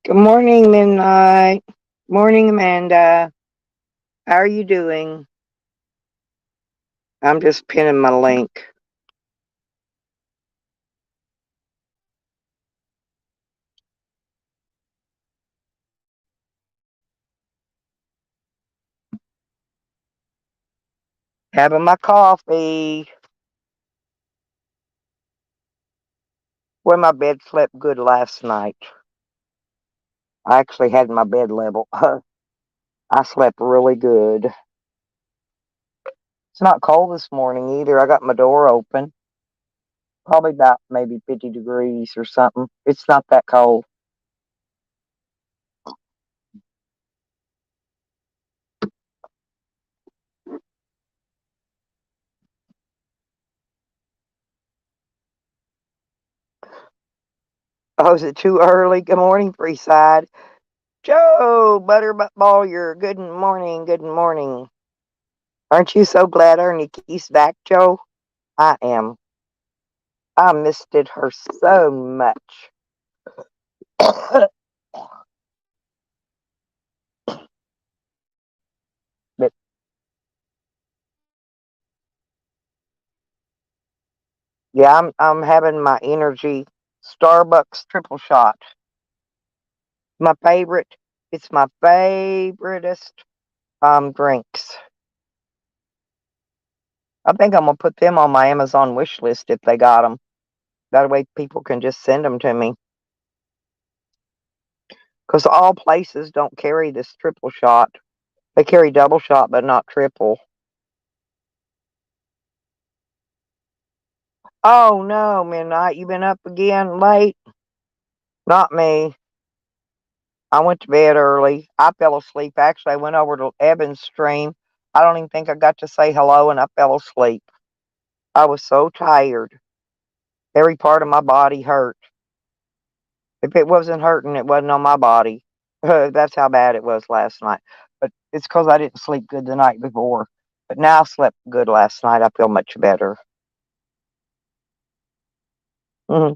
Good morning, Midnight. Morning, Amanda. How are you doing? I'm just pinning my link. Having my coffee. Well, my bed slept good last night. I actually had my bed level. I slept really good. It's not cold this morning either. I got my door open. Probably about maybe 50 degrees or something. It's not that cold. Oh, is it too early? Good morning, Freeside. Joe, Butterbutt Bawyer. Good morning. Good morning. Aren't you so glad our Nikki's back, Joe? I am. I missed it her so much. But yeah, I'm having my energy Starbucks triple shot. My favorite. It's my favoriteest drinks. I think I'm gonna put them on my Amazon wish list if they got them. That way people can just send them to me. Because all places don't carry this triple shot. They carry double shot, but not triple. Oh no, Midnight, you been up again late? Not me. I went to bed early. I fell asleep. Actually, I went over to Evan's stream. I don't even think I got to say hello, and I fell asleep. I was so tired. Every part of my body hurt. If it wasn't hurting, it wasn't on my body. That's how bad it was last night. But it's because I didn't sleep good the night before. But now I slept good last night. I feel much better. Hmm.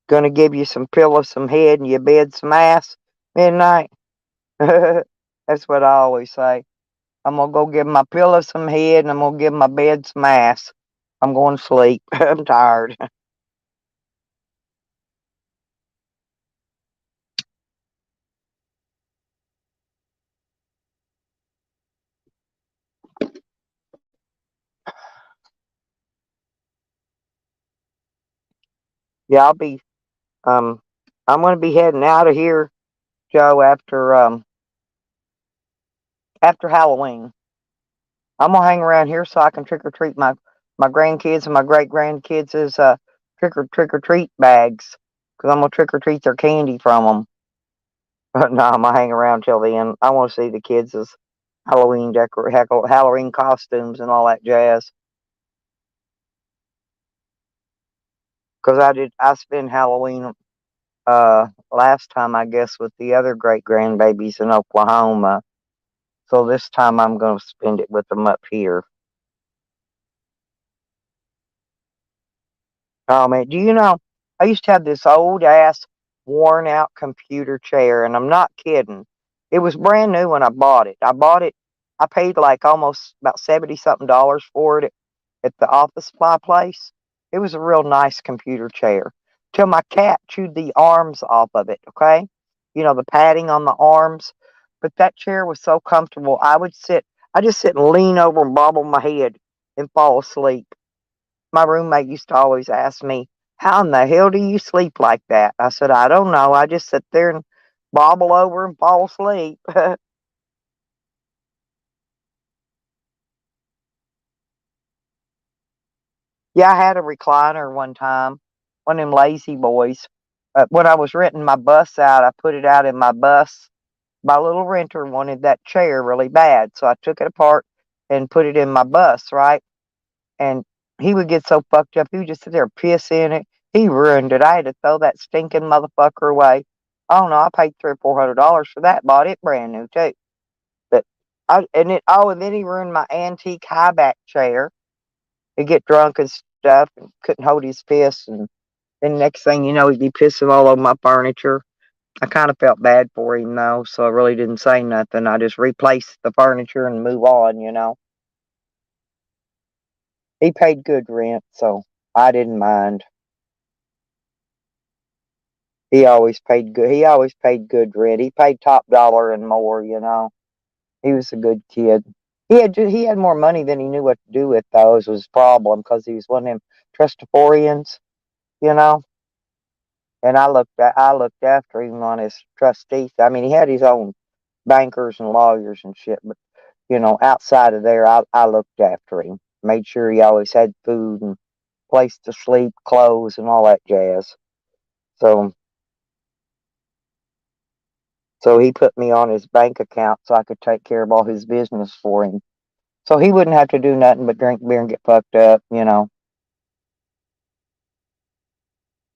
Gonna give you some pillow, some head, and your bed some ass. Midnight. That's what I always say. I'm gonna go give my pillow some head and I'm gonna give my bed some ass. I'm going to sleep. I'm tired. Yeah, um I'm gonna be heading out of here, Joe, after Halloween. I'm gonna hang around here so I can trick or treat my grandkids and my great grandkids' trick or treat bags. Because I'm gonna trick or treat their candy from them. But no, I'm gonna hang around till then. I want to see the kids' Halloween costumes and all that jazz. Because I spent Halloween last time, I guess, with the other great grandbabies in Oklahoma. So this time I'm going to spend it with them up here. Oh man, do you know? I used to have this old ass, worn out computer chair, and I'm not kidding. It was brand new when I bought it. I bought it. I paid like almost about 70 something dollars for it at the office supply place. It was a real nice computer chair. Till my cat chewed the arms off of it. Okay, you know the padding on the arms. But that chair was so comfortable. I just sit and lean over and bobble my head and fall asleep. My roommate used to always ask me, "How in the hell do you sleep like that?" I said, "I don't know. I just sit there and bobble over and fall asleep." Yeah, I had a recliner one time, one of them lazy boys. When I was renting my bus out, I put it out in my bus. My little renter wanted that chair really bad, so I took it apart and put it in my bus, right? And he would get so fucked up, he would just sit there and piss in it. He ruined it. I had to throw that stinking motherfucker away. Oh no, I paid $300 or $400 for that. Bought it brand new too. But and then he ruined my antique high back chair. He'd get drunk and stuff and couldn't hold his piss, and then next thing you know, he'd be pissing all over my furniture. I kind of felt bad for him though, so I really didn't say nothing. I just replaced the furniture and move on. He paid good rent, so I didn't mind. He always paid good rent. He paid top dollar and more. He was a good kid. He had more money than he knew what to do with, though, was his problem, because he was one of them trustaforians, you know. And I looked after him on his trustees. I mean, he had his own bankers and lawyers and shit, but outside of there, I looked after him, made sure he always had food and place to sleep, clothes, and all that jazz. So, so he put me on his bank account so I could take care of all his business for him. So he wouldn't have to do nothing but drink beer and get fucked up.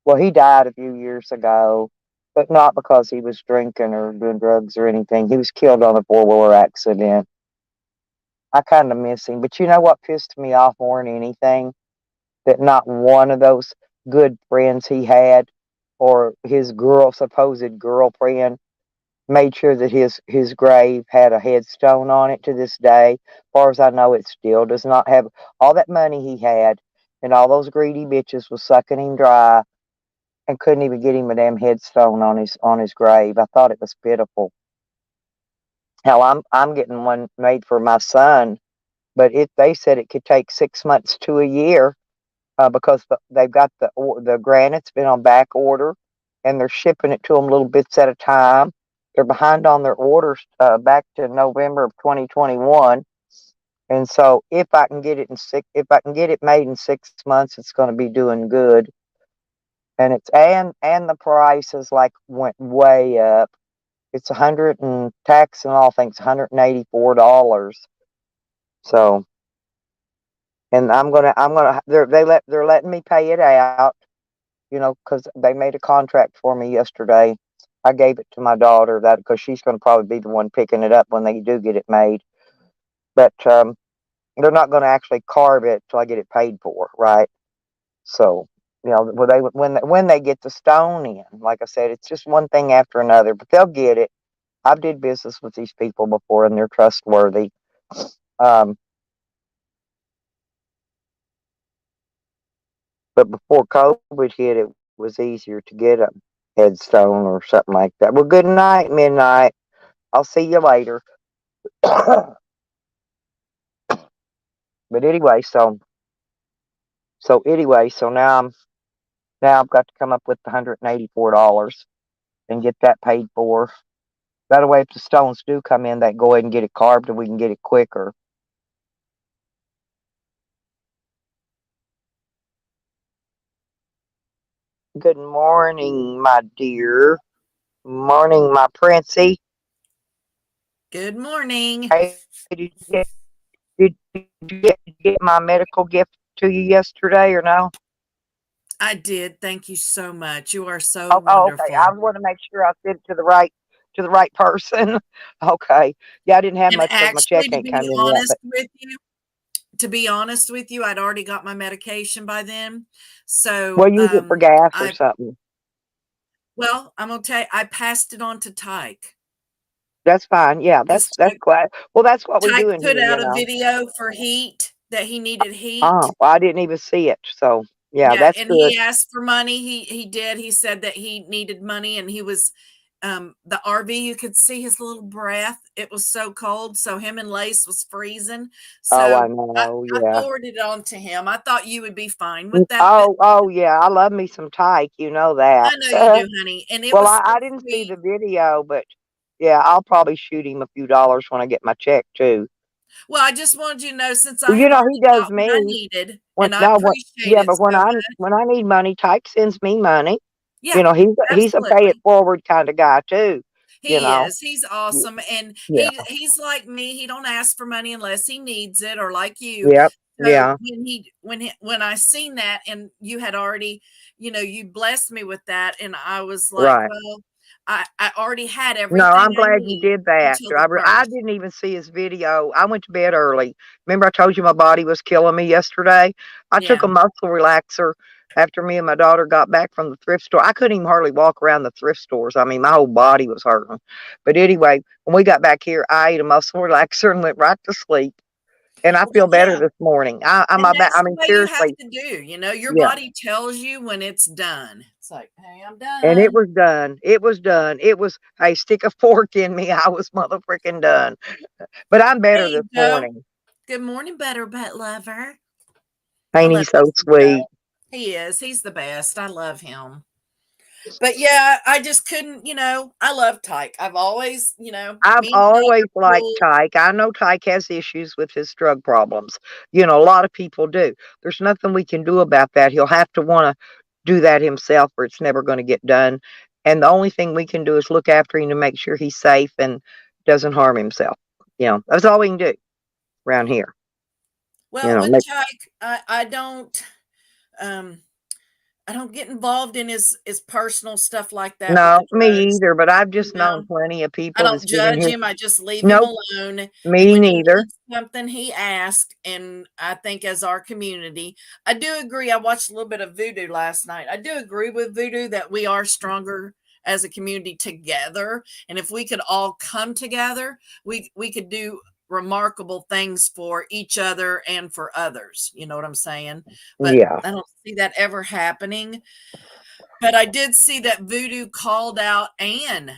Well, he died a few years ago, but not because he was drinking or doing drugs or anything. He was killed on a four-wheeler accident. I kind of miss him. But you know what pissed me off more than anything? That not one of those good friends he had, or his supposed girlfriend, made sure that his grave had a headstone on it to this day. As far as I know, it still does not have. All that money he had, and all those greedy bitches was sucking him dry, and couldn't even get him a damn headstone on his grave. I thought it was pitiful. Hell, I'm getting one made for my son, but they said it could take 6 months to a year, because they've got the granite's been on back order, and they're shipping it to them little bits at a time. They're behind on their orders, back to November of 2021, and so if I can get it made in 6 months, it's going to be doing good. And the price is like went way up. It's 100, and tax and all things $184. So, and they're letting me pay it out, because they made a contract for me yesterday. I gave it to my daughter, that because she's going to probably be the one picking it up when they do get it made. But they're not going to actually carve it till I get it paid for, right? So, when they get the stone in, like I said, it's just one thing after another, but they'll get it. I've did business with these people before, and they're trustworthy. Um, but before COVID hit, it was easier to get a headstone or something like that. Well, good night, Midnight. I'll see you later. But anyway, so now I've got to come up with the $184 and get that paid for. That way, if the stones do come in, they go ahead and get it carved, and we can get it quicker. Good morning, my dear. Morning, my Princey. Good morning. Hey, did you get my medical gift to you yesterday or no? I did. Thank you so much. You are so Oh, okay. wonderful. I want to make sure I sent it to the right person. Okay. Yeah, I didn't have And much because my check actually, ain't come in yet. But to be honest with you, I'd already got my medication by then. So, we'll use it for gas or I something. I'm gonna tell you, I passed it on to Tyke That's fine. Yeah, because that's glad. Well, that's what we Tyke do in put here. out a video for heat that he needed Oh, heat. well, I didn't even see it. So yeah, Yeah, that's and good. he asked for money. He did. He said that he needed money, and he was the RV. You could see his little breath. It was so cold. So him and Lace was freezing. Oh, I So know. I Yeah. forwarded it on to him. I thought you would be fine with that, but Oh, yeah. I love me some tyke. You know that. I know you do, honey. And it Well, was I, so I didn't see sweet. the video, but yeah, I'll probably shoot him a few dollars when I get my check too. Well, I just wanted you to know since I Well, have he already does got what I me. needed, When and I no, what? appreciate Yeah, it but when so I much. when I need money, Tyke sends me money. Yeah, He's a pay it absolutely. forward kind of guy too. You He know. is. He's Y- awesome, and Yeah. he's like me. He don't ask for money unless he needs it, or like you. Yep. So Yeah. when I seen that, and you had already, you blessed me with that, and I was like, Right. well, I already had No, everything I'm I glad you need did that. until the I first. didn't even see his video. I went to bed early. Remember, I told you my body was killing me yesterday. I took Yeah. a muscle relaxer, after me and my daughter got back from the thrift store. I couldn't even hardly walk around the thrift stores. I mean, my whole body was hurting. But anyway, when we got back here, I ate a muscle relaxer and went right to sleep. And I feel Well, better yeah, this morning. I'm and about, that's I the mean, way you have seriously, to do. Your yeah. body tells you when it's done. It's like, hey, I'm And it done. was done. It was done. It was, hey, stick a fork in me. I was mother freaking done. But I'm There better you this go. morning. Good morning, Better Butt Lover. I Ain't he love you so some Joe. sweet? He is. He's the best. I love him. But yeah, I just couldn't, I love Tyke. I've always, I've me and Tyke always are liked cool. Tyke. I know Tyke has issues with his drug problems. A lot of people do. There's nothing we can do about that. He'll have to want to do that himself or it's never going to get done. And the only thing we can do is look after him to make sure he's safe and doesn't harm himself. That's all we can do around here. Well, with Make, Tyke, um I don't get involved in his personal stuff like that with the no, me drugs. either, but I've You just known know, plenty of I people that's don't been in judge here. him. I just leave him Nope, alone. And me when he neither. needs something, he asks. And I think as our community, I do agree. I watched a little bit of Voodoo last night. I do agree with Voodoo that we are stronger as a community together. And if we could all come together, we could do remarkable things for each other and for others. You know what I'm saying? But Yeah. I don't see that ever happening. But I did see that Voodoo called out Ann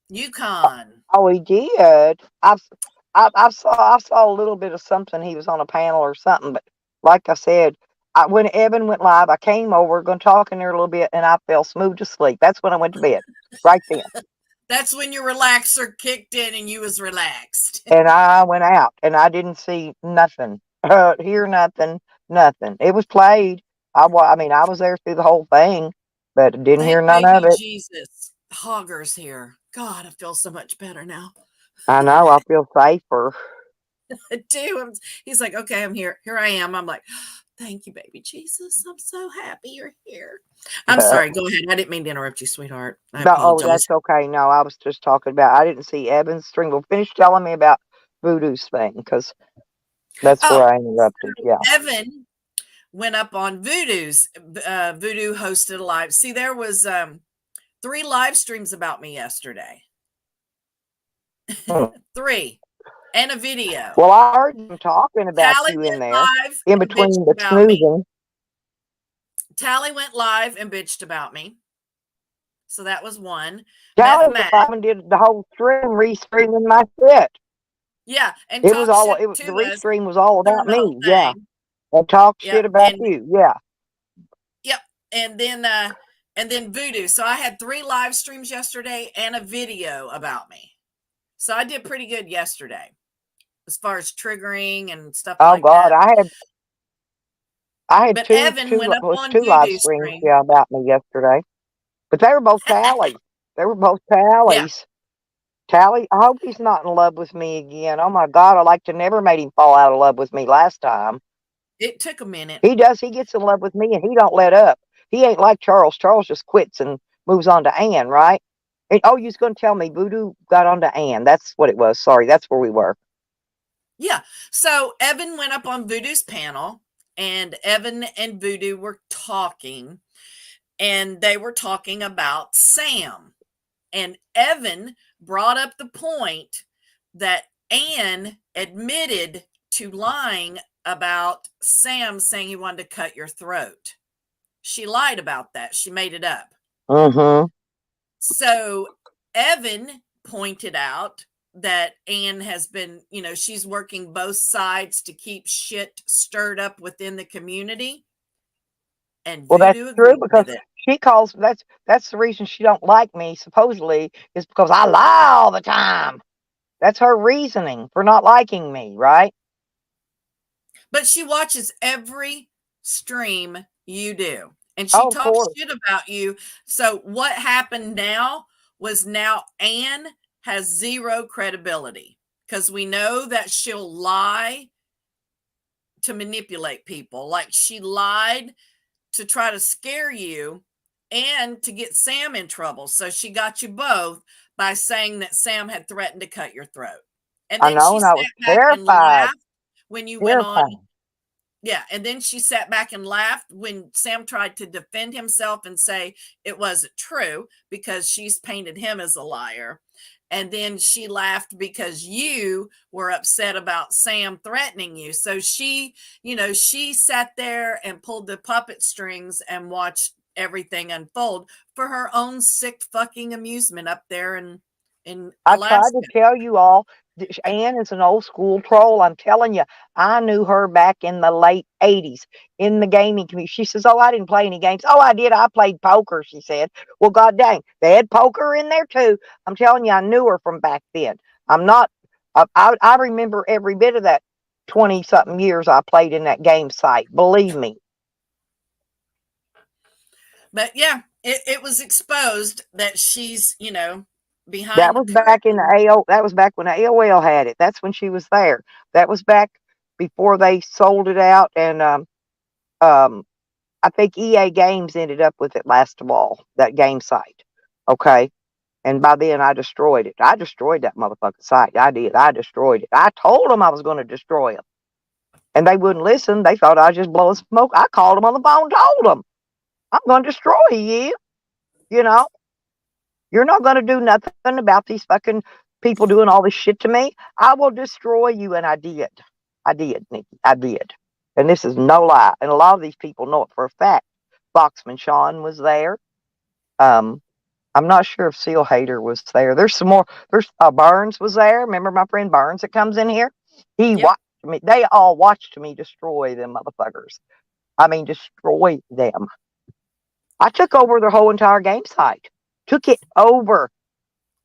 Yukon. Oh, he did. I saw a little bit of something. He was on a panel or something, but like I said, when Evan went live, I came over, going to talk in there a little bit, and I fell smooth to sleep. That's when I went to bed, right then. That's when your relaxer kicked in and you was relaxed. And I went out, and I didn't see nothing, hear nothing, nothing. It was played. I mean, I was there through the whole thing, but didn't Thank hear none of baby it. Jesus. Hogger's here. God, I feel so much better now. I know. I feel safer. I do. He's like, okay, I'm here. Here I am. I'm like, thank you, baby Jesus. I'm so happy you're here. I'm sorry. Go ahead. I didn't mean to interrupt you, sweetheart. I No, oh, apologize. that's okay. No, I was just talking about. I didn't see Evan's string. Well, finish telling me about Voodoo's thing because that's where Oh, I interrupted. so Yeah. Evan went up on Voodoo's. Voodoo hosted a live. See, there was 3 live streams about me yesterday. Hmm. 3 and a video. Well, I heard them talking about Tally you in went there live in and bitched between the about me. snoozing. Tally went live and bitched about me. So that was one. Meth Callie went Matt. live and did the whole stream, restreaming my shit. Yeah. And It was talk all. shit It was to the us restream was all during about the whole me. Yeah, thing. and talk Yep. shit about And you. Yeah. yep. And then Voodoo. So I had 3 live streams yesterday and a video about me. So I did pretty good yesterday as far as triggering and stuff Oh like God, that. I had But Evan went up on two live Voodoo streams. stream. Yeah, about me yesterday, but they were both tallies. They were both Yeah. tallies. Tally, I hope he's not in love with me again. Oh my God, I like to never made him fall out of love with me last time. It took a minute. He does. He gets in love with me and he don't let up. He ain't like Charles. Charles just quits and moves on to Ann, right? And, oh, you was going to tell me Voodoo got on to Ann. That's what it was. Sorry, that's where we were. Yeah. So Evan went up on Voodoo's panel and Evan and Voodoo were talking and they were talking about Sam. And Evan brought up the point that Ann admitted to lying about Sam saying he wanted to cut your throat. She lied about that. She made it up. Mm-hmm. So Evan pointed out that Anne has been, she's working both sides to keep shit stirred up within the community. And Well, that's Voodoo true agreed because with it. she calls. That's the reason she don't like me. Supposedly is because I lie all the time. That's her reasoning for not liking me, right? But she watches every stream you do. And she Oh, of talks course. shit about you. So what happened now was now Anne has zero credibility because we know that she'll lie to manipulate people. Like she lied to try to scare you and to get Sam in trouble. So she got you both by saying that Sam had threatened to cut your throat. And I then know, she and I sat was back and terrified, laughed when you went on terrified. Yeah, and then she sat back and laughed when Sam tried to defend himself and say it wasn't true because she's painted him as a liar. And then she laughed because you were upset about Sam threatening you. So she sat there and pulled the puppet strings and watched everything unfold for her own sick fucking amusement up there in I tried to Alaska. tell you all, Ann is an old school troll. I'm telling you, I knew her back in the late 80s in the gaming community. She says, "Oh, I didn't play any games." "Oh, I did. I played poker," she said. Well, god dang, they had poker in there too. I'm telling you, I knew her from back then. I'm not, I remember every bit of that 20 something years I played in that game site. Believe me. But yeah, it was exposed that she's, That behind the was back in the curtain. that was back when AOL had it. That's when she was there. That was back before they sold it out, and um I think EA Games ended up with it last of all, that game site. Okay. And by then I destroyed it. I destroyed that motherfucking site. I did. I destroyed it. I told them I was going to destroy them. And they wouldn't listen. They thought I was just blowing smoke. I called them on the phone, told them, "I'm going to destroy you. You know, you're not going to do nothing about these fucking people doing all this shit to me. I will destroy you." And I did. I did, Nikki. I did. And this is no lie. And a lot of these people know it for a fact. Boxman Sean was there. Um, I'm not sure if Seal Hater was there. There's some more. There's Burns was there. Remember my friend Burns that comes in here? He Yep. watched me. They all watched me destroy them motherfuckers. I mean, destroy them. I took over their whole entire game site. Took it over.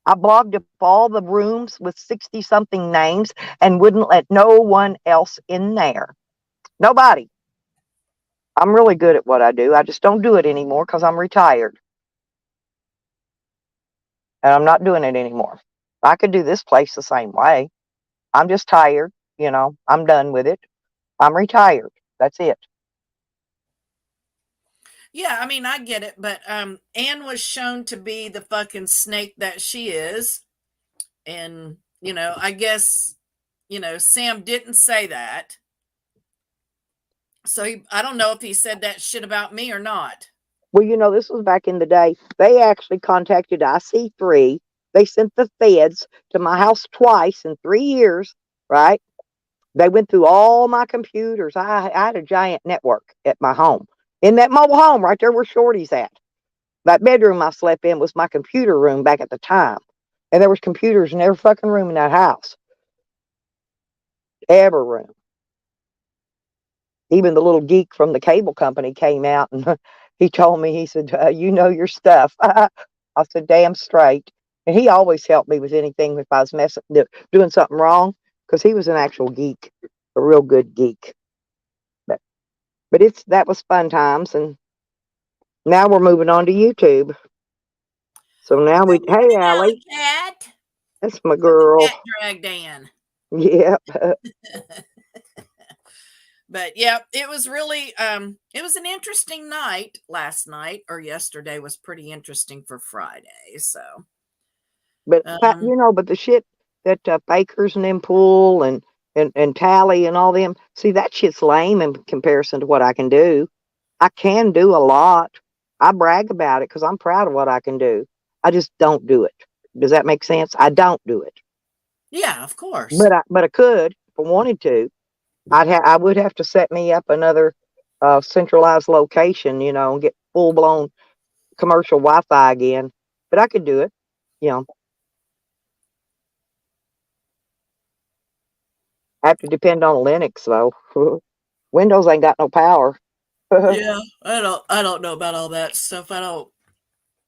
I blogged up all the rooms with 60 something names and wouldn't let no one else in there. Nobody. I'm really good at what I do. I just don't do it anymore because I'm retired. And I'm not doing it anymore. I could do this place the same way. I'm just tired. I'm done with it. I'm retired. That's it. Yeah, I mean, I get it, but Anne was shown to be the fucking snake that she is. And, I guess, Sam didn't say that. So I don't know if he said that shit about me or not. Well, this was back in the day. They actually contacted IC3. They sent the feds to my house twice in 3 years, right? They went through all my computers. I had a giant network at my home. In that mobile home right there where Shorty's at. That bedroom I slept in was my computer room back at the time. And there was computers in every fucking room in that house. Every room. Even the little geek from the cable company came out and he told me, he said, "You know your stuff." I said, "Damn straight." And he always helped me with anything if I was doing something wrong, because he was an actual geek, a real good geek. But that was fun times, and now we're moving on to YouTube. So now Good hey, morning, Allie, Alley Cat. that's my But the girl. cat dragged Ann. Yeah. But yeah, it was really it was an interesting night last night, or yesterday was pretty interesting for Friday. So But um but the shit that Bakers and them pull, and Tally and all them, see, that shit's lame in comparison to what I can do. I can do a lot. I brag about it because I'm proud of what I can do. I just don't do it. Does that make sense? I don't do it, yeah, of course. but I could if I wanted to. I would have to set me up another centralized location, and get full blown commercial Wi-Fi again. But I could do it. You know, I have to depend on Linux though. Windows ain't got no power. Yeah, I don't know about all that stuff. I don't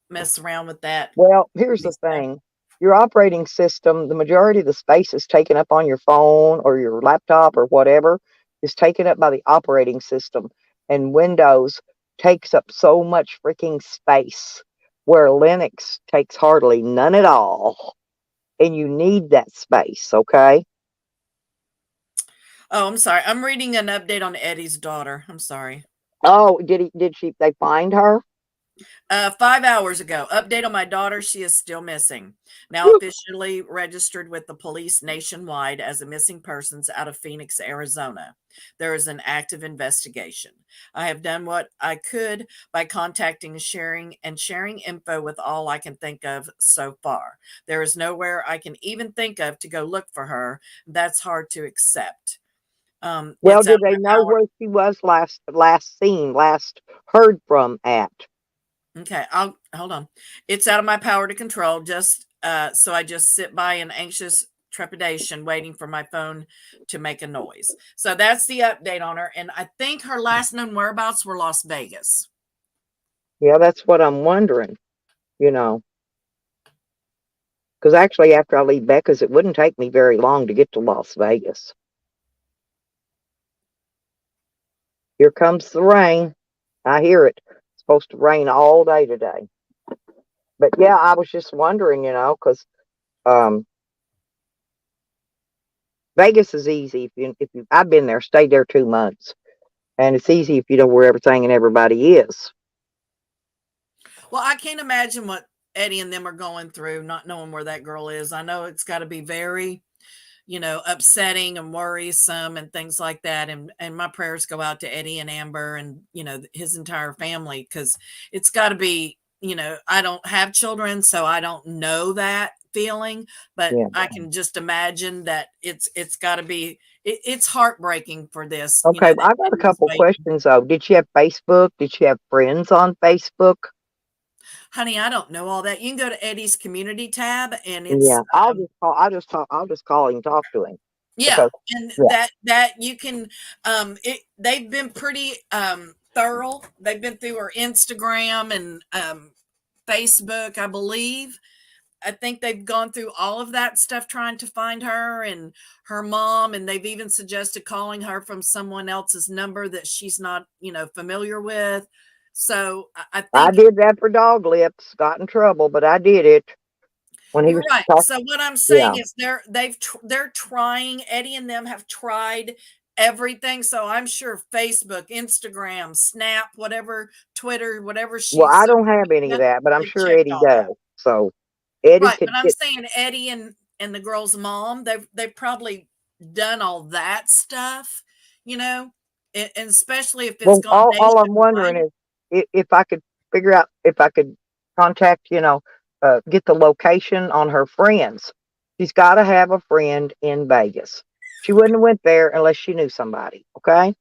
mess around with that Well, here's heavy the stuff. thing. Your operating system, the majority of the space is taken up on your phone or your laptop or whatever, is taken up by the operating system. And Windows takes up so much freaking space, where Linux takes hardly none at all. And you need that space, okay? Oh, I'm sorry. I'm reading an update on Eddie's daughter. I'm sorry. Oh, did they find her? 5 hours ago, update on my daughter. She is still missing. Now officially registered with the police nationwide as a missing persons out of Phoenix, Arizona. There is an active investigation. I have done what I could by contacting and sharing info with all I can think of so far. There is nowhere I can even think of to go look for her. That's hard to accept. Well, It's out did of they my know power. where she was last seen, last heard from at? Okay, I'll hold on. It's out of my power to control. So I just sit by in anxious trepidation, waiting for my phone to make a noise. So that's the update on her. And I think her last known whereabouts were Las Vegas. Yeah, that's what I'm wondering, you know. Because actually, after I leave Becca's, it wouldn't take me very long to get to Las Vegas. Here comes the rain. I hear it. It's supposed to rain all day today. But yeah, I was just wondering, because um, Vegas is easy if you. I've been there, stayed there 2 months, and it's easy if you know where everything and everybody is. Well, I can't imagine what Eddie and them are going through, not knowing where that girl is. I know it's got to be very, upsetting and worrisome and things like that. And my prayers go out to Eddie and Amber and his entire family, because it's got to be. I don't have children, so I don't know that feeling, but Yeah. I can just imagine that it's got to be. It's heartbreaking for this. Okay, That I got a Eddie's couple waiting. questions though. Did she have Facebook? Did she have friends on Facebook? Honey, I don't know all that. You can go to Eddie's community tab, and it's Yeah, I'll just call. I'll just talk. I'll just call him, talk to him yeah, because and yeah, that you can they've been pretty thorough. They've been through her Instagram and Facebook, I believe. I think they've gone through all of that stuff trying to find her and her mom, and they've even suggested calling her from someone else's number that she's not, familiar with. So I I think did that for Dog Lips. Got in trouble, but I did it when he you're was right. talking. So what I'm Yeah. saying is they're trying. Eddie and them have tried everything. So I'm sure Facebook, Instagram, Snap, whatever, Twitter, whatever Well, she's I don't social have any of media, that, but I'm they've sure checked Eddie all that. does. So Eddie Right, could but I'm get. saying Eddie and the girl's mom, they've probably done all that stuff, you know, and especially if it's Well, gone all I'm wondering nationwide. is if I could figure out if I could contact, get the location on her friends. She's got to have a friend in Vegas. She wouldn't have went there unless she knew somebody. Okay.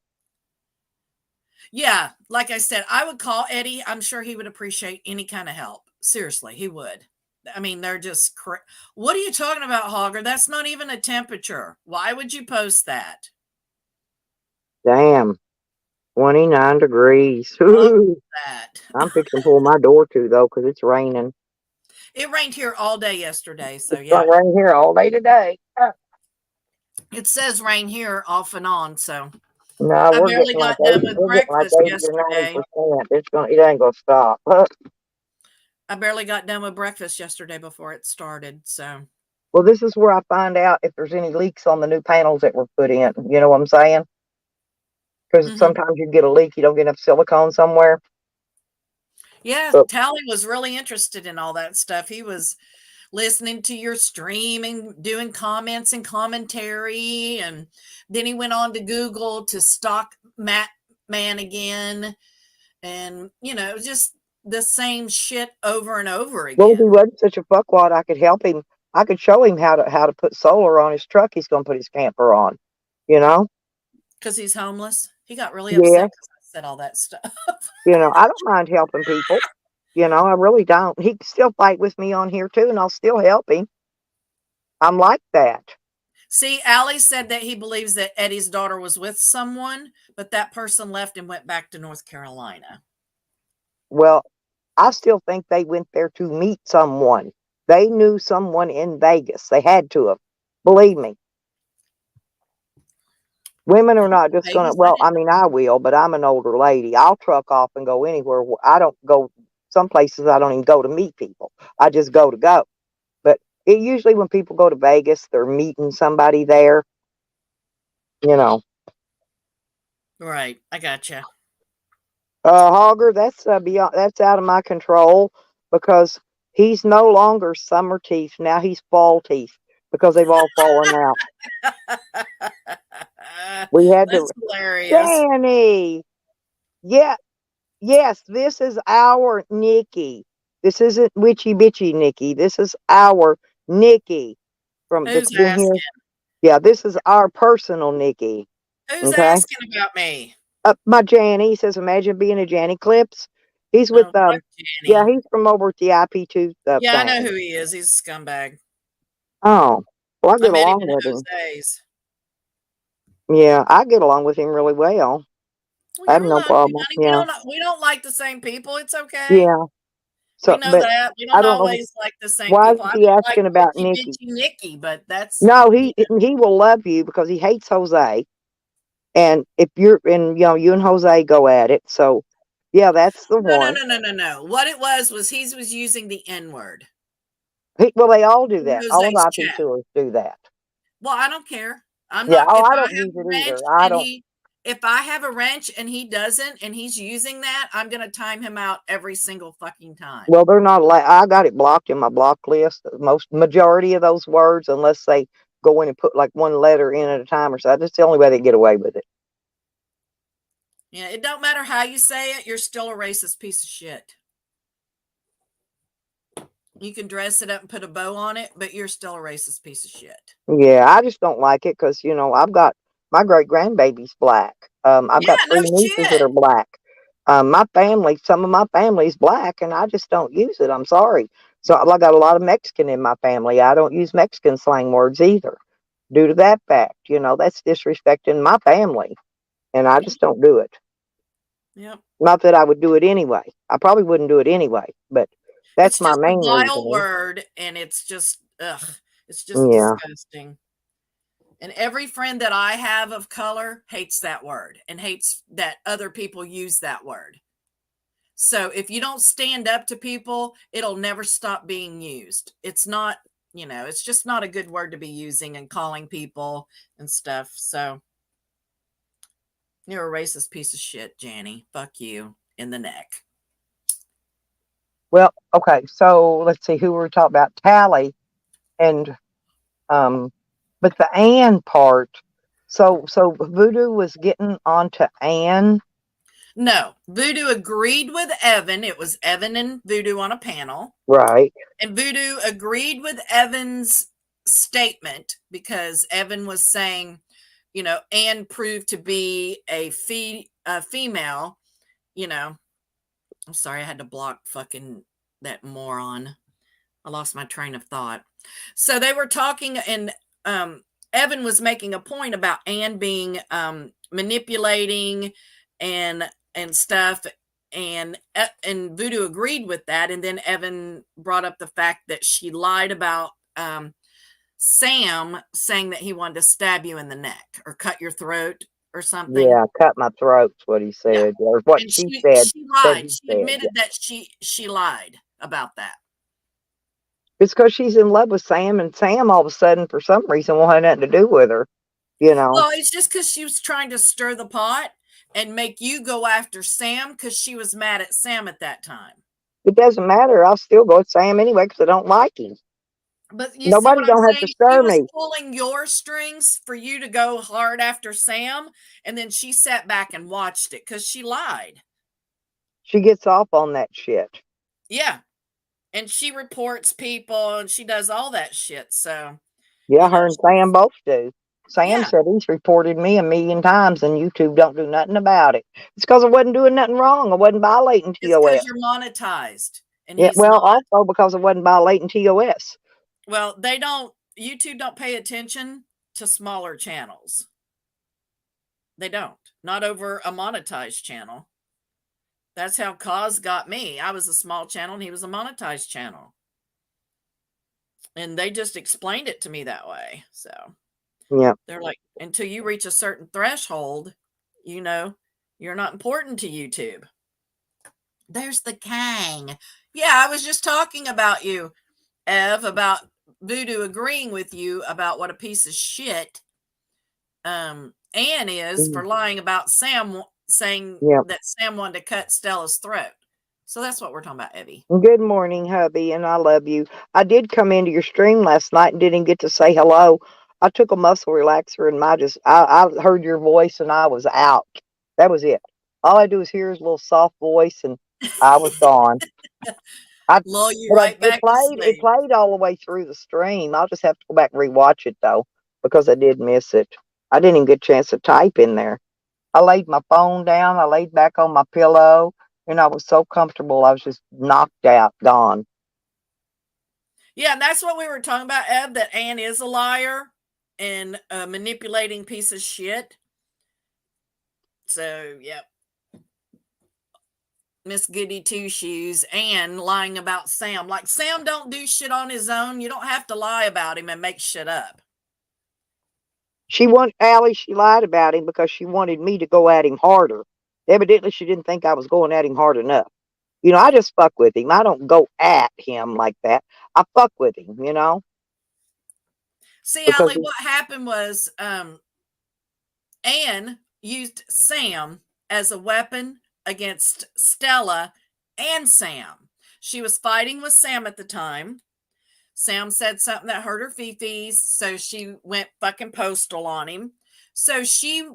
Yeah, like I said, I would call Eddie. I'm sure he would appreciate any kind of help. Seriously, he would. I mean, they're just what are you talking about, Hogger? That's not even a temperature. Why would you post that? Damn, 29 degrees. Look Ooh, at I'm that. fixing to pull my door to though because it's raining. It rained here all day yesterday, so It's gonna yeah. rain here all day today. It says rain here off and on, so No, I barely got done with we're getting like breakfast 80 or yesterday. 90%. It ain't gonna stop. I barely got done with breakfast yesterday before it started, so Well, this is where I find out if there's any leaks on the new panels that were put in. You know what I'm saying? Because mhm. sometimes you get a leak, you don't get enough silicone somewhere. Yeah, But Tally was really interested in all that stuff. He was listening to your stream and doing comments and commentary, and then he went on to Google to stalk Matt Man again, and it was just the same shit over and over well, if he again wasn't such a fuckwad, I could help him. I could show him how to put solar on his truck. He's going to put his camper on. You know? because he's homeless. He got really Yeah. upset because I said all that stuff. I don't mind helping people. I really don't. He can still fight with me on here too, and I'll still help him. I'm like that. See, Allie said that he believes that Eddie's daughter was with someone, but that person left and went back to North Carolina. Well, I still think they went there to meet someone. They knew someone in Vegas. They had to have. Believe me. Women are not just going to, Vegas, I well, I didn't. mean, I will, but I'm an older lady. I'll truck off and go anywhere. I don't go, some places I don't even go to meet people. I just go to go. But it usually when people go to Vegas, they're meeting somebody there, you know. Right, I gotcha. Hogger, that's beyond. That's out of my control because he's no longer summer teeth. Now he's fall teeth because they've all fallen out. We had to. That's hilarious. Danny. Yeah. Yes. This is our Nikki. This isn't witchy bitchy Nikki. This is our Nikki from that's Who's been here. asking? Yeah. This is our personal Nikki. Who's Okay. asking about me? My Janny. He says, imagine being a Janny Clips. He's with Oh, fuck Yeah, Jenny. he's from over at the IP2 Yeah, I know thing. who he is. He's a scumbag. Oh, well, I I get met him along in with him. Jose's. Yeah, I get along with him really well. Well, I have you're no lucky, problem. honey. Yeah, We don't like the same people. It's okay. yeah. We So, know but that. We I don't don't know always like the same why is people. I he don't like asking about witchy Nikki. bitchy Nikki, but that's No, he will love you because he hates Jose. And if you're and you and Jose go at it. So, yeah, that's the no, no, one. no, no, no, no. What it was he was using the N word Well, they all do in that. All of Jose's chat. IP2ers do that. Well, I don't care. I'm Yeah. not. Oh, If I I don't have use a it wrench either. I and don't. if I have a wrench and he doesn't, and he's using that, I'm gonna time him out every single fucking time. Well, they're not allowed. I got it blocked in my block list. Most majority of those words, unless they go in and put like one letter in at a time or so. That's the only way they get away with it. Yeah, it don't matter how you say it. You're still a racist piece of shit. You can dress it up and put a bow on it, but you're still a racist piece of shit. Yeah, I just don't like it because I've got my great grandbaby's black. I've Yeah, got no three nieces that shit. are black. My family, some of my family's black, and I just don't use it. I'm sorry. So I got a lot of Mexican in my family. I don't use Mexican slang words either, due to that fact. That's disrespecting my family, and I Yep. just don't do it. Yep. Not that I would do it anyway. I probably wouldn't do it anyway, but that's It's my just a main vile reasoning. word, and it's just ugh. It's just Yeah. disgusting. And every friend that I have of color hates that word and hates that other people use that word. So if you don't stand up to people, it'll never stop being used. It's not, it's just not a good word to be using and calling people and stuff. So you're a racist piece of shit, Janny. Fuck you in the neck. Well, okay. So let's see who we're talking about. Tally and um, but the Ann part. So Voodoo was getting onto Ann, No, Voodoo agreed with Evan. It was Evan and Voodoo on a panel. right? And Voodoo agreed with Evan's statement because Evan was saying, Anne proved to be a female, you know. I'm sorry, I had to block fucking that moron. I lost my train of thought. So they were talking, and Evan was making a point about Anne being manipulating and stuff, and Voodoo agreed with that. And then Evan brought up the fact that she lied about Sam saying that he wanted to stab you in the neck or cut your throat or something. Yeah, cut my throat's what he Yeah, said, or what and she she said she that lied. he She said. admitted Yeah. that she lied about that. It's because she's in love with Sam, and Sam all of a sudden, for some reason, won't have nothing to do with her. You know, Well, it's just because she was trying to stir the pot and make you go after Sam because she was mad at Sam at that time. it doesn't matter. I'll still go with Sam anyway because I don't like him. But you see Nobody what I'm don't have to saying? She stir was me. pulling your strings for you to go hard after Sam, and then she sat back and watched it because she lied. She gets off on that shit. Yeah. And she reports people and she does all that shit. So, Yeah, her and Sam she's, both do. Sam yeah, said he's reported me a million times and YouTube don't do nothing about it. It's because I wasn't doing nothing wrong. I wasn't violating it's TOS. because you're monetized and Yeah, he's well, not. also because I wasn't violating TOS. Well, YouTube don't pay attention to smaller channels. They don't. Not over a monetized channel. That's how Cause got me. I was a small channel and he was a monetized channel. And they just explained it to me that way. So Yeah. they're like, until you reach a certain threshold, you're not important to YouTube. There's the Kang. Yeah, I was just talking about you, Ev, about Voodoo agreeing with you about what a piece of shit Anne is Mm. for lying about Sam saying Yep. that Sam wanted to cut Stella's throat. So that's what we're talking about, Evie. Good morning, hubby, and I love you. I did come into your stream last night and didn't get to say hello. I took a muscle relaxer and I heard your voice and I was out. That was it. All I do is hear his little soft voice and I was gone. I Lull you but right it back to it sleep. played all the way through the stream. I'll just have to go back and rewatch it though, because I did miss it. I didn't even get a chance to type in there. I laid my phone down, I laid back on my pillow, and I was so comfortable. I was just knocked out, gone. Yeah, and that's what we were talking about, Eb, that Anne is a liar and a manipulating piece of shit. So, yep. Miss Goody Two Shoes and lying about Sam. Like, Sam don't do shit on his own. You don't have to lie about him and make shit up. She lied about him because she wanted me to go at him harder. Evidently, she didn't think I was going at him hard enough. I just fuck with him. I don't go at him like that. I fuck with him. See, Because Allie, what happened was Anne used Sam as a weapon against Stella and Sam. She was fighting with Sam at the time. Sam said something that hurt her fifis, so she went fucking postal on him. So she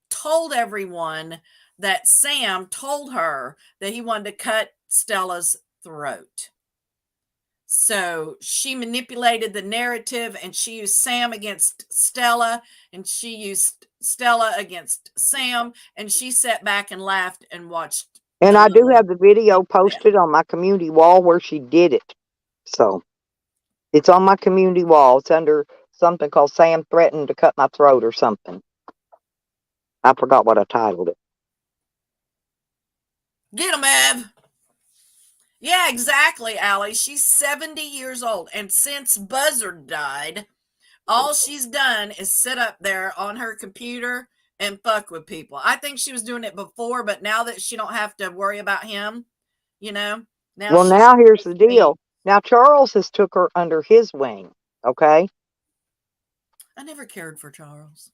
told everyone that Sam told her that he wanted to cut Stella's throat. So she manipulated the narrative and she used Sam against Stella and she used Stella against Sam, and she sat back and laughed and watched And the I do little. have the video posted on my community wall where she did it. So it's on my community wall. It's under something called Sam Threatened to Cut My Throat or something. I forgot what I titled it. Get him, Ev. Yeah, exactly, Allie. She's 70 years old. And since Buzzard died, all she's done is sit up there on her computer and fuck with people. I think she was doing it before, but now that she don't have to worry about him, now Well, she's now here's the me. deal. Now Charles has took her under his wing, okay? I never cared for Charles.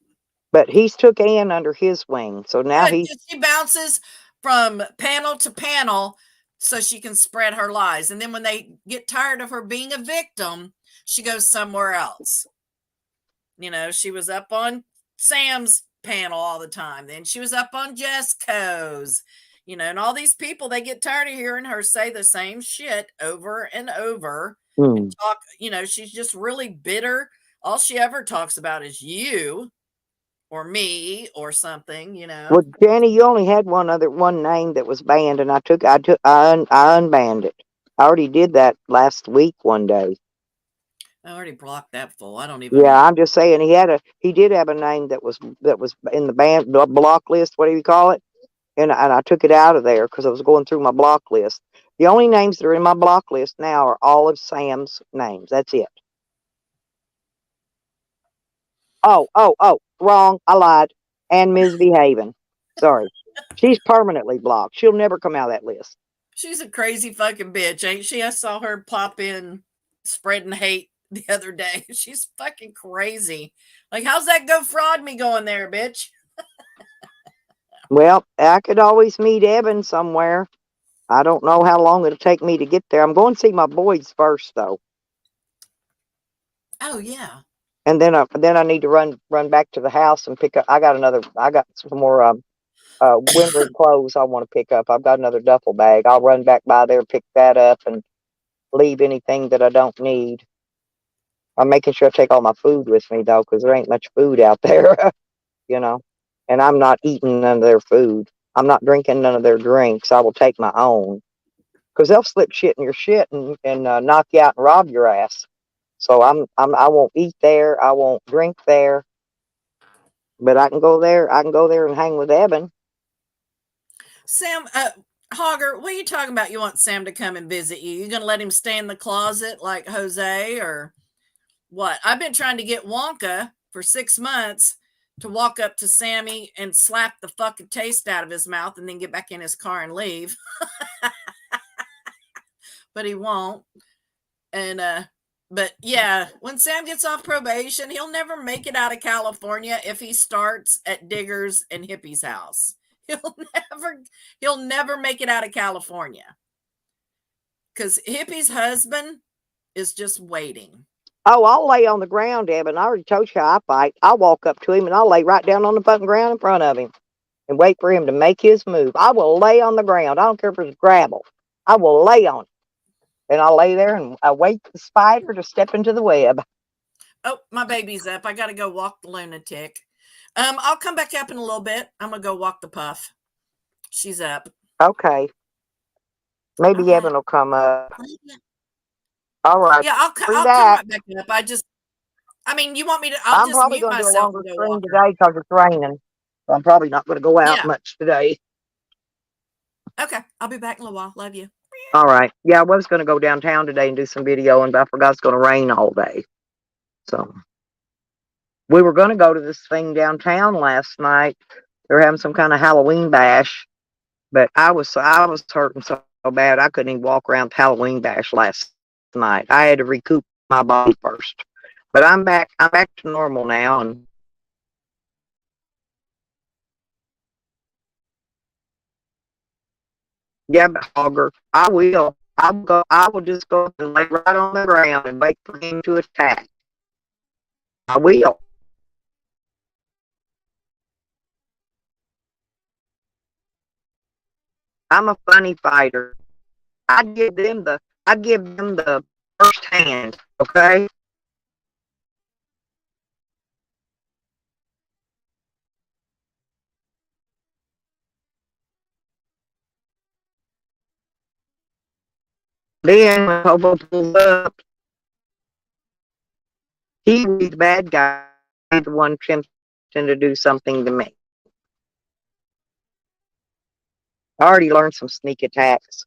But he's took Ann under his wing. So now Good. he's She bounces from panel to panel so she can spread her lies. And then when they get tired of her being a victim, she goes somewhere else. She was up on Sam's panel all the time. Then she was up on Jesco's, and all these people, they get tired of hearing her say the same shit over and over and talk. She's just really bitter. All she ever talks about is you or me or something. Well, Jenny, you only had one name that was banned, and I unbanned it. I already did that last week one day. I already blocked that fool. I don't even. Yeah, I'm just saying he did have a name that was in the block list, whatever you call it, and I took it out of there because I was going through my block list. The only names that are in my block list now are all of Sam's names. That's it. Oh, wrong. I lied. And misbehaving. Sorry. She's permanently blocked. She'll never come out of that list. She's a crazy fucking bitch, ain't she? I saw her pop in spreading hate the other day. She's fucking crazy. Like, how's that GoFraud me going there, bitch? Well, I could always meet Evan somewhere. I don't know how long it'll take me to get there. I'm going to see my boys first, though. Oh yeah. And then I need to run back to the house and pick up. I got some more winter clothes I want to pick up. I've got another duffel bag. I'll run back by there, pick that up, and leave anything that I don't need. I'm making sure I take all my food with me though, because there ain't much food out there, you know. And I'm not eating none of their food. I'm not drinking none of their drinks. I will take my own, because they'll slip shit in your shit and knock you out and rob your ass. So I won't eat there. I won't drink there. But I can go there. I can go there and hang with Evan. Sam, Hogger, what are you talking about? You want Sam to come and visit you? You gonna let him stay in the closet like Jose or what? I've been trying to get Wonka for 6 months to walk up to Sammy and slap the fucking taste out of his mouth and then get back in his car and leave. But he won't. And but yeah, when Sam gets off probation, he'll never make it out of California if he starts at Diggers and Hippie's house. He'll never he'll never make it out of California. Because Hippie's husband is just waiting. Oh, I'll lay on the ground, Evan. I already told you how I fight. I'll walk up to him and I'll lay right down on the fucking ground in front of him and wait for him to make his move. I will lay on the ground. I don't care if it's gravel. I will lay on it. And I'll lay there and I wait for the spider to step into the web. Oh, my baby's up. I got to go walk the lunatic. I'll come back up in a little bit. I'm going to go walk the puff. She's up. Okay. Maybe All Evan right. will come up. All right. Yeah, I'll I'll come back. right back up. I mean, you want me to? I'll I'm just probably mute going to do a myself longer and go stream walk her. today because it's raining. So I'm probably not going to go out Yeah. much today. Okay. I'll be back in a while. Love you. All right. Yeah, I was going to go downtown today and do some videoing, but I forgot it's going to rain all day. So we were going to go to this thing downtown last night. They were having some kind of Halloween bash, but I was hurting so bad I couldn't even walk around the Halloween bash last night. I had to recoup my body first. But I'm back. I'm back to normal now, and yeah, but Hogger, I will. I'll go. I will just go and lay right on the ground and wait for him to attack. I will. I'm a funny fighter. I give them the first hand. Okay. Then when Hobo pulls up, he was the bad guy, the one attempting to do something to me. I already learned some sneak attacks.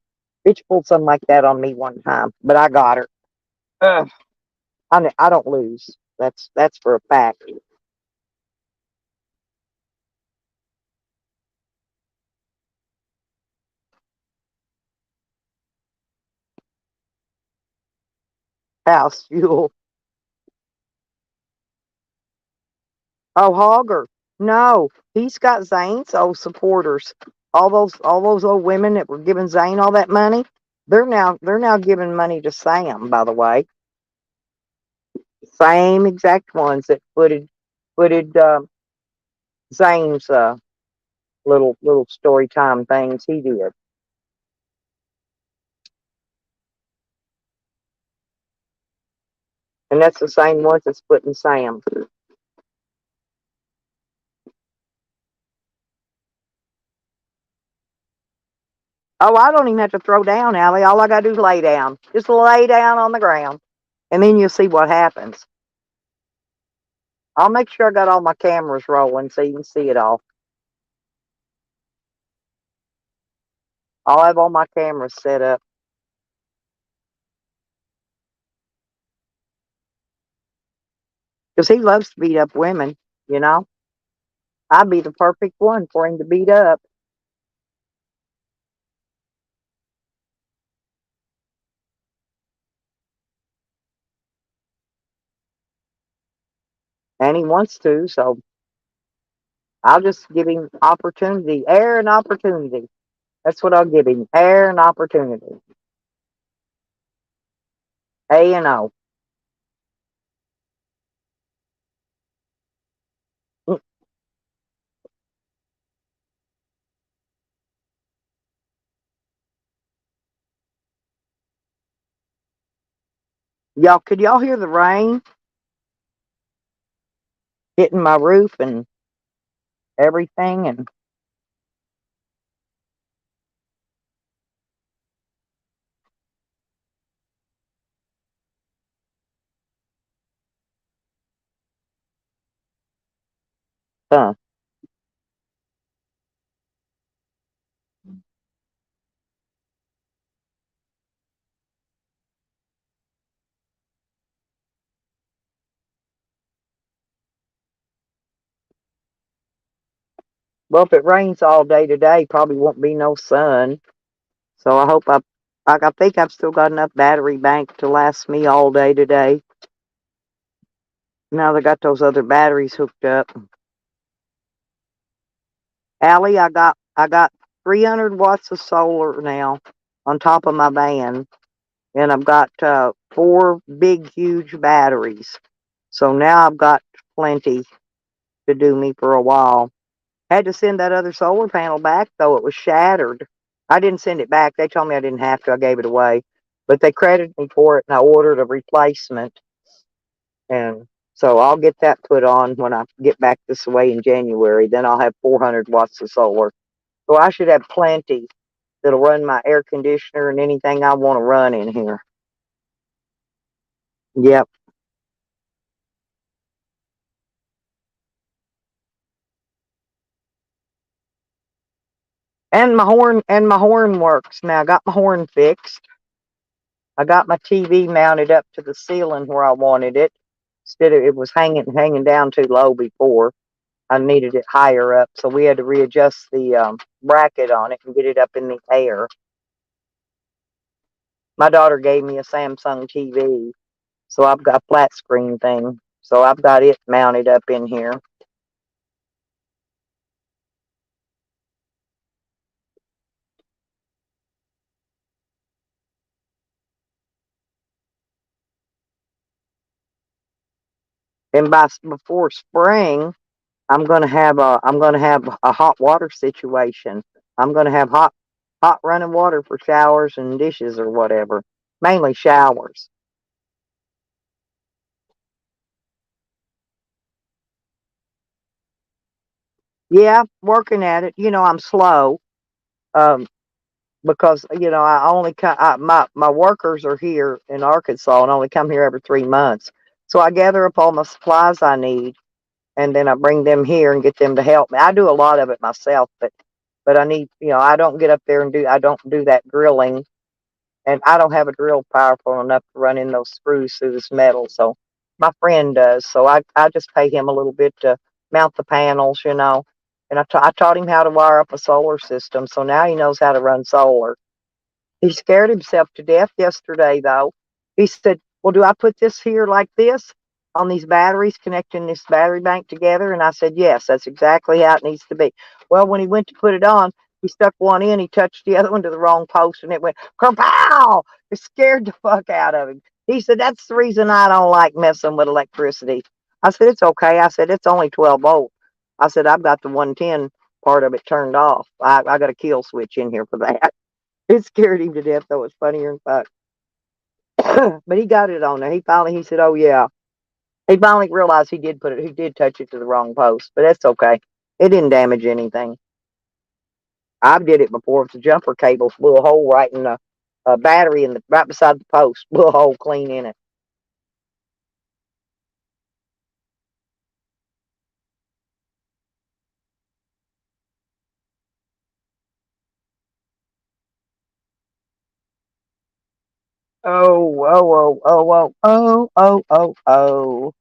Bitch pulled something like that on me one time, but I got her. Ugh. I don't lose. That's for a fact. House fuel. Oh, Hogger. No, he's got Zane's old supporters. All those old women that were giving Zane all that money. They're now giving money to Sam. By the way, same exact ones that footed Zane's little story time things he did, and that's the same ones that's putting Sam. Oh, I don't even have to throw down, Allie. All I gotta do is lay down. Just lay down on the ground, and then you'll see what happens. I'll make sure I got all my cameras rolling so you can see it all. I'll have all my cameras set up. Because he loves to beat up women, you know? I'd be the perfect one for him to beat up. And he wants to, so I'll just give him opportunity, air and opportunity. That's what I'll give him, air and opportunity. A and O. Mm. Y'all, could y'all hear the rain hitting my roof and everything? And huh. Well, if it rains all day today, probably won't be no sun. So I hope I think I've still got enough battery bank to last me all day today. Now they got those other batteries hooked up. Allie, I got I got 300 watts of solar now on top of my van, and I've got four big, huge batteries. So now I've got plenty to do me for a while. Had to send that other solar panel back, though. It was shattered. I didn't send it back. They told me I didn't have to. I gave it away. But they credited me for it, and I ordered a replacement. And so I'll get that put on when I get back this way in January. Then I'll have 400 watts of solar. So I should have plenty that'll run my air conditioner and anything I want to run in here. Yep. And my horn works now. I got my horn fixed. I got my TV mounted up to the ceiling where I wanted it. Instead of it was hanging down too low before. I needed it higher up, so we had to readjust the bracket on it and get it up in the air. My daughter gave me a Samsung TV, so I've got a flat screen thing. So I've got it mounted up in here. And before spring, I'm gonna have a hot water situation. I'm gonna have hot running water for showers and dishes or whatever. Mainly showers. Yeah, working at it. I'm slow. Um, because I only my workers are here in Arkansas and only come here every 3 months. So I gather up all my supplies I need, and then I bring them here and get them to help me. I do a lot of it myself, but I need I don't get up there and I don't do that drilling, and I don't have a drill powerful enough to run in those screws through this metal. So my friend does. So I just pay him a little bit to mount the panels. And I taught him how to wire up a solar system. So now he knows how to run solar. He scared himself to death yesterday, though. He said, "Well, do I put this here like this on these batteries, connecting this battery bank together?" And I said, "Yes, that's exactly how it needs to be." Well, when he went to put it on, he stuck one in, he touched the other one to the wrong post, and it went kerpow! It scared the fuck out of him. He said, "That's the reason I don't like messing with electricity." I said, "It's okay." I said, "It's only 12 volt." I said, "I've got the 110 part of it turned off. I got a kill switch in here for that." It scared him to death, though. It's funnier than fuck. But he got it on there. He said, "Oh yeah." He finally realized he did touch it to the wrong post, but that's okay. It didn't damage anything. I did it before. It's a jumper cable, blew a hole right in the battery right beside the post, blew a hole clean in it. Oh, oh, oh, oh, oh, oh, oh, oh, oh.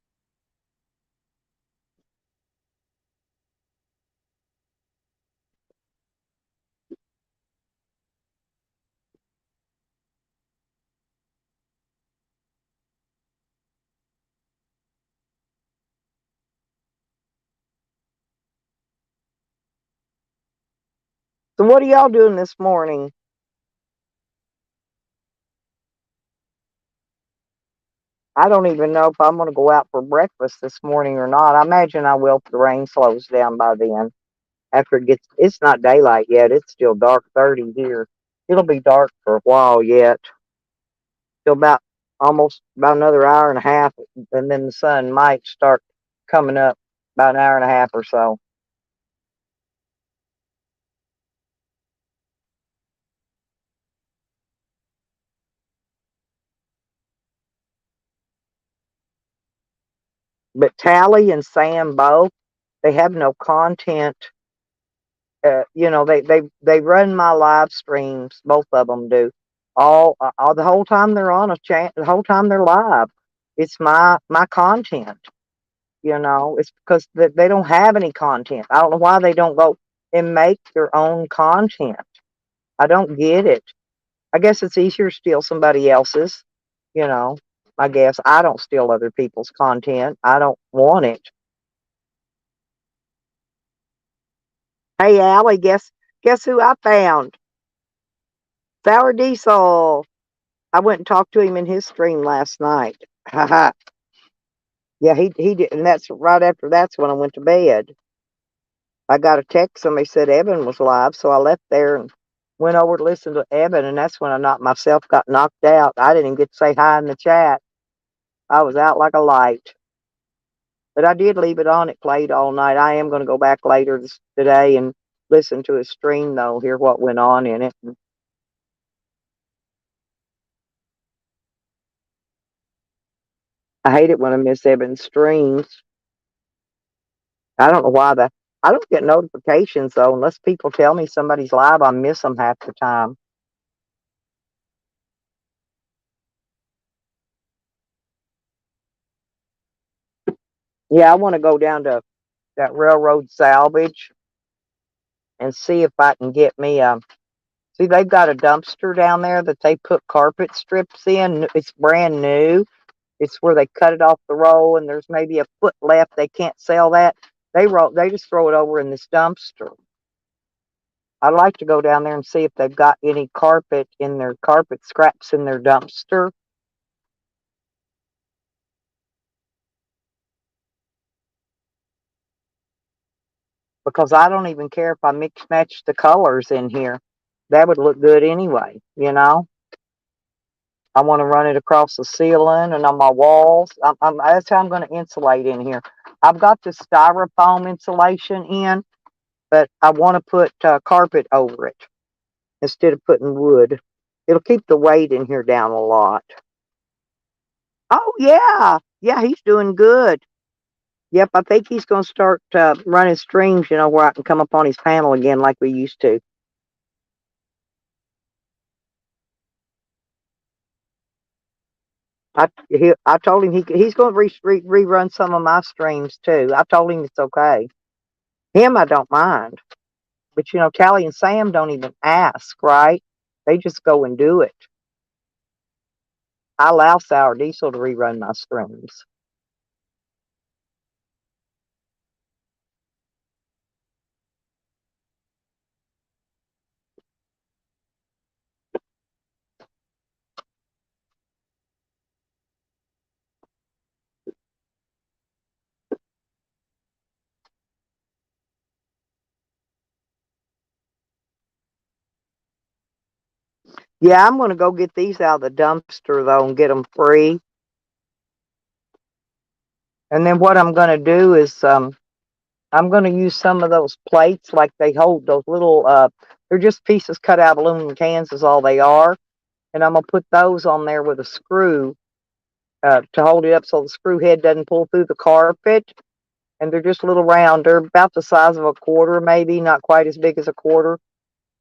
So what are y'all doing this morning? I don't even know if I'm going to go out for breakfast this morning or not. I imagine I will if the rain slows down by then. After it's not daylight yet. It's still dark 30 here. It'll be dark for a while yet. Till about another hour and a half, and then the sun might start coming up about an hour and a half or so. But Tally and Sam both, they have no content. They run my live streams. Both of them do. All the whole time they're on a chat, the whole time they're live. It's my content. It's because they don't have any content. I don't know why they don't go and make their own content. I don't get it. I guess it's easier to steal somebody else's, you know. I guess I don't steal other people's content. I don't want it. Hey, Allie, guess Guess who I found? Sour Diesel. I went and talked to him in his stream last night. Haha. Yeah, he did, and that's right after that's when I went to bed. I got a text. Somebody said Evan was live, so I left there and went over to listen to Evan, and that's when I got knocked out. I didn't even get to say hi in the chat. I was out like a light. But I did leave it on. It played all night. I am going to go back later today and listen to his stream, though, hear what went on in it. I hate it when I miss Evan's streams. I don't know why I don't get notifications, though, unless people tell me somebody's live. I miss them half the time. Yeah, I want to go down to that railroad salvage and see if I can get me a. See, they've got a dumpster down there that they put carpet strips in. It's brand new. It's where they cut it off the roll, and there's maybe a foot left. They can't sell that. They just throw it over in this dumpster. I'd like to go down there and see if they've got any carpet scraps in their dumpster. Because I don't even care if I mix match the colors in here. That would look good anyway, you know. I want to run it across the ceiling and on my walls. That's how I'm going to insulate in here. I've got the styrofoam insulation in, but I want to put carpet over it instead of putting wood. It'll keep the weight in here down a lot. Oh, yeah. Yeah, he's doing good. Yep, I think he's going to start running streams, where I can come up on his panel again like we used to. I told him he's going to rerun some of my streams too. I told him it's okay. Him, I don't mind. But Callie and Sam don't even ask, right? They just go and do it. I allow Sour Diesel to rerun my streams. Yeah, I'm going to go get these out of the dumpster though and get them free. And then what I'm going to do is I'm going to use some of those plates like they hold those little they're just pieces cut out of aluminum cans is all they are. And I'm going to put those on there with a screw to hold it up so the screw head doesn't pull through the carpet. And they're just a little round. They're about the size of a quarter, maybe not quite as big as a quarter.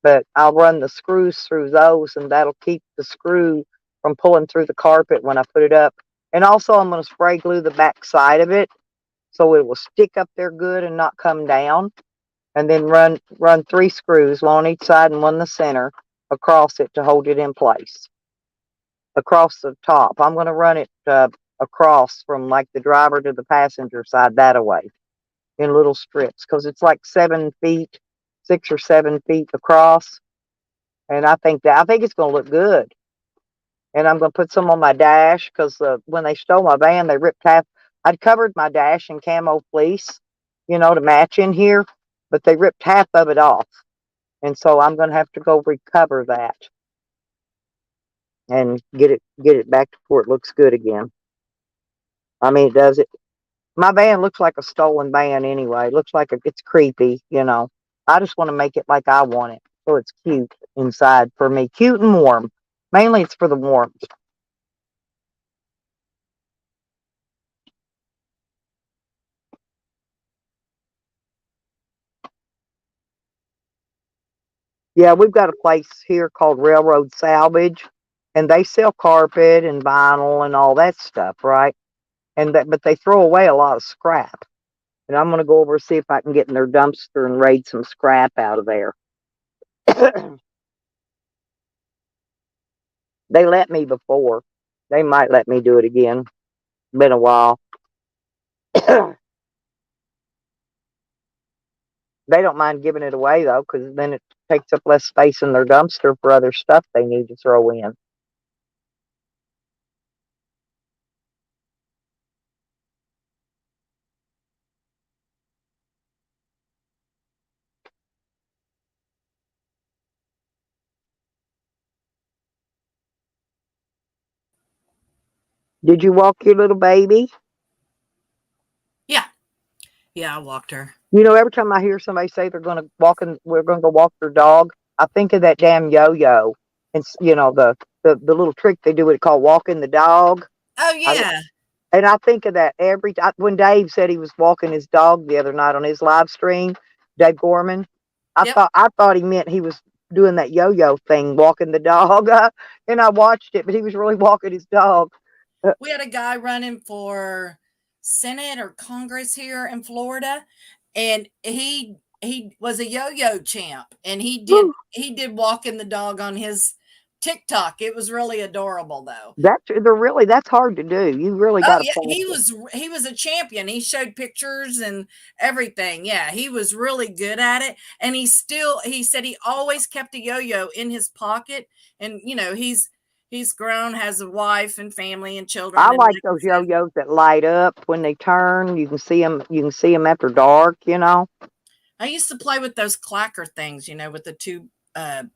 But I'll run the screws through those, and that'll keep the screw from pulling through the carpet when I put it up. And also, I'm going to spray glue the back side of it so it will stick up there good and not come down. And then run 3 screws, one on each side and one in the center, across it to hold it in place. Across the top, I'm going to run it across from like the driver to the passenger side that way in little strips because it's like 7 feet, 6 or 7 feet across. And I think it's going to look good. And I'm going to put some on my dash because when they stole my van, they ripped half. I'd covered my dash in camo fleece, to match in here, but they ripped half of it off. And so I'm going to have to go recover that and get it back to where it looks good again. I mean, it does it. My van looks like a stolen van anyway. It looks like it's creepy. I just want to make it like I want it, so it's cute inside for me, cute and warm. Mainly, it's for the warmth. Yeah, we've got a place here called Railroad Salvage, and they sell carpet and vinyl and all that stuff, right? But they throw away a lot of scrap. And I'm going to go over and see if I can get in their dumpster and raid some scrap out of there. They let me before. They might let me do it again. Been a while. They don't mind giving it away though, because then it takes up less space in their dumpster for other stuff they need to throw in. Did you walk your little baby? Yeah. Yeah, I walked her. You know, every time I hear somebody say they're going to we're going to go walk their dog, I think of that damn yo-yo. And you know the little trick they do, it called walking the dog. Oh, I, yeah. and I think of that every time when Dave said he was walking his dog the other night on his live stream. Dave Gorman, Yep. I thought he meant he was doing that yo-yo thing, walking the dog. And I watched it, but he was really walking his dog. We had a guy running for Senate or Congress here in Florida, and he was a yo-yo champ, and he did walking the dog on his TikTok. It was really adorable though. That's hard to do. You really Oh got to yeah, practice. he was a champion. He showed pictures and everything. Yeah, he was really good at it. And he said he always kept a yo-yo in his pocket. And you know, he's grown, has a wife and family and children. I And like like I those said, yo-yos that light up when they turn. You can see them. You can see them after dark. You know. I used to play with those clacker things, you know, with the two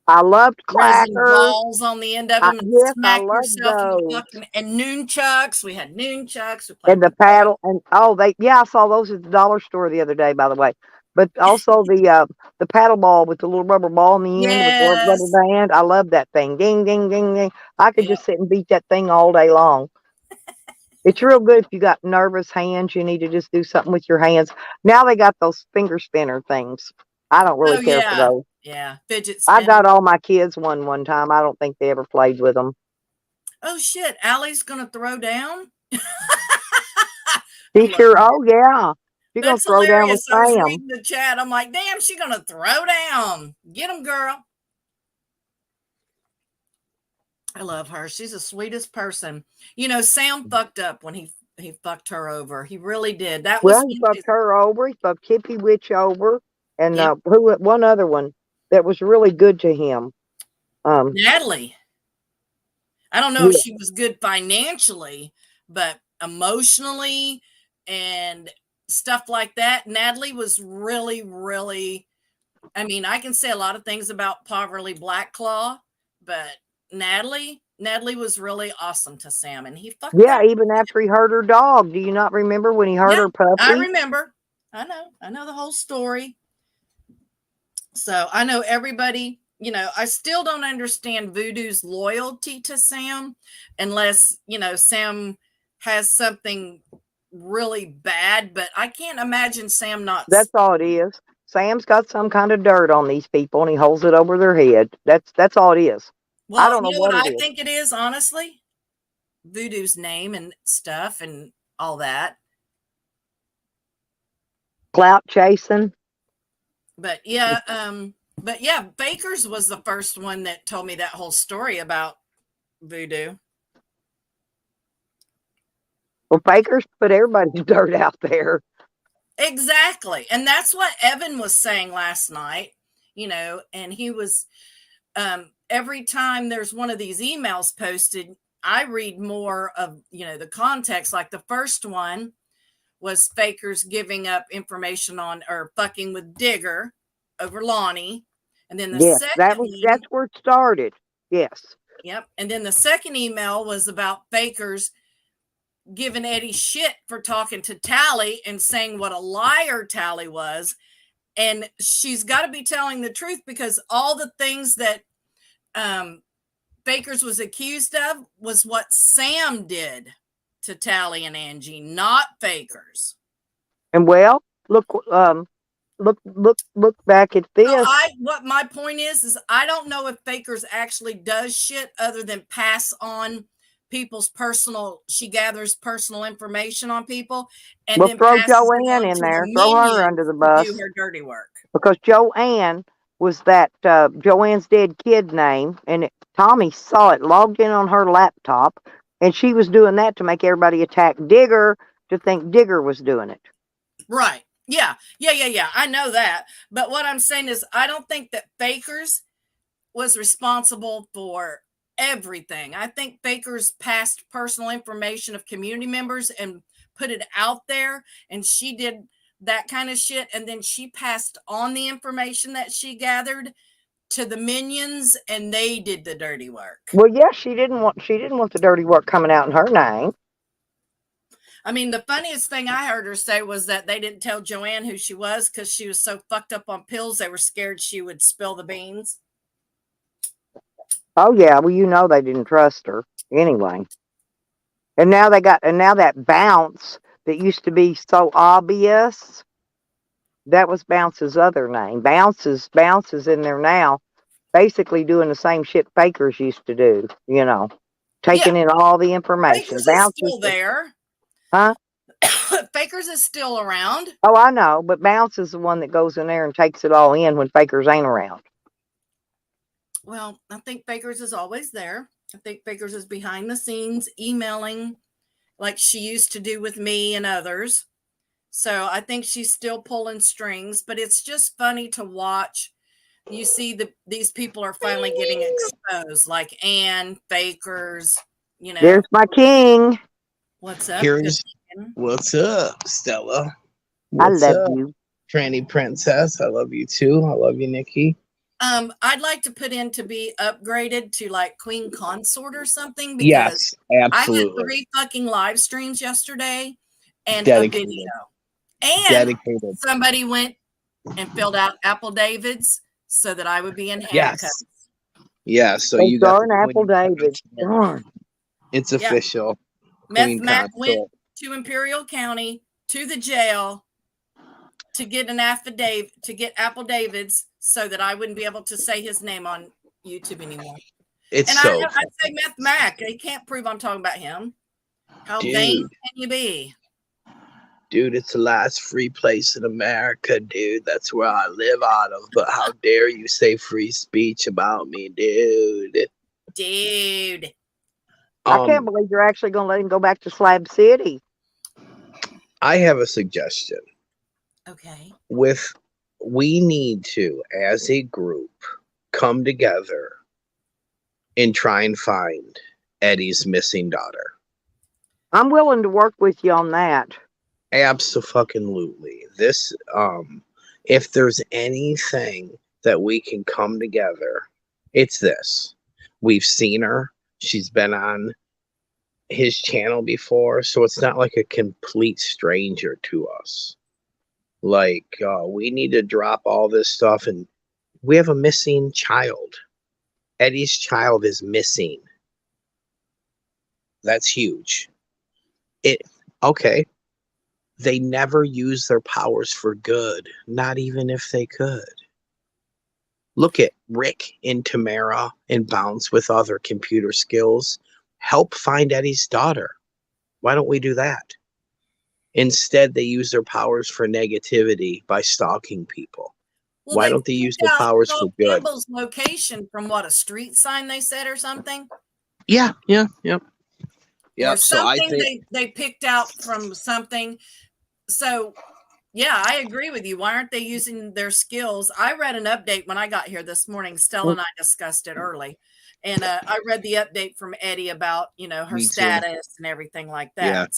I loved resin clackers. balls on the end of them and Yes, I smack love yourself in the those. fucking and noonchucks. We had noonchucks. We played And with the those. paddle, and I saw those at the dollar store the other day, by the way. But also the paddle ball with the little rubber ball in the end with the rubber Yes. band. I love that thing. Ding, ding, ding, ding. I could Yeah. just sit and beat that thing all day long. It's real good if you got nervous hands. You need to just do something with your hands. Now they got those finger spinner things. I don't really Oh care for yeah. those. Yeah. Fidget I spinner. got all my kids one time. I don't think they ever played with them. Oh shit. Allie's gonna throw down. She I'm like, sure. Oh yeah, she's gonna that's throw down with hilarious. I was Sam. reading the chat. I'm like, damn, she gonna throw down. Get him, girl. I love her. She's the sweetest person. You know, Sam fucked up when he fucked her over. He really did. That was Well, he one of his. fucked her over. He fucked Hippie Witch over, and Yep. one other one that was really good to him. Um, Natalie. I don't know if yeah, she was good financially, but emotionally and stuff like that, Natalie was really, really. I mean, I can say a lot of things about Poverty Black Claw, but Natalie was really awesome to Sam, and he fucked yeah. that. Even after he hurt her dog, do you not remember when he hurt Yeah, her I puppy? remember. I know the whole story. So I know everybody, you know, I still don't understand Voodoo's loyalty to Sam unless, you know, Sam has something really bad, but I can't imagine Sam not. That's all it is. Sam's got some kind of dirt on these people, and he holds it over their head. That's all it is. I Well, don't know you know what what it I is. think it is, honestly? Voodoo's name and stuff and all that. Clout chasing. But yeah, Baker's was the first one that told me that whole story about Voodoo. Well, fakers put everybody's dirt out there. Exactly. And that's what Evan was saying last night, you know, and he was every time there's one of these emails posted, I read more of, you know, the context. Like the first one was Fakers giving up information on or fucking with Digger over Lonnie. And then the Yes, second one, that's where it started. Yes. yep. And then the second email was about Fakers giving Eddie shit for talking to Tally and saying what a liar Tally was. And she's got to be telling the truth because all the things that Bakers was accused of was what Sam did to Tally and Angie, not Fakers. And well, look back at So this. what my point is I don't know if Fakers actually does shit other than pass on people's personal. She gathers personal information on people and We'll then throw passes it Joanne on in to the there. Throw her minions under the to do bus her dirty work. because Joanne was that Joanne's dead kid name, and Tommy saw it logged in on her laptop, and she was doing that to make everybody attack Digger to think Digger was doing it. Right. Yeah. I know that. But what I'm saying is, I don't think that Fakers was responsible for everything. I think Fakers passed personal information of community members and put it out there, and she did that kind of shit. And then she passed on the information that she gathered to the minions, and they did the dirty work. Well, yeah, she didn't want the dirty work coming out in her name. I mean, the funniest thing I heard her say was that they didn't tell Joanne who she was because she was so fucked up on pills, they were scared she would spill the beans. Oh yeah, well they didn't trust her anyway. And now that Bounce that used to be so obvious, that was Bounce's other name. Bounce is in there now, basically doing the same shit Fakers used to do, Yeah, taking in all the information. Fakers is Bounce is still there. huh? Fakers is still around. Oh, I know, but Bounce is the one that goes in there and takes it all in when Fakers ain't around. Well, I think Fakers is always there. I think Fakers is behind the scenes emailing like she used to do with me and others. So I think she's still pulling strings, but it's just funny to watch. You see these people are finally getting exposed, like Ann, Fakers, There's my king. What's up? What's up, Stella? I What's love up, you. Tranny Princess? I love you too. I love you, Nikki. I'd like to put in to be upgraded to like Queen Consort or something, because Yes, absolutely. I had 3 fucking live streams yesterday and Dedicated. a video. And Dedicated. somebody went and filled out Apple Davids so that I would be in handcuffs. Yes. So They you got an Apple David. Darn. It's official. Meth Mac went to Imperial County to the jail to get an affidavit, to get Apple Davids so that I wouldn't be able to say his name on YouTube anymore. I say Meth Mac. They can't prove I'm talking about him. How vain can you be? Dude, it's the last free place in America, dude. That's where I live out of. But how dare you say free speech about me, dude? Dude. I can't believe you're actually going to let him go back to Slab City. I have a suggestion. Okay. We need to, as a group, come together and try and find Eddie's missing daughter. I'm willing to work with you on that. Absolutely. This, if there's anything that we can come together, it's this. We've seen her. She's been on his channel before, so it's not like a complete stranger to us. Like, we need to drop all this stuff, and we have a missing child. Eddie's child is missing. That's huge. Okay. They never use their powers for good, not even if they could. Look at Rick and Tamara and Bounce with other computer skills. Help find Eddie's daughter. Why don't we do that? Instead, they use their powers for negativity by stalking people. Well, why don't they use their powers for good? Campbell's location from what, a street sign they said or something? Yeah. Yep. Or something so I think they picked out from something. So, yeah, I agree with you. Why aren't they using their skills? I read an update when I got here this morning. Stella and I discussed it early. And I read the update from Eddie about, her status and everything like that.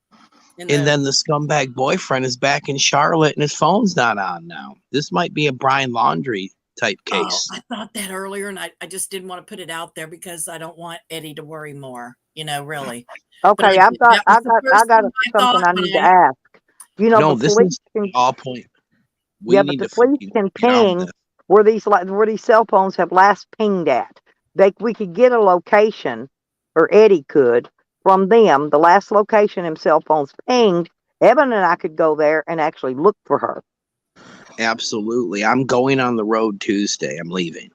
Yeah. And then the scumbag boyfriend is back in Charlotte and his phone's not on now. This might be a Brian Laundrie type case. I thought that earlier, and I just didn't want to put it out there because I don't want Eddie to worry more, really. Okay, I got something I need to ask. No, this is all point. But the police can ping where these cell phones have last pinged at. We could get a location, or Eddie could, from them, the last location them cell phones pinged. Evan and I could go there and actually look for her. Absolutely. I'm going on the road Tuesday. I'm leaving.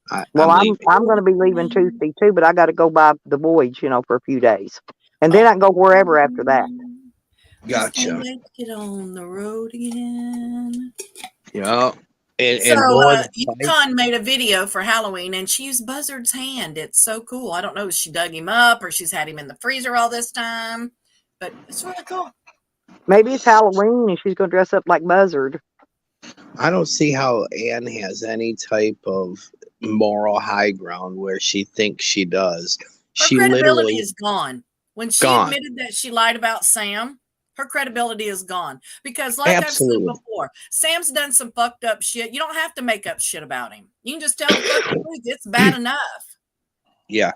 I'm going to be leaving Tuesday too, but I got to go by the voyage, for a few days. And then I can go wherever after that. Gotcha. Let's get on the road again. Yeah. Yukon made a video for Halloween and she used Buzzard's hand. It's so cool. I don't know if she dug him up or she's had him in the freezer all this time, but it's really cool. Maybe it's Halloween and she's going to dress up like Buzzard. I don't see how Anne has any type of moral high ground where she thinks she does. Her She credibility literally is gone. When she gone. admitted that she lied about Sam, her credibility is gone. Because, like I've said Absolutely. before, Sam's done some fucked up shit. You don't have to make up shit about him. You can just tell the fucking truth. It's bad enough. Yeah.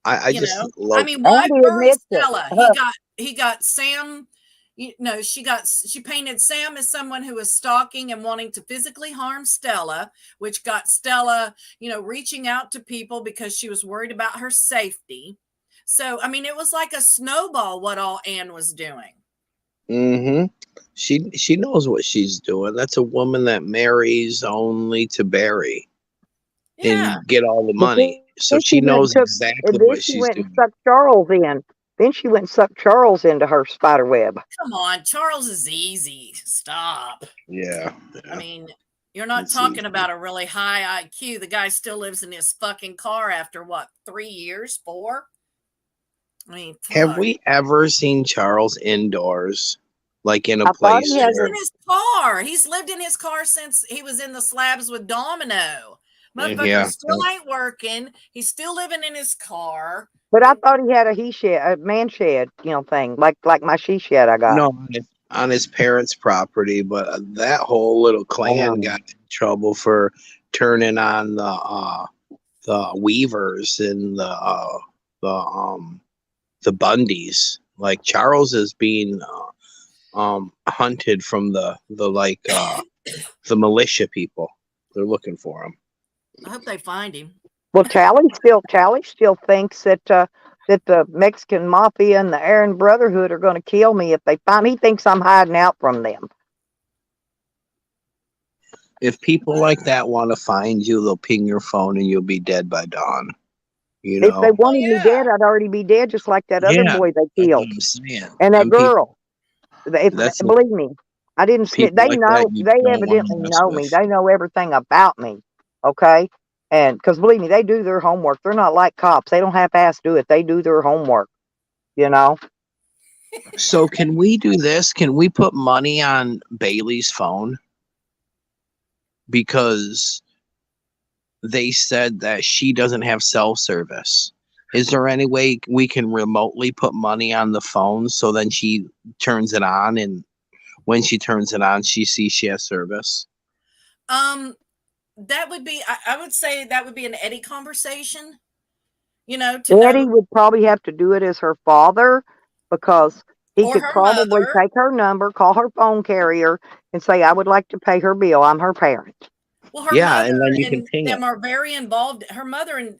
I You just know, I love mean, why Andy bury admits it. Stella? He got Sam. She painted Sam as someone who was stalking and wanting to physically harm Stella, which got Stella, reaching out to people because she was worried about her safety. So, I mean, it was like a snowball what all Anne was doing. Mm-hmm. She knows what she's doing. That's a woman that marries only to bury Yeah. and get all the But money. So then she knows and exactly then what she she's went and doing. sucked Charles in. Then she went and sucked Charles into her spider web. Come on. Charles is easy. Stop. Yeah. I mean, you're not It's talking easy. about a really high IQ. The guy still lives in his fucking car after what, 3 years, 4? I mean, Have fuck. we ever seen Charles indoors, like in a I thought place he He had lives where? in his car. He's lived in his car since he was in the slabs with Domino. Motherfucker Yeah. still ain't working. He's still living in his car. but I thought he had a he shed, a man shed, thing, like my she shed I got. No, on his parents' property, but that whole little clan Um, got in trouble for turning on the Weavers and the the Bundys. Like Charles is being hunted from the militia people. They're looking for him. I hope they find him. well, Tally still thinks that the Mexican mafia and the Aryan Brotherhood are going to kill me if they find me. He thinks I'm hiding out from them. If people like that want to find you, they'll ping your phone and you'll be dead by dawn. You If they know? Well, wanted me yeah. dead, I'd already be dead, just like that other Yeah, boy they that's what killed I'm saying. and that Them people, girl. If that's what believe me, I didn't snitch. people They like that know. you They don't want to evidently mess know me. with. They know everything about me. Okay, and because believe me, they do their homework. They're not like cops. They don't half-ass do it. They do their homework. You know. So can we do this? Can we put money on Bailey's phone? Because they said that she doesn't have cell service. Is there any way we can remotely put money on the phone so then she turns it on, and when she turns it on, she sees she has service? That would be, I would say that would be an Eddie conversation, to Eddie know, would probably have to do it as her father because he or could her probably mother. take her number, call her phone carrier, and say, "I would like to pay her bill. I'm her parent." Well, her Yeah, mother and then you can and ping it. them are very involved. Her mother and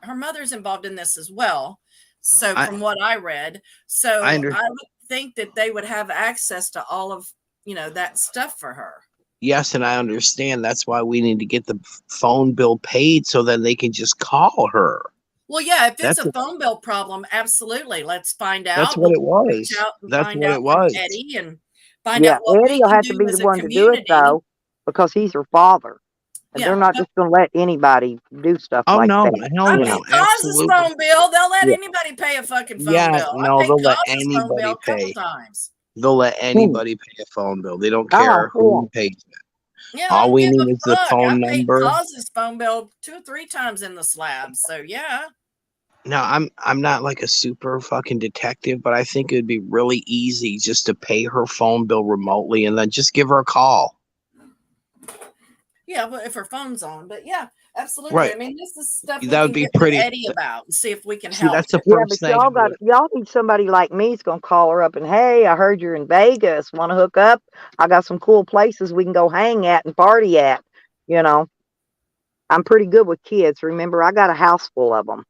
her mother's involved in this as well. So I from what I read, I so under I would think that they would have access to all of, that stuff for her. yes, and I understand. That's why we need to get the phone bill paid so then they can just call her. Well, yeah, if it's That's a phone bill problem, absolutely. Let's find that's out. what We'll it reach was. out and That's find what out it from was. Eddie and find Yeah, out what Eddie we will can have to do be the as a one to do it community. though, because he's her father, and they're Yeah. not just going to let anybody do stuff Oh like no, that. hell I You paid know. no, Cause's absolutely. phone bill. They'll let Yeah. anybody pay a fucking phone Yeah, bill. I no, paid they'll let Cause's phone bill anybody a couple pay. times. They'll let Hmm. anybody pay a phone bill. They don't Oh, care yeah. who pays it. Yeah, I All don't we give need a is the fuck. I phone paid number. Cause's phone bill 2 or 3 times in the slab. So yeah. No, I'm not like a super fucking detective, but I think it'd be really easy just to pay her phone bill remotely and then just give her a call. Yeah, well, if her phone's on. But yeah, absolutely. Right. I mean, this is stuff we That would can be get with pretty. Eddie about and see if we can See, help. that's the Yeah, but first thing I would. y'all need somebody like me who's gonna call her up and, hey, I heard you're in Vegas. Want to hook up? I got some cool places we can go hang at and party at. You know, I'm pretty good with kids. Remember, I got a house full of them.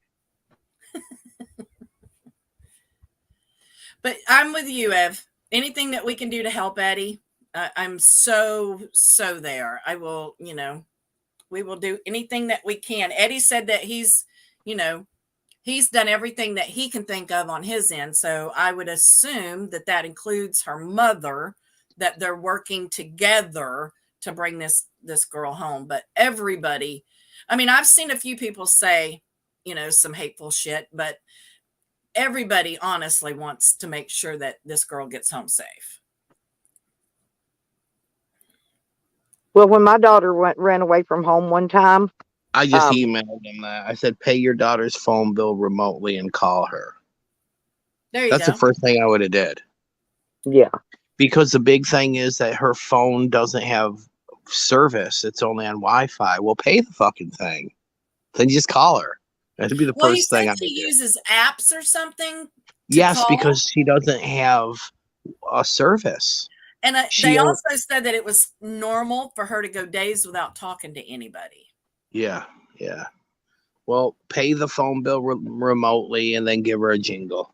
But I'm with you, Ev. Anything that we can do to help Eddie, I'm so there. I will, we will do anything that we can. Eddie said that you know, he's done everything that he can think of on his end. So I would assume that that includes her mother, that they're working together to bring this girl home. But everybody, I mean, I've seen a few people say, some hateful shit, but everybody honestly wants to make sure that this girl gets home safe. Well, when my daughter ran away from home one time, I just um, emailed them that. I said, pay your daughter's phone bill remotely and call her. There you That's the go. first thing I would have did. yeah, Because the big thing is that her phone doesn't have service. It's only on Wi-Fi. Well, pay the fucking thing. Then just call her. That'd be the Well, you first thing said I she would do. uses apps or something to Yes, call. because she doesn't have a service. And She they don't- also said that it was normal for her to go days without talking to anybody. Yeah, yeah. Well, pay the phone bill remotely and then give her a jingle.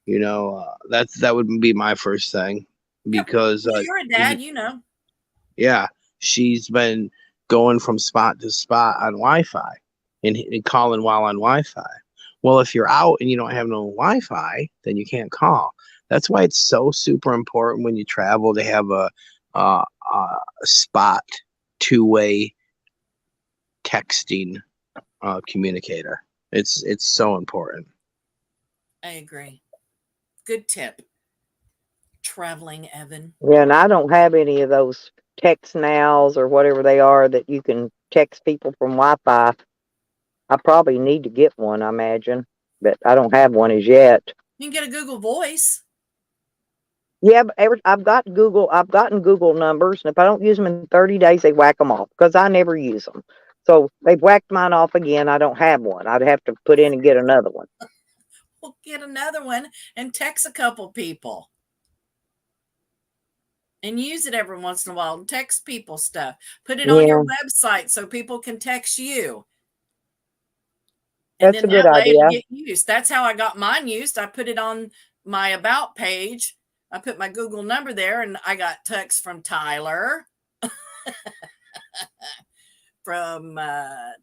You know, that would be my first thing because Well, you're a dad, you know. yeah, she's been going from spot to spot on Wi-Fi and calling while on Wi-Fi. Well, if you're out and you don't have no Wi-Fi, then you can't call. That's why it's so super important when you travel to have a spot two-way texting communicator. It's so important. I agree. Good tip. Traveling, Evan. yeah, and I don't have any of those text nows or whatever they are that you can text people from Wi-Fi. I probably need to get one, I imagine, but I don't have one as yet. You can get a Google Voice. Yeah, but I've gotten Google numbers, and if I don't use them in 30 days, they whack them off because I never use them. So they've whacked mine off again. I don't have one. I'd have to put in and get another one. Well, get another one and text a couple people. And use it every once in a while. Text people stuff. Put it on your website so people can text you. And That's then a good that way it'll idea. get used. That's how I got mine used. I put it on my about page. I put my Google number there and I got texts from Tyler, from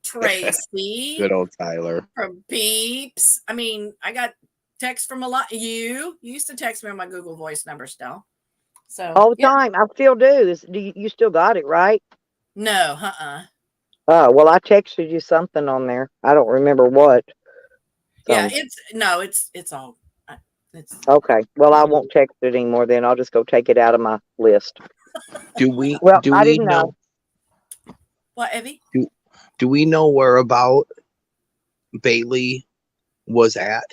Tracy, Good old Tyler. from Peeps. I mean, I got texts from a lot. You used to text me on my Google Voice number still. So All the time. I still do. You still got it, right? No, Oh, well, I texted you something on there. I don't remember what. So. Yeah, it's all. It's Okay. Well, I won't text it anymore then. I'll just go take it out of my list. Do we Well, do I we didn't know what, Evie? do we know where about Bailey was at?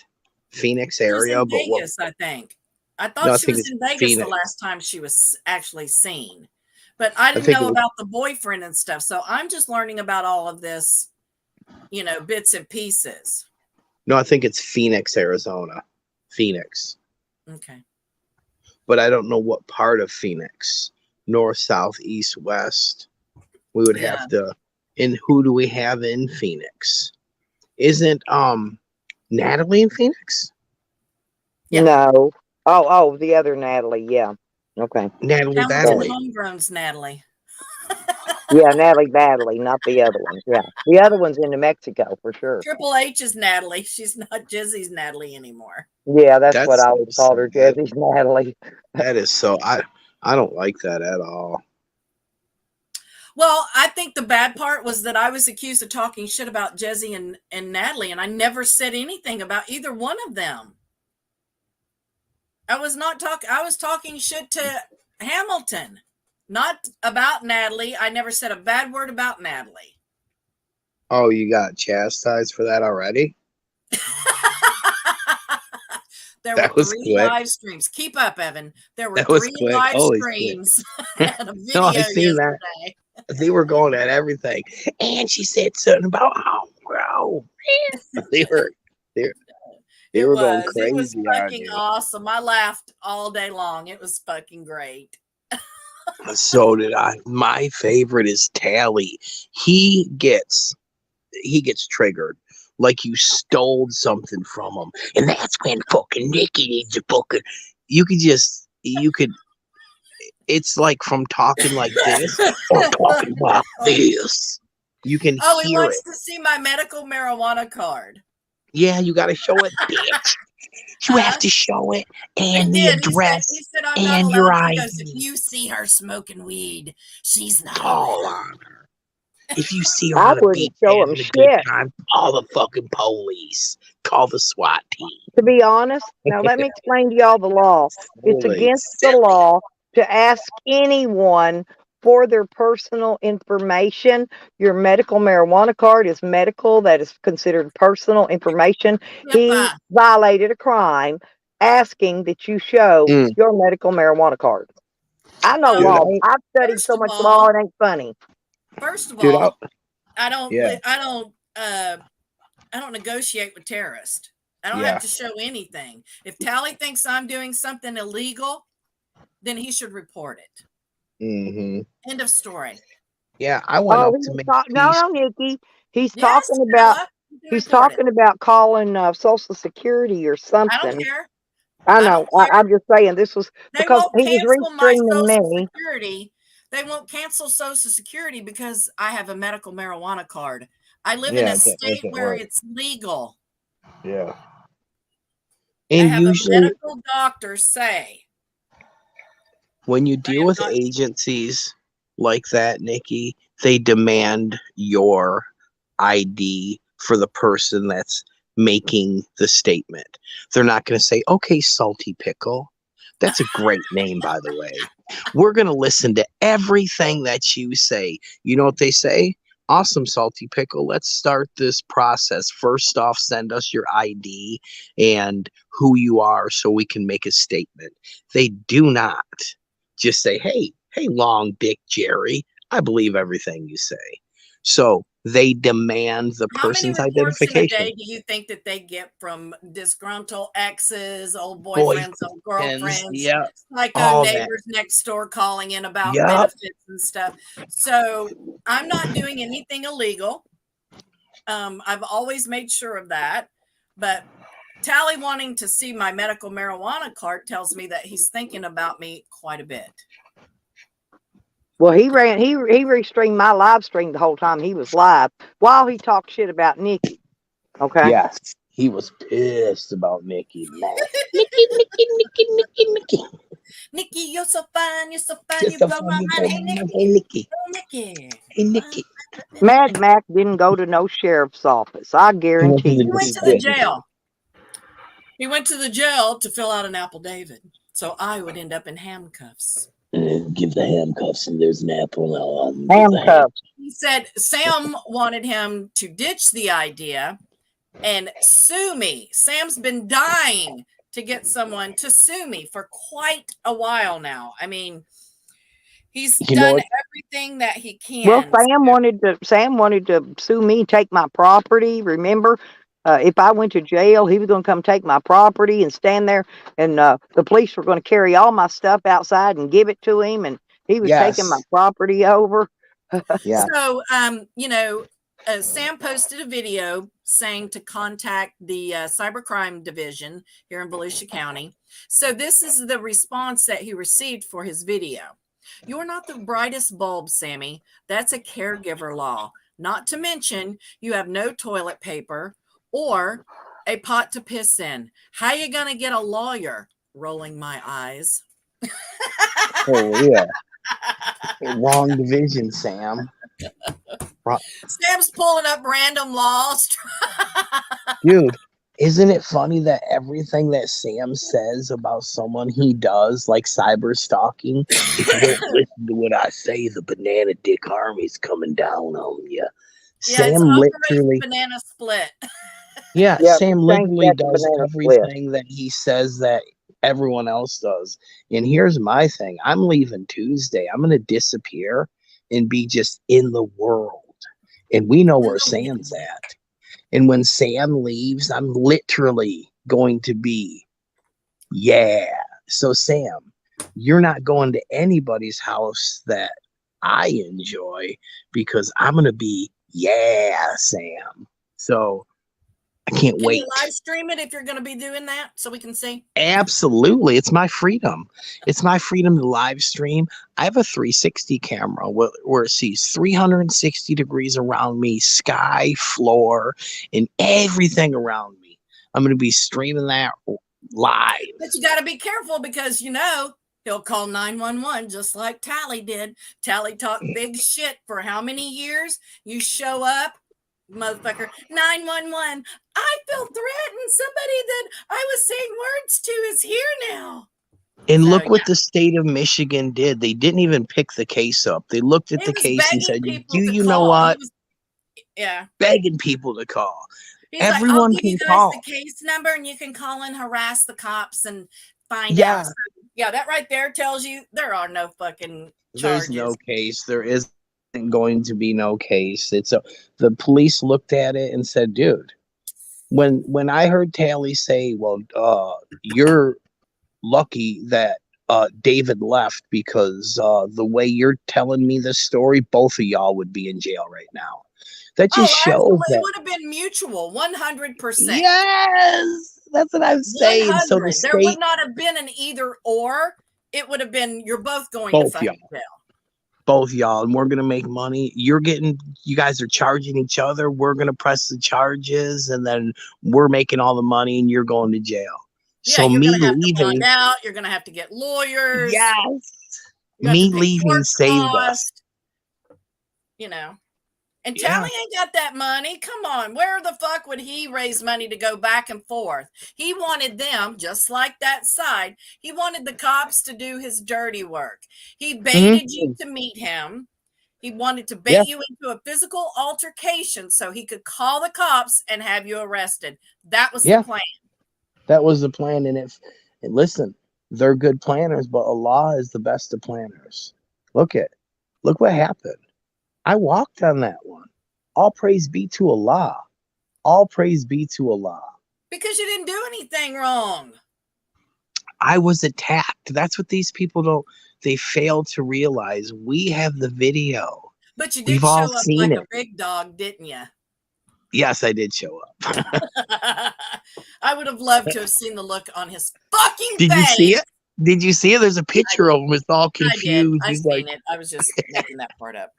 Phoenix She was area, in but what? Vegas, I think. I thought No, I she think was it's in Vegas the Phoenix. last time she was actually seen. But I didn't think know it was- about the boyfriend and stuff. So I'm just learning about all of this, bits and pieces. No, I think it's Phoenix, Arizona. Phoenix. Okay. But I don't know what part of Phoenix. North, south, east, west. We would Yeah. have to. And who do we have in Phoenix? Isn't Natalie in Phoenix? Yeah. No. Oh, the other Natalie. Yeah. Okay. Natalie Talented Badley. homegrowns, Natalie. Yeah, Natalie Badley, not the other one. Yeah. The other one's in New Mexico for sure. Triple H is Natalie. She's not Jizzy's Natalie anymore. Yeah, that's what I always called her, sad. Jesse's Natalie. That is so. I don't like that at all. Well, I think the bad part was that I was accused of talking shit about Jezzy and Natalie, and I never said anything about either one of them. I was talking shit to Hamilton, not about Natalie. I never said a bad word about Natalie. Oh, you got chastised for that already? There That were was 3 quick. live streams. Keep up, Evan. There were That was 3 quick. live Holy streams and a video No, I seen that. yesterday. They were going at everything, and she said something about bro. They were going crazy. It was on fucking you. awesome. I laughed all day long. It was fucking great. So did I. My favorite is Tally. He gets triggered like you stole something from him, and that's when fucking Nikki needs a fucking. You could. It's like from talking like this or talking like this. You can He hear wants it. to see my medical marijuana card. Yeah, you got to show it, bitch. You have to show it and the address He said I'm not and your allowed. He goes, if ID. you see her smoking weed, she's not Call allowed. on her. If you see her I on a wouldn't beach show him having a good shit. time, call the fucking police. Call the SWAT team. To be honest, now let me explain to y'all the law. It's Holy against the law to ask anyone for their personal information. Your medical marijuana card is medical. That is considered personal information. He HIPAA. violated a crime asking that you show Mm, your medical marijuana card. I know dude, law. Um, I've studied first so of much law, all, it ain't funny. first of dude, all, I yeah, don't negotiate with terrorists. I don't have yeah. to show anything. If Tally thinks I'm doing something illegal, then he should report it. Hmm. End of story. Yeah, I went Oh, up he to was make talking. No, peace. no, Nikki. He's Yes, talking about. Stella, you can He's report it. talking about calling Social Security or I don't something. care. I I know. don't care. I'm just saying this was They because won't he was cancel my restreaming Social me. Security. They won't cancel Social Security because I have a medical marijuana card. I live in Yeah, a that state doesn't where work. it's legal. Yeah. I And have a usually, medical doctor say when you I deal am with not. agencies like that, Nikki, they demand your ID for the person that's making the statement. They're not going to say, okay, Salty Pickle. That's a great name, by the way. We're going to listen to everything that you say. You know what they say? Awesome, Salty Pickle. Let's start this process. First off, send us your ID and who you are so we can make a statement. They do not just say, hey, long dick Jerry, I believe everything you say. So they demand the How many person's reports in a identification. day do you think that they get from disgruntled exes, old boyfriends, old Boyfriends, girlfriends, yeah, psycho all that. neighbors next door calling in about Yup. benefits and stuff? So I'm not doing anything illegal. I've always made sure of that. But Tally wanting to see my medical marijuana card tells me that he's thinking about me quite a bit. Well, he restreamed my live stream the whole time he was live while he talked shit about Nikki. Okay. Yes, he was pissed about Mickey. Man, Mickey. Nikki, you're so fine. You're so fine. Just You so blow my funny, mind. Hey, hey, Nikki. Mickey. Oh, Nikki. Hey, Mickey. Mad Mac didn't go to no sheriff's office. I He went to guarantee the He you went he to the didn't. jail. He went to the jail to fill out an affidavit. So I would end up in handcuffs. Give the handcuffs and there's an apple. Give the hand. Handcuffs. He said Sam wanted him to ditch the idea and sue me. Sam's been dying to get someone to sue me for quite a while now. I mean, he's You know done what? everything that he Well, can. Sam wanted to sue me, take my property. Remember, if I went to jail, he was going to come take my property and stand there, and the police were going to carry all my stuff outside and give it to him, and he was taking my Yes. property over. Yeah. So, Sam posted a video saying to contact the cybercrime division here in Volusia County. So this is the response that he received for his video. You're not the brightest bulb, Sammy. That's a caregiver law. Not to mention, you have no toilet paper or a pot to piss in. How you going to get a lawyer? Rolling my eyes. Oh, yeah. Wrong division, Sam. Sam's pulling up random laws. Dude, isn't it funny that everything that Sam says about someone he does, like cyber stalking, if you don't listen to what I say, the banana dick army's coming down on you. Yeah, it's Sam Operation literally, Banana Split. yeah, Yeah, Sam change literally that to does banana split. everything that he says that everyone else does. And here's my thing, I'm leaving Tuesday. I'm going to disappear and be just in the world. And we know where Sam's at. And when Sam leaves, I'm literally going to be, yeah. So, Sam, you're not going to anybody's house that I enjoy because I'm going to be, yeah, Sam. So, I can't Can you wait. live stream it if you're going to be doing that so we can see? Absolutely. It's my freedom. It's my freedom to live stream. I have a 360 camera where it sees 360 degrees around me, sky, floor, and everything around me. I'm going to be streaming that live. But you got to be careful because, he'll call 911 just like Tally did. Tally talked big shit for how many years? You show up, motherfucker, 911. I feel threatened. Somebody that I was saying words to is here now. And So look what the state of Michigan did. They didn't even pick the case up. They looked at he the was case and begging said, people to you know call. what? Yeah. Begging people to call. He's like, I'll Everyone give you can guys the call. case number and you can call and harass the cops and find Yeah. out. So, yeah, that right there tells you there are no fucking There's charges. no case. There isn't going to be no case. The police looked at it and said, dude, when I heard Tally say, well, you're lucky that David left because the way you're telling me this story, both of y'all would be in jail right now. That just shows Absolutely. It that. would have been mutual, 100%. Yes, that's what I'm saying. So the 100. There would state, not have been an either or. It would have been you're both going to both fucking y'all, jail. both y'all, and we're gonna make money. You guys are charging each other. We're gonna press the charges, and then we're making all the money, and you're going to jail. Yeah, So you're me going to have to bond leaving, out. You're going to have to get lawyers. yes, You have to me pay leaving court saved us. costs. You know. And Yeah. Tally ain't got that money. Come on. Where the fuck would he raise money to go back and forth? He wanted them, just like that side, he wanted the cops to do his dirty work. He baited you to meet him. He wanted to bait you into a physical altercation so he could call the cops and have you arrested. That was the plan. That was the plan. And listen, they're good planners, but Allah is the best of planners. Look what happened. I walked on that one. All praise be to Allah. All praise be to Allah. Because you didn't do anything wrong. I was attacked. That's what these people they fail to realize. We have the video. But you did We've show all up seen like it. a big dog, didn't you? Yes, I did show up. I would have loved to have seen the look on his fucking face. Did you see it? Did you see it? There's a picture of him. It's all confused. I did. He's I like, seen it. I was just making that part up.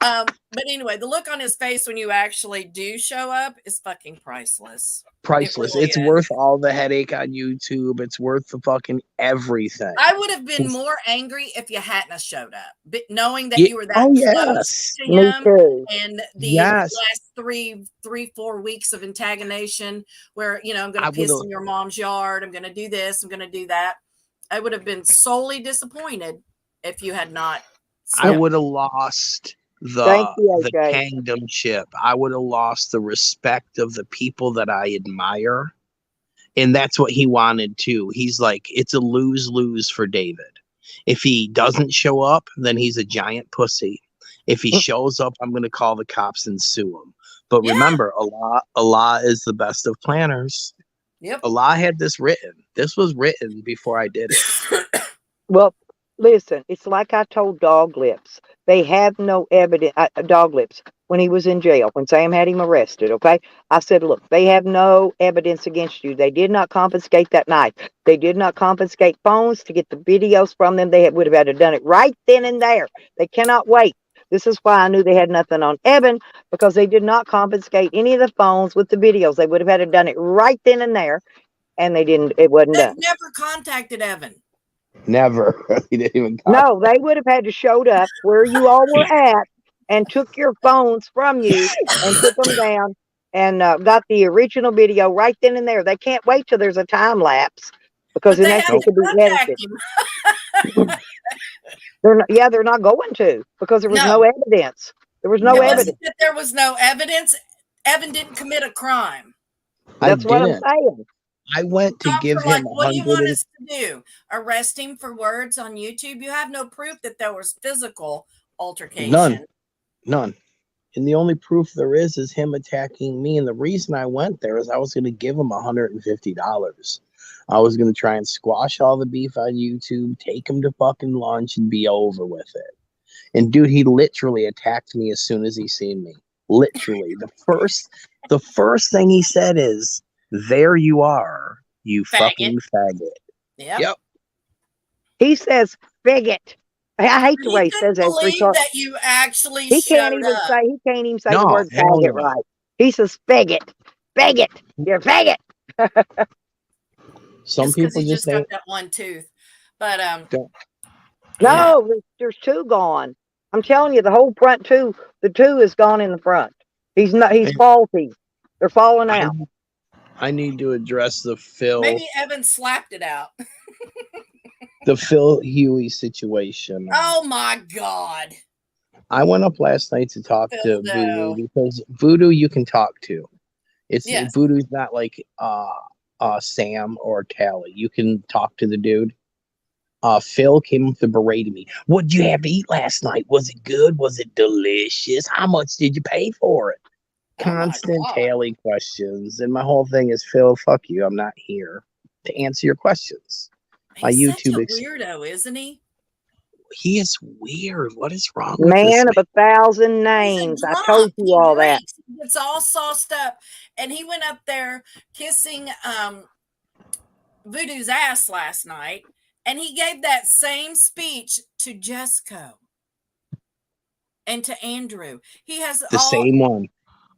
But anyway, the look on his face when you actually do show up is fucking priceless. priceless. Really It's is. worth all the headache on YouTube. It's worth the fucking everything. I would have been more angry if you hadn't have showed up, but knowing that Yeah. you were that Oh, close yes. to Me him, too. and the Yes. last 4 weeks of antagonization, where I'm going I to piss would've- in your mom's yard, I'm going to do this, I'm going to do that. I would have been solely disappointed if you had not. I would have lost Thank you, the AJ. kingdomship. I would have lost the respect of the people that I admire. And that's what he wanted too. He's like, it's a lose-lose for David. If he doesn't show up, then he's a giant pussy. If he shows up, I'm going to call the cops and sue him. But remember, Allah is the best of planners. Yep. Allah had this written. This was written before I did it. Well, listen, it's like I told Dog Lips. They have no evidence. Dog Lips, when he was in jail, when Sam had him arrested, okay? I said, look, they have no evidence against you. They did not confiscate that knife. They did not confiscate phones to get the videos from them. They would have had to done it right then and there. They cannot wait. This is why I knew they had nothing on Evan, because they did not confiscate any of the phones with the videos. They would have had to done it right then and there, and they didn't. It wasn't They've done. never contacted Evan. Never. He didn't even No, they would have had to showed up where you all were at and took your phones from you and took them down and got the original video right then and there. They can't wait till there's a time lapse because But then they that's have it to could be contact edited. him. They're not going to, because there was no evidence. There was no It evidence. wasn't that there was no evidence. Evan didn't commit a crime. That's what I'm saying. I went to Cops give are him like, what do you want 100. us to do? Arrest him for words on YouTube? You have no proof that there was physical altercation. None. And the only proof there is him attacking me. And the reason I went there is I was going to give him $150. I was going to try and squash all the beef on YouTube, take him to fucking lunch, and be over with it. And dude, he literally attacked me as soon as he seen me. Literally, the first thing he said is, "There you are, you fucking faggot." Yep. He says faggot. I hate the way he says that. Believe that you actually He can't showed even up. say the No, word hell faggot no. right. He says faggot. Faggot. You're a faggot. Some people he just got say, that one tooth. But no, there's two gone. I'm telling you, the whole front two, the two is gone in the front. He's faulty. They're falling out. I need to address the filth. maybe Evan slapped it out. The Phil Huey situation. Oh my God. I went up last night to talk to Voodoo Phildo. because Voodoo you can talk to. It's Yes. Voodoo's not like Sam or Tally. You can talk to the dude. Phil came up to berate me. What did you have to eat last night? Was it good? Was it delicious? How much did you pay for it? Oh my Constant God. Tally questions. And my whole thing is, Phil, fuck you. I'm not here to answer your questions. My He's such YouTube a weirdo, isn't he? he is weird. What is wrong with this Man of man? 1,000 He's a names. I drunk. told you He all that. drinks. He gets all sauced up. And he went up there kissing Voodoo's ass last night. And he gave that same speech to Jesco and to Andrew. He has The same one.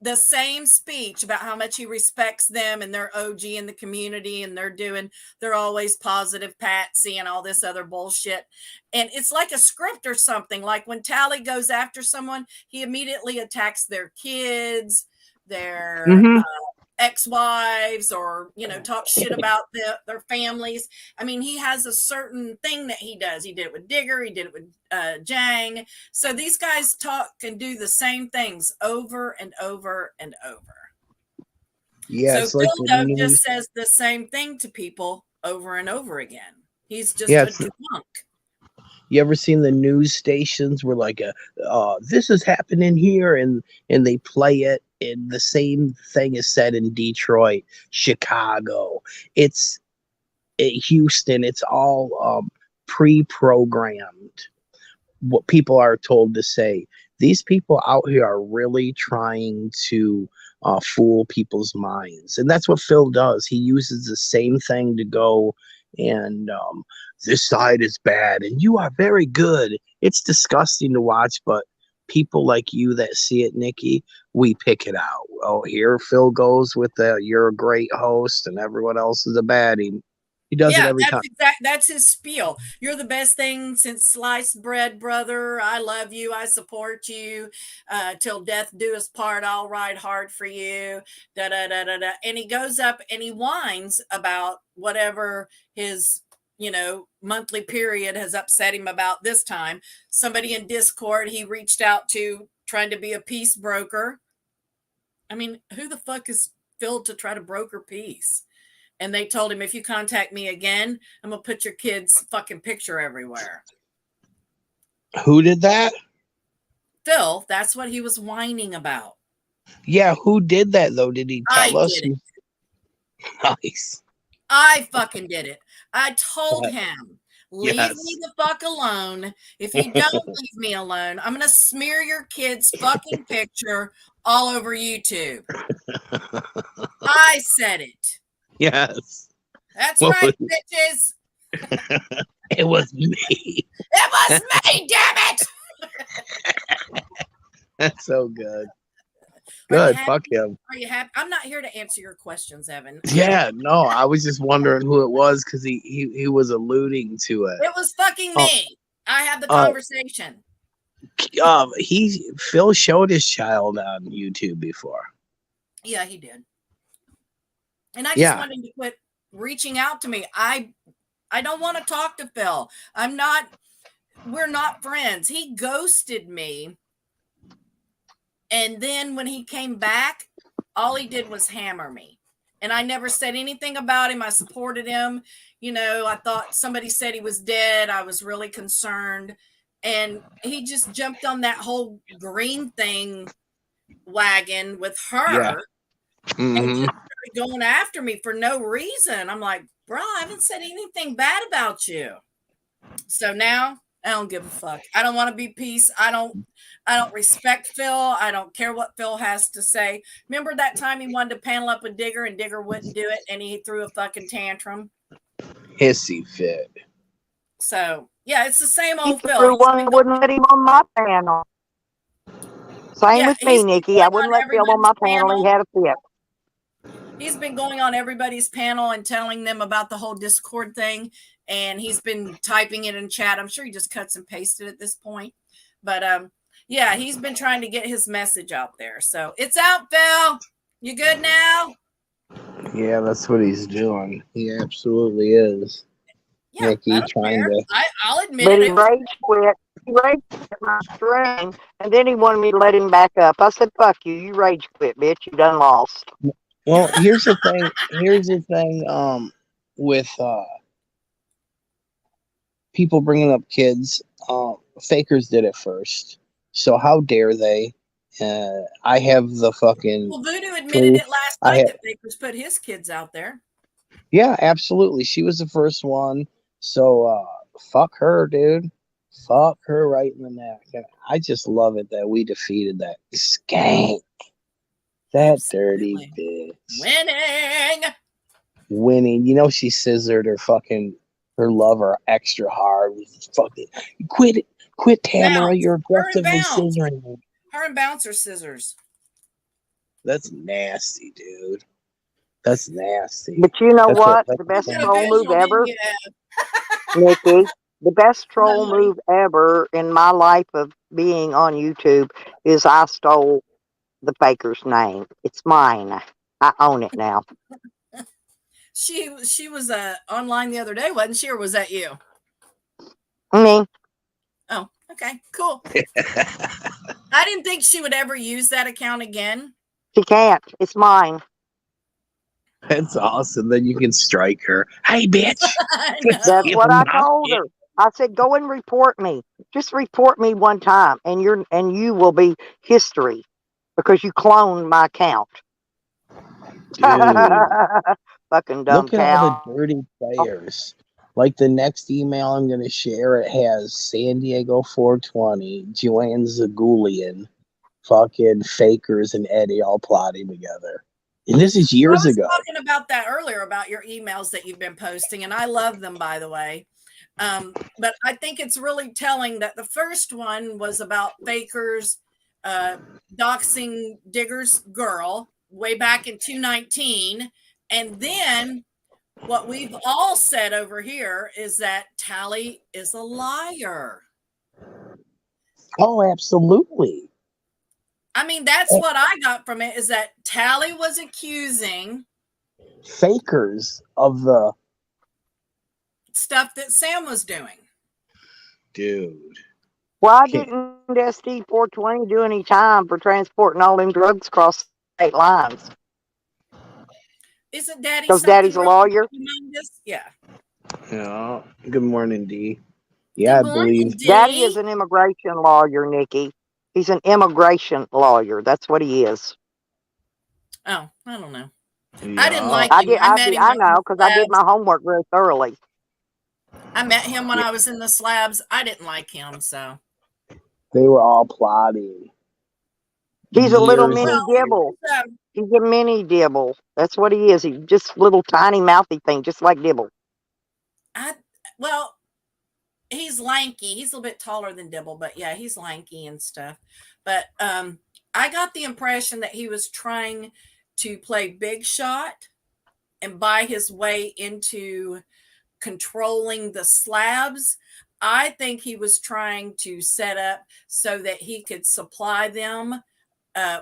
the same speech about how much he respects them and they're OG in the community and they're always positive Patsy and all this other bullshit. And it's like a script or something. Like when Tally goes after someone, he immediately attacks their kids, their Mm-hmm. ex-wives, or talk shit about their families. I mean, he has a certain thing that he does. He did it with Digger, he did it with Jang. So these guys talk and do the same things over and over and over. Yeah, So it's like the Phildo news. just says the same thing to people over and over again. He's just Yeah, a drunk. you ever seen the news stations where like this is happening here and they play it and the same thing is said in Detroit, Chicago. It's Houston. It's all pre-programmed. What people are told to say. These people out here are really trying to fool people's minds, and that's what Phil does. He uses the same thing to go and this side is bad and you are very good. It's disgusting to watch, but people like you that see it, Nikki, we pick it out. Oh, here Phil goes with the you're a great host and everyone else is a baddie. He does it Yeah, every time. that's his spiel. You're the best thing since sliced bread, brother. I love you. I support you. Till death do us part, I'll ride hard for you. Da da da da da. And he goes up and he whines about whatever his monthly period has upset him about this time. Somebody in Discord he reached out to trying to be a peace broker. I mean, who the fuck is Phil to try to broker peace? And they told him, if you contact me again, I'm going to put your kid's fucking picture everywhere. Who did that? Phil, that's what he was whining about. Yeah, who did that though? Did he tell I us? did it. Nice. I fucking did it. I told him, leave Yes. me the fuck alone. If you don't leave me alone, I'm going to smear your kid's fucking picture all over YouTube. I said it. Yes. That's What right, was bitches. it was me. It was me, damn it. That's so good. Are you Good. happy? Fuck him. Are you happy? I'm not here to answer your questions, Evan. Yeah, no, I was just wondering who it was because he was alluding to it. It was fucking me. I had the uh, conversation. Phil showed his child on YouTube before. Yeah, he did. And I just want him to quit reaching out to me. I don't want to talk to Phil. We're not friends. He ghosted me. And then when he came back, all he did was hammer me. And I never said anything about him. I supported him. I thought somebody said he was dead. I was really concerned. And he just jumped on that whole green thing wagon with her. Yeah. And just started going after me for no reason. I'm like, bro, I haven't said anything bad about you. So now I don't give a fuck. I don't want to be peace. I don't respect Phil. I don't care what Phil has to say. Remember that time he wanted to panel up with Digger and Digger wouldn't do it and he threw a fucking tantrum? Hissy fit. So yeah, it's the same He old Phil. threw one and wouldn't let him on my panel. Same with me, Nikki. I wouldn't let Phil on my panel. He had a fit. He's been going on everybody's panel and telling them about the whole Discord thing. And he's been typing it in chat. I'm sure he just cuts and pasted at this point. But yeah, he's been trying to get his message out there. So it's out, Phil. You good now? Yeah, that's what he's doing. He absolutely is. Yeah, I Nikki don't trying care. to. I'll admit But it. he It was rage quit. He rage quit my string, and then he wanted me to let him back up. I said, "Fuck you! You rage quit, bitch. You done lost." Well, here's the thing. Here's the thing. With people bringing up kids, fakers did it first. So how dare they? I have the fucking well, Voodoo admitted proof. it last I night have. that Baker's put his kids out there. Yeah, absolutely. She was the first one. So fuck her, dude. Fuck her right in the neck. And I just love it that we defeated that skank. That dirty Absolutely. bitch. Winning. Winning. You know she scissored her lover extra hard. Fucking quit it. Quit, Tamara. Bounce. You're Her and aggressively Bounce. scissoring me. Her and Bounce are scissors. That's nasty, dude. That's nasty. But you know That's what what? that's The You what best got a troll move visual, didn't ever, you? Nikki. The best troll Honey. move ever in my life of being on YouTube is I stole the faker's name. It's mine. I own it now. She was online the other day, wasn't she, or was that you? Me. Oh, okay, cool. I didn't think she would ever use that account again. She can't. It's mine. That's awesome. Then you can strike her. Hey, bitch. I That's know. what I told her. I said, "Go and report me. Just report me one time, and you will be history because you cloned my account." Dude, Fucking dumb look at all the cow. dirty players. Like the next email I'm going to share, it has San Diego 420, Joanne Zagulian, fucking Fakers, and Eddie all plotting together. And this is I years was ago. talking about that earlier about your emails that you've been posting, and I love them, by the way. But I think it's really telling that the first one was about Fakers doxing Digger's girl way back in 2019. And then what we've all said over here is that Tally is a liar. Oh, absolutely. I mean, that's what I got from it, is that Tally was accusing Fakers of the. stuff that Sam was doing. Dude. Why Can't. didn't SD 420 do any time for transporting all them drugs across state lines? Isn't Daddy Because something Daddy's a really lawyer. humongous? Yeah. Yeah. Good morning, D. Yeah, Good I morning, believe. Daddy is D. an immigration lawyer, Nikki. He's an immigration lawyer. That's what he is. Oh, I don't know. I didn't Yeah. like him. I met him I when I know was because I did slabs. my homework very thoroughly. I met him when Yeah. I was in the slabs. I didn't like him, so. They were all plotting He's a little years Well, mini and years. dibble. He's a mini dibble. That's what he is. He's just little tiny mouthy thing, just like Dibble. I well, he's lanky. He's a little bit taller than Dibble, but yeah, he's lanky and stuff. But I got the impression that he was trying to play big shot and buy his way into controlling the slabs. I think he was trying to set up so that he could supply them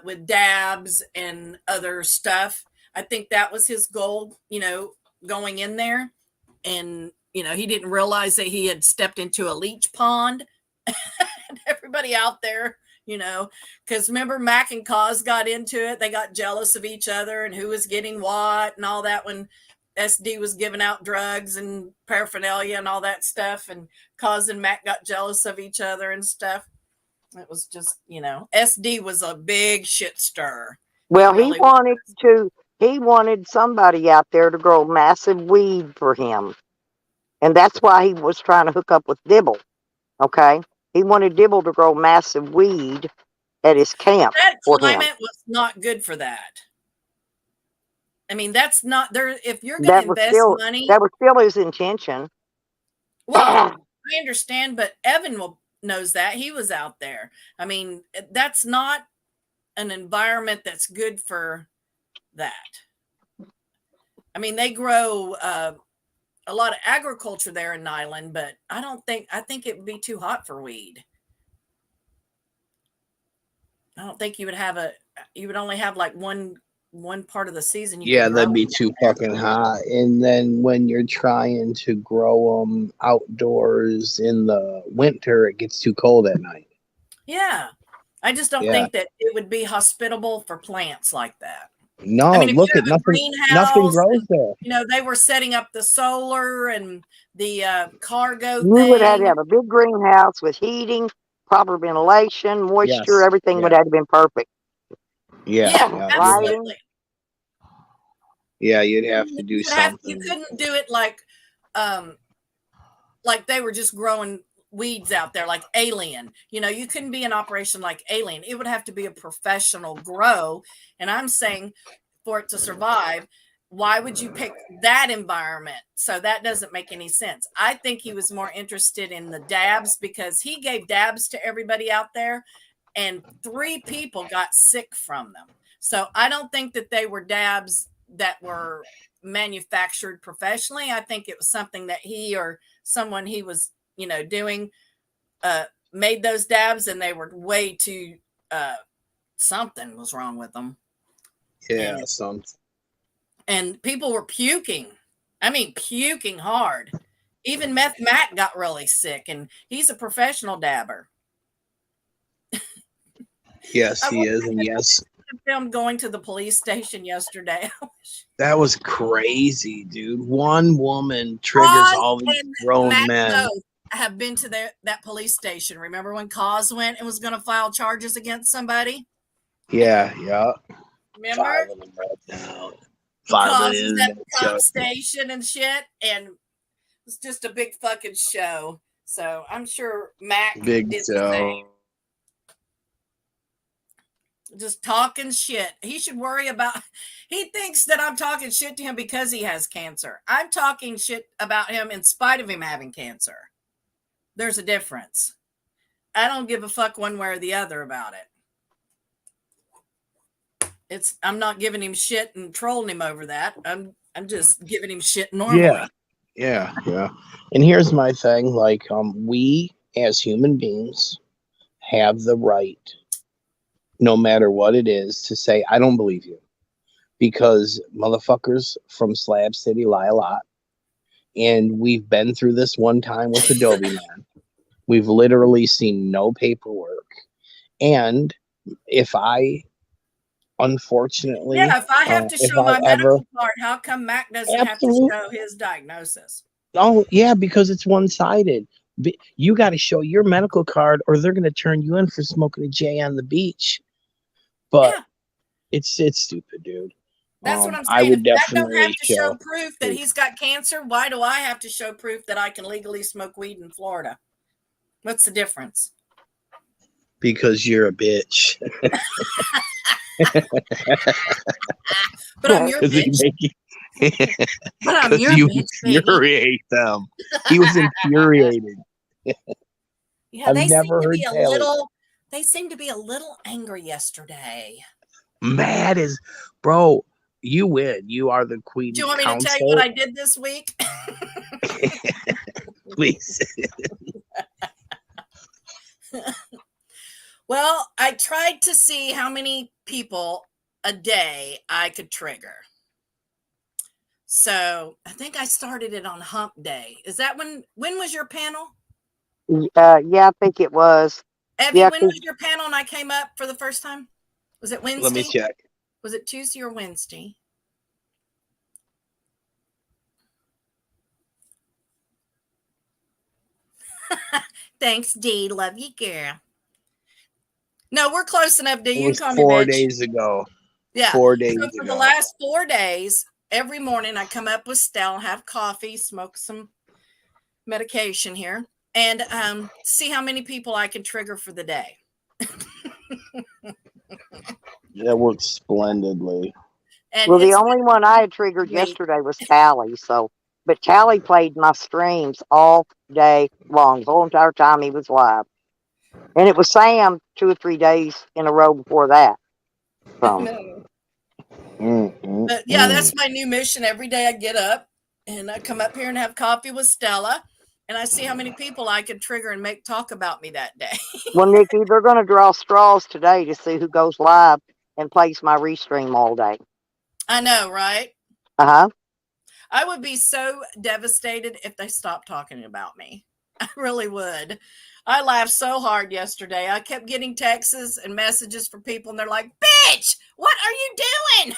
with dabs and other stuff. I think that was his goal, going in there. And, he didn't realize that he had stepped into a leech pond. And everybody out there, because remember Mac and Cause got into it. They got jealous of each other and who was getting what and all that when SD was giving out drugs and paraphernalia and all that stuff. And Cause and Mac got jealous of each other and stuff. It was just, SD was a big shit stir. Well, Really he wanted somebody out there to grow massive weed for him. And that's why he was trying to hook up with Dibble. Okay? He wanted Dibble to grow massive weed at his camp that for him. climate was not good for that. I mean, that's not there. If you're going to invest money, that was still his intention. well, I understand, but Evan knows that he was out there. I mean, that's not an environment that's good for that. I mean, they grow a lot of agriculture there in Nyland, but I think it would be too hot for weed. I don't think you would only have like one one part of the season you Yeah, could grow that'd be them. too fucking hot. And then when you're trying to grow them outdoors in the winter, it gets too cold at night. Yeah. I just don't Yeah. think that it would be hospitable for plants like that. I No, mean, if you look at have a nothing greenhouse grows and, there. they were setting up the solar and the cargo You would have to thing. have a big greenhouse with heating, proper ventilation, moisture, Yes. everything would Yeah. have to been perfect. Yeah. Yeah, Yeah. Lighting. absolutely. You'd have to do You something. couldn't do it um like they were just growing weeds out there like Alien. You couldn't be in operation like Alien. It would have to be a professional grow. And I'm saying for it to survive, why would you pick that environment? So that doesn't make any sense. I think he was more interested in the dabs because he gave dabs to everybody out there and 3 people got sick from them. So I don't think that they were dabs that were manufactured professionally. I think it was something that he or someone he was, doing made those dabs and they were way too something was wrong with them. Yeah, And something. and people were puking. I mean, puking hard. Even Meth Mac got really sick, and he's a professional dabber. Yes, I he is, and yes, him going to the police station yesterday. that was crazy, dude. One woman triggers Cause all these and grown Mac men. both have been to that police station. Remember when Cause went and was going to file charges against somebody? Yeah, yeah. Remember? 5 of them right now. 5 of Cause was them. at the cop station and shit, and it was just a big fucking show. So I'm sure Mac Big did the show. same. Just talking shit. He should worry about. He thinks that I'm talking shit to him because he has cancer. I'm talking shit about him in spite of him having cancer. There's a difference. I don't give a fuck one way or the other about it. I'm not giving him shit and trolling him over that. I'm just giving him shit normally. Yeah. And here's my thing: like, we as human beings have the right, no matter what it is, to say I don't believe you, because motherfuckers from Slab City lie a lot, and we've been through this one time with Adobe Man. We've literally seen no paperwork, and if I unfortunately, Yeah, if I have to if show I my ever, medical card, how come Mac doesn't have to absolutely, show his diagnosis? oh yeah, because it's one-sided. You got to show your medical card, or they're going to turn you in for smoking a J on the beach. But Yeah, it's stupid, dude. that's what I'm I saying. If would Mac don't have definitely to show show proof that he's got cancer, why do I have to show proof that I can legally smoke weed in Florida? What's the difference? because you're a bitch. But I'm your bitch. But I'm Because your you bitch, baby. infuriate them. He was infuriated. Yeah, I've they seem never to heard be a Taylor little. They seem to be a little angry yesterday. mad as, bro. You win. You are the queen Do you want me to tell you what counsel. I did this week? Please. Well, I tried to see how many people a day I could trigger. So I think I started it on hump day. Is that when was your panel? Yeah, I think it was. Evie, Yeah, when was your panel and I came up for the first time? Was it Wednesday? Let me check. Was it Tuesday or Wednesday? Thanks, Dee. Love you, girl. No, we're close enough, Dee. It You was can call me 4 bitch. days ago. Yeah. 4 days So for the ago. last 4 days, every morning I come up with Stella, have coffee, smoke some medication here, and see how many people I can trigger for the day. That worked splendidly. And well, the only one I had triggered yesterday was Tally. So, but Tally played my streams all day long, the whole entire time he was live, and it was Sam 2 or 3 days in a row before that. So. But yeah, that's my new mission. Every day I get up and I come up here and have coffee with Stella, and I see how many people I can trigger and make talk about me that day. Well, Nikki, they're going to draw straws today to see who goes live and plays my restream all day. I know, right? Uh-huh. I would be so devastated if they stopped talking about me. I really would. I laughed so hard yesterday. I kept getting texts and messages from people, and they're like, "Bitch, what are you doing?"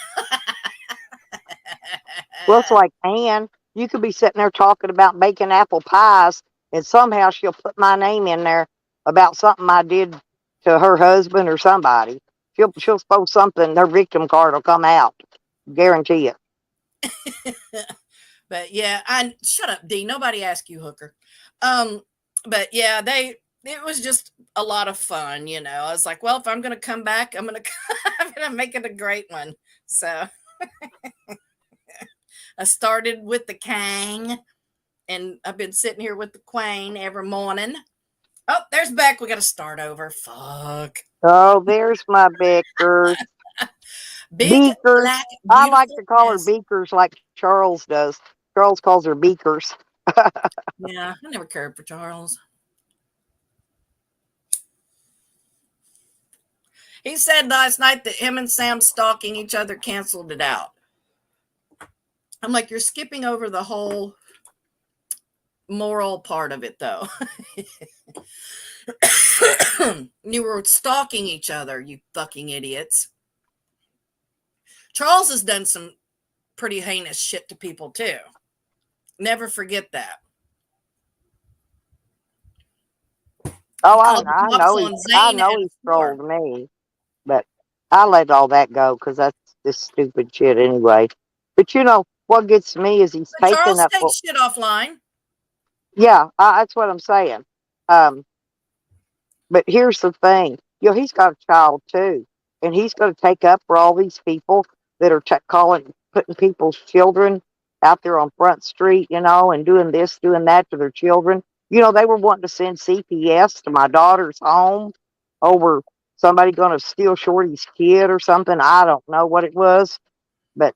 Well, it's like Ann. You could be sitting there talking about making apple pies, and somehow she'll put my name in there about something I did to her husband or somebody. She'll post something. Her victim card will come out. Guarantee it. But yeah, I shut up, D. Nobody asked you, hooker. But yeah, it was just a lot of fun, you know. I was like, well, if I'm gonna come back, I'm gonna make it a great one. So I started with the Kang, and I've been sitting here with the Queen every morning. Oh, there's Beck. We got to start over. Fuck. Oh, there's my Beckers. Big, Beakers. black, I like beautiful to call her S. Beakers like Charles does. Charles calls her Beakers. Yeah, I never cared for Charles. He said last night that him and Sam stalking each other canceled it out. I'm like, you're skipping over the whole moral part of it, though. You were stalking each other, you fucking idiots. Charles has done some pretty heinous shit to people, too. Never forget that. Oh, He called the cops on I Zane know at he a store. trolled me, but I let all that go because that's just stupid shit anyway. But you know what gets me is he's But taking Charles up. takes shit offline. Yeah, that's what I'm saying. Um, but here's the thing. You know, he's got a child too, and he's going to take up for all these people that are putting people's children out there on Front Street, you know, and doing this, doing that to their children. You know, they were wanting to send CPS to my daughter's home over somebody going to steal Shorty's kid or something. I don't know what it was, but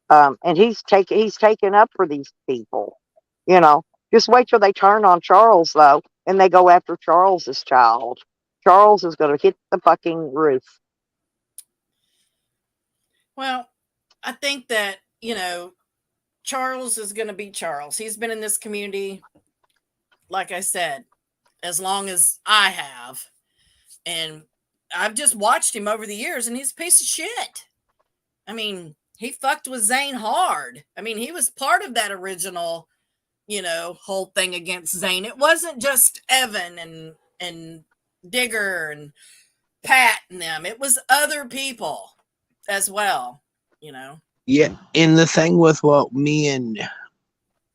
and he's taking up for these people. You know, just wait till they turn on Charles though, and they go after Charles's child. Charles is going to hit the fucking roof. Well, I think that, you know, Charles is going to be Charles. He's been in this community, like I said, as long as I have. And I've just watched him over the years, and he's a piece of shit. I mean, he fucked with Zane hard. I mean, he was part of that original, you know, whole thing against Zane. It wasn't just Evan and Digger and Pat and them. It was other people as well, you know. Yeah, and the thing with what me and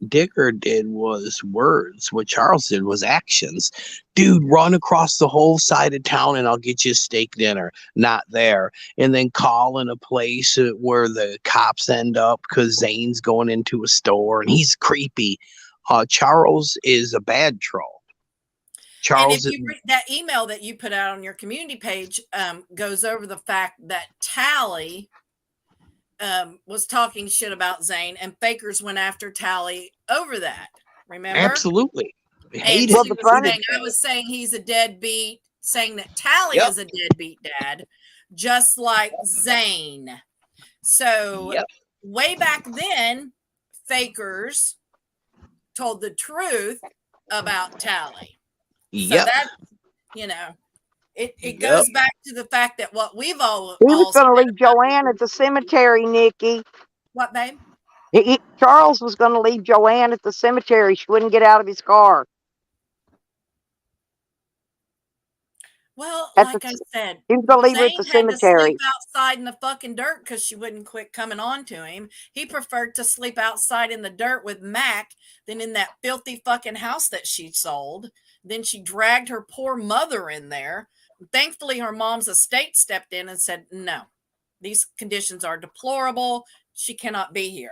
Dicker did was words. What Charles did was actions. Dude, run across the whole side of town and I'll get you a steak dinner. Not there. And then call in a place where the cops end up because Zane's going into a store and he's creepy. Charles is a bad troll. And if Charles, you read that email that you put out on your community page, goes over the fact that Tally was talking shit about Zane, and Fakers went after Tally over that. Remember? absolutely. I hate And it. Well, she the was funny, saying, I was saying he's a deadbeat, saying that Tally Yep. is a deadbeat dad, just like Zane. So Yep. way back then, Fakers told the truth about Tally. So Yep. that, you know, it Yep. goes back to the fact that what we've all he was going to said leave about Joanne at the cemetery, Nikki. what, babe? Charles was going to leave Joanne at the cemetery. She wouldn't get out of his car. Well, At the, like I said, he was going to leave her at the Zane had to sleep cemetery. outside in the fucking dirt because she wouldn't quit coming on to him. He preferred to sleep outside in the dirt with Mac than in that filthy fucking house that she sold. Then she dragged her poor mother in there. Thankfully, her mom's estate stepped in and said, no, these conditions are deplorable. She cannot be here.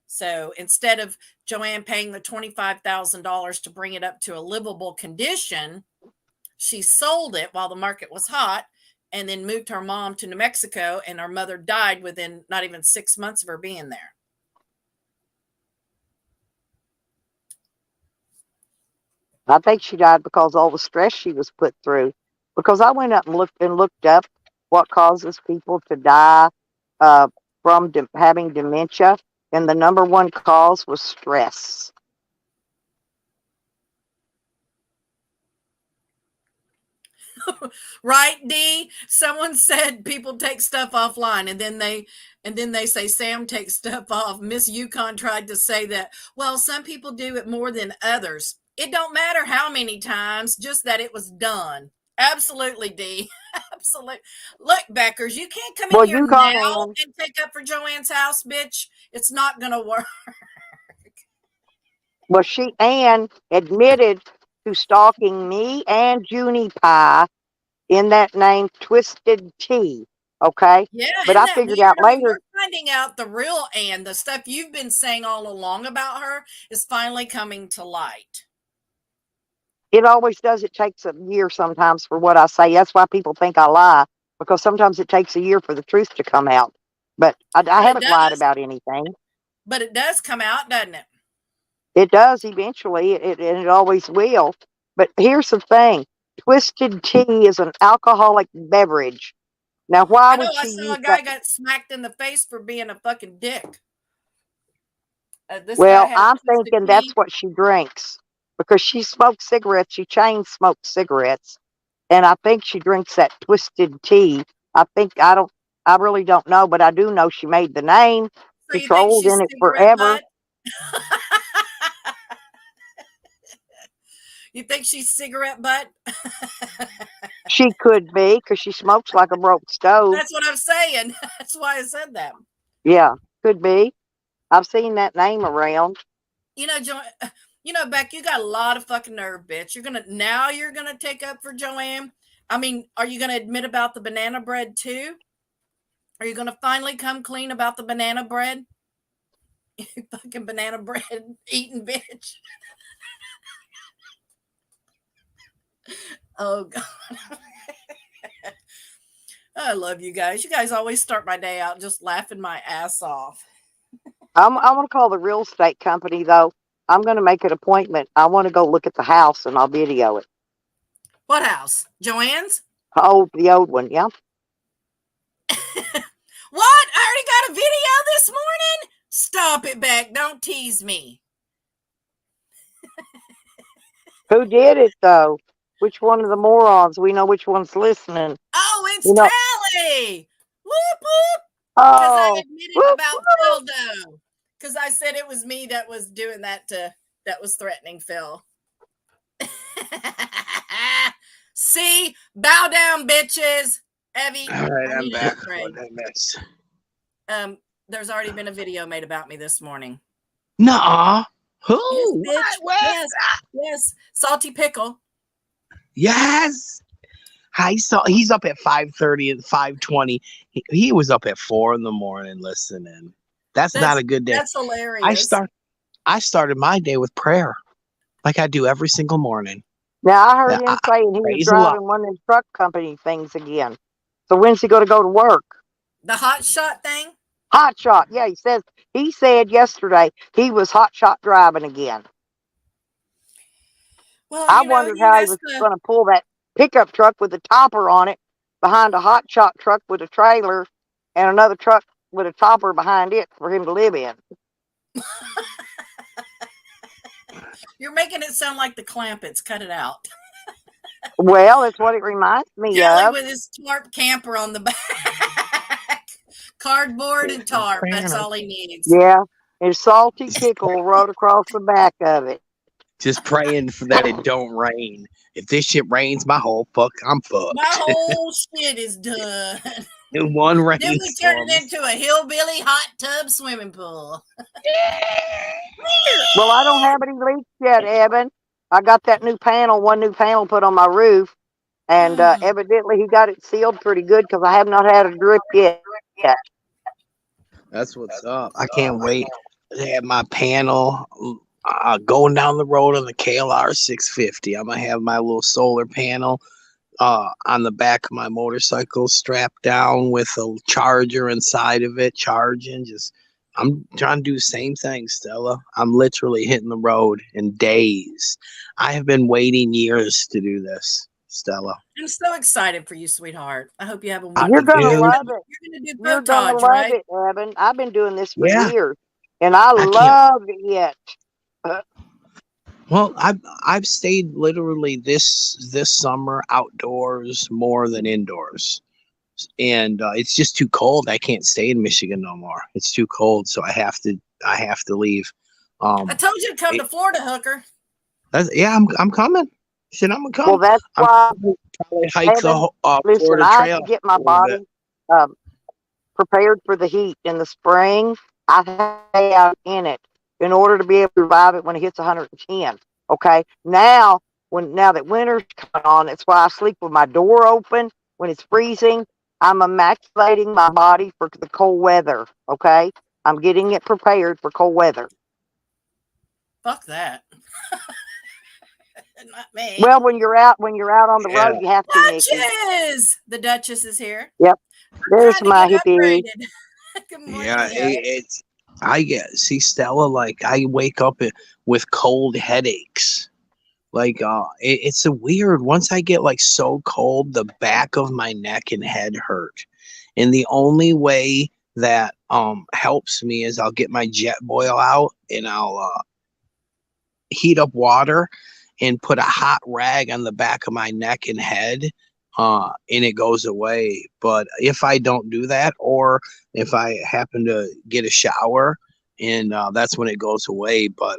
So instead of Joanne paying the $25,000 to bring it up to a livable condition, she sold it while the market was hot and then moved her mom to New Mexico, and her mother died within not even 6 months of her being there. I think she died because all the stress she was put through. Because I went up and looked up what causes people to die from having dementia, and the number one cause was stress. Right, D? Someone said people take stuff offline, and then they say Sam takes stuff off. Miss Yukon tried to say that, well, some people do it more than others. It don't matter how many times, just that it was done. Absolutely, D. Absolutely. Look, Beckers, you can't come in Well, here Yukon now Ann, and take up for Joanne's house, bitch. It's not gonna work. well, Ann admitted to stalking me and Junie Pie in that name, Twisted Tea. Okay, Yeah, but isn't I that figured weird? out I mean, later we're finding out the real Anne. The stuff you've been saying all along about her is finally coming to light. it always does. It takes a year sometimes for what I say. That's why people think I lie, because sometimes it takes a year for the truth to come out. But I But it haven't lied does. about anything. But it does come out, doesn't it? It does eventually, and it always will. But here's the thing: Twisted Tea is an alcoholic beverage. Now, why I know would I she saw use a that? guy got smacked in the face for being a fucking dick. This guy Well, had a I'm twisted thinking that's tea. what she drinks because she smokes cigarettes. She chain smokes cigarettes, and I think she drinks that Twisted Tea. I think I really don't know, but I do know she made the name. So She you think trolled she's in it cigarette forever. butt? You think she's cigarette butt? She could be because she smokes like a broke stove. That's what I'm saying. That's why I said that. Yeah, could be. I've seen that name around. You know, Beck, you got a lot of fucking nerve, bitch. You're gonna take up for Joanne. I mean, are you gonna admit about the banana bread too? Are you gonna finally come clean about the banana bread? You fucking banana bread eating bitch. Oh god. I love you guys. You guys always start my day out just laughing my ass off. I want to call the real estate company though. I'm going to make an appointment. I want to go look at the house and I'll video it. What house? Joanne's? The old one. Yeah. What? I already got a video this morning? Stop it, Beck. Don't tease me. Who did it though? Which one of the morons? We know which one's listening. Oh, it's You know. Tally. Whoop whoop. Because I Oh. admitted Whoop, about whoop. Phil though. Because I said it was me that was doing that that was threatening Phil. See? Bow down, bitches. Evie, All right, I I'm need an back. upgrade. What did I miss? There's already been a video made about me this morning. Nuh-uh. Yes, Who? bitch. What? Yes. Yes. Salty pickle. Yes. He's up at 5:30 and 5:20. He was up at 4 in the morning listening. That's not a good day. That's I hilarious. started my day with prayer, like I do every single morning. Now I heard him I saying he was praise the Lord. driving one of them truck company things again. So when's he going to go to work? The hot shot thing? Hot shot. Yeah, he said yesterday he was hot shot driving again. Well, I wondered he how he has was to. going to pull that pickup truck with a topper on it behind a hot shot truck with a trailer and another truck with a topper behind it for him to live in. You're making it sound like the Clampets. Cut it out. Well, it's what it reminds me Kelly of. with his tarp camper on the back. Cardboard and tarp. That's all he needs. Yeah, and salty pickle rode across the back of it. Just praying for that it don't rain. If this shit rains, I'm My fucked. whole shit is done. In one Then we turn rainstorm. it into a hillbilly hot tub swimming pool. Well, I don't have any leaks yet, Evan. I got one new panel put on my roof, and evidently he got it sealed pretty good because I have not had a drip yet. That's what's up. I can't wait to have my panel going down the road on the KLR 650. I'm gonna have my little solar panel on the back of my motorcycle strapped down with a charger inside of it, charging. I'm trying to do the same thing, Stella. I'm literally hitting the road in days. I have been waiting years to do this. Stella. I'm so excited for you, sweetheart. I hope you have a I You're wonderful. gonna do. love it. You're gonna do You're gonna Botage, love right? it, Evan. I've been doing this for Yeah, years, and I I can't. love it. Uh, Well, I've stayed literally this summer outdoors more than indoors, and it's just too cold. I can't stay in Michigan no more. It's too cold, so I have to leave. I Um, told you to come it, to Florida, Hooker. yeah, I'm coming. Shit, I'm gonna well, come. that's I'm why, probably hike the Evan. Listen, Florida I have to Trail get a my little bit. body um, prepared for the heat in the spring. I have to stay out in it in order to be able to survive it when it hits 110. Okay, now that winter's coming on, that's why I sleep with my door open when it's freezing. I'm immaculating my body for the cold weather. Okay, I'm getting it prepared for cold weather. Fuck that. Not me. Well, when you're out on the Yeah, road, you have to, Nikki. Duchess! The Duchess is here. Yep, I'm there's trying to my get hippie. upgraded. Good morning, yeah. Leo. It's I get see Stella like I wake up with cold headaches. Like it's a weird. Once I get like so cold, the back of my neck and head hurt, and the only way that helps me is I'll get my jet boil out and I'll heat up water and put a hot rag on the back of my neck and head, and it goes away. But if I don't do that, or if I happen to get a shower, and that's when it goes away. But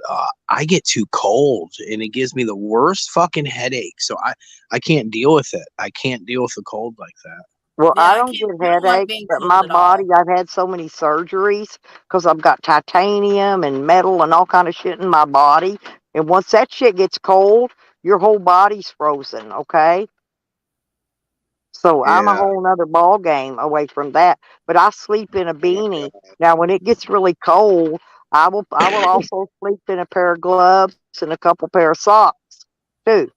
I get too cold, and it gives me the worst fucking headache. So I can't deal with it. I can't deal with the cold like that. Well, Yeah, I I don't can't. get I don't like headaches, being but my cold at all. body, I've had so many surgeries because I've got titanium and metal and all kind of shit in my body. And once that shit gets cold, your whole body's frozen. Okay, so I'm a Yeah. whole nother ball game away from that. But I sleep in a Oh my beanie. god. Now, when it gets really cold, I will also sleep in a pair of gloves and a couple pair of socks too.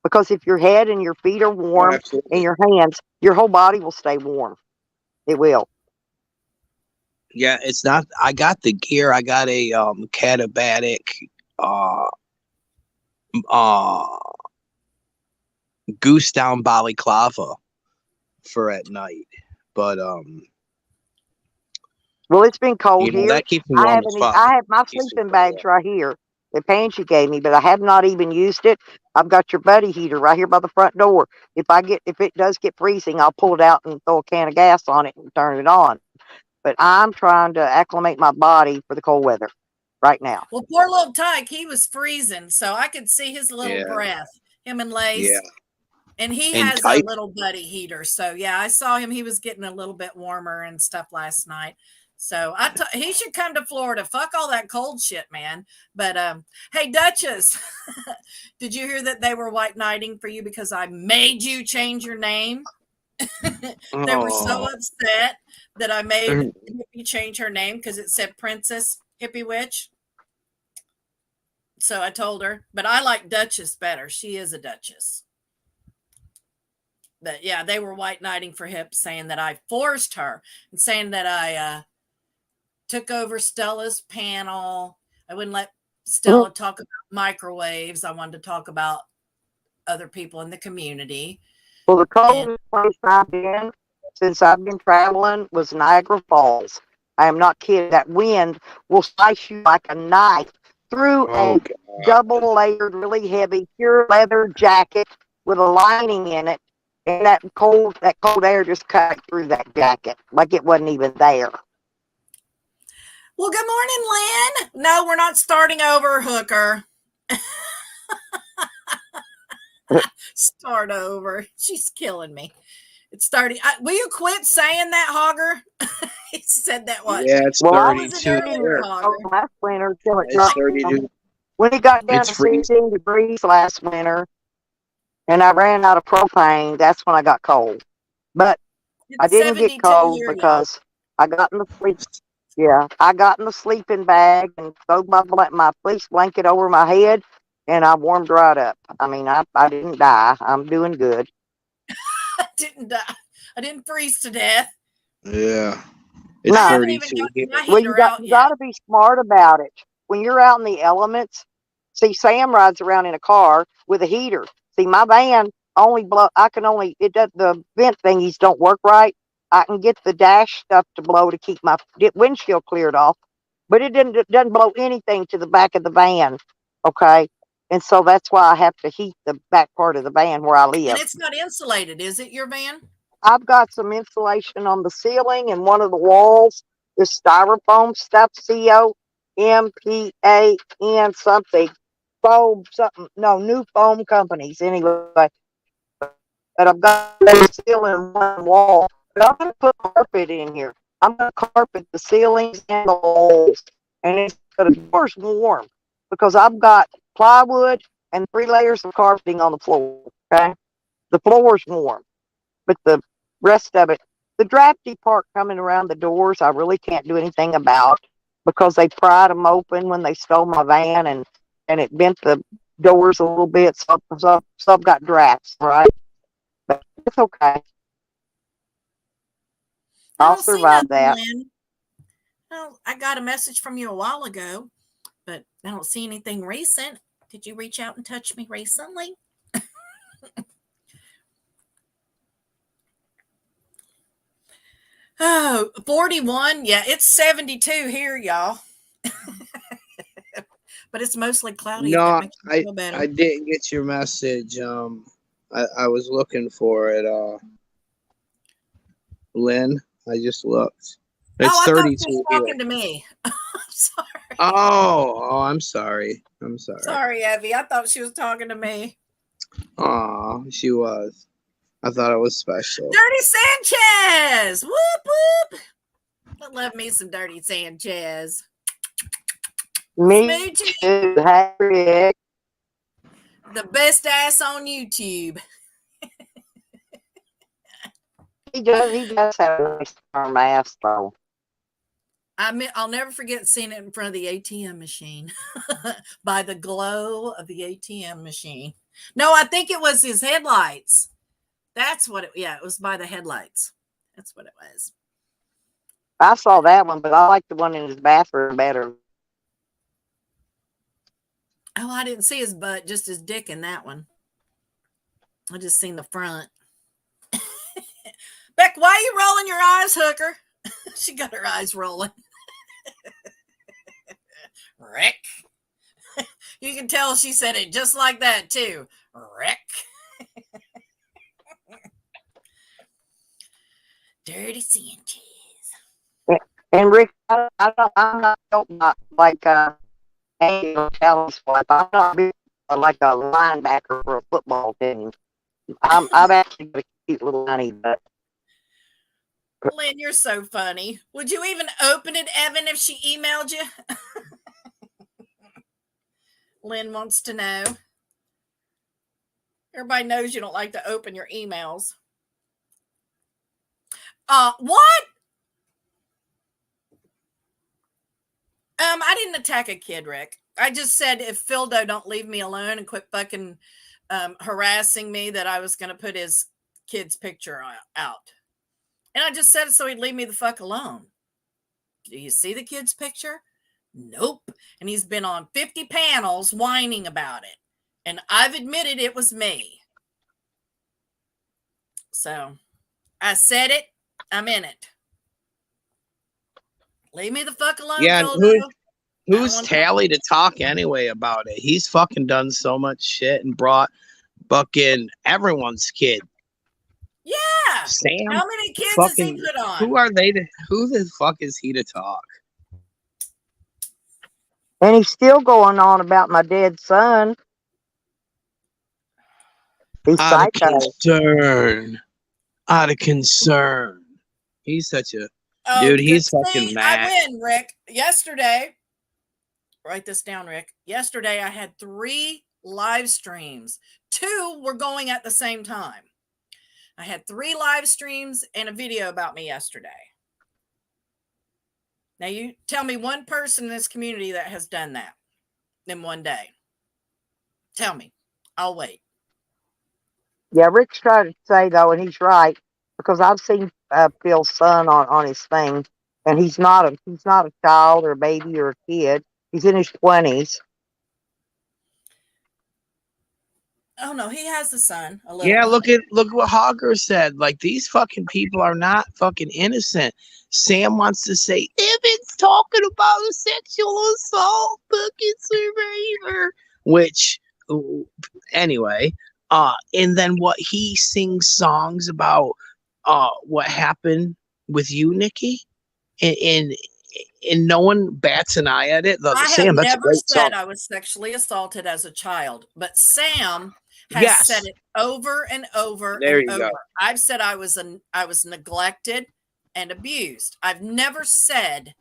Because if your head and your feet are Oh, warm and absolutely. your hands, your whole body will stay warm. It will. Yeah, it's not. I got the gear. I got a catabatic uh uh goose down balaclava for at night. But Well, it's been cold here. that keeps me I warm as haven't. fuck. I have my Keeps me sleeping pretty bags warm. right here. The pants you gave me, but I have not even used it. I've got your buddy heater right here by the front door. If it does get freezing, I'll pull it out and throw a can of gas on it and turn it on. But I'm trying to acclimate my body for the cold weather right now. Well, poor little Tyke, he was freezing, so I could see his little Yeah, breath. Him and yeah. Lace, and he And has a tight. little buddy heater. So yeah, I saw him. He was getting a little bit warmer and stuff last night. So he should come to Florida. Fuck all that cold shit, man. But hey, Duchess, did you hear that they were white knighting for you because I made you change your name? They were so Oh, upset that I made Hippie change her name because it said Princess Hippie Witch. So I told her, but I like Duchess better. She is a Duchess. But yeah, they were white knighting for Hip, saying that I forced her and saying that I took over Stella's panel. I wouldn't let Well, Stella talk about microwaves. I wanted to talk about other people in the community. the And coldest place I've been since I've been traveling was Niagara Falls. I am not kidding. That wind will slice you like a knife through oh a god. double layered, really heavy, pure leather jacket with a lining in it. And that cold air just cut through that jacket like it wasn't even there. well, good morning, Lynn. No, we're not starting over, Hooker. Start over. She's killing me. It's starting. Will you quit saying that, Hogger? He said that what? Yeah, it's Well, I was 32 sitting Earlier, in here. the Hogger. cold last winter till it It's got 32. when it got down It's to freezing. 16 degrees last winter and I ran out of propane. That's when I got cold. But I It's didn't get 72 cold here, y'all. because I got in the sleep. Yeah, I got in the sleeping bag and threw my fleece blanket over my head, and I warmed right up. I mean, I didn't die. I'm doing good. I didn't die. I didn't freeze to death. Yeah. I It's No, haven't even 32 gotten here. my well, you heater got out you yet. got to be smart about it. When you're out in the elements, see, Sam rides around in a car with a heater. See, my van only blow. I can only it does the vent thingies don't work right. I can get the dash stuff to blow to keep my windshield cleared off, but it doesn't blow anything to the back of the van. Okay, and so that's why I have to heat the back part of the van where I And live. it's not insulated, is it, your van? I've got some insulation on the ceiling and one of the walls is styrofoam stuff. COMPAN something foam something. No, new foam companies anyway. But I've got the ceiling and one wall. But I'm going to put carpet in here. I'm going to carpet the ceilings and the walls, and it's the floor's warm because I've got plywood and 3 layers of carpeting on the floor. Okay, the floor's warm, but the rest of it, the drafty part coming around the doors, I really can't do anything about because they pried them open when they stole my van and it bent the doors a little bit, so I've got drafts, right? But it's okay. I I'll don't see survive nothing, that. Lynn. Well, I got a message from you a while ago, but I don't see anything recent. Did you reach out and touch me recently? Oh, 41. Yeah, it's 72 here, y'all. But it's mostly cloudy if that No, makes you I feel better. I didn't get your message. I was looking for it. Lynn, I just looked. Oh, It's I thought she was 32 here. talking to me. I'm sorry. Oh, I'm sorry. I'm sorry. Sorry, Evie. I thought she was talking to me. Oh, she was. I thought it was special. Dirty Sanchez. Whoop, whoop. I love me some Dirty Sanchez. Me Smoochie. too. Hey, Rick. The best ass on YouTube. He does have a nice arm ass though. I'll never forget seeing it in front of the ATM machine by the glow of the ATM machine. No, I think it was his headlights. That's what it was by the headlights. That's what it was. I saw that one, but I like the one in his bathroom better. Oh, I didn't see his butt, just his dick in that one. I just seen the front. Beck, why are you rolling your eyes, hooker? She got her eyes rolling. Rick. You can tell she said it just like that, too. Rick. Dirty Sanchez. And Rick, I'm not built like Angel Kelly's wife. I'm not built like a linebacker for a football team. I've actually got a cute little honey butt. Lynn, you're so funny. Would you even open it, Evan, if she emailed you? Lynn wants to know. Everybody knows you don't like to open your emails. What? I didn't attack a kid, Rick. I just said if Phildo don't leave me alone and quit fucking harassing me, that I was going to put his kid's picture out. And I just said it so he'd leave me the fuck alone. Do you see the kid's picture? Nope. And he's been on 50 panels whining about it. And I've admitted it was me. So I said it. I'm in it. Leave me the fuck alone, Yeah, Phildo. who's Tally to talk anyway about it? He's fucking done so much shit and brought fucking everyone's kid. Yeah. Sam. How many kids fucking, has he put on? Who are they to? Who the fuck is he to talk? And he's still going on about my dead son. He's Out of psycho. concern. Out of concern. He's such a dude. He's fucking mad. I win, Rick. Yesterday, write this down, Rick. Yesterday, I had 3 live streams. 2 were going at the same time. I had 3 live streams and a video about me yesterday. Now, you tell me one person in this community that has done that in one day. Tell me. I'll wait. Yeah, Rick's trying to say though, and he's right, because I've seen Phil's son on his thing, and he's not a child or a baby or a kid. He's in his 20s. Oh no, he has a son, a little Yeah, one. look what Hogger said. Like, these fucking people are not fucking innocent. Sam wants to say Evan's talking about a sexual assault fucking survivor, which anyway, and then what, he sings songs about what happened with you, Nikki, and and no one bats an eye at it. I have Sam, that's a never great said song. I was sexually assaulted as a child, but Sam has said Yes, it over and over there and you over. go. I've said I was neglected and abused. I've never said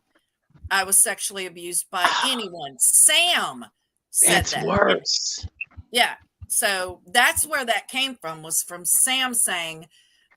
I was sexually abused by anyone. Sam said That's that. worse. Yeah. So that's where that came from, was from Sam saying,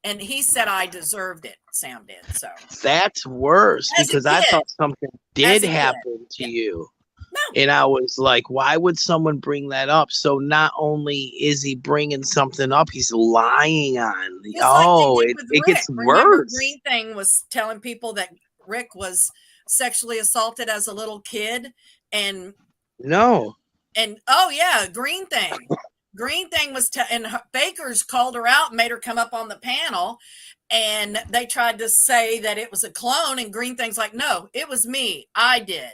and he said I deserved it. Sam did. So That's worse, as a because I kid, thought something as did a kid. happen to Yeah. you. No. And I was like, why would someone bring that up? So not only is he bringing something up, he's lying on. Just like they did with It Rick. gets Remember, worse. Green Thing was telling people that Rick was sexually assaulted as a little kid, and No. oh yeah, Green Thing. Green Thing was and Baker's called her out and made her come up on the panel, and they tried to say that it was a clone, and Green Thing's like, no, it was me. I did.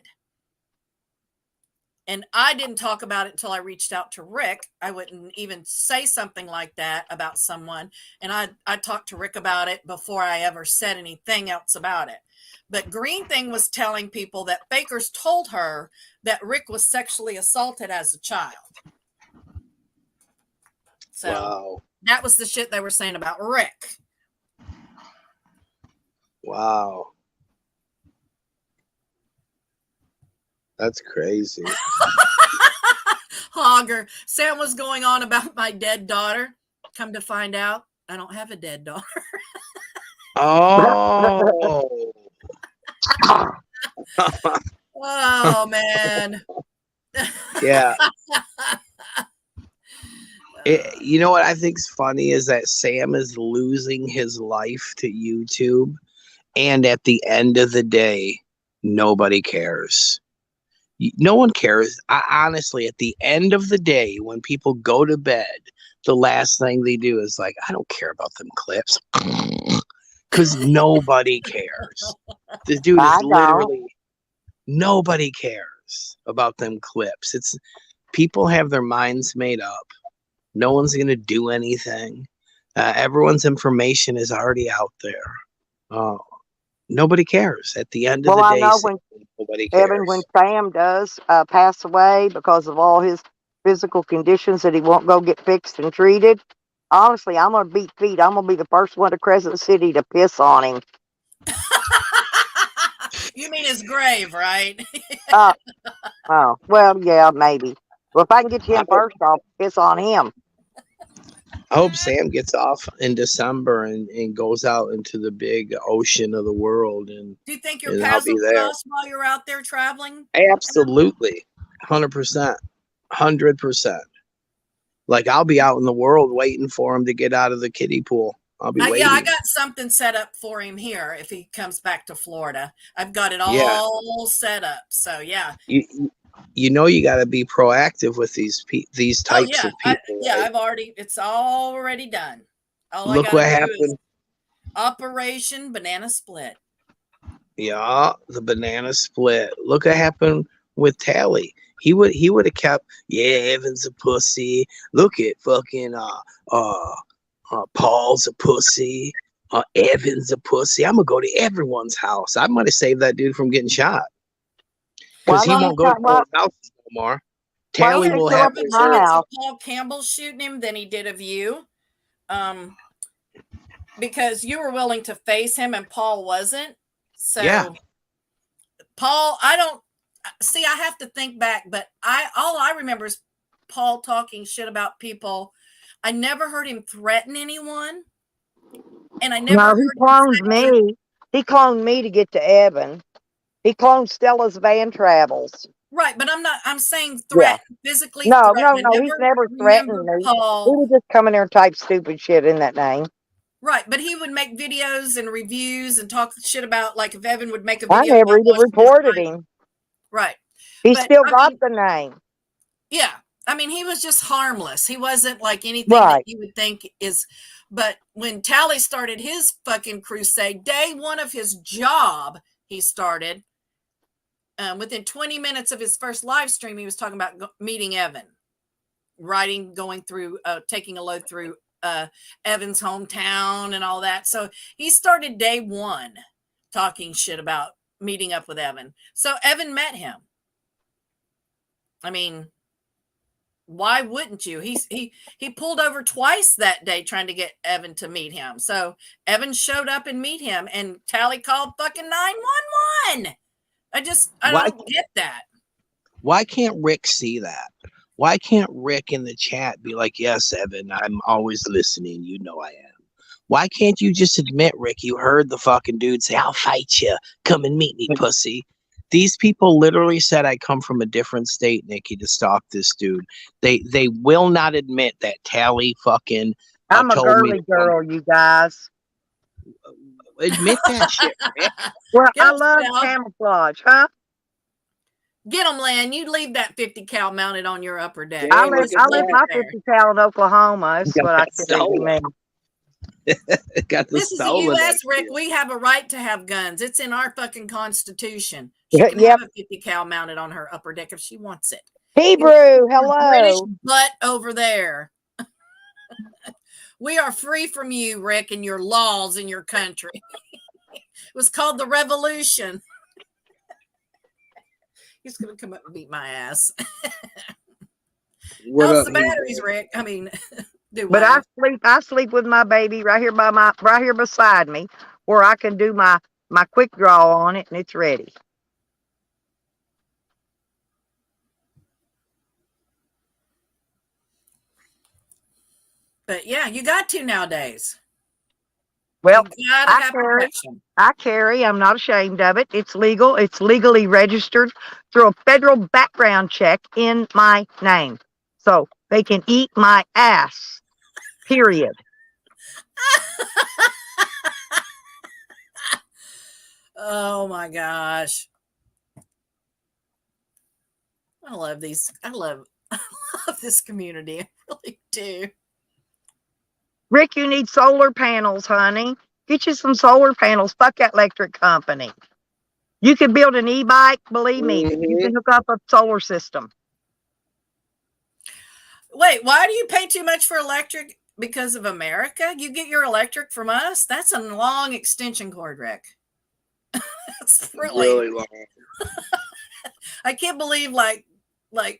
And I didn't talk about it until I reached out to Rick. I wouldn't even say something like that about someone. And I talked to Rick about it before I ever said anything else about it. But Green Thing was telling people that Baker's told her that Rick was sexually assaulted as a child. So Wow. that was the shit they were saying about Rick. Wow. That's crazy. Hogger. Sam was going on about my dead daughter. Come to find out, I don't have a dead daughter. Oh. Oh, man. Yeah. You know what I think is funny is that Sam is losing his life to YouTube. And at the end of the day, nobody cares. No one cares. Honestly, at the end of the day, when people go to bed, the last thing they do is like, I don't care about them clips. Because nobody cares. This dude is literally, nobody cares about them clips. It's people have their minds made up. No one's going to do anything. Everyone's information is already out there. Nobody cares. At the end of Well, the I day, know when nobody Evan, when cares. Sam does pass away because of all his physical conditions that he won't go get fixed and treated, honestly, I'm going to beat feet. I'm going to be the first one to Crescent City to piss on him. You mean his grave, right? Oh, well, yeah, maybe. Well, if I can get to I him first, I'll piss on him. hope Sam gets off in December and goes out into the big ocean of the world, and Do you think your I'll paths be will there. cross while you're out there traveling? Absolutely. 100%. 100%. Like, I'll be out in the world waiting for him to get out of the kiddie pool. I'll be waiting. Yeah, I got something set up for him here if he comes back to Florida. I've got it Yeah. all set up. So, yeah. You know, you got to be proactive with these types of people. Right? It's already done. All Look I what got to do is happened. Operation Banana Split. Yeah, the banana split. Look what happened with Tally. He would have kept, yeah, Evan's a pussy. Look at fucking Paul's a pussy. Evan's a pussy. I'm gonna go to everyone's house. I might have saved that dude from getting shot. Because he won't go to no one's house no more. Tally will More have of a his chance of Paul Campbell shooting him than he did of you. Because you were willing to face him and Paul wasn't. So yeah. Paul, I don't see, I have to think back, but all I remember is Paul talking shit about people. I never heard him threaten anyone. And I never heard he cloned me. He cloned me to get to Evan. He cloned Stella's van travels. Right, but I'm saying threat, physically No, threaten. no, he's never threatened me. Paul. He would just come in there and type stupid shit in that name. Right, but he would make videos and reviews and talk shit about, like, if Evan would make a video. I never even reported him. Right. He still got the name. Yeah. I mean, he was just harmless. He wasn't like anything that Right. you would think is. But when Tally started his fucking crusade, day one of his job, he started. Within 20 minutes of his first live stream, he was talking about meeting Evan, going through, taking a load through Evan's hometown and all that. So he started day one talking shit about meeting up with Evan. So Evan met him. I mean, why wouldn't you? He pulled over twice that day trying to get Evan to meet him. So Evan showed up and meet him, and Tally called fucking 911. I don't get that. Why can't Rick see that? Why can't Rick in the chat be like, yes, Evan, I'm always listening. You know I am. Why can't you just admit, Rick, you heard the fucking dude say, I'll fight you. Come and meet me, pussy. These people literally said I come from a different state, Nikki, to stalk this dude. They will not admit that Tally fucking I'm a told girly me. girl, you guys. Admit that shit, Rick. Well, Get I him, love Sal. camouflage, huh? Get him, Lan. You leave that 50 cal mounted on your upper deck. I Damn, live look at my there. 50 cal in Oklahoma. That's what I carry with me. Got the This is the stolen U.S., idea. Rick. We have a right to have guns. It's in our fucking constitution. She can Yep. have a 50 cal mounted on her upper deck if she wants it. Hebrew, British hello. butt over there. We are free from you, Rick, and your laws in your country. It was called the revolution. He's going to come up and beat my ass. How's the batteries, Rick? I mean, do But well. I sleep with my baby right here beside me, where I can do my quick draw on it and it's ready. But yeah, you got to nowadays. Well, you gotta have protection. I carry. I'm not ashamed of it. It's legal. It's legally registered through a federal background check in my name. So they can eat my ass. Period. Oh my gosh. I love these. I love this community. I really do. Rick, you need solar panels, honey. Get you some solar panels. Fuck that electric company. You can build an e-bike, believe me. You can hook up a solar system. Wait, why do you pay too much for electric? Because of America? You get your electric from us? That's a long extension cord, Rick. That's really long. I can't believe like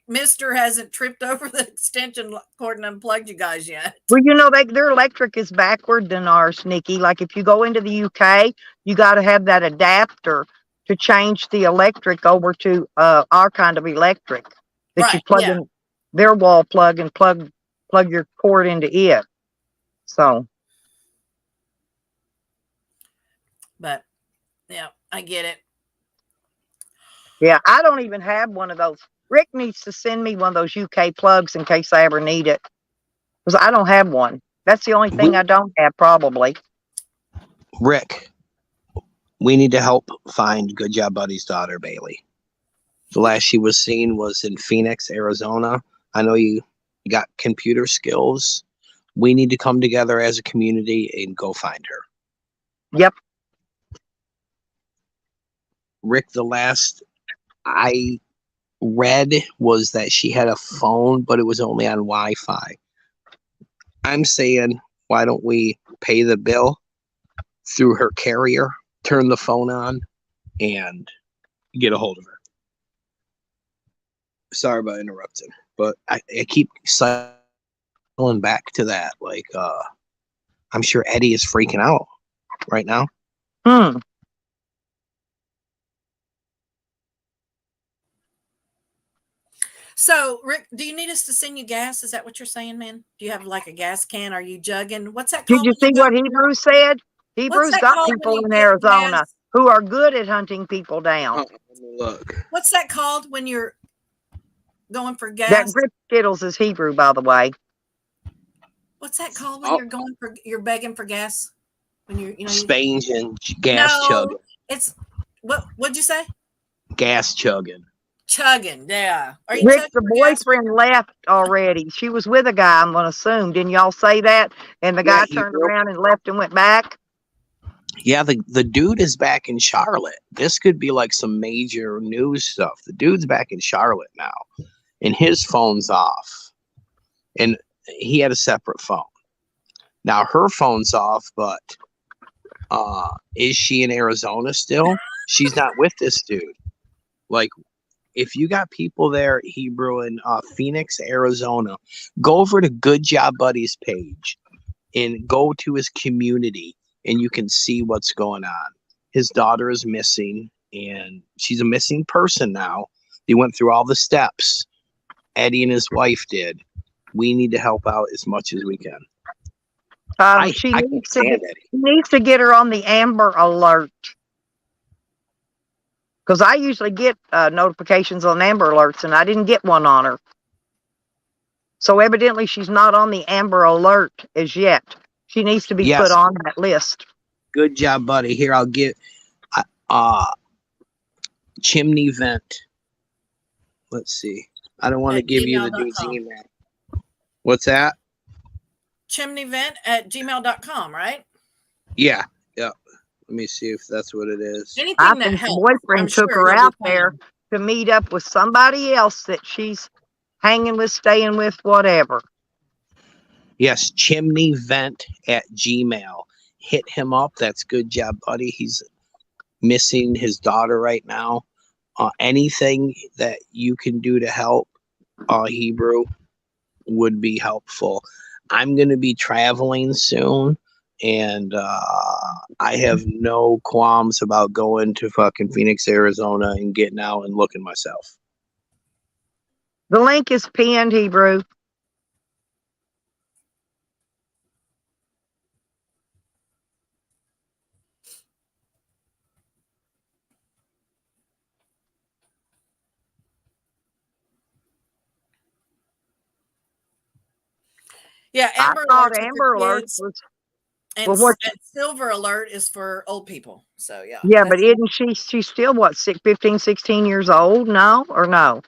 Mister hasn't tripped over the extension cord and unplugged you guys yet. Well, you know, their electric is backward than ours, Nikki. Like if you go into the UK, you got to have that adapter to change the electric over to our kind of electric that you plug in their wall plug and plug your cord into it. So, but yeah, I get it. Yeah, I don't even have one of those. Rick needs to send me one of those UK plugs in case I ever need it. Because I don't have one. That's the only thing I don't have, probably. Rick, we need to help find Good Job Buddy's daughter, Bailey. The last she was seen was in Phoenix, Arizona. I know you got computer skills. We need to come together as a community and go find her. Yep. Rick, the last I read was that she had a phone, but it was only on Wi-Fi. I'm saying, why don't we pay the bill through her carrier, turn the phone on, and get a hold of her? Sorry about interrupting, but I keep cycling back to that. Like, I'm sure Eddie is freaking out right now. So, Rick, do you need us to send you gas? Is that what you're saying, man? Do you have like a gas can? Are you jugging? What's that called? Did you see what Hebrew said? Hebrew's that got called when people you in get Arizona gas? who are good at hunting people down. Let me look. What's that called when you're going for gas? That grip Skittles is Hebrew, by the way. What's that called when you're begging for gas? When Spange and gas chugging. It's what'd you say? Gas chugging. Chugging, yeah. Are you Rick, chugging the for gas? boyfriend left already. She was with a guy, I'm going to assume. Didn't y'all say that? And the Yeah, guy turned around and left and went back? yeah, the dude is back in Charlotte. This could be like some major news stuff. The dude's back in Charlotte now, and his phone's off, and he had a separate phone. Now her phone's off, but is she in Arizona still? She's not with this dude. Like, if you got people there, Hebrew, in Phoenix, Arizona, go over to Good Job Buddies page and go to his community, and you can see what's going on. His daughter is missing, and she's a missing person now. They went through all the steps. Eddie and his wife did. We need to help out as much as we can. She I needs can't to stand get, Eddie. she needs to get her on the Amber Alert. Because I usually get notifications on Amber Alerts, and I didn't get one on her. So evidently she's not on the Amber Alert as yet. She needs to be put Yes, on that list. good job, buddy. Here, I'll get chimney vent. Let's see. I don't want to At give you the dude's gmail.com. email. What's that? Chimneyvent@gmail.com, right? Yeah. Let me see if that's what it is. I Anything that think the helps. boyfriend I'm took sure her he'll out be there fine. to meet up with somebody else that she's hanging with, staying with, whatever. Yes, chimneyvent@gmail. Hit him up. That's good job, buddy. He's missing his daughter right now. Anything that you can do to help Hebrew would be helpful. I'm going to be traveling soon, and I have no qualms about going to fucking Phoenix, Arizona, and getting out and looking myself. The link is pinned, Hebrew. Yeah, I Amber thought Alerts are Amber for Alert kids, was, and, well, what? and Silver Alert is for old people. So yeah. Yeah, but isn't she's still what, 15, 16 years old? No, or no?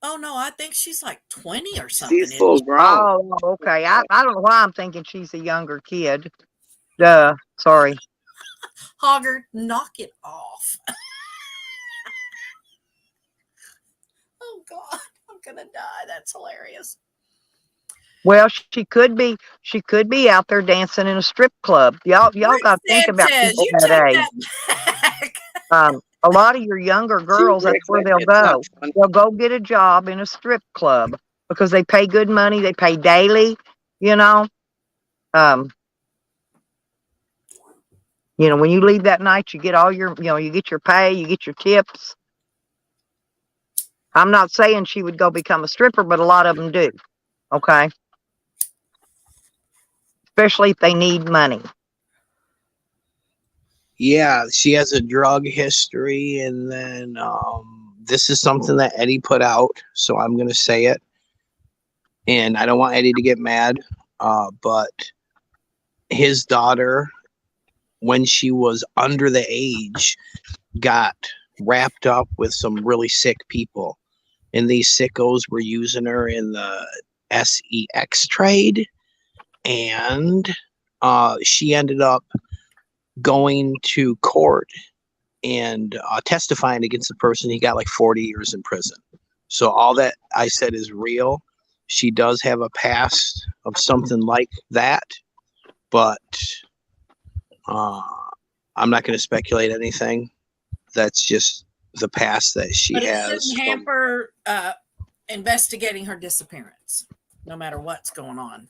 Oh no, I think she's like 20 or something. She's full grown. Oh, okay. I don't know why I'm thinking she's a younger kid. Duh. Sorry. Hogger, knock it off. Oh God, I'm gonna die. That's hilarious. Well, she could be out there dancing in a strip club. Y'all Rick got to think about Sanchez, people you that take age. that back. A lot of your younger girls, that's where they'll go. They'll go get a job in a strip club because they pay good money. They pay daily, you know. When you leave that night, you get all your, you get your pay, you get your tips. I'm not saying she would go become a stripper, but a lot of them do. Okay. Especially if they need money. Yeah, she has a drug history, and then this is something that Eddie put out, so I'm gonna say it. And I don't want Eddie to get mad, but his daughter, when she was under the age, got wrapped up with some really sick people, and these sickos were using her in the sex trade, and she ended up going to court and testifying against the person. He got like 40 years in prison. So all that I said is real. She does have a past of something like that, but I'm not going to speculate anything. That's just the past that she But it has. shouldn't hamper investigating her disappearance, no matter what's going on.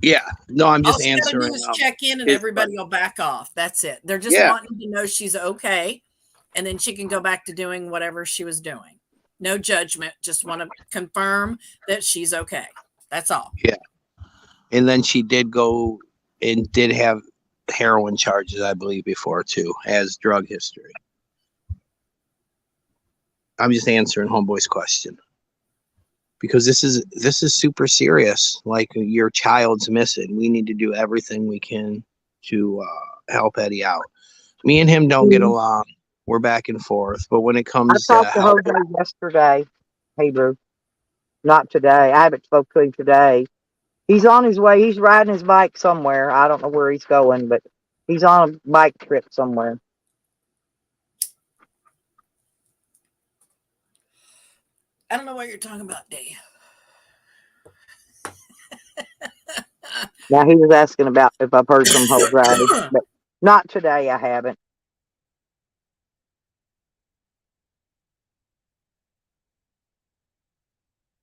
Yeah, no, I'm just All she gotta answering. do is check in, and everybody will back off. That's it. They're just wanting to know she's okay, and then she can go back to doing whatever she was doing. No judgment. Just want to confirm that she's okay. That's all. Yeah, and then she did go and did have heroin charges, I believe, before too, as drug history. I'm just answering Homeboy's question because this is super serious. Like, your child's missing. We need to do everything we can to help Eddie out. Me and him don't get along. we're back and forth. But when it I comes to talked to help, Jose yesterday, Hebrew. Not today. I haven't spoke to him today. He's on his way. He's riding his bike somewhere. I don't know where he's going, but he's on a bike trip somewhere. I don't know what you're talking about, Dave. Now he was asking about if I've heard from Jose, but not today. I haven't.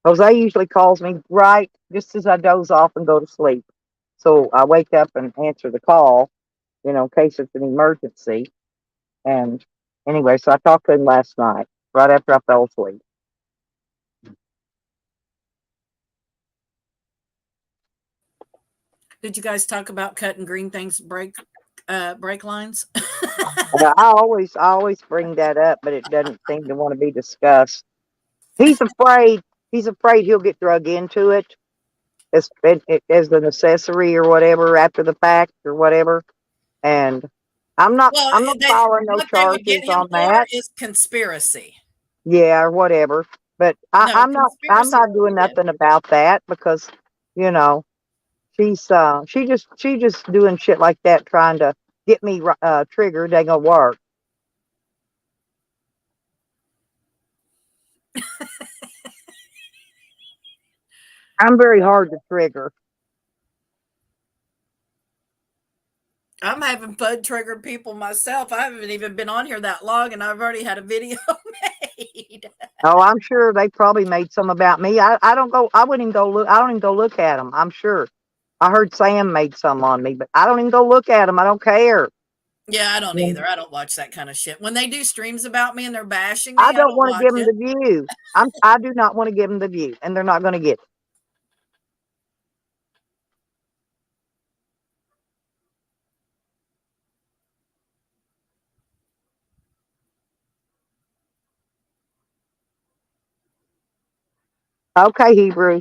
Jose usually calls me right just as I doze off and go to sleep. So I wake up and answer the call, in case it's an emergency. And anyway, so I talked to him last night, right after I fell asleep. Did you guys talk about cutting green things brake lines? And I always bring that up, but it doesn't seem to want to be discussed. He's afraid. He's afraid he'll get drug into it as an accessory or whatever after the fact or whatever. And I'm not. Well, I'm not filing no what they would get charges him on for that. is conspiracy. Yeah, or whatever. But No, I'm not. I'm conspiracy. not doing nothing about that because you know she just doing shit like that, trying to get me triggered. Ain't gonna work. I'm very hard to trigger. I'm having fun triggering people myself. I haven't even been on here that long, and I've already had a video made. Oh, I'm sure they probably made some about me. I don't go. I wouldn't even go look. I don't even go look at them. I'm sure. I heard Sam made some on me, but I don't even go look at them. I don't care. Yeah, I don't Mm. either. I don't watch that kind of shit. When they do streams about me and they're bashing I me, I don't don't want to watch give them it. the view. I do not want to give them the view, and they're not going to get it. Okay, Hebrew.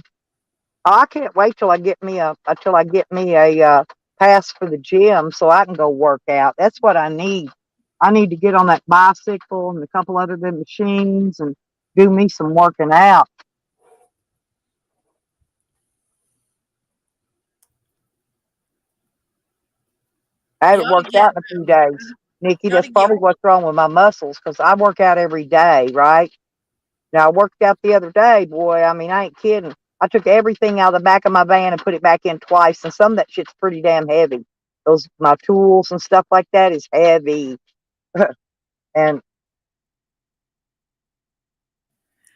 Oh, I can't wait till I get me a pass for the gym so I can go work out. That's what I need. I need to get on that bicycle and a couple other good machines and do me some working out. I You haven't ought to worked get. out in a few days. Nikki, You ought that's to get. probably what's wrong with my muscles because I work out every day, right? Now, I worked out the other day, boy. I mean, I ain't kidding. I took everything out of the back of my van and put it back in twice, and some of that shit's pretty damn heavy. My tools and stuff like that is heavy. and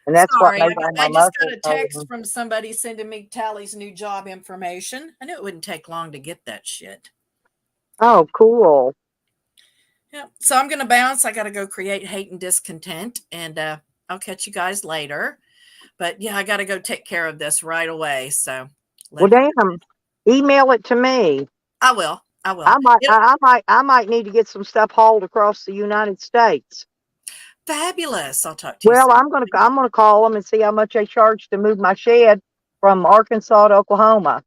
and that's what Sorry, made all my I just got muscles a text hold. from somebody sending me Tally's new job information. I knew it wouldn't take long to get that shit. Oh, cool. Yeah. So I'm going to bounce. I got to go create hate and discontent, and I'll catch you guys later. But yeah, I got to go take care of this right away. So Well, love you. damn. Email it to me. I will. I will. I might need to get some stuff hauled across the United States. Fabulous. I'll talk to you Well, soon. I'm gonna call them and see how much they charge to move my shed from Arkansas to Oklahoma.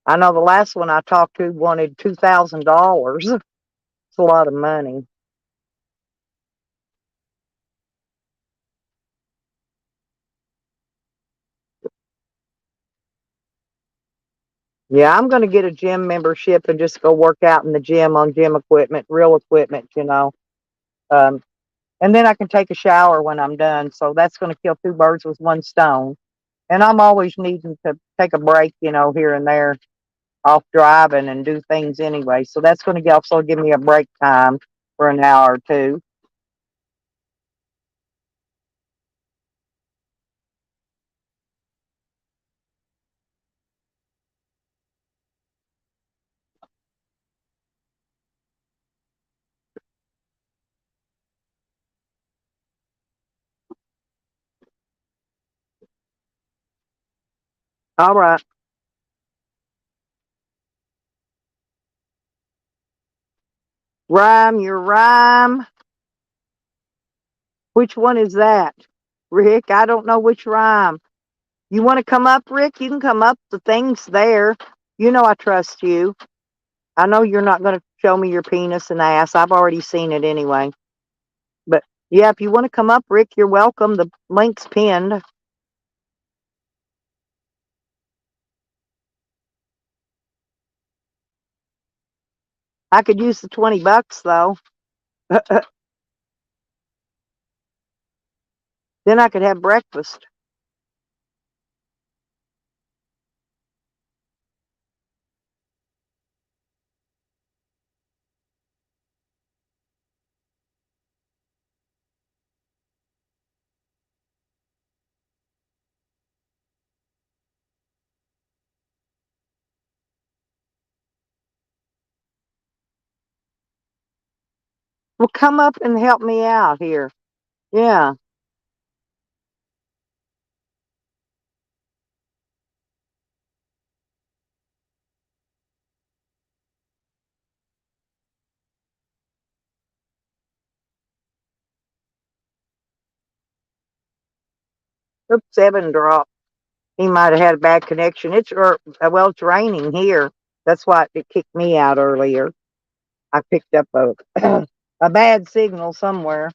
I know the last one I talked to wanted $2,000. It's a lot of money. Yeah, I'm gonna get a gym membership and just go work out in the gym on gym equipment, real equipment. Um, and then I can take a shower when I'm done. So that's gonna kill two birds with one stone. And I'm always needing to take a break, here and there off driving and do things anyway. So that's going to also give me a break time for an hour or two. All right. Rhyme your rhyme. Which one is that? Rick, I don't know which rhyme. You want to come up, Rick? You can come up. The thing's there. You know I trust you. I know you're not going to show me your penis and ass. I've already seen it anyway. But yeah, if you want to come up, Rick, you're welcome. The link's pinned. I could use the $20 though. Then I could have breakfast. Well, come up and help me out here. Yeah. Oops, Evan dropped. He might have had a bad connection. Well, it's raining here. That's why it kicked me out earlier. I picked up a bad signal somewhere.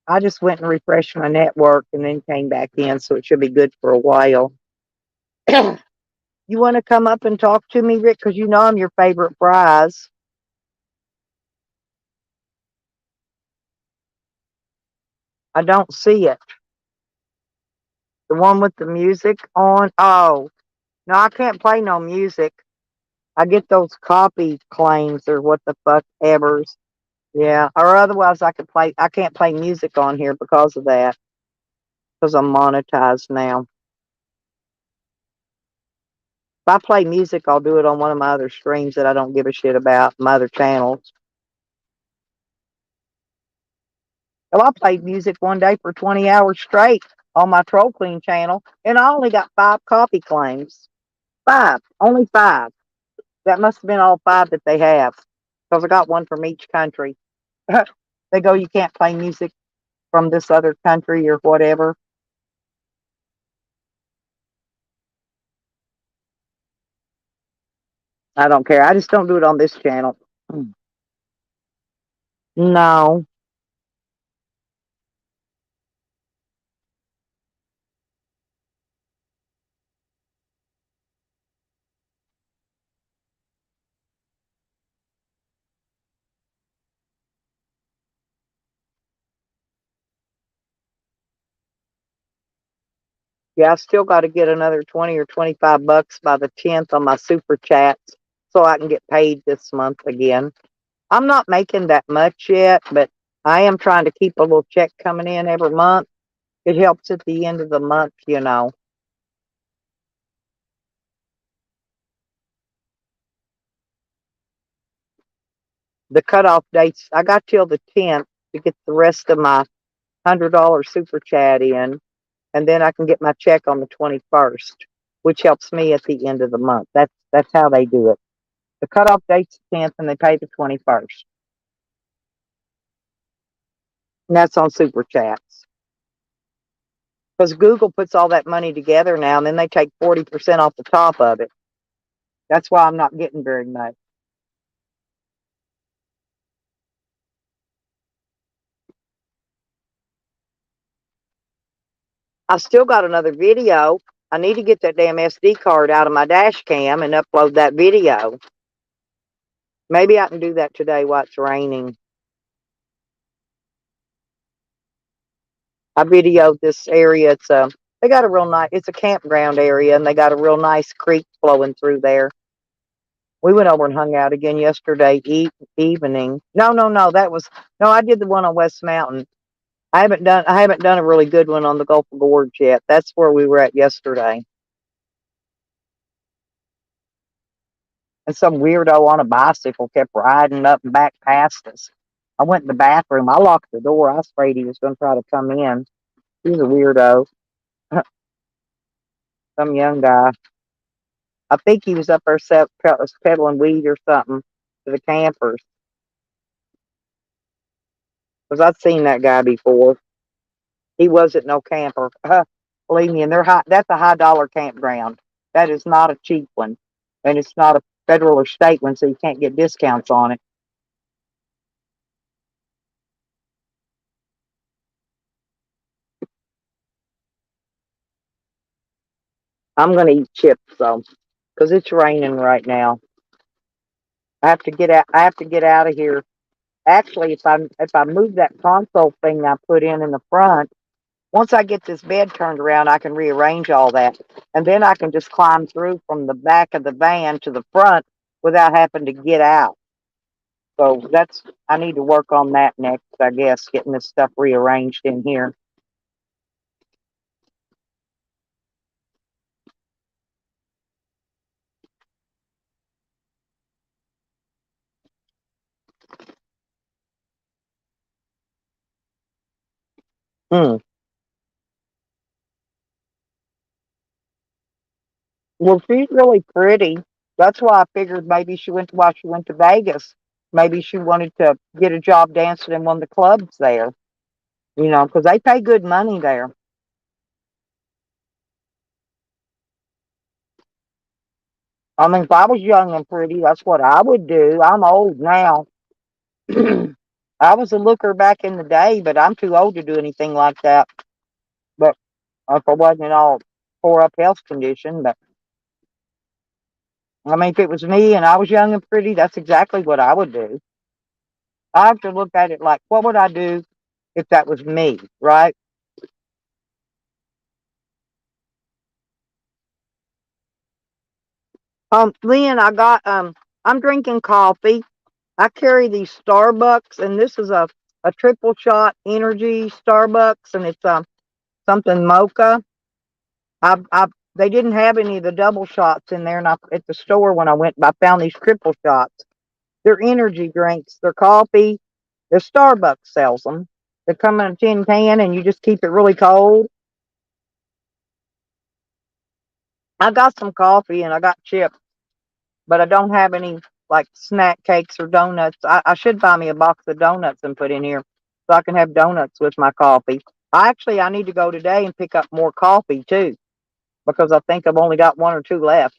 I just went and refreshed my network and then came back in, so it should be good for a while. You want to come up and talk to me, Rick? Because you know I'm your favorite prize. I don't see it. The one with the music on. Oh, no, I can't play no music. I get those copy claims or what the fuck evers. Yeah, or otherwise I could play. I can't play music on here because of that. Because I'm monetized now. If I play music, I'll do it on one of my other streams that I don't give a shit about, my other channels. Well, I played music one day for 20 hours straight on my Troll Queen channel, and I only got 5 copy claims. 5, only 5. That must have been all 5 that they have, because I got one from each country. They go, you can't play music from this other country or whatever. I don't care. I just don't do it on this channel. No. Yeah, I still got to get another 20 or $25 by the 10th on my super chats so I can get paid this month again. I'm not making that much yet, but I am trying to keep a little check coming in every month. It helps at the end of the month, you know. The cutoff dates, I got till the 10th to get the rest of my $100 super chat in, and then I can get my check on the 21st, which helps me at the end of the month. That's how they do it. The cutoff date's the 10th, and they pay the 21st. And that's on super chats. Because Google puts all that money together now, and then they take 40% off the top of it. That's why I'm not getting very much. I still got another video. I need to get that damn SD card out of my dash cam and upload that video. Maybe I can do that today while it's raining. I videoed this area. They got a real nice, it's a campground area, and they got a real nice creek flowing through there. We went over and hung out again yesterday evening. No, I did the one on West Mountain. I haven't done a really good one on the Gulf of Gorge yet. That's where we were at yesterday. And some weirdo on a bicycle kept riding up and back past us. I went in the bathroom. I locked the door. I was afraid he was going to try to come in. He's a weirdo. Some young guy. I think he was up there peddling weed or something to the campers. because I've seen that guy before. He wasn't no camper. Believe me, and they're high. That's a high dollar campground. That is not a cheap one, and it's not a federal or state one, so you can't get discounts on it. I'm gonna eat chips though, because it's raining right now. I have to get out. I have to get out of here. Actually, if I move that console thing I put in the front, once I get this bed turned around, I can rearrange all that, and then I can just climb through from the back of the van to the front without having to get out. So that's I need to work on that next, I guess, getting this stuff rearranged in here. Hmm. Well, she's really pretty. That's why I figured maybe she went while she went to Vegas. Maybe she wanted to get a job dancing in one of the clubs there. You know, because they pay good money there. I mean, if I was young and pretty, that's what I would do. I'm old now. I was a looker back in the day, but I'm too old to do anything like that. But if I wasn't in all tore up health condition, but I mean, if it was me and I was young and pretty, that's exactly what I would do. I have to look at it like, what would I do if that was me, right? Lynn, I'm drinking coffee. I carry these Starbucks, and this is a triple shot energy Starbucks, and it's something mocha. I they didn't have any of the double shots in there, and at the store when I went, I found these triple shots. They're energy drinks. They're coffee. The Starbucks sells them. They come in a tin can, and you just keep it really cold. I got some coffee and I got chips, but I don't have any like snack cakes or donuts. I should buy me a box of donuts and put in here so I can have donuts with my coffee. I need to go today and pick up more coffee too because I think I've only got one or two left,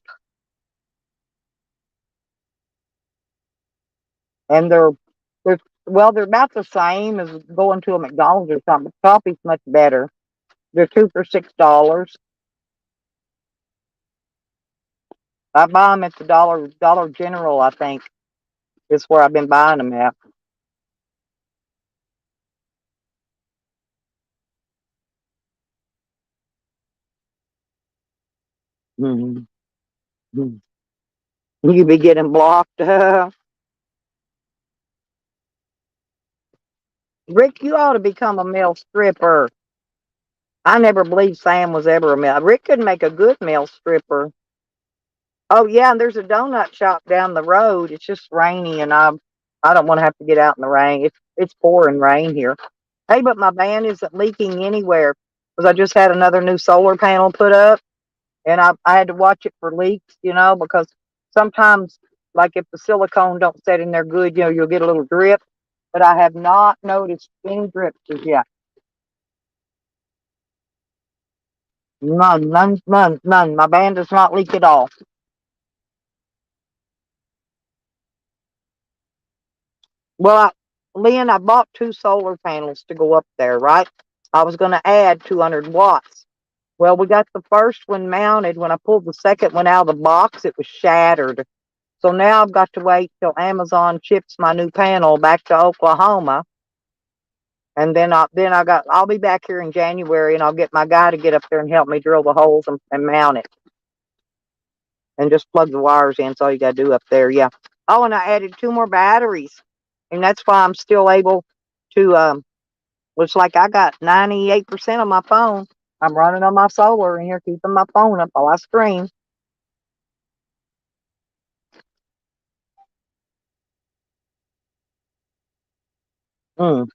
and they're well, they're about the same as going to a McDonald's or something. Coffee's much better. They're two for $6. I buy them at the Dollar General. I think is where I've been buying them at. Mhm. You be getting blocked. Rick, you ought to become a male stripper. I never believed Sam was ever a male. Rick could make a good male stripper. Oh yeah, and there's a donut shop down the road. It's just rainy, and I don't want to have to get out in the rain. It's pouring rain here. Hey, but my van isn't leaking anywhere because I just had another new solar panel put up, and I had to watch it for leaks, because sometimes, like if the silicone don't set in there good, you'll get a little drip. But I have not noticed any drips as yet. None, none, none, none. My van does not leak at all. Well, Lynn, I bought two solar panels to go up there, right? I was going to add 200 watts. Well, we got the first one mounted. When I pulled the second one out of the box, it was shattered. So now I've got to wait till Amazon ships my new panel back to Oklahoma, and I'll be back here in January, and I'll get my guy to get up there and help me drill the holes and mount it, and just plug the wires in. That's all you got to do up there. Yeah. Oh, and I added two more batteries, and that's why I'm still able to. Looks like I got 98% of my phone. I'm running on my solar in here, keeping my phone up while I scream. Mm.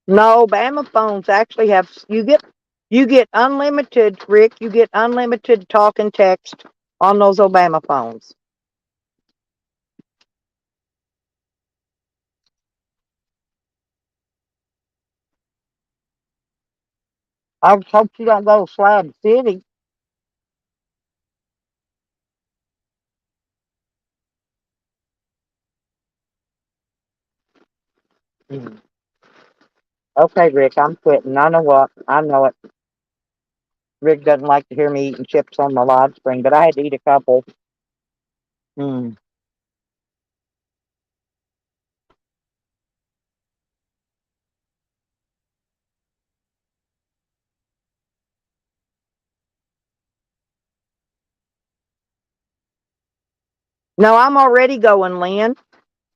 No, Bama phones actually have you get unlimited, Rick. You get unlimited talk and text on those Obama phones. I hope you don't go to Slab City. Mm. Okay, Rick, I'm quitting. I know what. I know it. Rick doesn't like to hear me eating chips on my live stream, but I had to eat a couple. Mm. No, I'm already going, Lynn.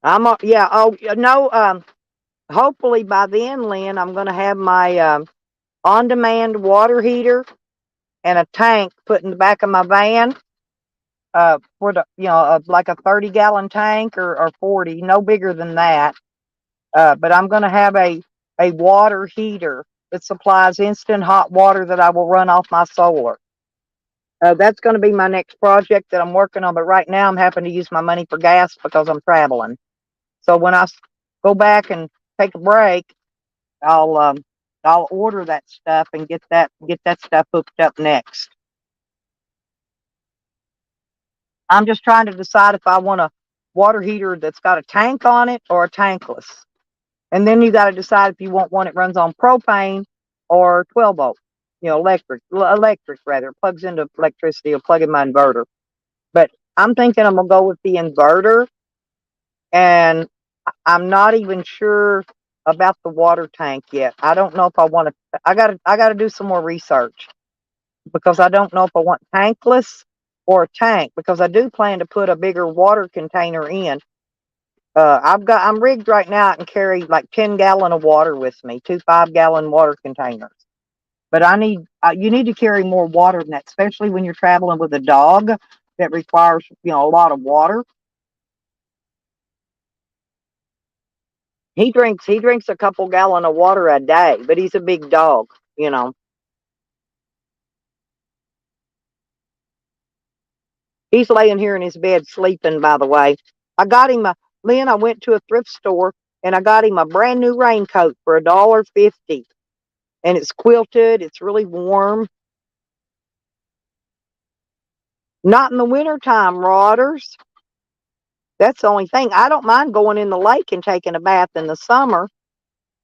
Yeah. Oh, no. Hopefully by then, Lynn, I'm going to have my on-demand water heater and a tank put in the back of my van. For the like a 30-gallon tank or 40, no bigger than that. But I'm going to have a water heater that supplies instant hot water that I will run off my solar. That's going to be my next project that I'm working on. But right now, I'm having to use my money for gas because I'm traveling. So when go back and take a break, I'll um, I'll order that stuff and get that stuff hooked up next. I'm just trying to decide if I want a water heater that's got a tank on it or a tankless. And then you got to decide if you want one that runs on propane or 12 volt, electric rather, plugs into electricity or plug in my inverter. But I'm thinking I'm going to go with the inverter, and I'm not even sure about the water tank yet. I don't know if I want to, I got to do some more research because I don't know if I want tankless or a tank because I do plan to put a bigger water container in. I'm rigged right now. I can carry like 10-gallon of water with me, 2 5-gallon water containers. But you need to carry more water than that, especially when you're traveling with a dog that requires, a lot of water. He drinks a couple gallon of water a day, but he's a big dog, you know. He's laying here in his bed sleeping, by the way. I got him Lynn, I went to a thrift store and I got him a brand new raincoat for $1.50. And it's quilted, it's really warm. Not in the wintertime, Rodders. That's the only thing. I don't mind going in the lake and taking a bath in the summer,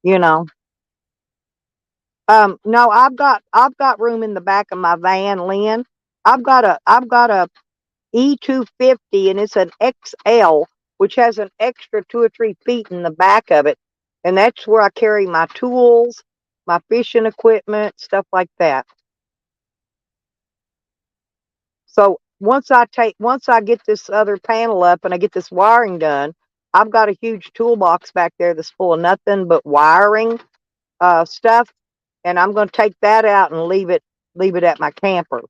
you know. No, I've got room in the back of my van, Lynn. I've got a E250 and it's an XL, which has an extra 2 or 3 feet in the back of it. And that's where I carry my tools, my fishing equipment, stuff like that. So once I get this other panel up and I get this wiring done, I've got a huge toolbox back there that's full of nothing but wiring stuff, and I'm going to take that out and leave it at my camper.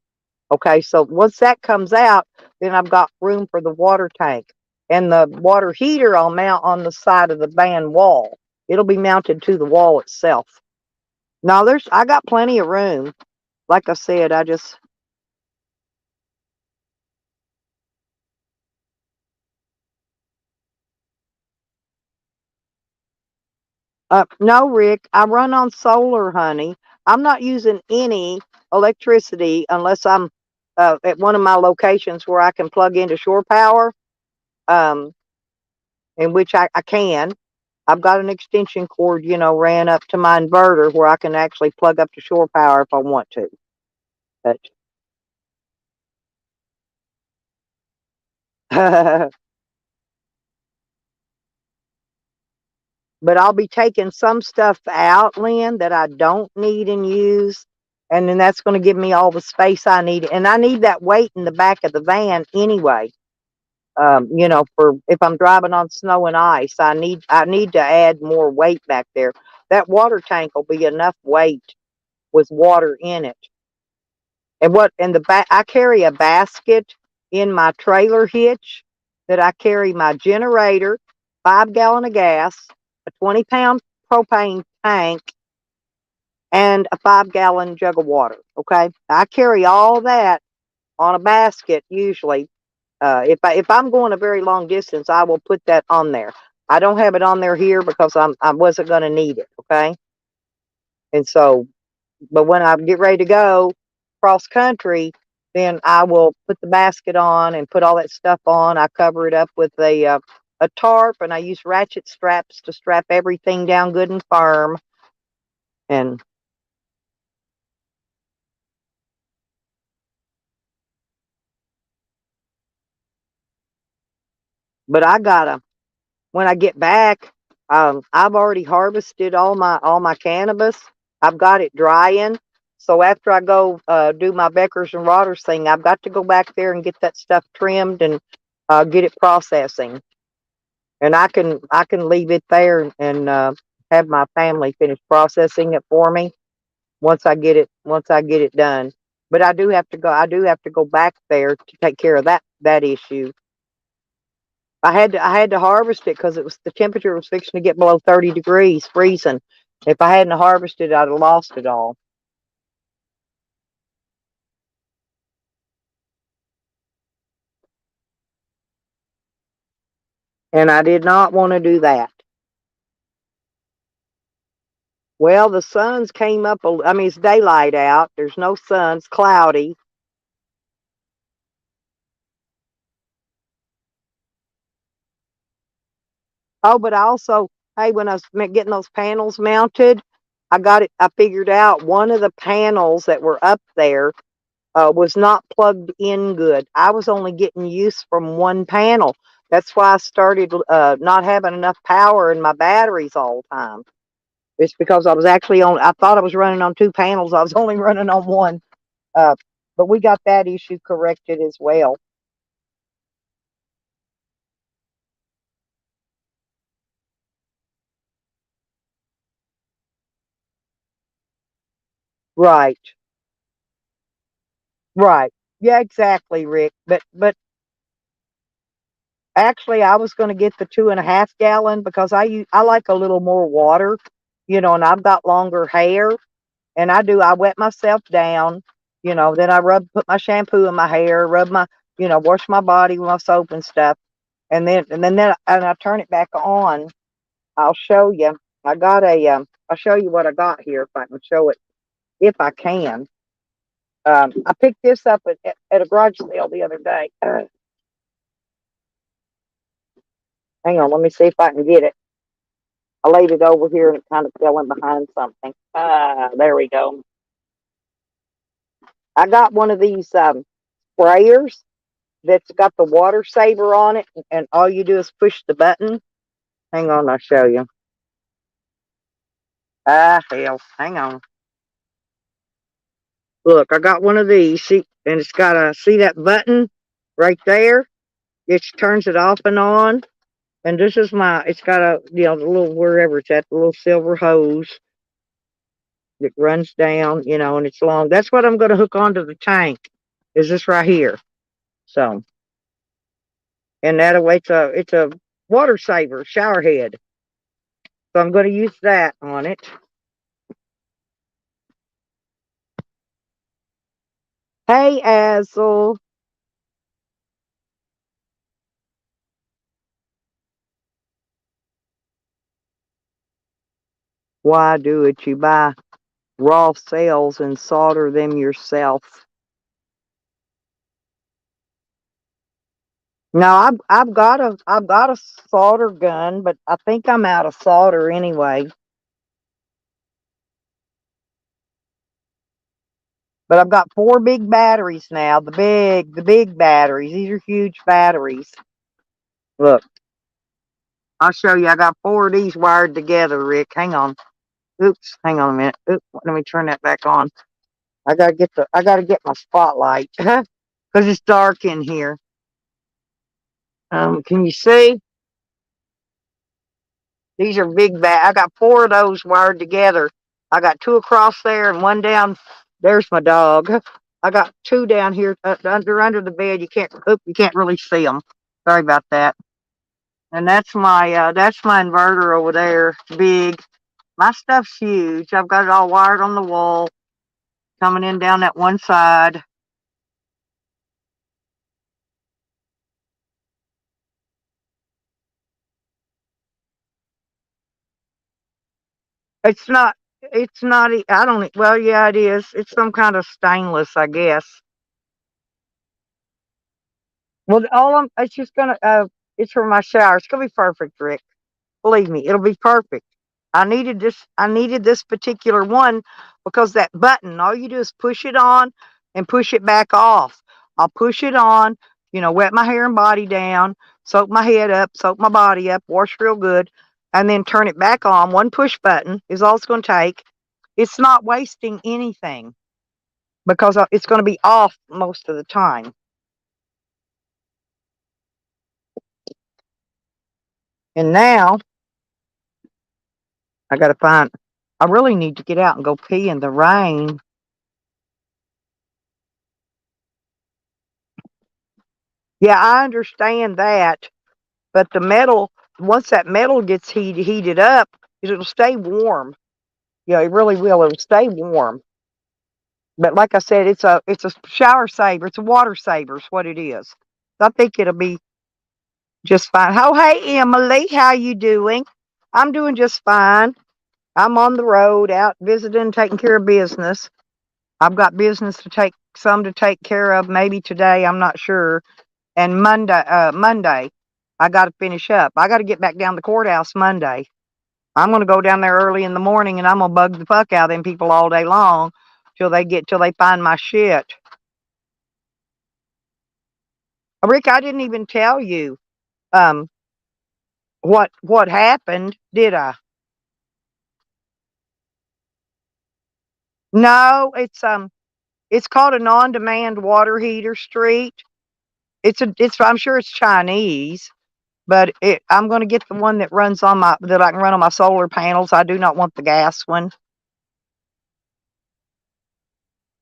Okay, so once that comes out, then I've got room for the water tank and the water heater. I'll mount on the side of the van wall. It'll be mounted to the wall itself. Now I got plenty of room. Like I said, I just no, Rick, I run on solar, honey. I'm not using any electricity unless I'm at one of my locations where I can plug into shore power, um, in which I can. I've got an extension cord, ran up to my inverter where I can actually plug up to shore power if I want to. But, but I'll be taking some stuff out, Lynn, that I don't need and use. And then that's going to give me all the space I need. And I need that weight in the back of the van anyway. For if I'm driving on snow and ice, I need to add more weight back there. That water tank will be enough weight with water in it. And the back, I carry a basket in my trailer hitch that I carry my generator, 5 gallon of gas, a 20-pound propane tank, and a 5-gallon jug of water. Okay, I carry all that on a basket usually. If I'm going a very long distance, I will put that on there. I don't have it on there here because I wasn't going to need it. Okay, and so, but when I get ready to go cross country, then I will put the basket on and put all that stuff on. I cover it up with a tarp, and I use ratchet straps to strap everything down good and firm. And but I gotta when I get back, I've already harvested all my cannabis. I've got it drying. So after I go do my Beckers and Rotters thing, I've got to go back there and get that stuff trimmed and get it processing. And I can leave it there and have my family finish processing it for me once I get it done. But I do have to go back there to take care of that issue. I had to harvest it because it was the temperature was fixing to get below 30 degrees, freezing. If I hadn't harvested, I'd have lost it all. And I did not want to do that. Well, the sun's came up. I mean, it's daylight out. There's no sun. It's cloudy. Oh, but I also, hey, when I was getting those panels mounted, I got it. I figured out one of the panels that were up there was not plugged in good. I was only getting use from one panel. That's why I started not having enough power in my batteries all the time. It's because I thought I was running on two panels. I was only running on one. Uh, but we got that issue corrected as well. Right, right. Yeah, exactly, Rick. But actually, I was going to get the 2.5 gallon because I like a little more water, and I've got longer hair, and I wet myself down, then put my shampoo in my hair, wash my body with my soap and stuff, and I turn it back on. I'll show you. I'll show you what I got here if I can show it, if I can. I picked this up at a garage sale the other day. Hang on, let me see if I can get it. I laid it over here and it kind of fell in behind something. There we go. I got one of these sprayers that's got the water saver on it, and all you do is push the button. Hang on, I'll show you. Hell, hang on. Look, I got one of these. See, and it's got see that button right there? It turns it off and on. And this is it's got the little, wherever it's at, the little silver hose that runs down, and it's long. That's what I'm going to hook onto the tank, is this right here. So, and that way it's a water saver, shower head. So I'm going to use that on it. Hey, Azel. Why do it? You buy raw cells and solder them yourself. No, I've got a solder gun, but I think I'm out of solder anyway. But I've got 4 big batteries now. The big batteries. These are huge batteries. Look, I'll show you. I got 4 of these wired together, Rick. Hang on. Oops, hang on a minute. Oops, let me turn that back on. I gotta get my spotlight because it's dark in here. Can you see? These are big I got 4 of those wired together. I got 2 across there and 1 down. There's my dog. I got 2 down here under the bed. You can't really see them. Sorry about that. And that's my inverter over there. Big. My stuff's huge. I've got it all wired on the wall, coming in down that one side. It's not. It's not. I don't. Well, yeah, it is. It's some kind of stainless, I guess. Well, all I'm. It's just gonna. It's for my shower. It's gonna be perfect, Rick. Believe me, it'll be perfect. I needed this. I needed this particular one because that button. All you do is push it on and push it back off. I'll push it on. Wet my hair and body down, soak my head up, soak my body up, wash real good, and then turn it back on. One push button is all it's going to take. It's not wasting anything because it's going to be off most of the time. And now I got to find. I really need to get out and go pee in the rain. Yeah, I understand that, but the metal, once that metal gets heated up, it'll stay warm. Yeah, it really will. It'll stay warm. But like I said, it's a shower saver. It's a water saver. Is what it is. I think it'll be just fine. Oh, hey Emily, how you doing? I'm doing just fine. I'm on the road, out visiting, taking care of business. I've got business to take care of. Maybe today, I'm not sure. And Monday, I got to finish up. I got to get back down to the courthouse Monday. I'm going to go down there early in the morning, and I'm going to bug the fuck out of them people all day long till they find my shit. Rick, I didn't even tell you um what happened, did I? No, it's called a non-demand water heater street. It's I'm sure it's Chinese, but I'm going to get the one that I can run on my solar panels. I do not want the gas one.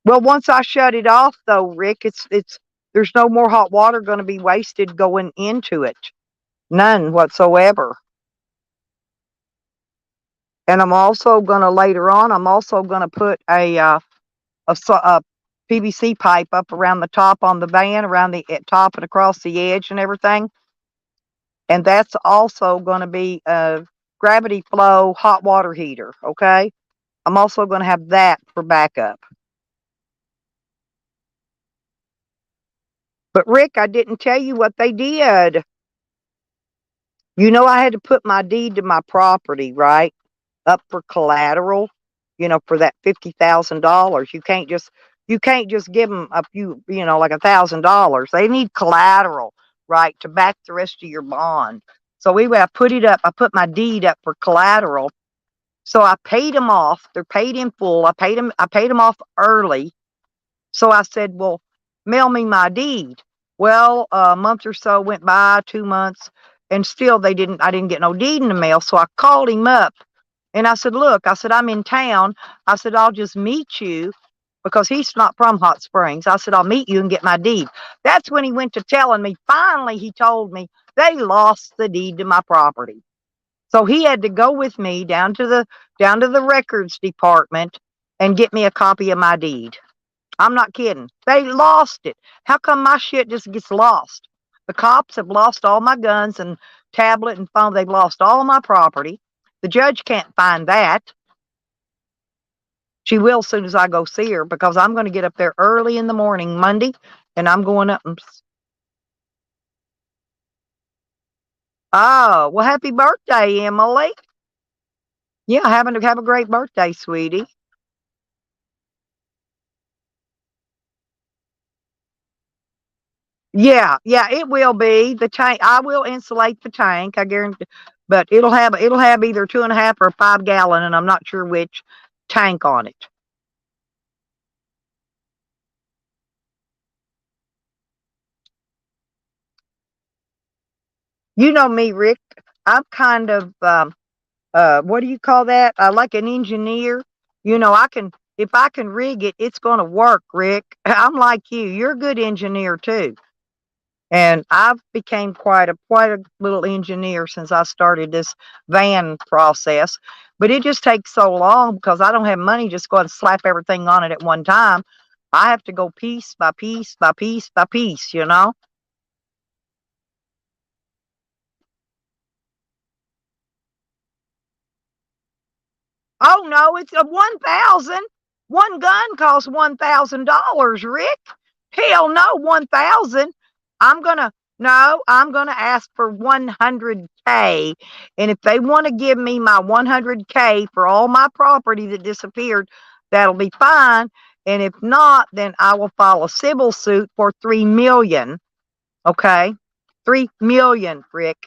Well, once I shut it off though, Rick, it's there's no more hot water going to be wasted going into it. None whatsoever. And I'm also going to put a PVC pipe up around the top on the van, around the top and across the edge and everything. And that's also going to be a gravity flow hot water heater. Okay. I'm also going to have that for backup. But Rick, I didn't tell you what they did. I had to put my deed to my property, right? Up for collateral, for that $50,000. You can't just give them a few, like $1,000. They need collateral, right, to back the rest of your bond. So I put it up. I put my deed up for collateral. So I paid them off. They're paid in full. I paid them off early. So I said, well, mail me my deed. Well, a month or so went by, 2 months, and still I didn't get no deed in the mail. So I called him up and I said, look, I said, I'm in town. I said, I'll just meet you because he's not from Hot Springs. I said, I'll meet you and get my deed. That's when he went to telling me. Finally, he told me they lost the deed to my property. So he had to go with me down to the records department and get me a copy of my deed. I'm not kidding. They lost it. How come my shit just gets lost? The cops have lost all my guns and tablet and phone. They've lost all my property. The judge can't find that. She will as soon as I go see her because I'm going to get up there early in the morning Monday and I'm going up and. Oh, well, happy birthday, Emily. Yeah, have a great birthday, sweetie. Yeah, yeah, it will be the tank. I will insulate the tank, I guarantee. But it'll have either 2.5 or 5 gallon, and I'm not sure which tank on it. You know me, Rick. I'm kind of what do you call that? Like an engineer. I can if I can rig it, it's going to work, Rick. I'm like you. You're a good engineer too. And I've became quite a little engineer since I started this van process. But it just takes so long because I don't have money just go and slap everything on it at one time. I have to go piece by piece by piece by piece, you know? Oh no, it's a 1,000. One gun costs $1,000, Rick. Hell no, 1,000. I'm gonna no, I'm gonna ask for 100K. And if they want to give me my 100K for all my property that disappeared, that'll be fine. And if not, then I will file a civil suit for 3 million. Okay? 3 million, Rick.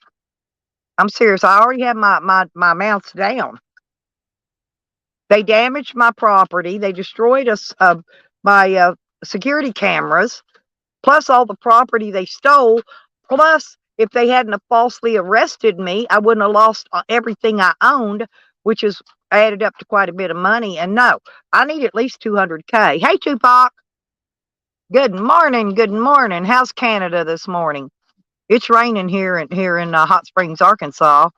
I'm serious. I already have my amounts down. They damaged my property. They destroyed my security cameras, plus all the property they stole. Plus, if they hadn't have falsely arrested me, I wouldn't have lost everything I owned, which is added up to quite a bit of money. And no, I need at least 200K. Hey, Tupac. Good morning. Good morning. How's Canada this morning? It's raining here in Hot Springs, Arkansas.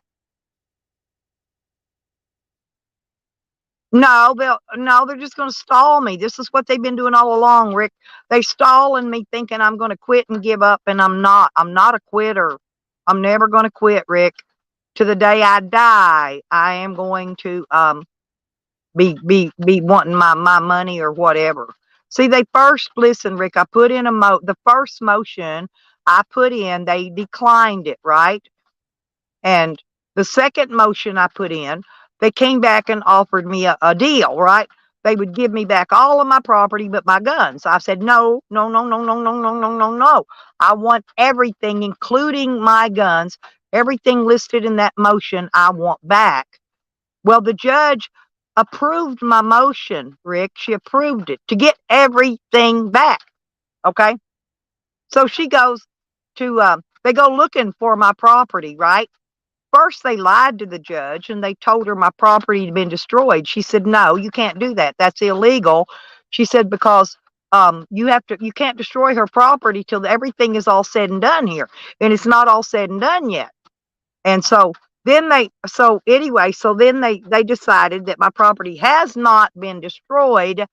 No, they're just going to stall me. This is what they've been doing all along, Rick. They stalling me thinking I'm going to quit and give up, and I'm not. I'm not a quitter. I'm never going to quit, Rick. To the day I die, I am going to be wanting my money or whatever. See, they first listen, Rick. I put in the first motion I put in, they declined it, right? And the second motion I put in, they came back and offered me a deal, right? They would give me back all of my property but my guns. I said, no, no, no, no, no, no, no, no, no, no. I want everything, including my guns, everything listed in that motion, I want back. Well, the judge approved my motion, Rick. She approved it to get everything back. Okay. So she goes they go looking for my property, right? First, they lied to the judge and they told her my property had been destroyed. She said, "No, you can't do that. That's illegal." She said, "Because you can't destroy her property till everything is all said and done here, and it's not all said and done yet." And so then they decided that my property has not been destroyed,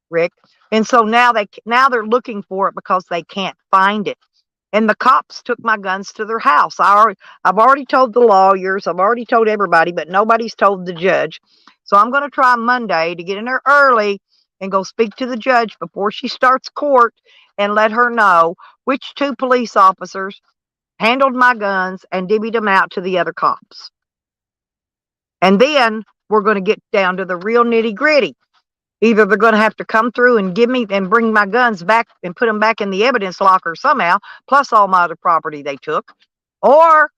Rick, and so now they're looking for it because they can't find it. And the cops took my guns to their house. I've already told the lawyers, I've already told everybody, but nobody's told the judge. So I'm going to try Monday to get in there early and go speak to the judge before she starts court and let her know which two police officers handled my guns and divvied them out to the other cops. And then we're going to get down to the real nitty gritty. Either they're going to have to come through and give me and bring my guns back and put them back in the evidence locker somehow, plus all my other property they took, or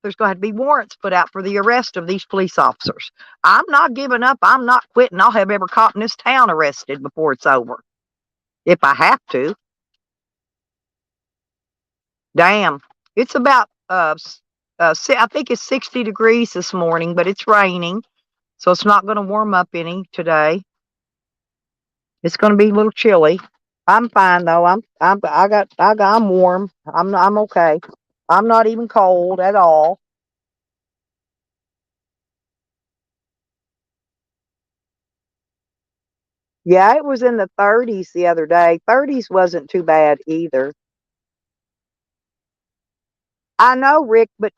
there's going to have to be warrants put out for the arrest of these police officers. I'm not giving up. I'm not quitting. I'll have every cop in this town arrested before it's over, if I have to. Damn, it's about I think it's 60 degrees this morning, but it's raining, so it's not going to warm up any today. It's going to be a little chilly. I'm fine though. I'm warm. I'm okay. I'm not even cold at all. Yeah, it was in the 30s the other day. 30s wasn't too bad either. I know, Rick, but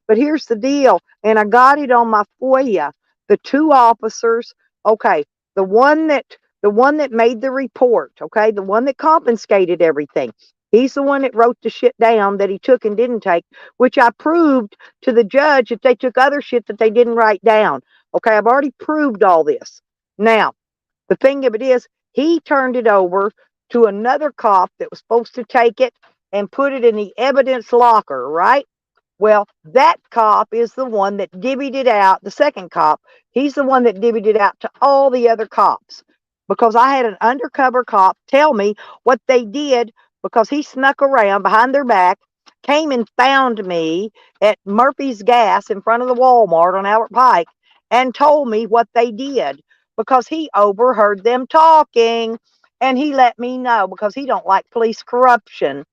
here's the deal, and I got it on my FOIA. The two officers, okay, the one that the one that made the report, okay, the one that confiscated everything. He's the one that wrote the shit down that he took and didn't take, which I proved to the judge that they took other shit that they didn't write down. Okay, I've already proved all this. Now, the thing of it is, he turned it over to another cop that was supposed to take it and put it in the evidence locker, right? Well, that cop is the one that divvied it out. The second cop, he's the one that divvied it out to all the other cops because I had an undercover cop tell me what they did because he snuck around behind their back, came and found me at Murphy's Gas in front of the Walmart on Albert Pike and told me what they did because he overheard them talking and he let me know because he don't like police corruption.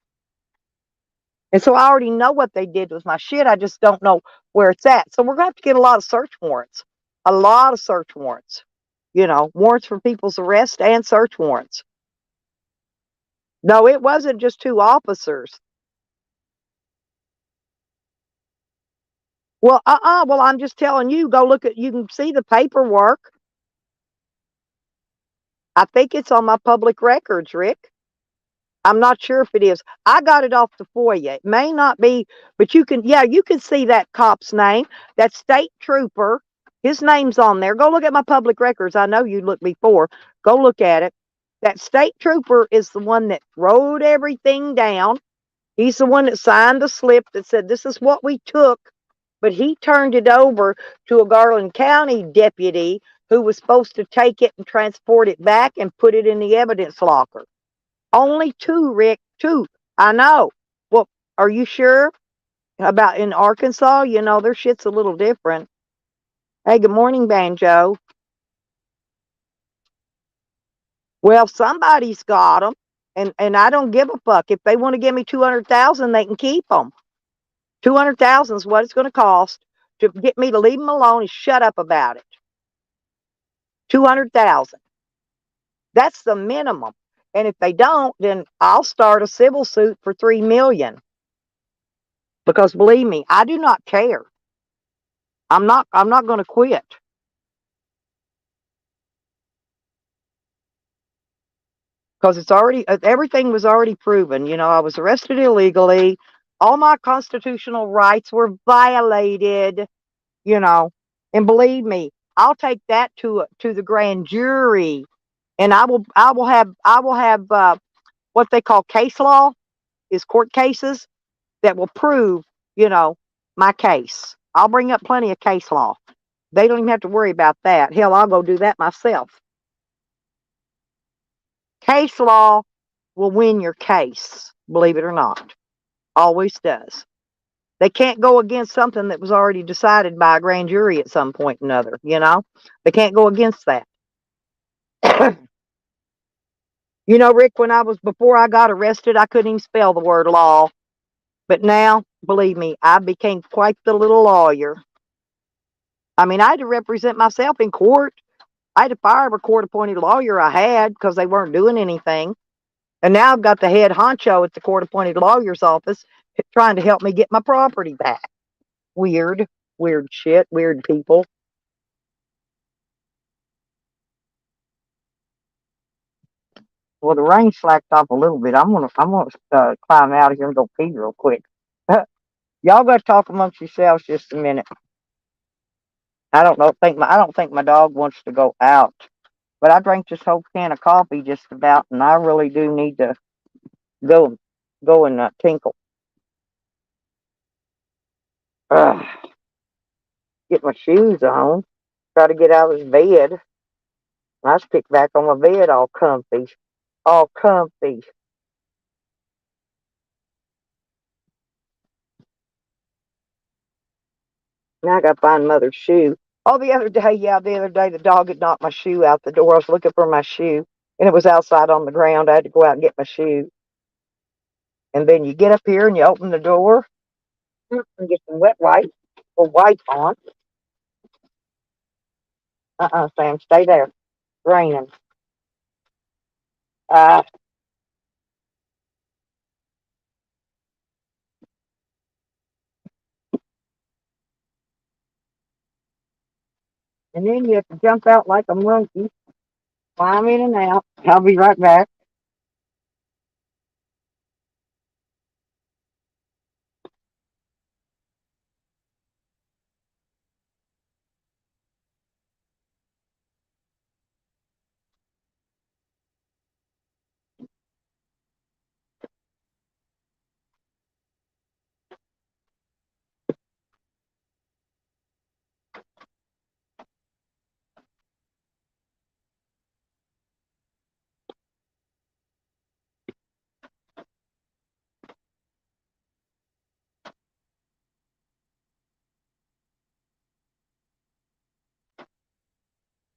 And so I already know what they did with my shit. I just don't know where it's at. So we're going to have to get a lot of search warrants. A lot of search warrants. Warrants for people's arrest and search warrants. No, it wasn't just two officers. Well, well, I'm just telling you, go look you can see the paperwork. I think it's on my public records, Rick. I'm not sure if it is. I got it off the FOIA. It may not be, but you can see that cop's name, that state trooper. His name's on there. Go look at my public records. I know you looked before. Go look at it. That state trooper is the one that wrote everything down. He's the one that signed the slip that said this is what we took, but he turned it over to a Garland County deputy who was supposed to take it and transport it back and put it in the evidence locker. Only two, Rick. Two. I know. Well, are you sure about in Arkansas? Their shit's a little different. Hey, good morning, Banjo. Well, somebody's got them, and I don't give a fuck. If they want to give me 200,000, they can keep them. 200,000 is what it's going to cost to get me to leave them alone and shut up about it. 200,000. That's the minimum. And if they don't, then I'll start a civil suit for $3 million. Because believe me, I do not care. I'm not going to quit. Because everything was already proven. I was arrested illegally. All my constitutional rights were violated, and believe me, I'll take that to the grand jury, and I will have what they call case law, is court cases that will prove, my case. I'll bring up plenty of case law. They don't even have to worry about that. Hell, I'll go do that myself. Case law will win your case, believe it or not. Always does. They can't go against something that was already decided by a grand jury at some point or another, They can't go against that. Rick, before I got arrested, I couldn't even spell the word law. But now, believe me, I became quite the little lawyer. I mean, I had to represent myself in court. I had to fire every court-appointed lawyer I had because they weren't doing anything. And now I've got the head honcho at the court-appointed lawyer's office trying to help me get my property back. Weird shit, weird people. Well, the rain slacked off a little bit. I'm gonna climb out of here and go pee real quick. Y'all got to talk amongst yourselves just a minute. I don't think my dog wants to go out, but I drank this whole can of coffee just about, and I really do need to go and tinkle. Get my shoes on. Try to get out of this bed. I just picked back on my bed all comfy. All comfy. Now I gotta find Mother's shoe. Oh, the other day, the dog had knocked my shoe out the door. I was looking for my shoe, and it was outside on the ground. I had to go out and get my shoe. And then you get up here and you open the door and get some wet wipes or wipes on. Sam, stay there. It's raining. Uh, and then you have to jump out like a monkey, climb in and out. I'll be right back.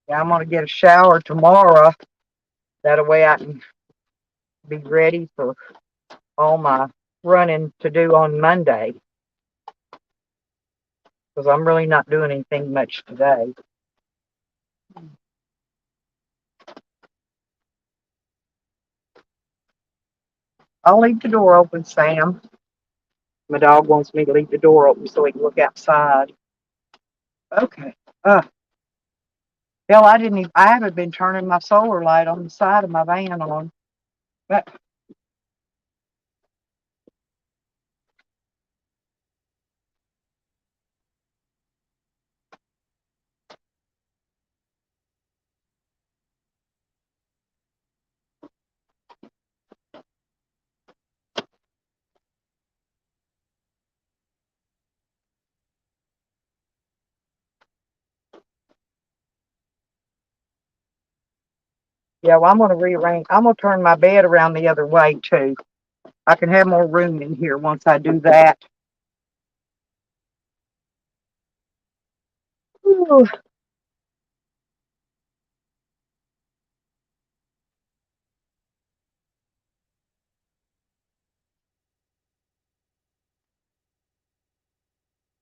Yeah, I'm gonna get a shower tomorrow. That way I can be ready for all my running to do on Monday because I'm really not doing anything much today. I'll leave the door open, Sam. My dog wants me to leave the door open so he can look outside. Okay. Hell, I haven't been turning my solar light on the side of my van on. But yeah, well, I'm going to rearrange. I'm going to turn my bed around the other way, too. I can have more room in here once I do that. Ooh.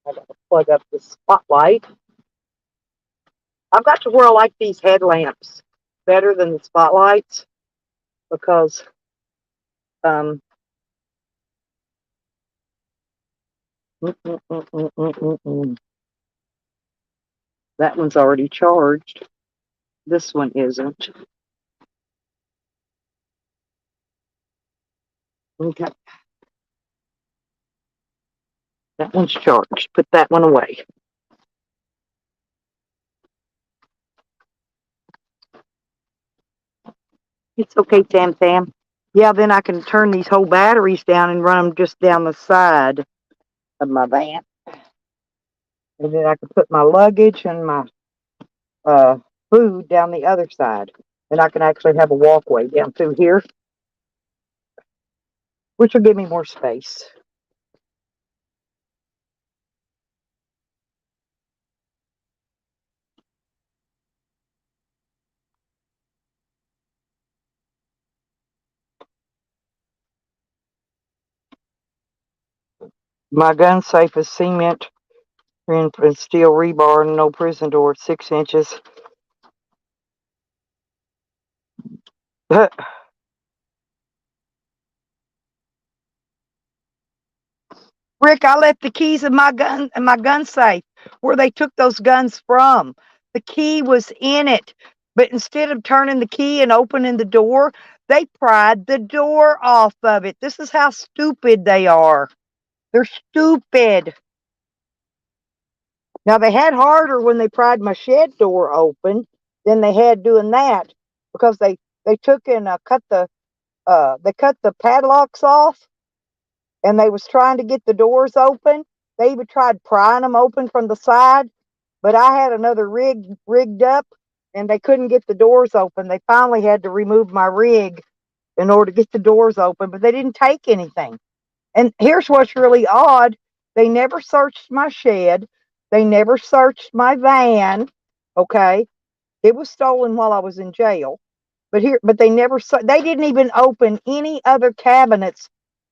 I got to plug up the spotlight. I've got to where I like these headlamps better than the spotlights because um mm, mm, mm, mm, mm, mm, mm. That one's already charged. This one isn't. Okay. That one's charged. Put that one away. It's okay, Tam Tam. Yeah, then I can turn these whole batteries down and run them just down the side of my van. And then I can put my luggage and my uh, food down the other side. And I can actually have a walkway down through here, which will give me more space. My gun safe is cement and steel rebar and no prison door, 6 inches. Rick, I left the keys in my gun safe where they took those guns from. The key was in it. But instead of turning the key and opening the door, they pried the door off of it. This is how stupid they are. They're stupid. Now they had harder when they pried my shed door open than they had doing that because they took and cut the padlocks off and they was trying to get the doors open. They even tried prying them open from the side, but I had another rig rigged up and they couldn't get the doors open. They finally had to remove my rig in order to get the doors open, but they didn't take anything. And here's what's really odd. They never searched my shed. They never searched my van. Okay. It was stolen while I was in jail. But they didn't even open any other cabinets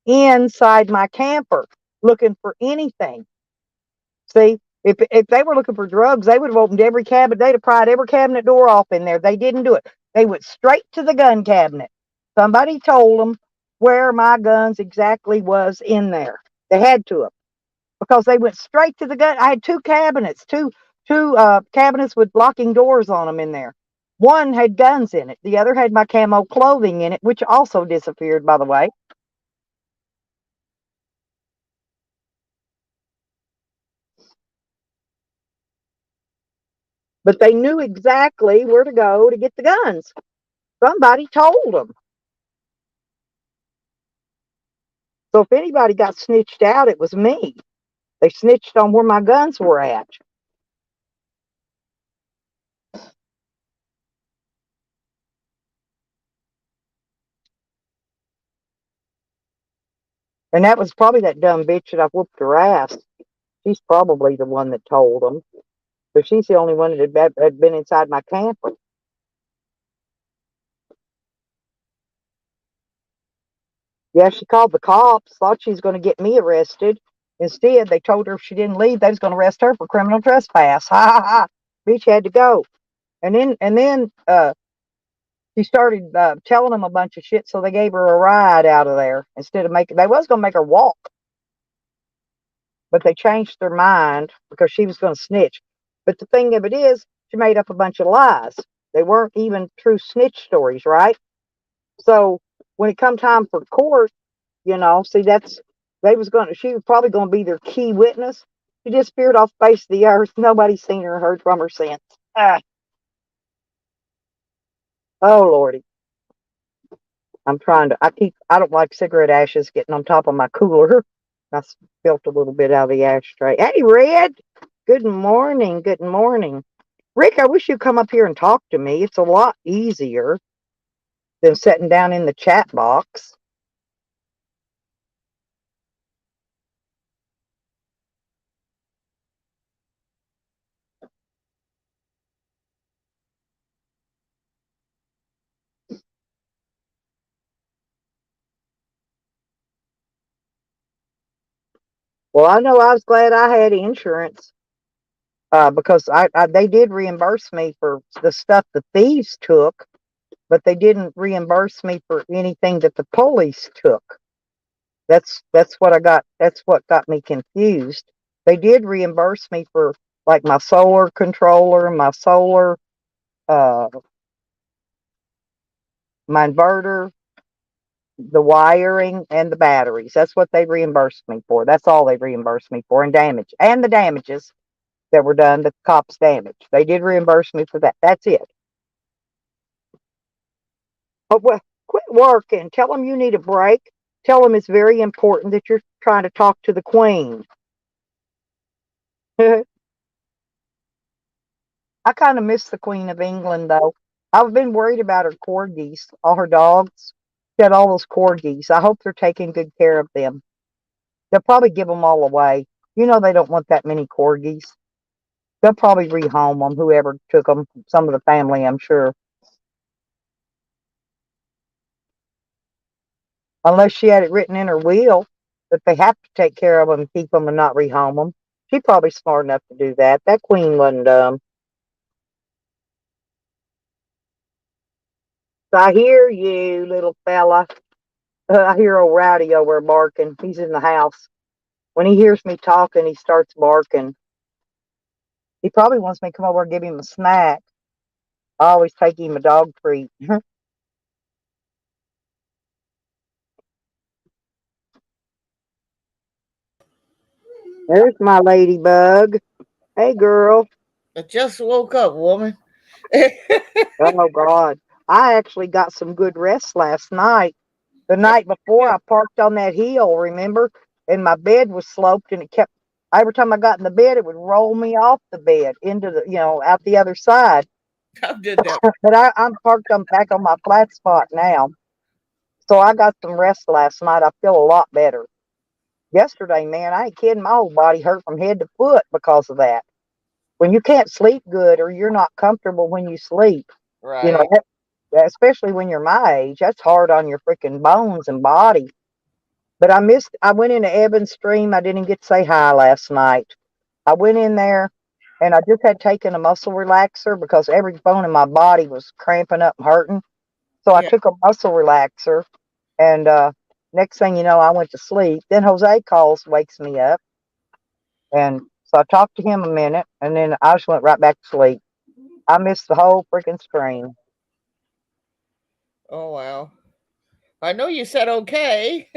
inside my camper looking for anything. See, if they were looking for drugs, they would have opened every cabinet. They'd have pried every cabinet door off in there. They didn't do it. They went straight to the gun cabinet. Somebody told them where my guns exactly was in there. They had to have because they went straight to the gun. I had two cabinets, two cabinets with locking doors on them in there. One had guns in it. The other had my camo clothing in it, which also disappeared, by the way. But they knew exactly where to go to get the guns. Somebody told them. So if anybody got snitched out, it was me. They snitched on where my guns were at. And that was probably that dumb bitch that I whooped her ass. She's probably the one that told them. But she's the only one that had been inside my camper. Yeah, she called the cops, thought she was going to get me arrested. Instead, they told her if she didn't leave, they was going to arrest her for criminal trespass. Ha ha ha! Bitch had to go. And then she started telling them a bunch of shit, so they gave her a ride out of there instead of making. They was going to make her walk, but they changed their mind because she was going to snitch. But the thing of it is, she made up a bunch of lies. They weren't even true snitch stories, right? So when it come time for court, see, that's she was probably going to be their key witness. She disappeared off the face of the earth. Nobody's seen her or heard from her since. Ah, oh Lordy. I don't like cigarette ashes getting on top of my cooler. I spilled a little bit out of the ashtray. Hey, Red. Good morning. Good morning. Rick, I wish you'd come up here and talk to me. It's a lot easier than sitting down in the chat box. Well, I know I was glad I had insurance because they did reimburse me for the stuff the thieves took, but they didn't reimburse me for anything that the police took. That's what I got. That's what got me confused. They did reimburse me for like my solar controller, uh, my inverter, the wiring, and the batteries. That's what they reimbursed me for. That's all they reimbursed me for, and the damages that were done, the cops damaged. They did reimburse me for that. That's it. But well, quit working. Tell them you need a break. Tell them it's very important that you're trying to talk to the queen. I kind of miss the Queen of England, though. I've been worried about her corgis, all her dogs. She had all those corgis. I hope they're taking good care of them. They'll probably give them all away. They don't want that many corgis. They'll probably rehome them, whoever took them, some of the family, I'm sure. Unless she had it written in her will that they have to take care of them, keep them, and not rehome them. She's probably smart enough to do that. That queen wasn't dumb. So I hear you, little fella. I hear old Rowdy over barking. He's in the house. When he hears me talking, he starts barking. He probably wants me to come over and give him a snack. I always take him a dog treat. There's my ladybug. Hey, girl. I just woke up, woman. Oh, God. I actually got some good rest last night. The night before, I parked on that hill, remember? And my bed was sloped, and it kept, every time I got in the bed, it would roll me off the bed into out the other side. How did that? But I'm parked back on my flat spot now. So I got some rest last night. I feel a lot better. Yesterday, man, I ain't kidding. My whole body hurt from head to foot because of that. When you can't sleep good or you're not comfortable when you sleep, you know, Right. especially when you're my age, that's hard on your freaking bones and body. But I went into Evan's stream. I didn't get to say hi last night. I went in there and I just had taken a muscle relaxer because every bone in my body was cramping up and hurting. So I Yeah. took a muscle relaxer and next thing you know, I went to sleep. Then Jose calls, wakes me up. And so I talked to him a minute and then I just went right back to sleep. I missed the whole freaking stream. Oh wow. I know you said okay.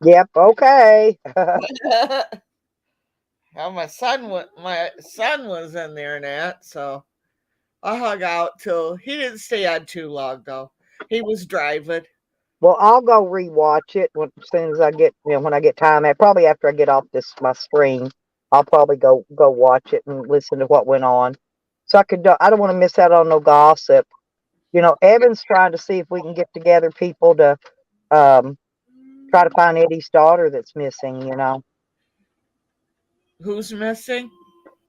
Yep, okay. How my son was in there and that, so I hung out till he didn't stay on too long though. He was driving. Well, I'll go rewatch it as soon as I get, when I get time. Probably after I get off my stream, I'll probably go watch it and listen to what went on. So I don't want to miss out on no gossip. Evan's trying to see if we can get together people to um, try to find Eddie's daughter that's missing. Who's missing?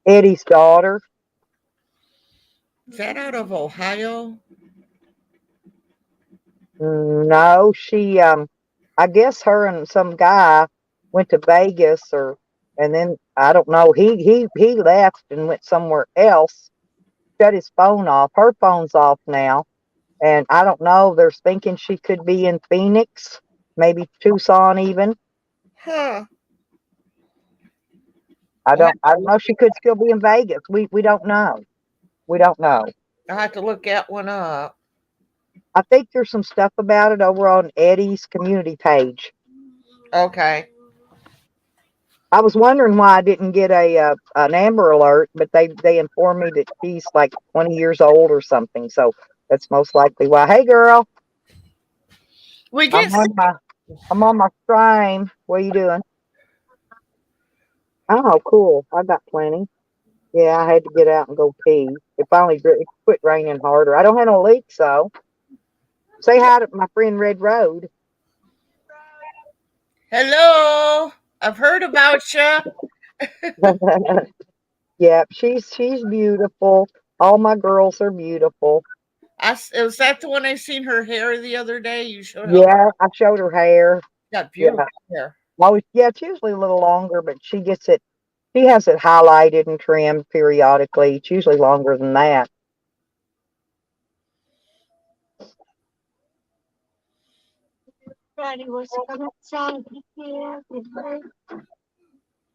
Eddie's daughter. Is that out of Ohio? No, I guess her and some guy went to Vegas, and then I don't know. He left and went somewhere else. Shut his phone off. Her phone's off now, and I don't know. They're thinking she could be in Phoenix, maybe Tucson even. Huh. I don't know. She could still be in Vegas. We don't know. We don't know. I have to look that one up. I think there's some stuff about it over on Eddie's community page. Okay. I was wondering why I didn't get an Amber Alert, but they informed me that she's like 20 years old or something. So that's most likely why. Hey, girl, We I'm get on my I'm on my stream. What are you doing? Oh, cool. I got plenty. Yeah, I had to get out and go pee. It quit raining harder. I don't have no leaks, so say hi to my friend Red Road. hello. I've heard about you. Yeah, she's beautiful. All my girls are beautiful. Was that the one I seen her hair the other day? You showed how Yeah, I showed her hair. got Yeah. beautiful hair. Oh, yeah, it's usually a little longer, but she has it highlighted and trimmed periodically. It's usually longer than that. Daddy wants to come outside.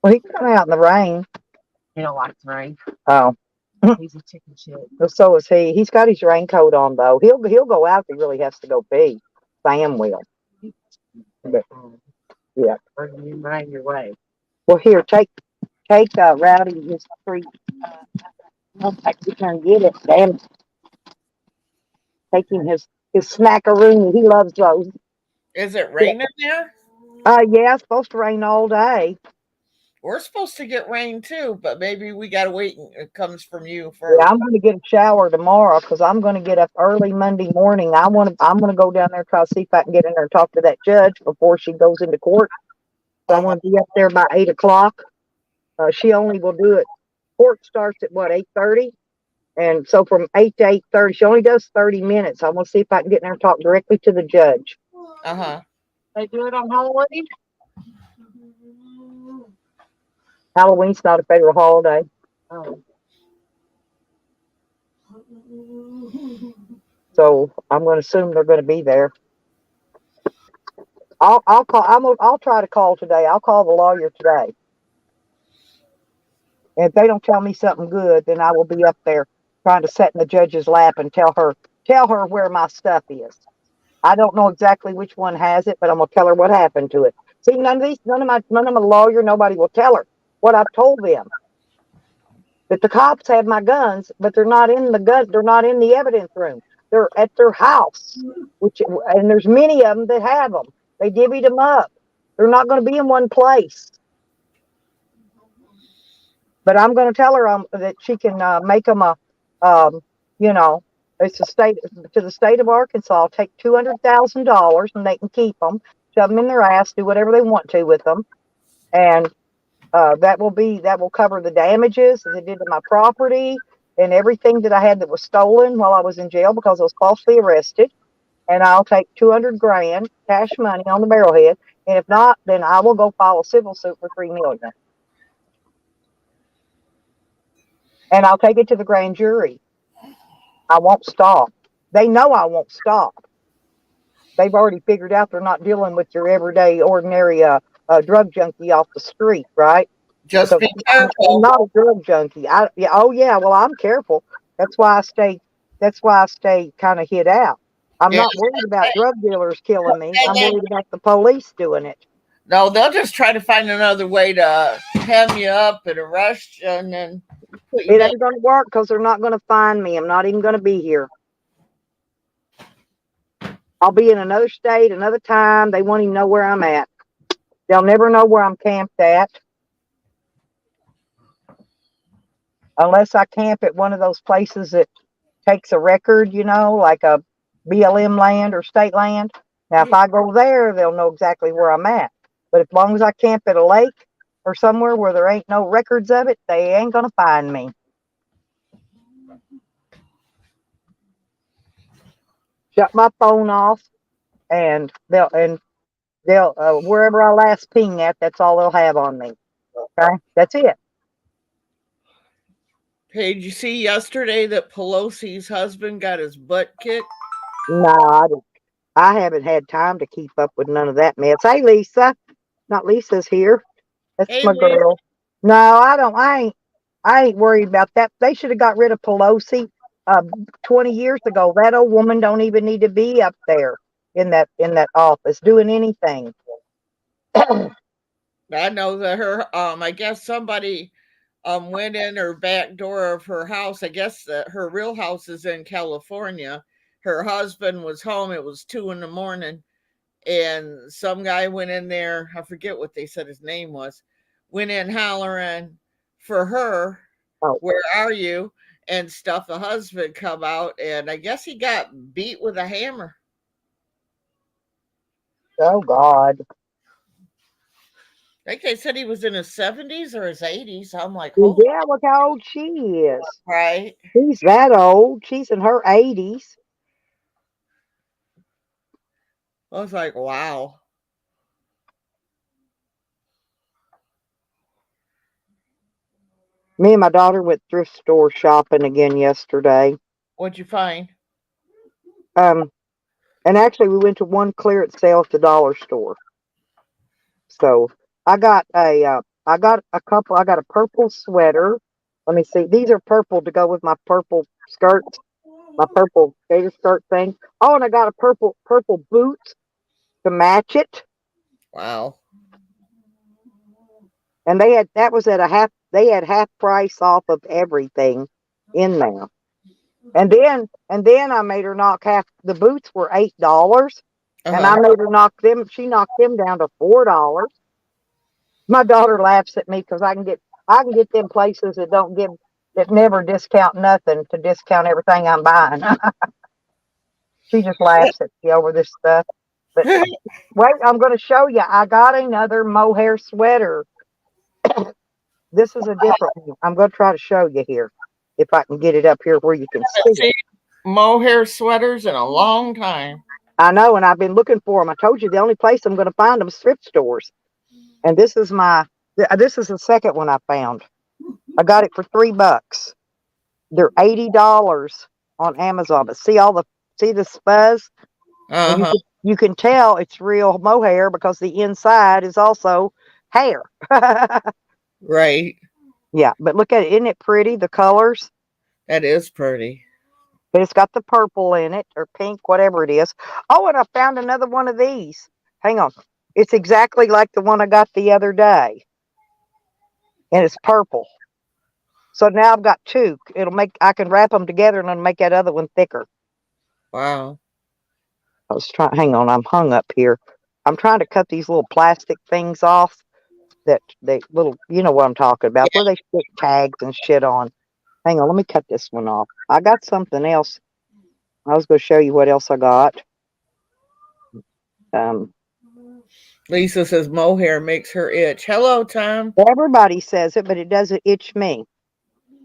Well, he can come out in the rain. He don't like the rain. Oh, He's a chicken shit. well, so is he. He's got his raincoat on though. He'll go out if he really has to go pee. Sam will. But, yeah. Or you mind your way. Well, here, take Rowdy his treat. I'll take you and get it. Damn. Take him his snackaroo. He loves those. Is it raining there? Yeah, it's supposed to rain all day. We're supposed to get rain too, but maybe we gotta wait and it comes from you Yeah, first. I'm going to get a shower tomorrow because I'm going to get up early Monday morning. I'm going to go down there, try to see if I can get in there and talk to that judge before she goes into court. So I want to be up there by 8 o'clock. She only will do it. Court starts at what, 8:30, and so from 8 to 8:30, she only does 30 minutes. I want to see if I can get in there and talk directly to the judge. Uh-huh. They do it on Halloween? Halloween's not a federal holiday, Oh. so I'm going to assume they're going to be there. I'll call. I'll try to call today. I'll call the lawyer today. And if they don't tell me something good, then I will be up there trying to sit in the judge's lap and tell her where my stuff is. I don't know exactly which one has it, but I'm gonna tell her what happened to it. See, none of my lawyer, nobody will tell her what I've told them. That the cops have my guns, but they're not in the evidence room. They're at their house, and there's many of them that have them. They divvied them up. They're not going to be in one place. But I'm going to tell her that she can make them um, it's a state to the state of Arkansas. Take $200,000 and they can keep them, shove them in their ass, do whatever they want to with them, and that will cover the damages that they did to my property and everything that I had that was stolen while I was in jail because I was falsely arrested. And I'll take 200 grand cash money on the barrelhead, and if not, then I will go file a civil suit for $3 million. And I'll take it to the grand jury. I won't stop. They know I won't stop. They've already figured out they're not dealing with your everyday, ordinary drug junkie off the street, right? Just Because be I'm careful. not a drug junkie. Oh yeah. Well, I'm careful. That's why I stay. That's why I stay kind of hid out. I'm Yeah. not worried about drug dealers killing me. I'm then- worried about the police doing it. No, they'll just try to find another way to hem you up and arrest you and then put you It down. ain't going to work because they're not going to find me. I'm not even going to be here. I'll be in another state, another time. They won't even know where I'm at. They'll never know where I'm camped at. Unless I camp at one of those places that takes a record, like a BLM land or state land. Now, if I go there, they'll know exactly where I'm at. But as long as I camp at a lake or somewhere where there ain't no records of it, they ain't going to find me. Shut my phone off, and They'll wherever I last ping at, that's all they'll have on me. Okay, that's it. Hey, did you see yesterday that Pelosi's husband got his butt kicked? No, I haven't had time to keep up with none of that mess. Hey, Lisa, not Lisa's here. That's Hey, my Lee. girl. No, I don't. I ain't worried about that. They should have got rid of Pelosi 20 years ago. That old woman don't even need to be up there in that office doing anything. I know that her. I guess somebody went in her back door of her house. I guess that her real house is in California. Her husband was home. It was 2 a.m, and some guy went in there. I forget what they said his name was. Went in hollering for her. Oh, Where are you? And stuff. The husband come out, and I guess he got beat with a hammer. oh God. I think they said he was in his 70s or his 80s. I'm like, holy Yeah, look how old she is. right. She's that old. She's in her 80s. I was like, wow. Me and my daughter went thrift store shopping again yesterday. What'd you find? Um, and actually we went to one clearance sale at the dollar store. So I got a couple. I got a purple sweater. Let me see. These are purple to go with my purple skirts, my purple skater skirt thing. Oh, and I got a purple boots to match it. Wow. And they had that was at a half. They had half price off of everything in there. And then I made her knock half. The boots were $8, and I Uh-huh. made her knock them. She knocked them down to $4. My daughter laughs at me because I can get them places that never discount nothing to discount everything I'm buying. She just laughs at me over this stuff. But wait, I'm going to show you. I got another mohair sweater. This is a different one. I'm going to try to show you here if I can get it up here where you can see Haven't it. seen mohair sweaters in a long time. I know, and I've been looking for them. I told you the only place I'm going to find them is thrift stores. And this is the second one I found. I got it for $3. They're $80 on Amazon. But see the fuzz, and Uh-huh. you can tell it's real mohair because the inside is also hair. Right. Yeah, but look at it. Isn't it pretty? The colors. That is pretty. But it's got the purple in it or pink, whatever it is. Oh, and I found another one of these. Hang on. It's exactly like the one I got the other day. And it's purple. So now I've got two. I can wrap them together and then make that other one thicker. Wow. Hang on, I'm hung up here. I'm trying to cut these little plastic things off that they little, you know what I'm talking about, where they stick tags and shit on. Hang on, let me cut this one off. I got something else. I was going to show you what else I got. Lisa says mohair makes her itch. Hello, Tom. Everybody says it, but it doesn't itch me.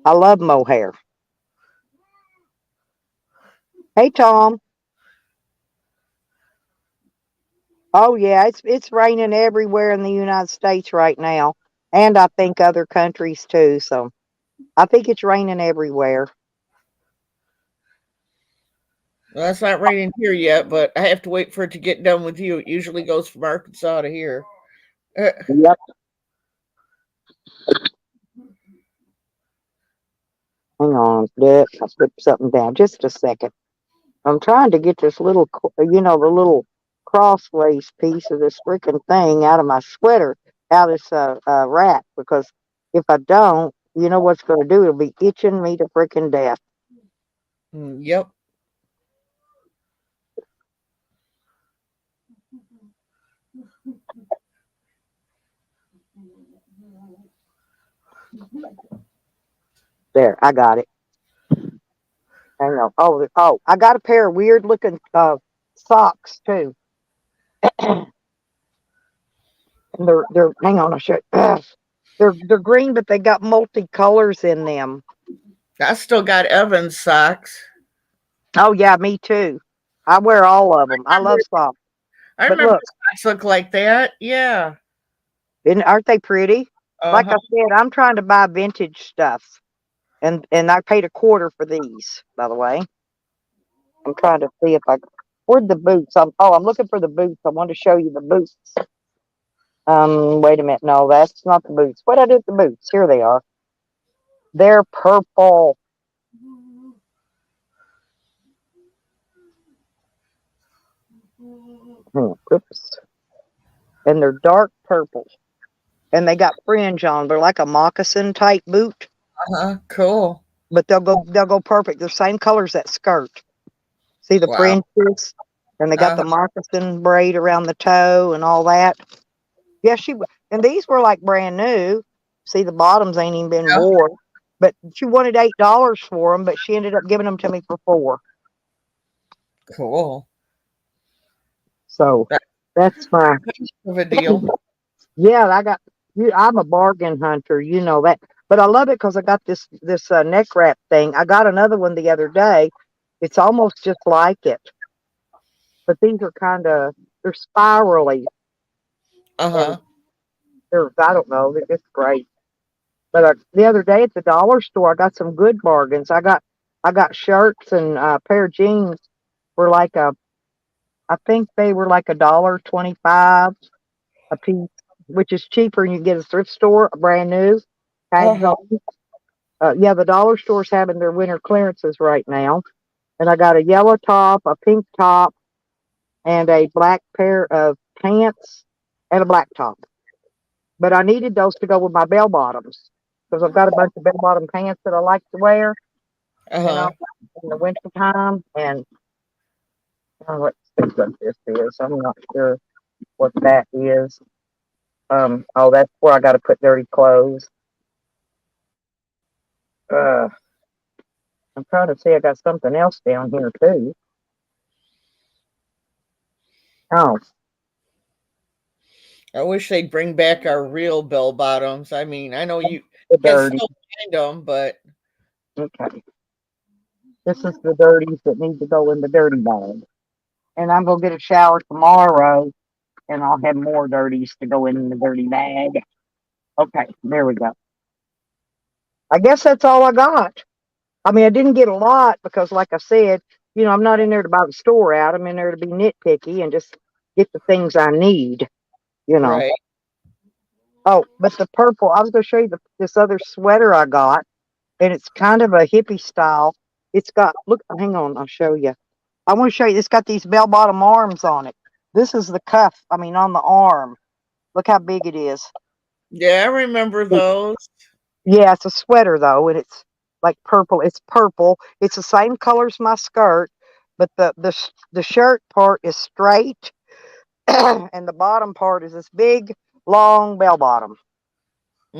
I love mohair. Hey, Tom. Oh yeah, it's raining everywhere in the United States right now, and I think other countries too. So I think it's raining everywhere. Well, it's not raining here yet, but I have to wait for it to get done with you. It usually goes from Arkansas to here. Yep. Hang on, I put something down. Just a second. I'm trying to get this little, the little crossways piece of this freaking thing out of my sweater, out of this wrap, because if I don't, you know what's going to do? It'll be itching me to freaking death. Yep. There, I got it. Hang on. Oh, I got a pair of weird looking socks too. And they're hang on, I'll show you. They're green, but they got multicolors in them. I still got Evan's socks. Oh yeah, me too. I wear all of them. I love socks. I But remember look, Socks look like that. Yeah. Aren't they pretty? Like Uh-huh. I said, I'm trying to buy vintage stuff, and I paid a quarter for these. By the way, I'm trying to see if I where'd the boots. I'm looking for the boots. I want to show you the boots. Wait a minute. No, that's not the boots. What I do with the boots? Here they are. They're purple. Oops. And they're dark purple. And they got fringe on. They're like a moccasin type boot, Uh-huh. Cool. but they'll go perfect. They're same color as that skirt. See the Wow. fringes, and they got Uh-huh. the moccasin braid around the toe and all that. Yeah, and these were like brand new. See, the bottoms ain't even been Yeah. worn. But she wanted $8 for them, but she ended up giving them to me for $4. Cool. So That's that's my of a deal. yeah. I got you. I'm a bargain hunter, you know that. But I love it because I got this neck wrap thing. I got another one the other day. It's almost just like it, but these are they're spirally, and Uh-huh. I don't know, they're just great. But the other day at the dollar store, I got some good bargains. I got shirts and a pair of jeans were I think they were like $1.25 a piece, which is cheaper and you get a thrift store, brand new, tags Uh-huh. on. Yeah, the dollar store's having their winter clearances right now. And I got a yellow top, a pink top, and a black pair of pants and a black top. But I needed those to go with my bell bottoms because I've got a bunch of bell bottom pants that I like to wear, you know, Uh-huh. in the winter time. And let's see what this is. I'm not sure what that is. Oh, that's where I got to put dirty clothes. Uh, I'm trying to see. I got something else down here too. Oh, I wish they'd bring back our real bell bottoms. I mean, I know you the can dirty. still find them, but Okay, this is the dirties that need to go in the dirty bag. And I'm gonna get a shower tomorrow, and I'll have more dirties to go in the dirty bag. Okay, there we go. I guess that's all I got. I mean, I didn't get a lot because, like I said, I'm not in there to buy the store out. I'm in there to be nitpicky and just get the things I need. You know. right. Oh, but the purple. I was going to show you this other sweater I got, and it's kind of a hippie style. It's got look. Hang on, I'll show you. I want to show you. It's got these bell bottom arms on it. This is the cuff. I mean, on the arm. Look how big it is. Yeah, I remember those. Yeah, it's a sweater though, and it's like purple. It's purple. It's the same color as my skirt, but the shirt part is straight, and the bottom part is this big long bell bottom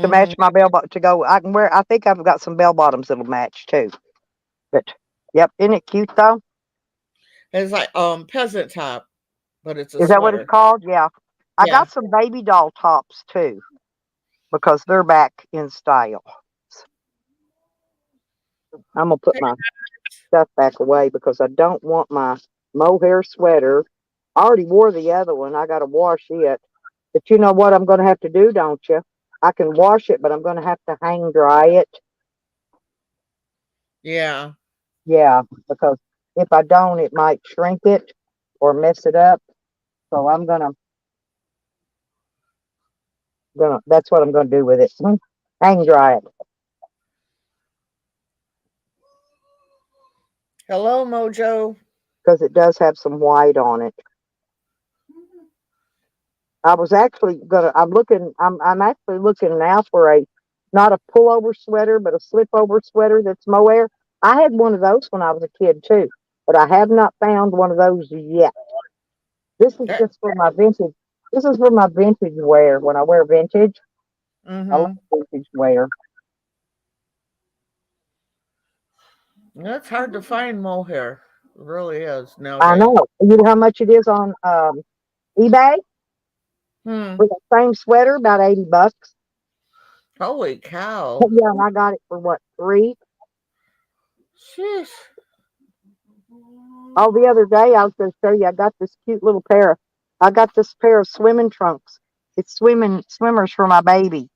to Hmm. match my bell bottom to go. I can wear. I think I've got some bell bottoms that'll match too. But yep, isn't it cute though? It's like peasant top, but it's a Is that what it's sweater. called? Yeah, I Yeah. got some baby doll tops too because they're back in style. I'm gonna put my stuff back away because I don't want my mohair sweater. I already wore the other one. I got to wash it. But you know what I'm going to have to do, don't you? I can wash it, but I'm going to have to hang dry it. Yeah. Yeah, because if I don't, it might shrink it or mess it up. So I'm gonna that's what I'm gonna do with it. Hang dry it Hello, Mojo. because it does have some white on it. I was actually gonna. I'm looking. I'm actually looking now for a not a pullover sweater, but a slip over sweater that's mohair. I had one of those when I was a kid too, but I have not found one of those yet. This is That, just for my vintage. This is for my vintage wear. When I wear vintage, I love mm-hmm. vintage wear. That's hard to find mohair. It really is I nowadays. know. You know how much it is on eBay Hmm. for the same sweater? About $80. Holy cow. Yeah, and I got it for what, 3? Sheesh. Oh, the other day I was going to show you. I got this cute little pair. I got this pair of swimming trunks. It's swimmers for my baby.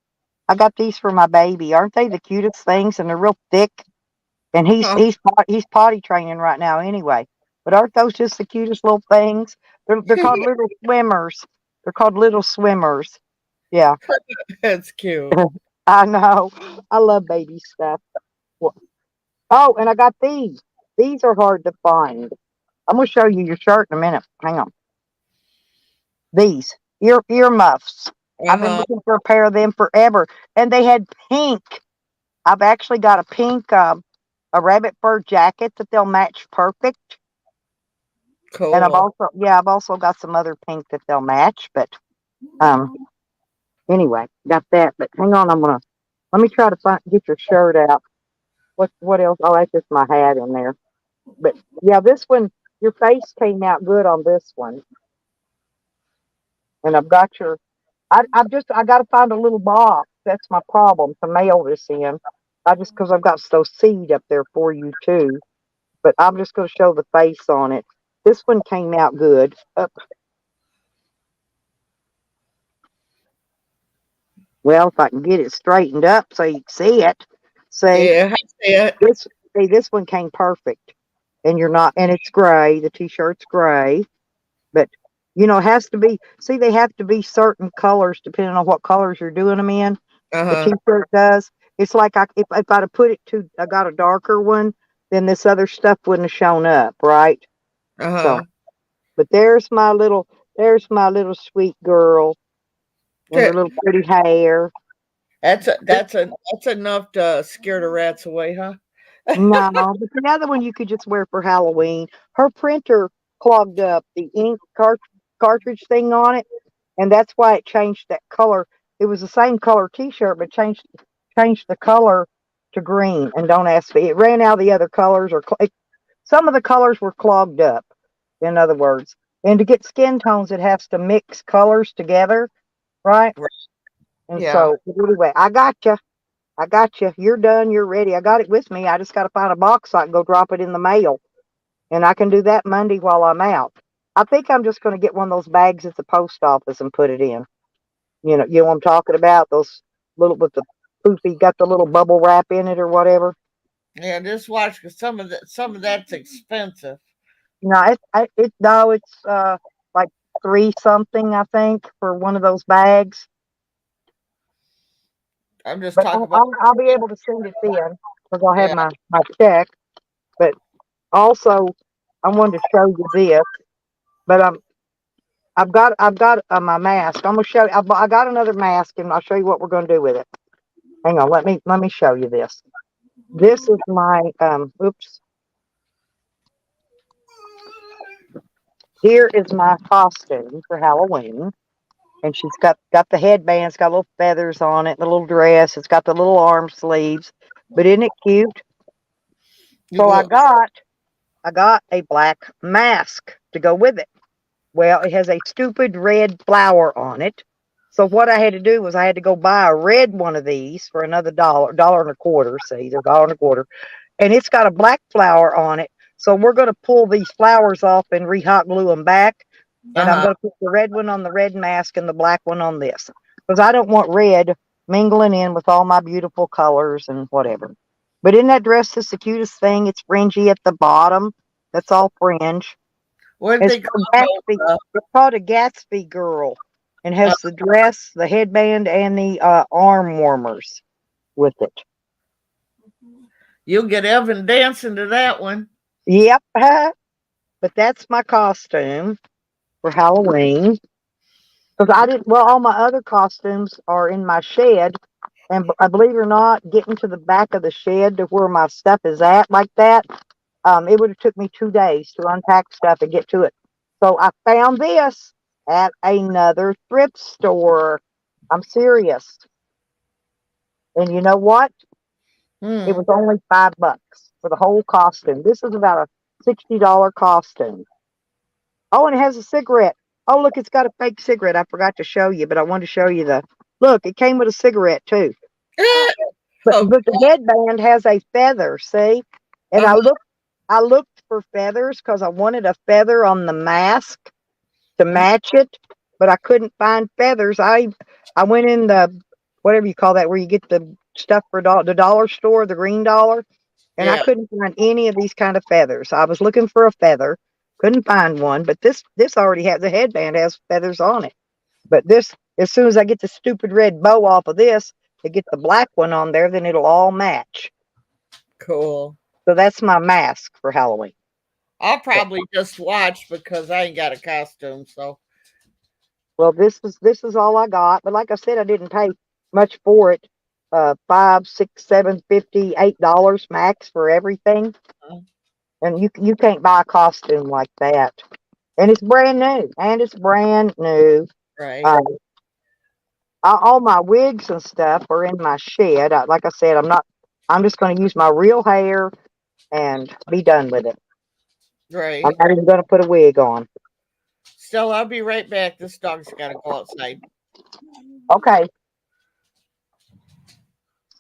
I got these for my baby. Aren't they the cutest things? And they're real thick. And Oh, he's potty training right now anyway. But aren't those just the cutest little things? They're called little swimmers. They're called little swimmers. Yeah, that's cute. I know. I love baby stuff. Oh, and I got these. These are hard to find. I'm gonna show you your shirt in a minute. Hang on. These earmuffs. I've been Uh-huh. looking for a pair of them forever, and they had pink. I've actually got a pink, a rabbit fur jacket that they'll match perfect. And Cool. I've also got some other pink that they'll match. But um, anyway, got that. But hang on, let me try to get your shirt out. What else? Oh, that's just my hat in there. But yeah, this one, your face came out good on this one. And I've got your, I got to find a little box. That's my problem to mail this in. Because I've got those seed up there for you too. But I'm just going to show the face on it. This one came out good. Well, if I can get it straightened up so you can see it. See, Yeah, I see it. this one came perfect. And you're not, and it's gray. The t-shirt's gray. But it has to be. See, they have to be certain colors depending on what colors you're doing them in. The Uh-huh. t-shirt does. It's like if I'd have put it to, I got a darker one, then this other stuff wouldn't have shown up, right? So, Uh-huh. but there's my little sweet girl and her little pretty hair. That's enough to scare the rats away, huh? No, but the other one you could just wear for Halloween. Her printer clogged up the ink cartridge thing on it, and that's why it changed that color. It was the same color T-shirt, but changed the color to green. And don't ask me. It ran out of the other colors, or some of the colors were clogged up. In other words, and to get skin tones, it has to mix colors together, right? Right. And Yeah. so anyway, I got you. I got you. You're done. You're ready. I got it with me. I just got to find a box so I can go drop it in the mail. And I can do that Monday while I'm out. I think I'm just going to get one of those bags at the post office and put it in. You know what I'm talking about? Those little with the poofy, got the little bubble wrap in it or whatever. Yeah, just watch because some of that's expensive. No, it's like three something I think for one of those bags. I'm just But talking about I'll be able to send it then because I'll have yeah. my check. But also, I wanted to show you this. But I've got my mask. I'm gonna show you. I got another mask, and I'll show you what we're gonna do with it. Hang on. Let me show you this. This is my Oops. Here is my costume for Halloween, and she's got the headband. It's got little feathers on it. The little dress. It's got the little arm sleeves. But isn't it cute? You So go I got a black mask to go with it. Well, it has a stupid red flower on it. So what I had to do was I had to go buy a red one of these for another dollar and a quarter. See, they're dollar and a quarter, and it's got a black flower on it. So we're going to pull these flowers off and re-hot glue them back. And I'm uh-huh. going to put the red one on the red mask and the black one on this because I don't want red mingling in with all my beautiful colors and whatever. But isn't that dress just the cutest thing? It's fringy at the bottom. That's all fringe. What did It's they called call Gatsby. those? It's called a Gatsby girl, and Uh, has the dress, the headband, and the arm warmers with it. you'll get Evan dancing to that one. Yep, but that's my costume for Halloween. Because I didn't. Well, all my other costumes are in my shed, and believe it or not, getting to the back of the shed to where my stuff is at, like that, it would have took me 2 days to unpack stuff and get to it. So I found this at another thrift store. I'm serious. And you know what? It Hmm. was only $5 for the whole costume. This is about a $60 costume. Oh, and it has a cigarette. Oh, look, it's got a fake cigarette. I forgot to show you, but I wanted to show you the look. It came with a cigarette too. But Oh, but the headband has a feather. See, and uh-huh. I looked for feathers because I wanted a feather on the mask. to match it, but I couldn't find feathers. I went in the whatever you call that, where you get the stuff for the dollar store, the green dollar, and I Yeah. couldn't find any of these kind of feathers. I was looking for a feather, couldn't find one, but this already has the headband has feathers on it. But this, as soon as I get the stupid red bow off of this, to get the black one on there, then it'll all match. Cool. So that's my mask for Halloween. I'll probably just watch because I ain't got a costume. So Well, this is all I got. But like I said, I didn't pay much for it. $5, $6, $7, $50, $8 max for everything. And you can't buy a costume like that. And it's brand new. And it's brand new. right. Uh, all my wigs and stuff are in my shed. Like I said, I'm just going to use my real hair and be done with it. Right. I'm not even going to put a wig on. Still, I'll be right back. This dog's got to go outside. Okay.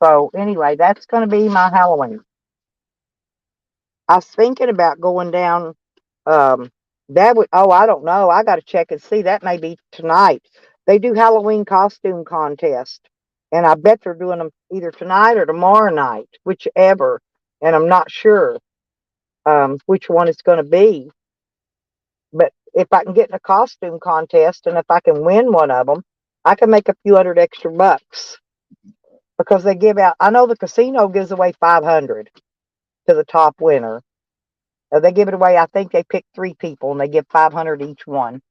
So anyway, that's going to be my Halloween. I was thinking about going down. That would. Oh, I don't know. I got to check and see. That may be tonight. They do Halloween costume contest, and I bet they're doing them either tonight or tomorrow night, whichever. And I'm not sure which one it's going to be. But if I can get in a costume contest, and if I can win one of them, I can make a few hundred extra bucks because they give out. I know the casino gives away 500 to the top winner. They give it away. I think they pick 3 people and they give 500 each one.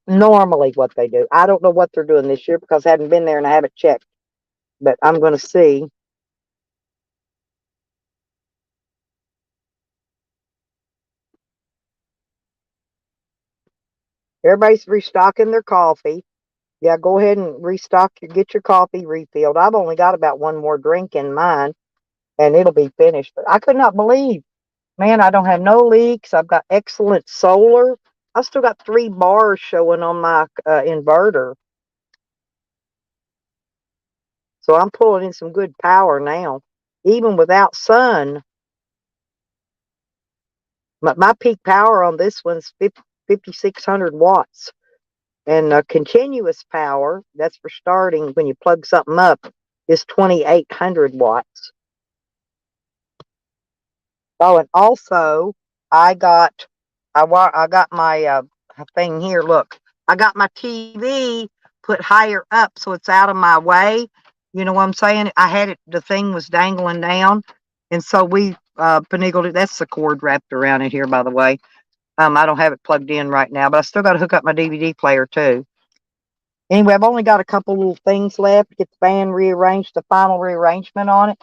Normally, what they do. I don't know what they're doing this year because I haven't been there and I haven't checked. But I'm going to see. Everybody's restocking their coffee. Yeah, go ahead and get your coffee refilled. I've only got about one more drink in mine and it'll be finished. But I could not believe, man, I don't have no leaks. I've got excellent solar. I still got 3 bars showing on my inverter. So I'm pulling in some good power now, even without sun. My peak power on this one's 5,600 watts. And continuous power, that's for starting when you plug something up, is 2,800 watts. Oh, and also I got my thing here. Look, I got my TV put higher up so it's out of my way. You know what I'm saying? I had it. The thing was dangling down, and so we finagled it. That's the cord wrapped around it here, by the way. I don't have it plugged in right now, but I still got to hook up my DVD player too. Anyway, I've only got a couple little things left. Get the fan rearranged, the final rearrangement on it,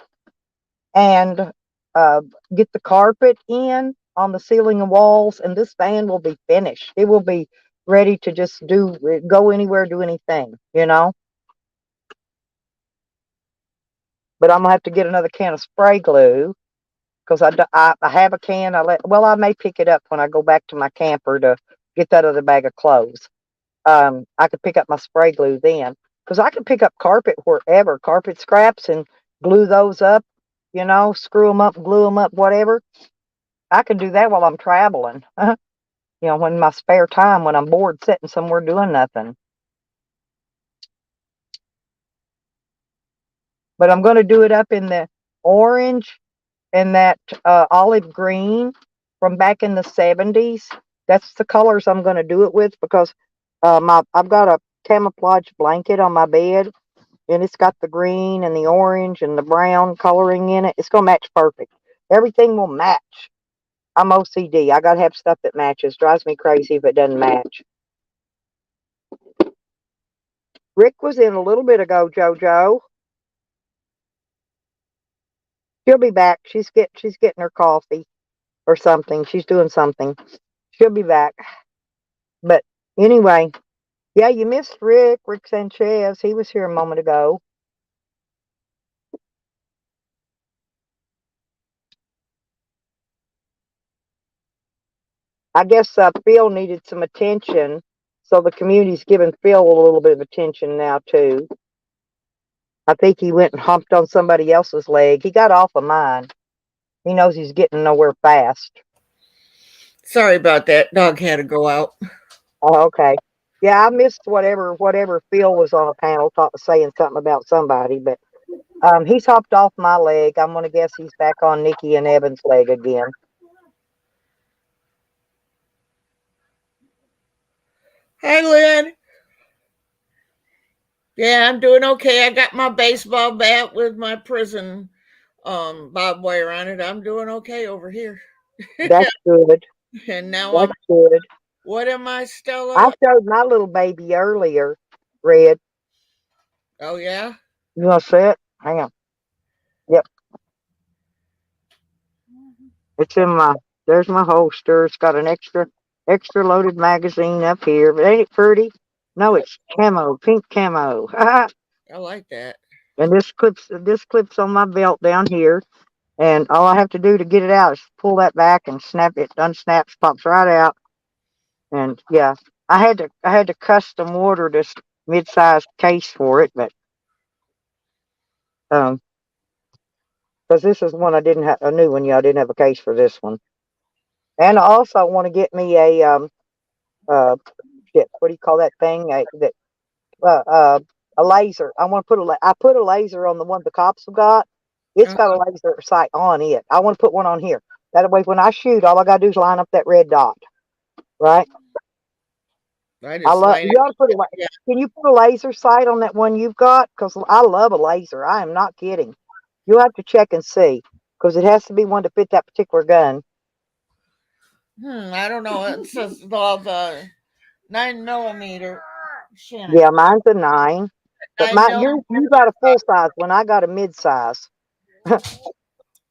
and uh, get the carpet in on the ceiling and walls, and this van will be finished. It will be ready to just go anywhere, do anything, you know. But I'm gonna have to get another can of spray glue because I have a can. I may pick it up when I go back to my camper to get that other bag of clothes. I could pick up my spray glue then because I can pick up carpet wherever, carpet scraps, and glue those up, you know, screw them up, glue them up, whatever. I can do that while I'm traveling, you know, when my spare time, when I'm bored sitting somewhere doing nothing. But I'm going to do it up in the orange and that olive green from back in the 70s. That's the colors I'm going to do it with because I've got a camouflage blanket on my bed and it's got the green and the orange and the brown coloring in it. It's going to match perfect. Everything will match. I'm OCD. I got to have stuff that matches. Drives me crazy if it doesn't match. Rick was in a little bit ago, JoJo. She'll be back. She's getting her coffee or something. She's doing something. She'll be back. But anyway, yeah, you missed Rick Sanchez. He was here a moment ago. I guess Phil needed some attention, so the community's giving Phil a little bit of attention now too. I think he went and humped on somebody else's leg. He got off of mine. He knows he's getting nowhere fast. Sorry about that. Dog had to go out. Oh, okay. Yeah, I missed whatever Phil was on a panel saying something about somebody, but he's hopped off my leg. I'm gonna guess he's back on Nikki and Evan's leg again. Hi, Lynn. Yeah, I'm doing okay. I got my baseball bat with my prison barbed wire on it. I'm doing okay over here. That's good. And now That's I'm. good. What am I, I Stella? showed my little baby earlier, Red. Oh yeah. You want to see it? Hang on. Yep, it's in my. There's my holster. It's got an extra loaded magazine up here. But ain't it pretty? No, it's camo, pink camo. I like that. And this clips on my belt down here. And all I have to do to get it out is pull that back and snap it. Unsnaps, pops right out. And yeah, I had to custom order this mid-sized case for it, but um, because this is one I didn't have a new one. Yeah, I didn't have a case for this one. And I also want to get me uh shit, what do you call that thing? Uh, uh a laser. I want to I put a laser on the one the cops have got. It's Uh, got a laser sight on it. I want to put one on here. That way, when I shoot, all I gotta do is line up that red dot. Right? I I just love. line You it. ought to put Yeah. Can you put a laser sight on that one you've got? Because I love a laser. I am not kidding. You'll have to check and see because it has to be one to fit that particular gun. I don't know. It says the 9 millimeter. Shannon. Yeah, mine's a 9, but Nine my mil. you got a full size one. I got a mid size.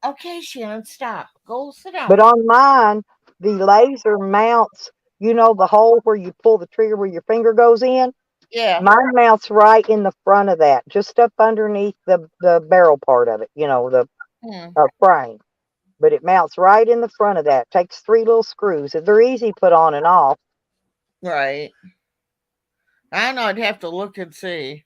Okay, Shannon, stop. Go sit down. But on mine, the laser mounts. You know the hole where you pull the trigger where your finger goes in. Yeah. Mine mounts right in the front of that, just up underneath the barrel part of it. The Hmm. frame. But it mounts right in the front of that. Takes 3 little screws. They're easy put on and off. Right. I know. I'd have to look and see.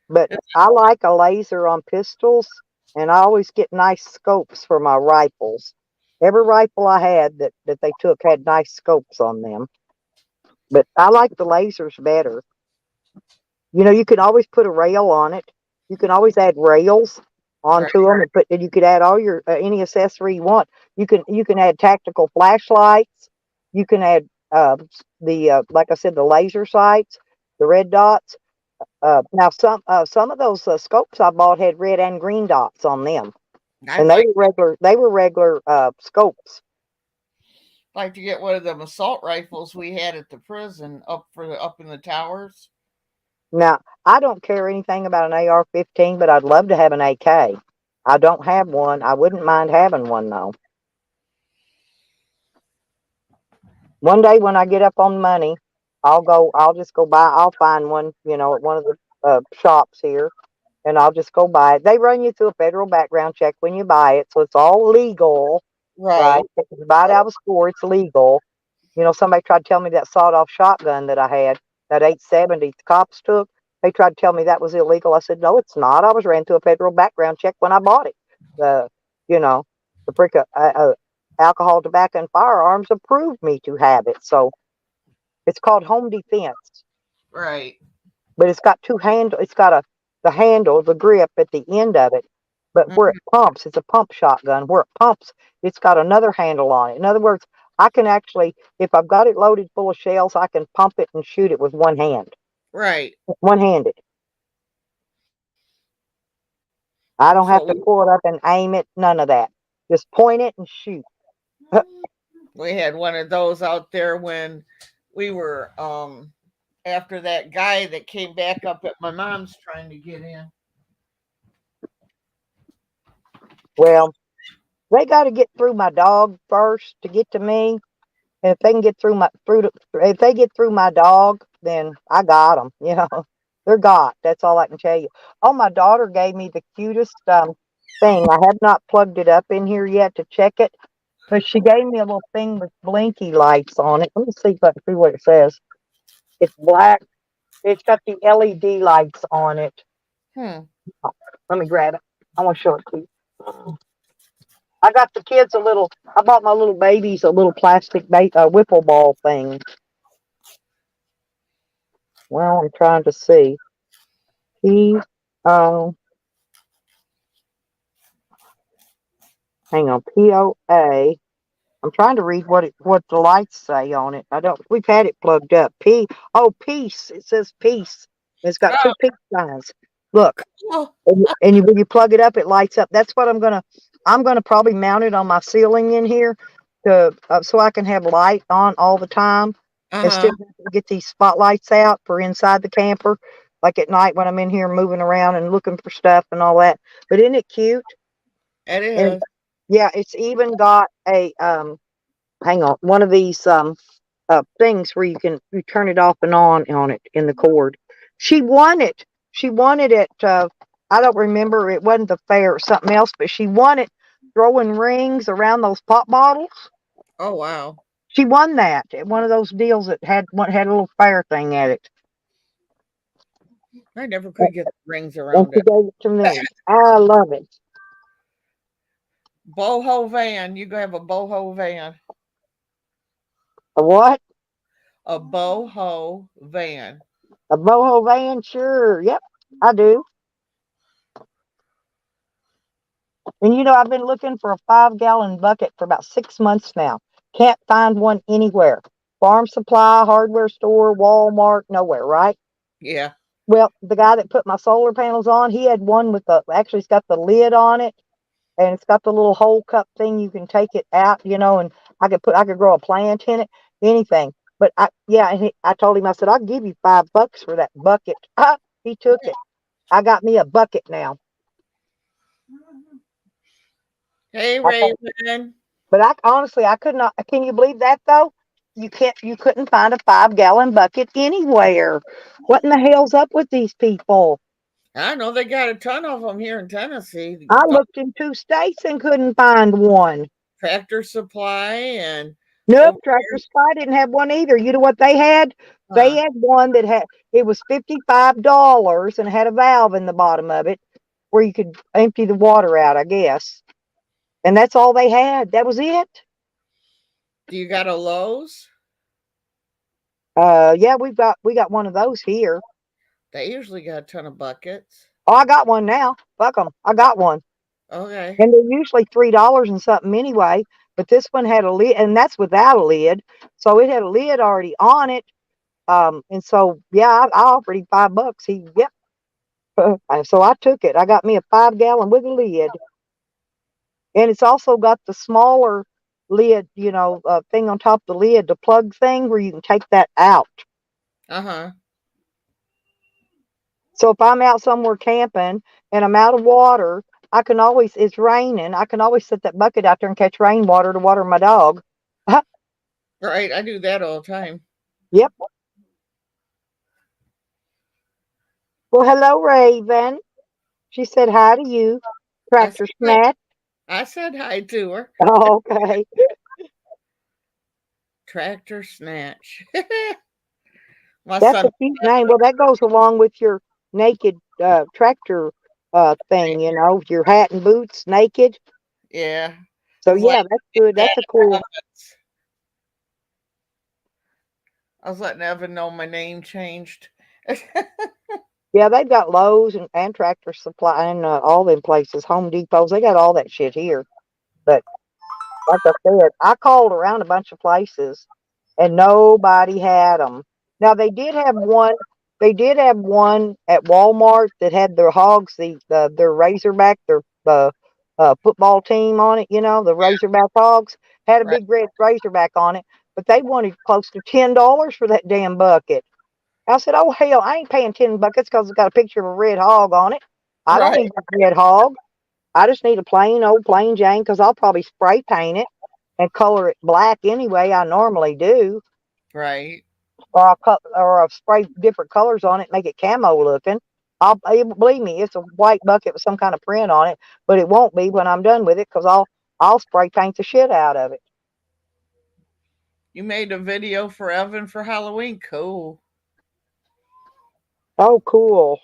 But I like a laser on pistols, and I always get nice scopes for my rifles. Every rifle I had that they took had nice scopes on them. But I like the lasers better. You can always put a rail on it. You can always add rails Right. onto them, and you could add all your any accessory you want. You can add tactical flashlights. You can add the like I said, the laser sights, the red dots. Now some of those scopes I bought had red and green dots on them, I'd and they were regular scopes. like to get one of them assault rifles we had at the prison up in the towers. Now I don't care anything about an AR-15, but I'd love to have an AK. I don't have one. I wouldn't mind having one though. One day when I get up on money, I'll just go buy. I'll find one, at one of the shops here, and I'll just go buy it. They run you through a federal background check when you buy it, so it's all legal, right? Right. If you buy it out of a store, it's legal. Somebody tried to tell me that sawed-off shotgun that I had, that 870 the cops took. They tried to tell me that was illegal. I said, no, it's not. I was ran through a federal background check when I bought it. The, you know, the alcohol, tobacco, and firearms approved me to have it. So it's called home defense, Right. but it's got two handle. It's got the handle, the grip at the end of it. But where it Mhm. pumps, it's a pump shotgun. Where it pumps, it's got another handle on it. In other words, I can actually, if I've got it loaded full of shells, I can pump it and shoot it with one hand, Right. one-handed. I don't That's have what to pull it up and aim it. None of that. Just point it and shoot. we had one of those out there when we were after that guy that came back up at my mom's trying to get in. Well, they got to get through my dog first to get to me. And if they can get if they get through my dog, then I got them. They're got. That's all I can tell you. Oh, my daughter gave me the cutest thing. I have not plugged it up in here yet to check it, but she gave me a little thing with blinky lights on it. Let me see if I can see what it says. It's black. It's got the LED lights on it. Hmm. Let me grab it. I want to show it to you. I got the kids I bought my little babies a little plastic whipple ball thing. Well, I'm trying to see. P O, hang on, POA. I'm trying to read what the lights say on it. We've had it plugged up. Peace. It says peace. It's got two peace signs. Look, Oh, and when you plug it up, it lights up. That's what I'm gonna probably mount it on my ceiling in here so I can have light on all the time and still get these spotlights out for inside the camper, like at night when I'm in here moving around and looking for stuff and all that. But isn't it cute? it And is. yeah, it's even got a hang on, one of these things where you turn it off and on it in the cord. She won it. She won it at I don't remember, it wasn't the fair or something else, but she won it throwing rings around those pop bottles. Oh wow. She won that at one of those deals that had a little fair thing at it. I never could get the rings And around she it. gave it to me. I love it. Boho van. You have a boho van. A what? A boho van. A boho van? Sure. Yep, I do. And I've been looking for a 5-gallon bucket for about 6 months now. Can't find one anywhere. Farm supply, hardware store, Walmart, nowhere, right? Yeah. Well, the guy that put my solar panels on, he had one actually it's got the lid on it and it's got the little hole cup thing. You can take it out, and I could grow a plant in it, anything. But I told him, I said, I'll give you $5 for that bucket. He took it. I got me a bucket now. Hey Raven. But I could not. Can you believe that though? You couldn't find a 5-gallon bucket anywhere. What in the hell's up with these people? I know they got a ton of them here in Tennessee. I looked in 2 states and couldn't find one. Tractor Supply and Nope, over Tractor Supply didn't have one either. You know what they had? They here. had one it was $55 and had a valve in the bottom of it where you could empty the water out, I guess. And that's all they had. That was it. Do you got a Lowe's? Yeah, we got one of those here. They usually got a ton of buckets. Oh, I got one now. Fuck them. I got one. Okay. And they're usually $3 and something anyway. But this one had a lid, and that's without a lid. So it had a lid already on it. And so I offered him $5. Yep. So I took it. I got me a 5-gallon with a lid, and it's also got the smaller lid, thing on top of the lid, the plug thing where you can take that out. Uh-huh. So if I'm out somewhere camping and I'm out of water, it's raining, I can always set that bucket out there and catch rainwater to water my dog. Right. I do that all the time. Yep. Well, hello, Raven. She said hi to you. I Tractor said hi, Snatch. I said hi to her. Oh, okay. Tractor Snatch. My That's son. a cute name. Well, that goes along with your naked tractor thing, your hat and boots, naked. Yeah. I So was like, yeah, that's good. That's a cool. I was letting Evan know my name changed. Yeah, they've got Lowe's and Tractor Supply and all them places, Home Depots. They got all that shit here. But like I said, I called around a bunch of places and nobody had them. Now they did have one. They did have one at Walmart that had their hogs, their Razorback, their football team on it. The Razorback hogs had a Right. big red Razorback on it, but they wanted close to $10 for that damn bucket. I said, "Oh hell, I ain't paying 10 buckets because it's got a picture of a red hog on it. I don't Right. need a red hog. I just need a plain Jane because I'll probably spray paint it and color it black anyway. I normally do, Right. or I'll spray different colors on it, make it camo looking. Believe me, it's a white bucket with some kind of print on it, but it won't be when I'm done with it because I'll spray paint the shit out of it." You made a video for Evan for Halloween. Cool. Oh, cool.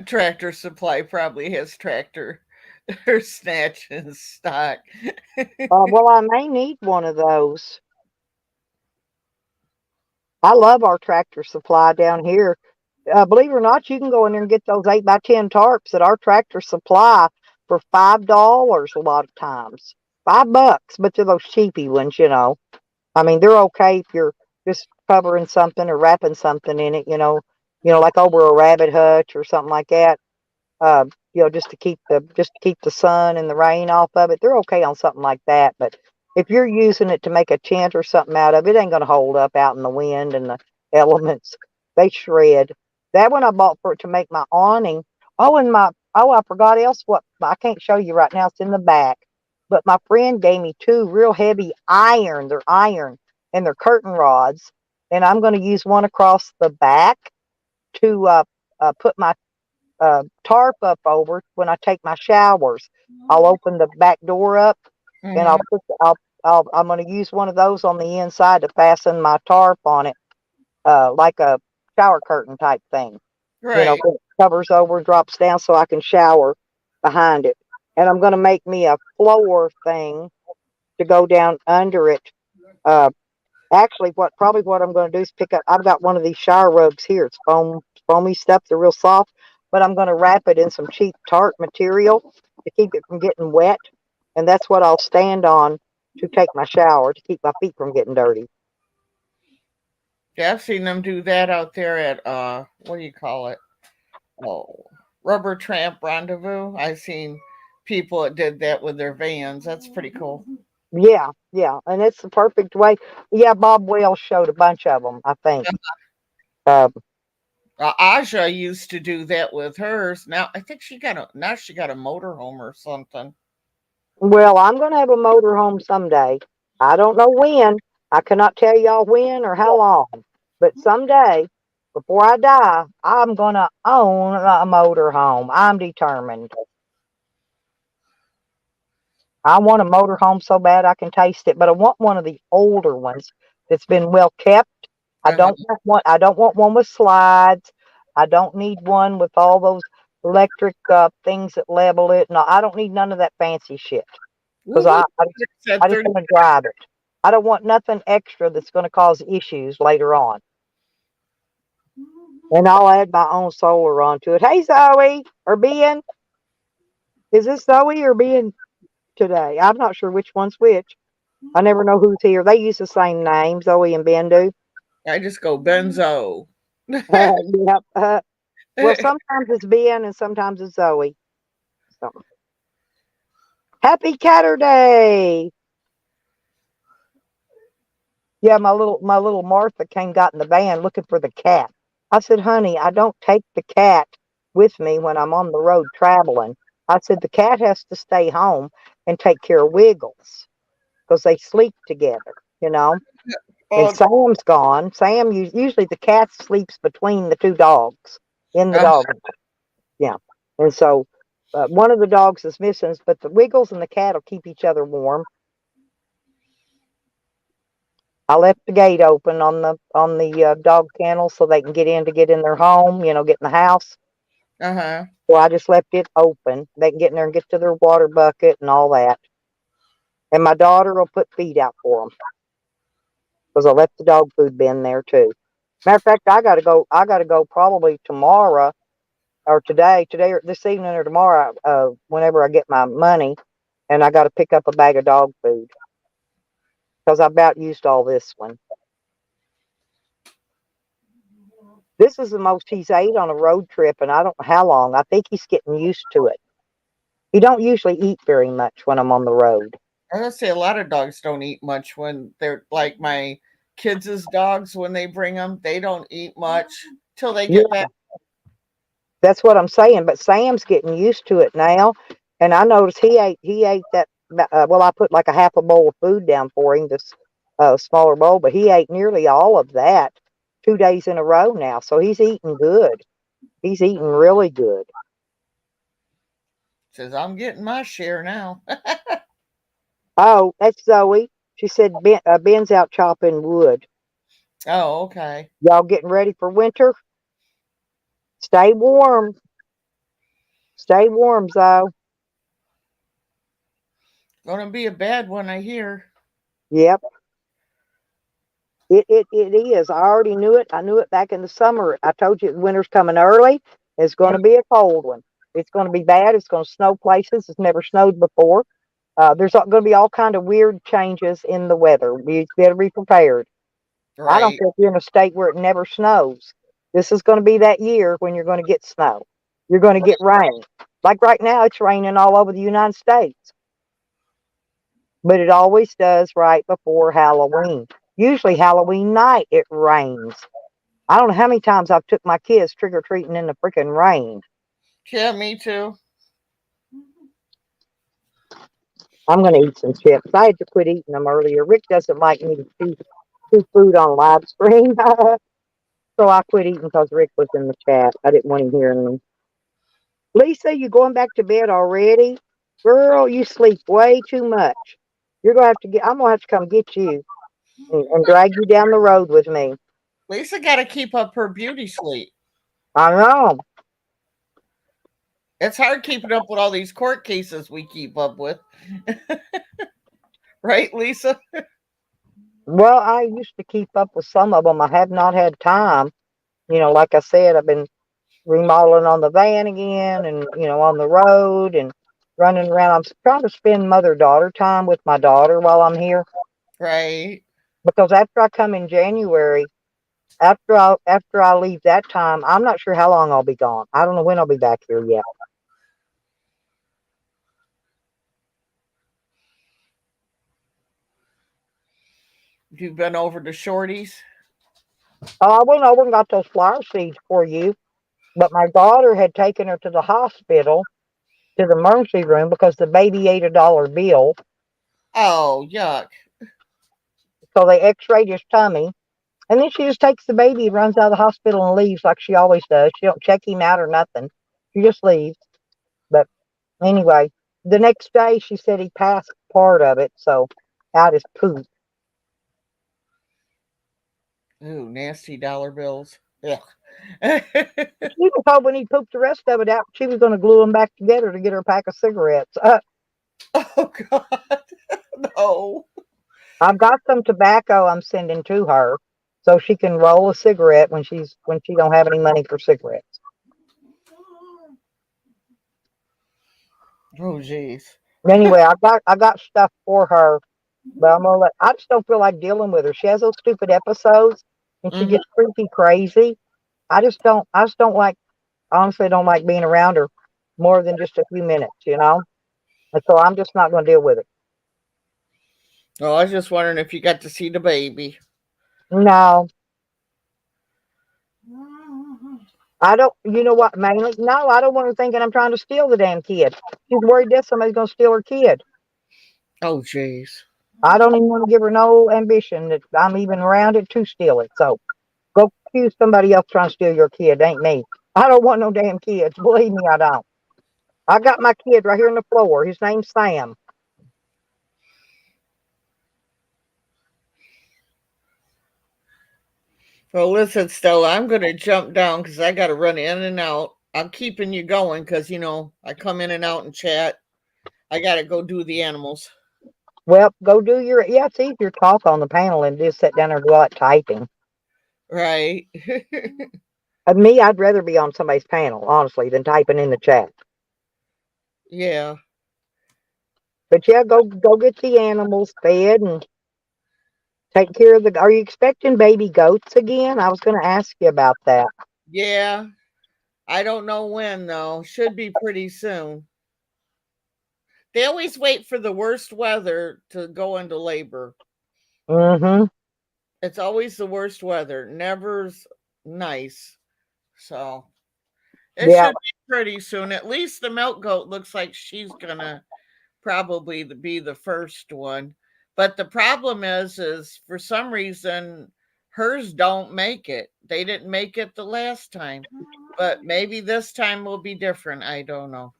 Tractor Supply probably has tractor or snatch in stock. Well, I may need one of those. I love our Tractor Supply down here. Believe it or not, you can go in there and get those 8x10 tarps at our Tractor Supply for $5 a lot of times. $5, but they're those cheapy ones, you know. I mean, they're okay if you're just covering something or wrapping something in it, you know, like over a rabbit hutch or something like that. uh, just to keep the sun and the rain off of it. They're okay on something like that, but if you're using it to make a tent or something out of it, it ain't gonna hold up out in the wind and the elements. They shred. That one I bought for it to make my awning. I forgot else what I can't show you right now. It's in the back. But my friend gave me two real heavy iron. They're iron and they're curtain rods, and I'm going to use one across the back to put my tarp up over when I take my showers. I'll open the back door up and Hmm. I'm going to use one of those on the inside to fasten my tarp on it, like a shower curtain type thing. You know, Right. it covers over, drops down so I can shower behind it. And I'm going to make me a floor thing to go down under it. Uh, Actually, what I'm going to do is pick up. I've got one of these shower rugs here. It's foamy stuff. They're real soft, but I'm going to wrap it in some cheap tarp material to keep it from getting wet, and that's what I'll stand on to take my shower to keep my feet from getting dirty. Yeah, I've seen them do that out there at what do you call it? Oh, Rubber Tramp Rendezvous. I've seen people that did that with their vans. That's pretty cool. Yeah, yeah, and it's the perfect way. Yeah, Bob Wells showed a bunch of them, I think. Uh, Aja used to do that with hers. Now I think she got a motorhome or something. well, I'm going to have a motorhome someday. I don't know when. I cannot tell y'all when or how long, but someday, before I die, I'm going to own a motorhome. I'm determined. I want a motorhome so bad I can taste it, but I want one of the older ones that's been well kept. Uh-huh. I don't want one with slides. I don't need one with all those electric things that level it. No, I don't need none of that fancy shit because Woohoo! I Said just 30. want to drive it. I don't want nothing extra that's going to cause issues later on. And I'll add my own solar onto it. Hey, Zoe or Ben, is this Zoe or Ben today? I'm not sure which one's which. I never know who's here. They use the same name, Zoe and Ben do. I just go Benzo. Yep. Well, sometimes it's Ben and sometimes it's Zoe. So, happy Caturday! Yeah, my little Martha got in the van looking for the cat. I said, honey, I don't take the cat with me when I'm on the road traveling. I said the cat has to stay home and take care of Wiggles because they sleep together, you know. And Oh, Sam's gone. Usually the cat sleeps between the two dogs in the uh, dog. Yeah. And so one of the dogs is missing, but the Wiggles and the cat will keep each other warm. I left the gate open on the dog kennel so they can get in their home, get in the house. uh-huh. So I just left it open. They can get in there and get to their water bucket and all that. And my daughter will put feed out for them because I left the dog food bin there too. Matter of fact, I gotta go. I gotta go probably tomorrow or today or this evening or tomorrow. Whenever I get my money, and I got to pick up a bag of dog food because I about used all this one. This is the most he's ate on a road trip, and I don't know how long. I think he's getting used to it. He don't usually eat very much when I'm on the road. I was gonna say a lot of dogs don't eat much when they're like my kids' dogs when they bring them. They don't eat much till they get Yeah, back. that's what I'm saying. But Sam's getting used to it now, and I noticed he ate that. Well, I put like a half a bowl of food down for him, this smaller bowl, but he ate nearly all of that 2 days in a row now. So he's eating good. He's eating really good. Says I'm getting my share now. Oh, that's Zoe. She said Ben's out chopping wood. Oh, okay. Y'all getting ready for winter? Stay warm. Stay warm, though. Gonna be a bad one, I hear. Yep. It is. I already knew it. I knew it back in the summer. I told you winter's coming early. It's going to be a cold one. It's going to be bad. It's going to snow places. It's never snowed before. There's going to be all kind of weird changes in the weather. You better be prepared. I don't Right. care if you're in a state where it never snows. This is going to be that year when you're going to get snow. You're going to get rain. Like right now, it's raining all over the United States. But it always does right before Halloween. Usually Halloween night it rains. I don't know how many times I've took my kids trick or treating in the freaking rain. Yeah, me too. I'm gonna eat some chips. I had to quit eating them earlier. Rick doesn't like me to chew food on live stream, so I quit eating because Rick was in the chat. I didn't want him hearing them. Lisa, you going back to bed already? Girl, you sleep way too much. You're gonna have to get. I'm gonna have to come get you and drag you down the road with me. Lisa got to keep up her beauty sleep. I know. It's hard keeping up with all these court cases we keep up with. Right, Lisa? Well, I used to keep up with some of them. I have not had time. Like I said, I've been remodeling on the van again and, on the road and running around. I'm trying to spend mother-daughter time with my daughter while I'm here Right. because after I come in January, after I leave that time, I'm not sure how long I'll be gone. I don't know when I'll be back here yet. You've been over to Shorty's? I went over and got those flower seeds for you, but my daughter had taken her to the hospital, to the emergency room because the baby ate $1 bill. Oh, yuck. So they x-rayed his tummy. And then she just takes the baby, runs out of the hospital and leaves like she always does. She don't check him out or nothing. She just leaves. But anyway, the next day she said he passed part of it, so out his poop. Ooh, nasty dollar bills. Yeah. She was hoping he pooped the rest of it out. She was going to glue them back together to get her a pack of cigarettes. Oh, God. No. I've got some tobacco I'm sending to her so she can roll a cigarette when she don't have any money for cigarettes. Oh, jeez. Anyway, I got stuff for her, but I just don't feel like dealing with her. She has those stupid episodes and she Mhm. gets creepy crazy. I just don't like, honestly don't like being around her more than just a few minutes. And so I'm just not going to deal with it. Oh, I was just wondering if you got to see the baby. No, I don't. You know what? Mainly, no, I don't want her thinking I'm trying to steal the damn kid. She's worried that somebody's going to steal her kid. Oh, jeez. I don't even want to give her no ambition that I'm even around it to steal it. So go accuse somebody else trying to steal your kid. Ain't me. I don't want no damn kids. Believe me, I don't. I got my kid right here on the floor. His name's Sam. Well, listen, Stella, I'm going to jump down because I got to run in and out. I'm keeping you going because, I come in and out and chat. I got to go do the animals. Well, go do your. Yeah, it's easier to talk on the panel and just sit down there and do all that typing. Right. Me, I'd rather be on somebody's panel, honestly, than typing in the chat. Yeah. But yeah, go get the animals fed and take care of the. Are you expecting baby goats again? I was going to ask you about that. Yeah. I don't know when, though. Should be pretty soon. They always wait for the worst weather to go into labor. Mm-hmm. It's always the worst weather. Never's nice. So it Yeah. should be pretty soon. At least the milk goat looks like she's gonna probably be the first one. But the problem is for some reason hers don't make it. They didn't make it the last time. But maybe this time will be different. I don't know.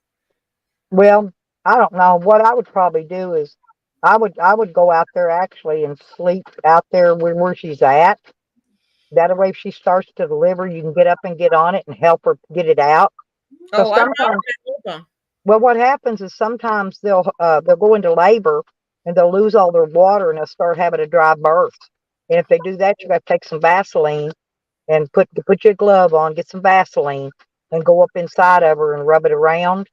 Well, I don't know. What I would probably do is I would go out there actually and sleep out there where she's at. That way, if she starts to deliver, you can get up and get on it and help her get it out. So Oh, I've sometimes, been with them. well, what happens is sometimes they'll go into labor and they'll lose all their water and they'll start having a dry birth. And if they do that, you got to take some Vaseline and put your glove on, get some Vaseline, and go up inside of her and rub it around.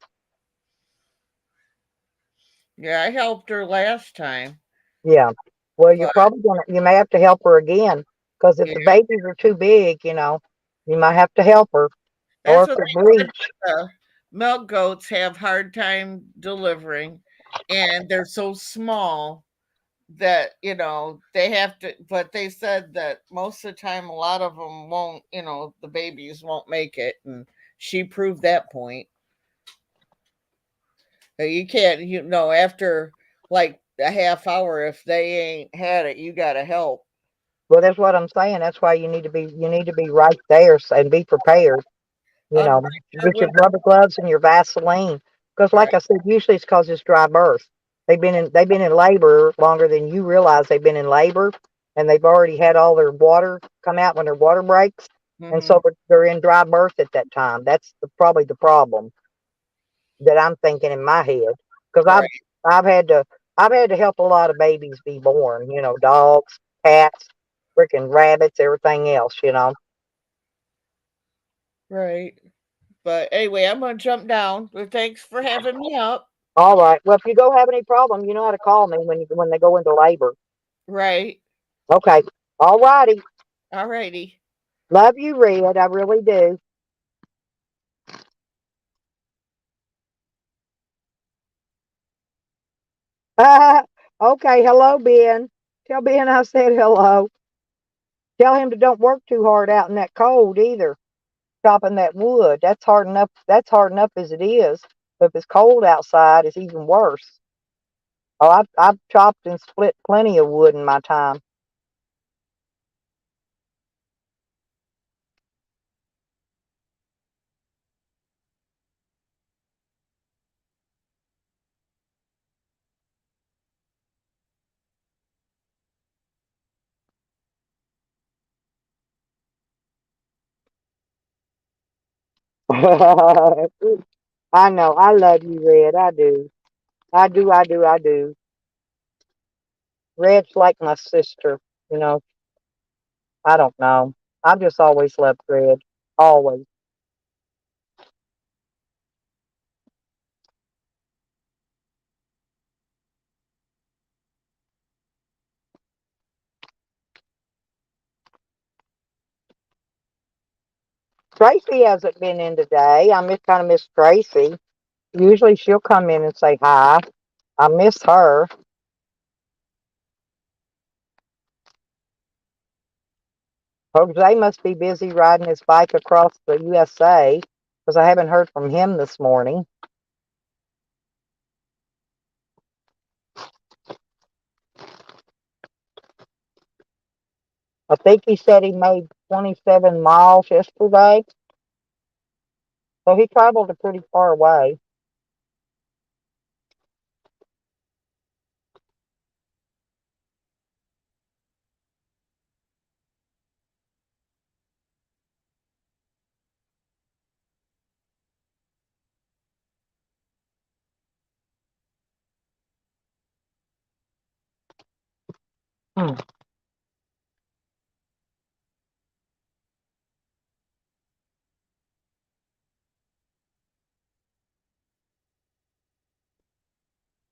Yeah, I helped her last time, Yeah. Well, but you may have to help her again because if yeah, the babies are too big, you might have to help her. Or that's if what they're they said. breech. The milk goats have hard time delivering, and they're so small that they have to. But they said that most of the time, a lot of them won't. The babies won't make it, and she proved that point. You can't, after like a half hour, if they ain't had it, you gotta help. Well, that's what I'm saying. That's why you need to be right there and be prepared. You I'm know, right there get your with rubber gloves and your Vaseline. Because, her. Right, like I said, usually it's because it's dry birth. They've been in labor longer than you realize they've been in labor, and they've already had all their water come out when their water breaks, and hmm so they're in dry birth at that time. That's probably the problem that I'm thinking in my head. Because I've right, I've had to I've had to help a lot of babies be born. Dogs, cats, freaking rabbits, everything else. right. But anyway, I'm gonna jump down. But thanks for having me up. All right. Well, if you go have any problem, you know how to call me when they go into labor. Right. Okay. All righty. Alrighty. Love you, Red. I really do. Okay. Hello, Ben. Tell Ben I said hello. Tell him to don't work too hard out in that cold either. Chopping that wood. That's hard enough. That's hard enough as it is. But if it's cold outside, it's even worse. Oh, I've chopped and split plenty of wood in my time. I know. I love you, Red. I do. I do. I do. I do. Red's like my sister. You know. I don't know. I've just always loved Red. Always. Tracy hasn't been in today. Kind of miss Tracy. Usually she'll come in and say hi. I miss her. Jose must be busy riding his bike across the USA because I haven't heard from him this morning. I think he said he made 27 miles yesterday, so he traveled a pretty far away. Hmm.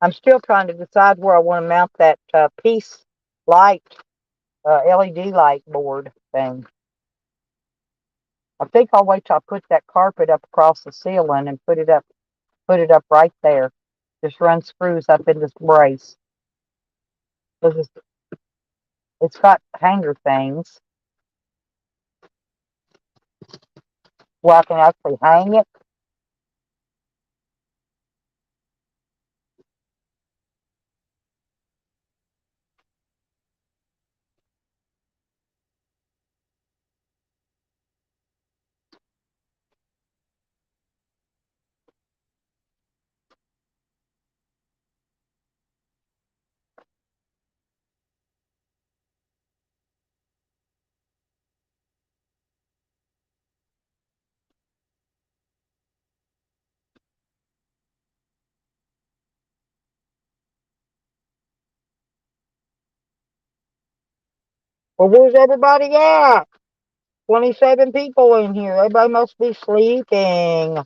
I'm still trying to decide where I want to mount that Peace light, LED light board thing. I think I'll wait till I put that carpet up across the ceiling and put it up right there. Just run screws up in this brace. 'Cause it's got hanger things where I can actually hang it. Well, where's everybody at? 27 people in here. Everybody must be sleeping.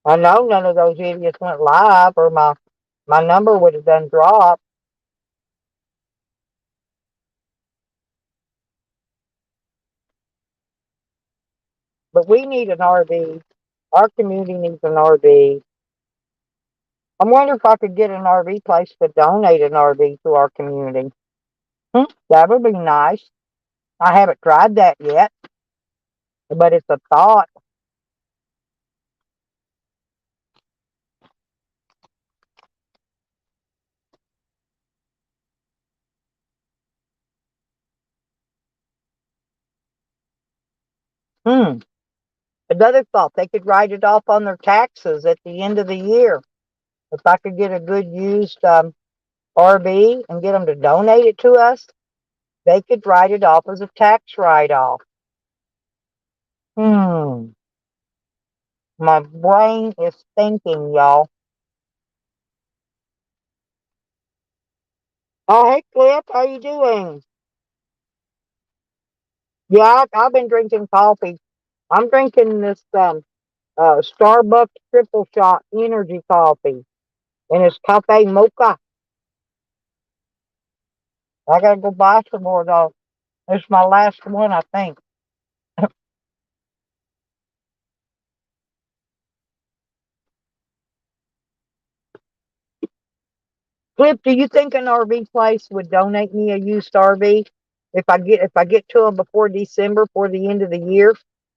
I know none of those idiots went live or my number would have done drop. But we need an RV. Our community needs an RV. I wonder if I could get an RV place to donate an RV to our community. That would be nice. I haven't tried that yet, but it's a thought. Hmm. Another thought, they could write it off on their taxes at the end of the year. If I could get a good used RV and get them to donate it to us, they could write it off as a tax write-off. Hmm. My brain is thinking, y'all. Oh, hey, Cliff, how you doing? Yeah, I've been drinking coffee. I'm drinking this Starbucks triple shot energy coffee, and it's cafe mocha. I gotta go buy some more though. It's my last one, I think. Cliff, do you think an RV place would donate me a used RV if I get to them before December, for the end of the year,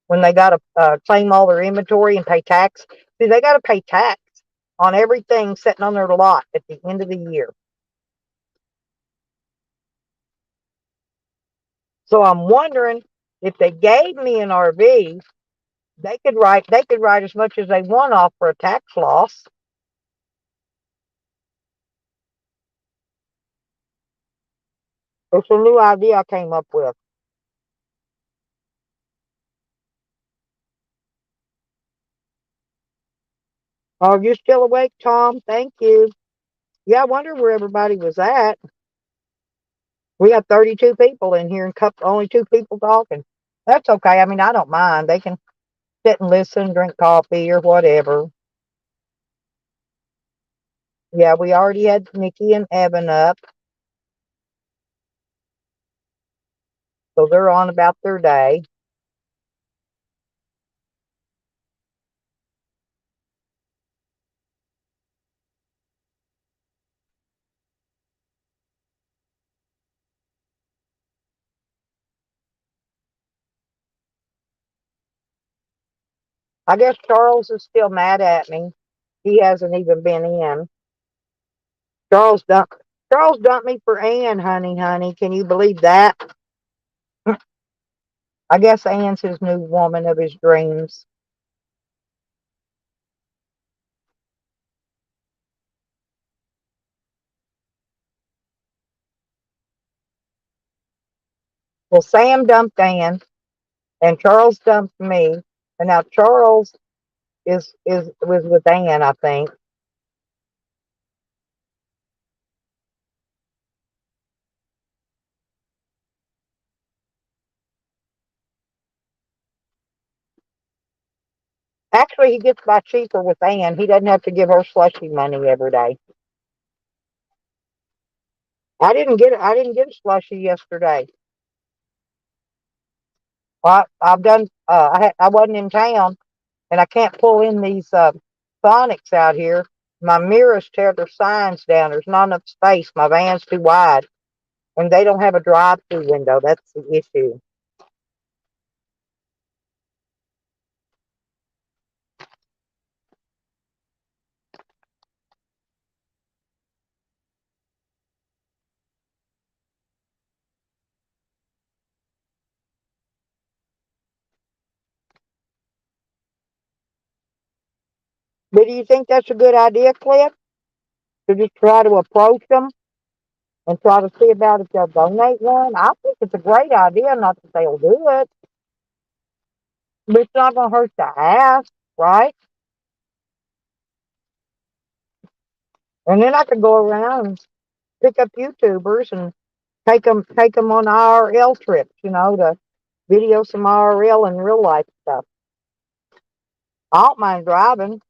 when they got to claim all their inventory and pay tax? See, they got to pay tax on everything sitting on their lot at the end of the year. So I'm wondering if they gave me an RV, they could write as much as they want off for a tax loss. It's a new idea I came up with. Are you still awake, Tom? Thank you. Yeah, I wonder where everybody was at. We got 32 people in here and only two people talking. That's okay. I mean, I don't mind. They can sit and listen, drink coffee or whatever. Yeah, we already had Nikki and Evan up, so they're on about their day. I guess Charles is still mad at me. He hasn't even been in. Charles dumped Charles dumped me for Ann, honey. Can you believe that? I guess Ann's his new woman of his dreams. Well, Sam dumped Ann, and Charles dumped me, and now Charles is was with Ann, I think. Actually, he gets by cheaper with Ann. He doesn't have to give her slushy money every day. I didn't get a slushy yesterday. I've done. I wasn't in town, and I can't pull in these Sonics out here. My mirrors tear their signs down. There's not enough space. My van's too wide, and they don't have a drive-through window. That's the issue. But do you think that's a good idea, Cliff? To just try to approach them and try to see about if they'll donate one? I think it's a great idea. Not that they'll do it. But it's not going to hurt to ask, right? And then I could go around and pick up YouTubers and take them on IRL trips, to video some IRL and real life stuff. I don't mind driving.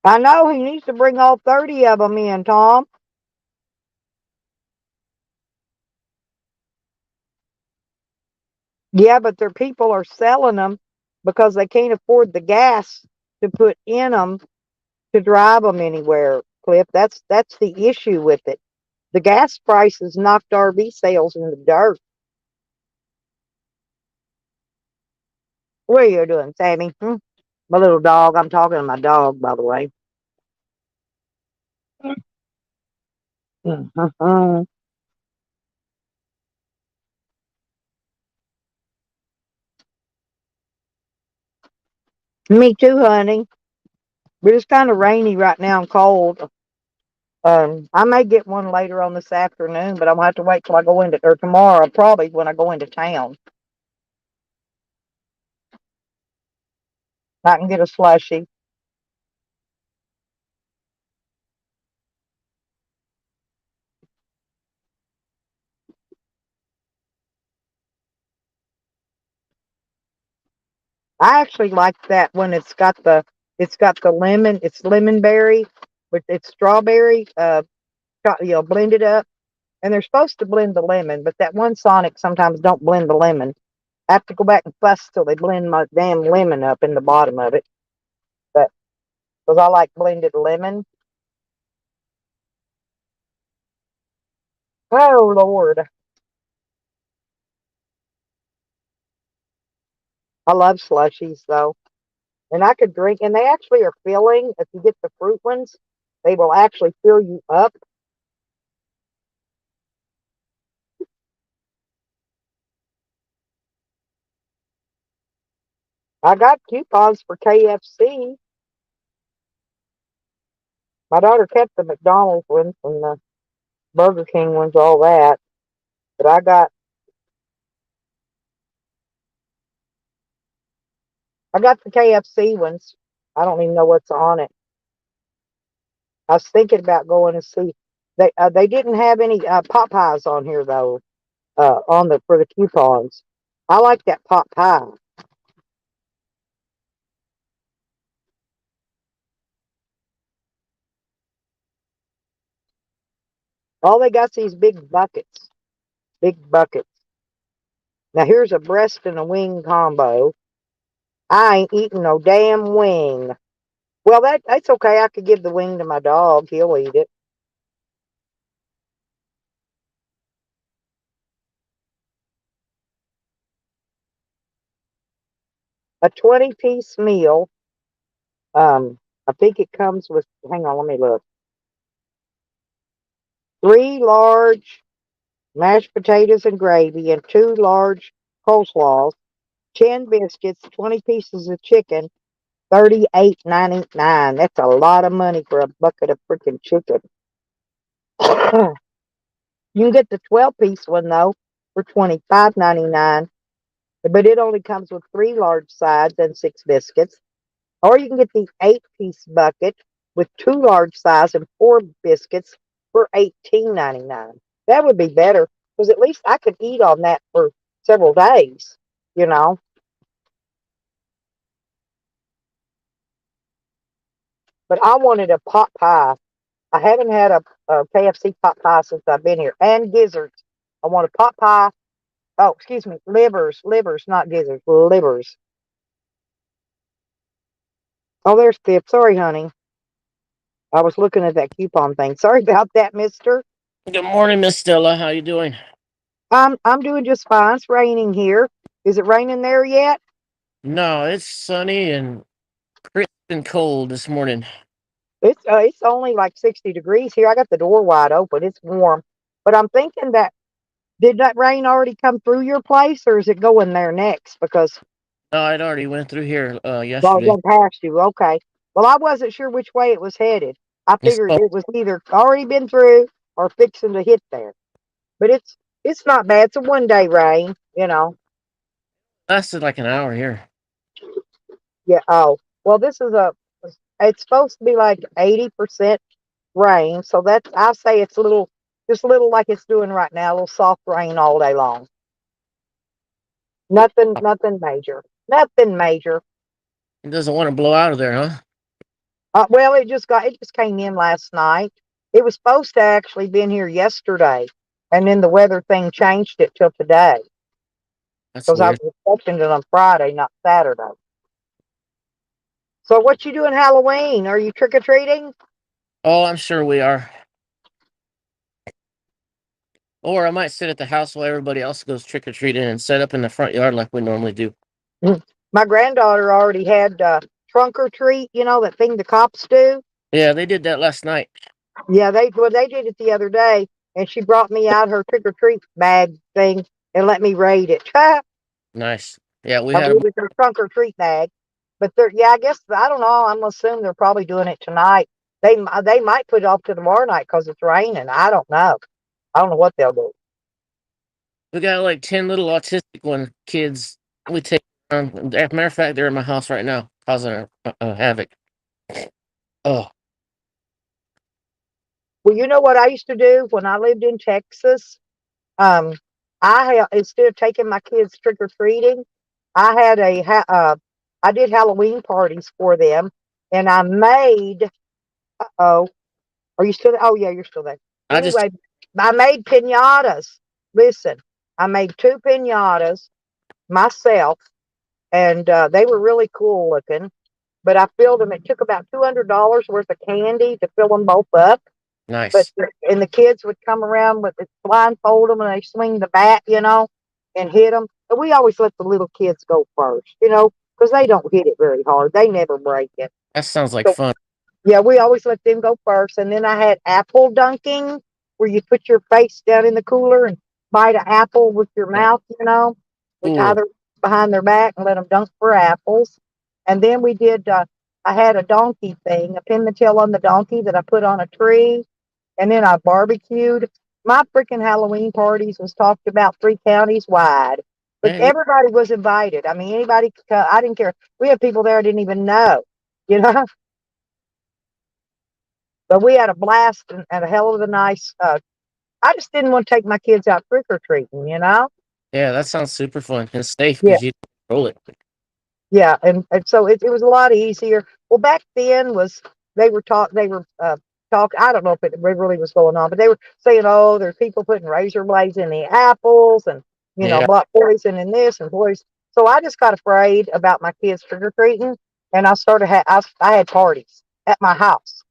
I know he needs to bring all 30 of them in, Tom. Yeah, but their people are selling them because they can't afford the gas to put in them to drive them anywhere, Cliff. That's the issue with it. The gas prices knocked RV sales in the dirt. What are you doing, Sammy? My little dog. I'm talking to my dog, by the way. Me too, honey. But it's kind of rainy right now and cold. I may get one later on this afternoon, but I'm gonna have to wait till I go into or tomorrow, probably when I go into town. I can get a slushy. I actually like that when it's got the lemon. It's lemon berry, but it's strawberry. Blended up, and they're supposed to blend the lemon, but that one Sonic sometimes don't blend the lemon. I have to go back and fuss till they blend my damn lemon up in the bottom of it. But because I like blended lemon. Oh Lord, I love slushies though, and I could drink. And they actually are filling. If you get the fruit ones, they will actually fill you up. I got coupons for KFC. My daughter kept the McDonald's ones and the Burger King ones, all that. But I got the KFC ones. I don't even know what's on it. I was thinking about going to see. They didn't have any Popeyes on here though. On the for the coupons. I like that pot pie. All they got's these big buckets. Big buckets. Now here's a breast and a wing combo. I ain't eating no damn wing. Well, that's okay. I could give the wing to my dog. He'll eat it. A 20-piece meal. I think it comes with. Hang on, let me look. 3 large mashed potatoes and gravy, and 2 large coleslaws. 10 biscuits. 20 pieces of chicken. 38.99. That's a lot of money for a bucket of freaking chicken. You can get the 12-piece one though for 25.99, but it only comes with 3 large sides and 6 biscuits. Or you can get the 8-piece bucket with 2 large sides and 4 biscuits for 18.99. That would be better because at least I could eat on that for several days, you know. But I wanted a pot pie. I haven't had a KFC pot pie since I've been here, and gizzards. I want a pot pie. Oh, excuse me, livers, not gizzards, livers. Oh, there's Pip. Sorry, honey. I was looking at that coupon thing. Sorry about that, mister. Good morning, Miss Stella. How you doing? I'm doing just fine. It's raining here. Is it raining there yet? No, it's sunny and crisp and cold this morning. It's only like 60 degrees here. I got the door wide open. It's warm. But I'm thinking that did that rain already come through your place or is it going there next? Because No, I'd already went through here well, it yesterday. went past you. Okay. Well, I wasn't sure which way it was headed. I It's figured go- it was either already been through are fixing to hit there. But it's not bad. It's a 1 day rain, you know. Lasted like an hour here. Yeah. Oh, well, this is it's supposed to be like 80% rain. So that's, I say it's a little, just a little like it's doing right now, a little soft rain all day long. Nothing major. Nothing major. It doesn't want to blow out of there, huh? Well, it just came in last night. It was supposed to actually been here yesterday, and then the weather thing changed it till today That's because I weird. was expecting it on Friday, not Saturday. So, what you doing Halloween? Are you trick or treating? Oh, I'm sure we are. Or I might sit at the house while everybody else goes trick or treating and set up in the front yard like we normally do. My granddaughter already had trunk or treat. You know that thing the cops do. Yeah, they did that last night. Yeah, they did it the other day, and she brought me out her trick or treat bag thing and let me rate it. Nice. Yeah, we I had mean, it was their trunk or treat bag. But yeah, I guess I don't know. I'm assuming they're probably doing it tonight. They might put it off to tomorrow night because it's raining. I don't know. I don't know what they'll do. we got like 10 little autistic one kids. We take around. As a matter of fact, they're in my house right now, causing havoc. Oh, Well, you know what I used to do when I lived in Texas? Um, instead of taking my kids trick or treating, I had I did Halloween parties for them, and I made. Oh, are you still there? Oh, yeah, you're still there. I just Anyway, I made pinatas. Listen, I made 2 pinatas myself, and they were really cool looking. But I filled them. It took about $200 worth of candy to fill them both up. But nice. and the kids would come around with it, blindfold them, and they swing the bat, and hit them. But we always let the little kids go first, because they don't hit it very hard. They never break it. That sounds like So fun. yeah, we always let them go first. And then I had apple dunking, where you put your face down in the cooler and bite an apple with your mouth, We tie Cool. their behind their back and let them dunk for apples. And then we did, I had a donkey thing, a pin the tail on the donkey that I put on a tree. And then I barbecued. My freaking Halloween parties was talked about 3 counties wide. But Man, everybody was invited. I mean, anybody could come. I didn't care. We had people there I didn't even know, you know. But we had a blast and a hell of a nice. I just didn't want to take my kids out trick or treating. yeah, that sounds super fun and safe Yeah, because you control it. yeah, and so it was a lot easier. Well, back then was they were talk. I don't know if it really was going on, but they were saying, oh, there's people putting razor blades in the apples and Yeah, blood poison in this and poison. So I just got afraid about my kids trick or treating, and I started. I had parties at my house.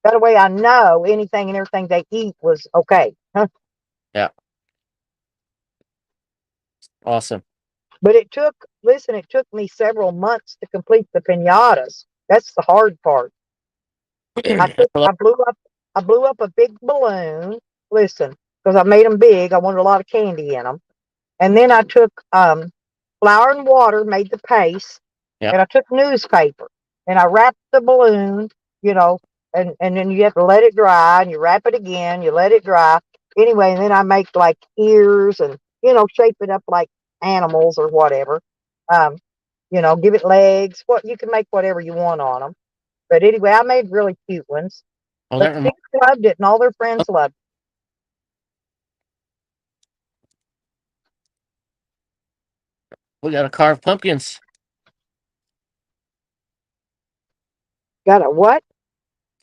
That way, I know anything and everything they eat was okay. yeah, awesome. But listen, it took me several months to complete the pinatas. That's the hard part. I That's took, a lot. I blew up a big balloon. Listen, because I made them big. I wanted a lot of candy in them. And then I took flour and water, made the paste, Yeah. and I took newspaper and I wrapped the balloon, you know, and then you have to let it dry and you wrap it again, you let it dry. Anyway, and then I make like ears and, shape it up like animals or whatever. Um, give it legs. What you can make whatever you want on them. But anyway, I made really cute ones. Oh, But that reminds. kids loved it and all their friends loved We got to carve pumpkins it. Got a what?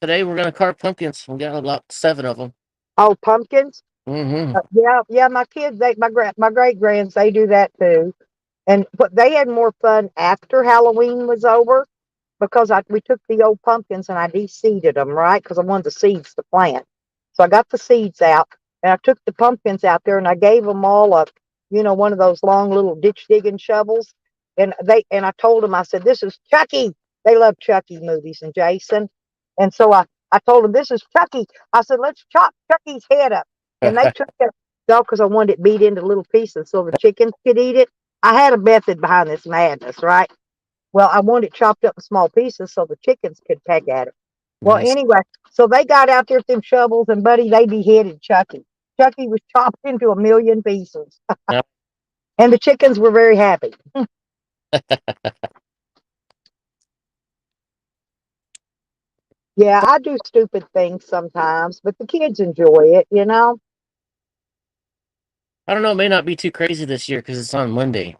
today. We're gonna carve pumpkins. We got about 7 of them. Oh, pumpkins. Mm-hmm. Yeah, yeah. My kids, my great grands, they do that too. But they had more fun after Halloween was over because we took the old pumpkins and I de-seeded them, right? Because I wanted the seeds to plant. So I got the seeds out and I took the pumpkins out there and I gave them all one of those long little ditch digging shovels. And I told them, I said, this is Chucky. They love Chucky movies and Jason. And so I told them, this is Chucky. I said, let's chop Chucky's head up. And they took that dog because I wanted it beat into little pieces so the chickens could eat it. I had a method behind this madness, right? Well, I wanted it chopped up in small pieces so the chickens could peck at it. Well, Nice. anyway, so they got out there with them shovels, and buddy, they beheaded Chucky. Chucky was chopped into a million pieces, Yep. and the chickens were very happy. Yeah, I do stupid things sometimes, but the kids enjoy it, you know? I don't know. It may not be too crazy this year because it's on Monday.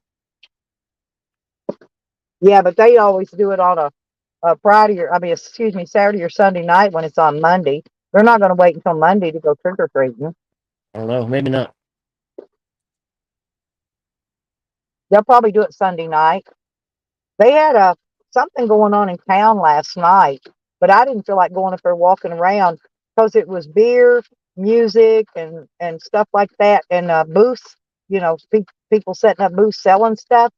Yeah, but they always do it on a Friday or, I mean, excuse me, Saturday or Sunday night when it's on Monday. They're not going to wait until Monday to go trick or treating. I don't know. Maybe not. They'll probably do it Sunday night. They had something going on in town last night, but I didn't feel like going up there walking around because it was beer, music, and stuff like that, and booths. You know, people setting up booths selling stuff.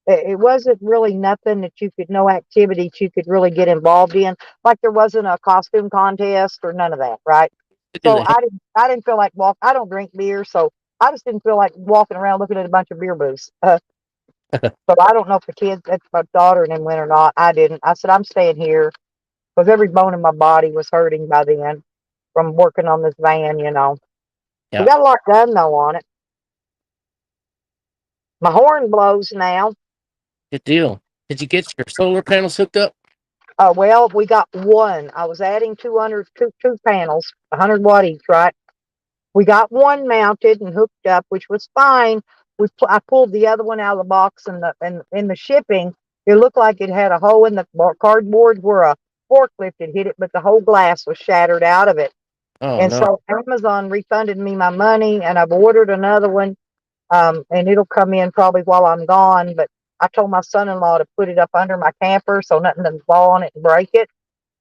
It wasn't really nothing that you could, no activities you could really get involved in. Like there wasn't a costume contest or none of that, right? To do So the I didn't feel like walk. I don't drink beer, so I just didn't feel like walking around looking at a bunch of beer booths. So I don't know if the kids, if my daughter and them went or not. I didn't. I said I'm staying here because every bone in my body was hurting by then from working on this van. You know, we yeah. got a lot done though on it. My horn blows now. Good deal. Did you get your solar panels hooked up? Well, we got one. I was adding two panels, 100 watt each, right? We got one mounted and hooked up, which was fine. I pulled the other one out of the box, and and in the shipping, it looked like it had a hole in the cardboard where a forklift had hit it, but the whole glass was shattered out of it. Oh And no. so Amazon refunded me my money, and I've ordered another one, and it'll come in probably while I'm gone. But I told my son-in-law to put it up under my camper so nothing doesn't fall on it and break it,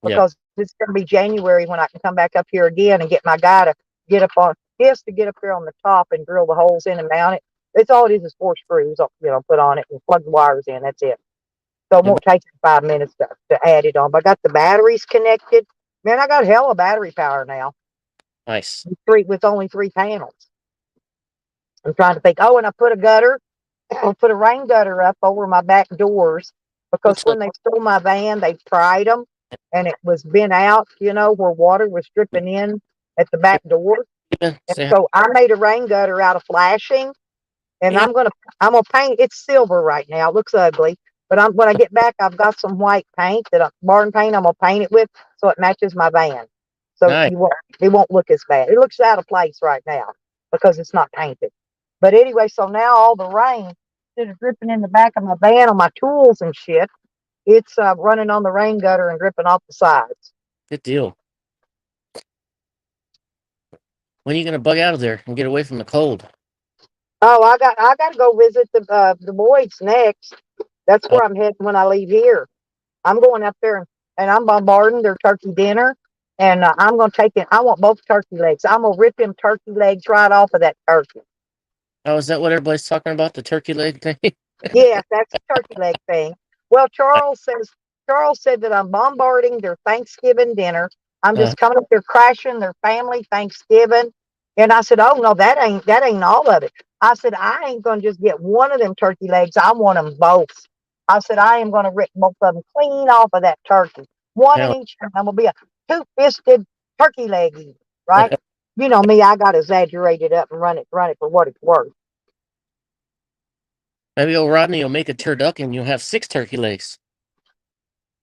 Yeah. because it's going to be January when I can come back up here again and get my guy to get up on. He has to get up there on the top and drill the holes in and mount it. It's all it is 4 screws, put on it and plug the wires in. That's it. So it Good. won't take 5 minutes to add it on. But I got the batteries connected. Man, I got hella battery power now. Nice. With only 3 panels. I'm trying to think. Oh, and I put a gutter. I put a rain gutter up over my back doors because Looks when like they stole my van, they pried them and it was bent out, where water was dripping in at the back door. even And say so I made a rain gutter out of flashing, and hi. I'm gonna paint. It's silver right now. It looks ugly, but when I get back, I've got some white paint barn paint. I'm gonna paint it with so it matches my van. So Nice. it won't look as bad. It looks out of place right now because it's not painted. But anyway, so now all the rain, instead of dripping in the back of my van on my tools and shit, it's running on the rain gutter and dripping off the sides. Good deal. When are you gonna bug out of there and get away from the cold? Oh, I got to go visit the boys next. That's Oh, where I'm heading when I leave here. I'm going up there and I'm bombarding their turkey dinner, and I'm gonna take it. I want both turkey legs. I'm gonna rip them turkey legs right off of that turkey. oh, is that what everybody's talking about? The turkey leg thing? Yes, that's the turkey leg thing. Well, Charles said that I'm bombarding their Thanksgiving dinner. I'm uh, just coming up there crashing their family Thanksgiving. And I said, "Oh no, that ain't all of it." I said, "I ain't gonna just get one of them turkey legs. I want them both." I said, "I am gonna rip both of them clean off of that turkey, one in hell, each hand. I'm gonna be a two-fisted turkey leg eater, right?" You know me, I got to exaggerate it up and run it for what it's worth. maybe old Rodney will make a turducken and you'll have 6 turkey legs.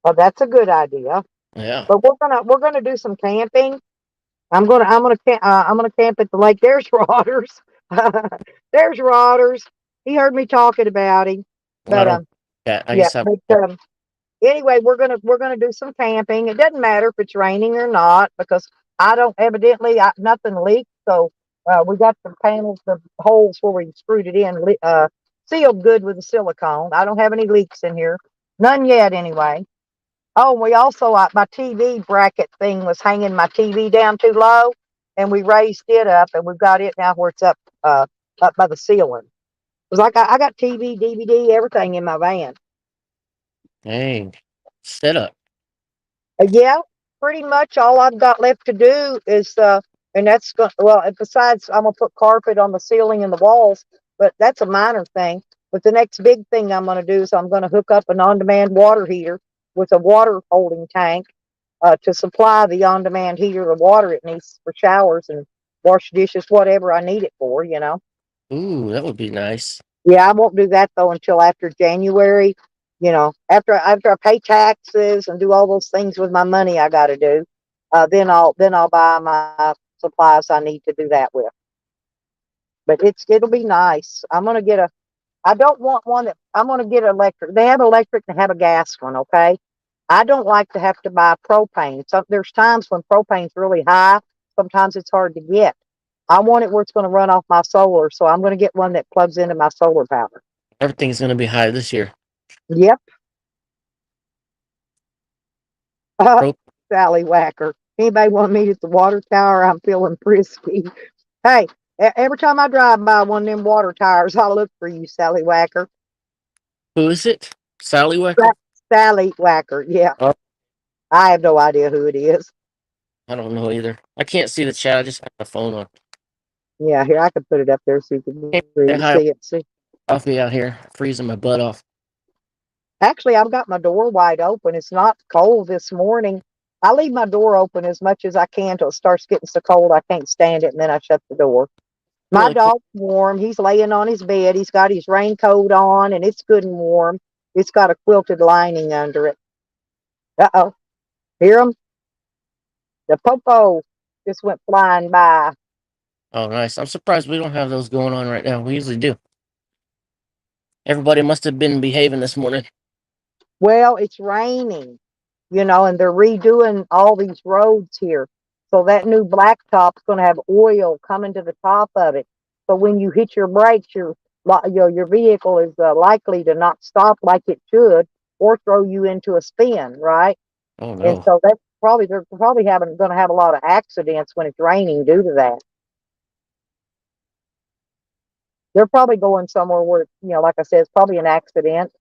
Well, that's a good idea. Yeah. But we're gonna do some camping. I'm gonna camp at the lake. There's Rodders. There's Rodders. He heard me talking about him. I But don't. Yeah, I yeah. guess I. But anyway, we're gonna do some camping. It doesn't matter if it's raining or not because I don't evidently nothing leaks. So we got the panels, the holes where we screwed it in, sealed good with the silicone. I don't have any leaks in here, none yet anyway. Oh, we also, my TV bracket thing was hanging my TV down too low, and we raised it up, and we've got it now where it's up by the ceiling. It was like I got TV, DVD, everything in my van. Dang. Set up. Yeah, pretty much all I've got left to do is, and that's well. Besides, I'm gonna put carpet on the ceiling and the walls, but that's a minor thing. But the next big thing I'm gonna do is I'm gonna hook up an on-demand water heater with a water holding tank to supply the on-demand heater, the water it needs for showers and wash dishes, whatever I need it for, you know. Ooh, that would be nice. Yeah, I won't do that though until after January. You know, after I pay taxes and do all those things with my money I got to do, then I'll buy my supplies I need to do that with. But it'll be nice. I'm gonna get a. I don't want one that I'm gonna get electric. They have electric and have a gas one. Okay. I don't like to have to buy propane. So there's times when propane's really high. Sometimes it's hard to get. I want it where it's going to run off my solar, so I'm going to get one that plugs into my solar power. Everything's going to be high this year. Yep. Pro- Sally Whacker. Anybody want to meet at the water tower? I'm feeling frisky. Hey, every time I drive by one of them water towers, I look for you, Sally Whacker. Who is it? Sally Wecker? Sally Whacker, yeah. Oh, I have no idea who it is. I don't know either. I can't see the chat. I just have the phone on. Yeah, here, I can put it up there so you can Can't say hi. see it. See. Coffee out here, freezing my butt off. Actually, I've got my door wide open. It's not cold this morning. I leave my door open as much as I can till it starts getting so cold I can't stand it, and then I shut the door. My Really cool. dog's warm. He's laying on his bed. He's got his raincoat on, and it's good and warm. It's got a quilted lining under it. Uh-oh. Hear him? The popo just went flying by. Oh, nice. I'm surprised we don't have those going on right now. We usually do. Everybody must have been behaving this morning. Well, it's raining, you know, and they're redoing all these roads here. So that new blacktop's going to have oil coming to the top of it. So when you hit your brakes, your vehicle is likely to not stop like it should, or throw you into a spin, right? Oh, And no. so they're probably going to have a lot of accidents when it's raining due to that. They're probably going somewhere where, you know, like I said, it's probably an accident.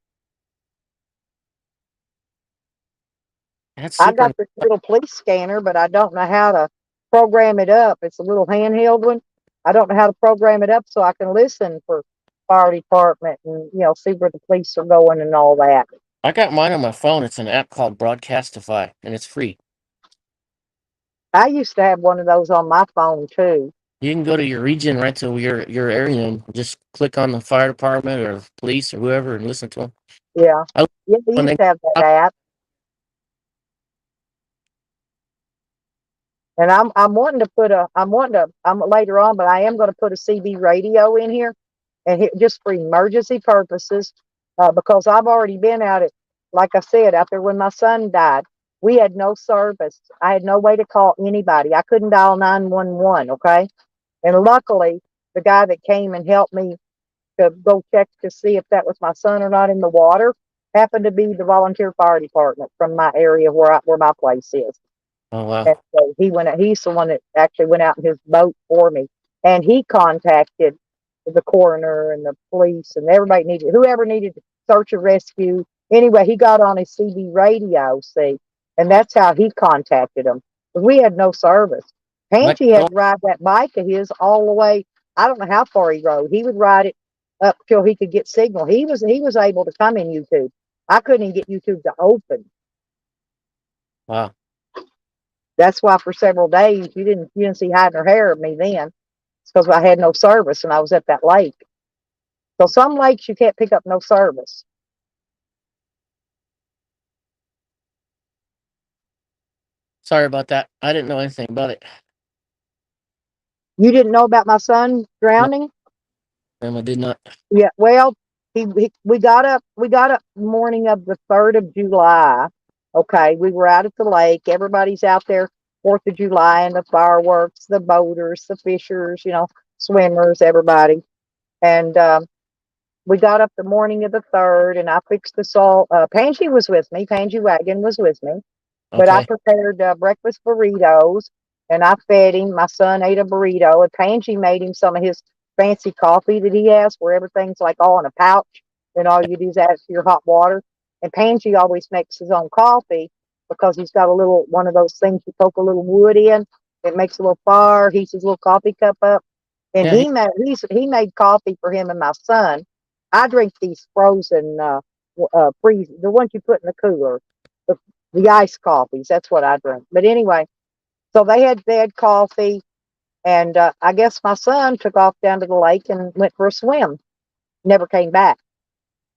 That's I super. got this little police scanner, but I don't know how to program it up. It's a little handheld one. I don't know how to program it up so I can listen for fire department and, you know, see where the police are going and all that. I got mine on my phone. It's an app called Broadcastify, and it's free. I used to have one of those on my phone too. You can go to your region, right to your area, and just click on the fire department or police or whoever and listen to them. Yeah. I Yeah, we when used they to have that app. And I'm wanting to I'm later on, but I am going to put a CB radio in here and just for emergency purposes, because I've already been out at, like I said, out there when my son died. We had no service. I had no way to call anybody. I couldn't dial 911. Okay, and luckily, the guy that came and helped me to go check to see if that was my son or not in the water happened to be the volunteer fire department from my area where my place is. Oh, wow. And so he's the one that actually went out in his boat for me. And he contacted the coroner and the police and whoever needed search and rescue. Anyway, he got on his CB radio, see, and that's how he contacted them. But we had no service. Like, Panchi had to ride that bike of his all the way. I don't know how far he rode. He would ride it up till he could get signal. He was able to come in YouTube. I couldn't even get YouTube to open. wow. That's why for several days you didn't see hide nor hair of me then. It's because I had no service and I was at that lake. So some lakes you can't pick up no service. Sorry about that. I didn't know anything about it. You didn't know about my son No, drowning? ma'am, I did not. Yeah. Well, we got up morning of the 3rd of July. Okay, we were out at the lake. Everybody's out there 4th of July and the fireworks, the boaters, the fishers, you know, swimmers, everybody. And we got up the morning of the 3rd, and I fixed the salt. Panji was with me. Panji Wagon was with me. But I Okay. prepared breakfast burritos, and I fed him. My son ate a burrito, and Panji made him some of his fancy coffee that he has, where everything's like all in a pouch, and all you do is add your hot water. And Panji always makes his own coffee because he's got one of those things you poke a little wood in. It makes a little fire, heats his little coffee cup up, and Yeah. he made coffee for him and my son. I drink these frozen, freeze the ones you put in the cooler. The The iced coffees. That's what I drink. But anyway, so they had coffee, and I guess my son took off down to the lake and went for a swim. Never came back.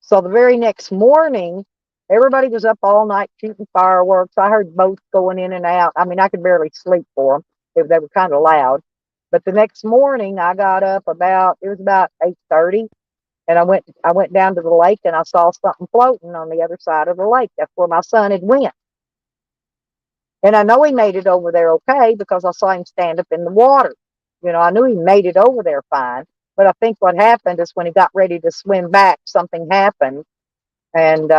So the very next morning, everybody was up all night shooting fireworks. I heard boats going in and out. I mean, I could barely sleep for them. They were kind of loud. But the next morning, I got up about it was about 8:30, and I went down to the lake and I saw something floating on the other side of the lake. That's where my son had went. And I know he made it over there okay because I saw him stand up in the water. I knew he made it over there fine. But I think what happened is when he got ready to swim back, something happened. And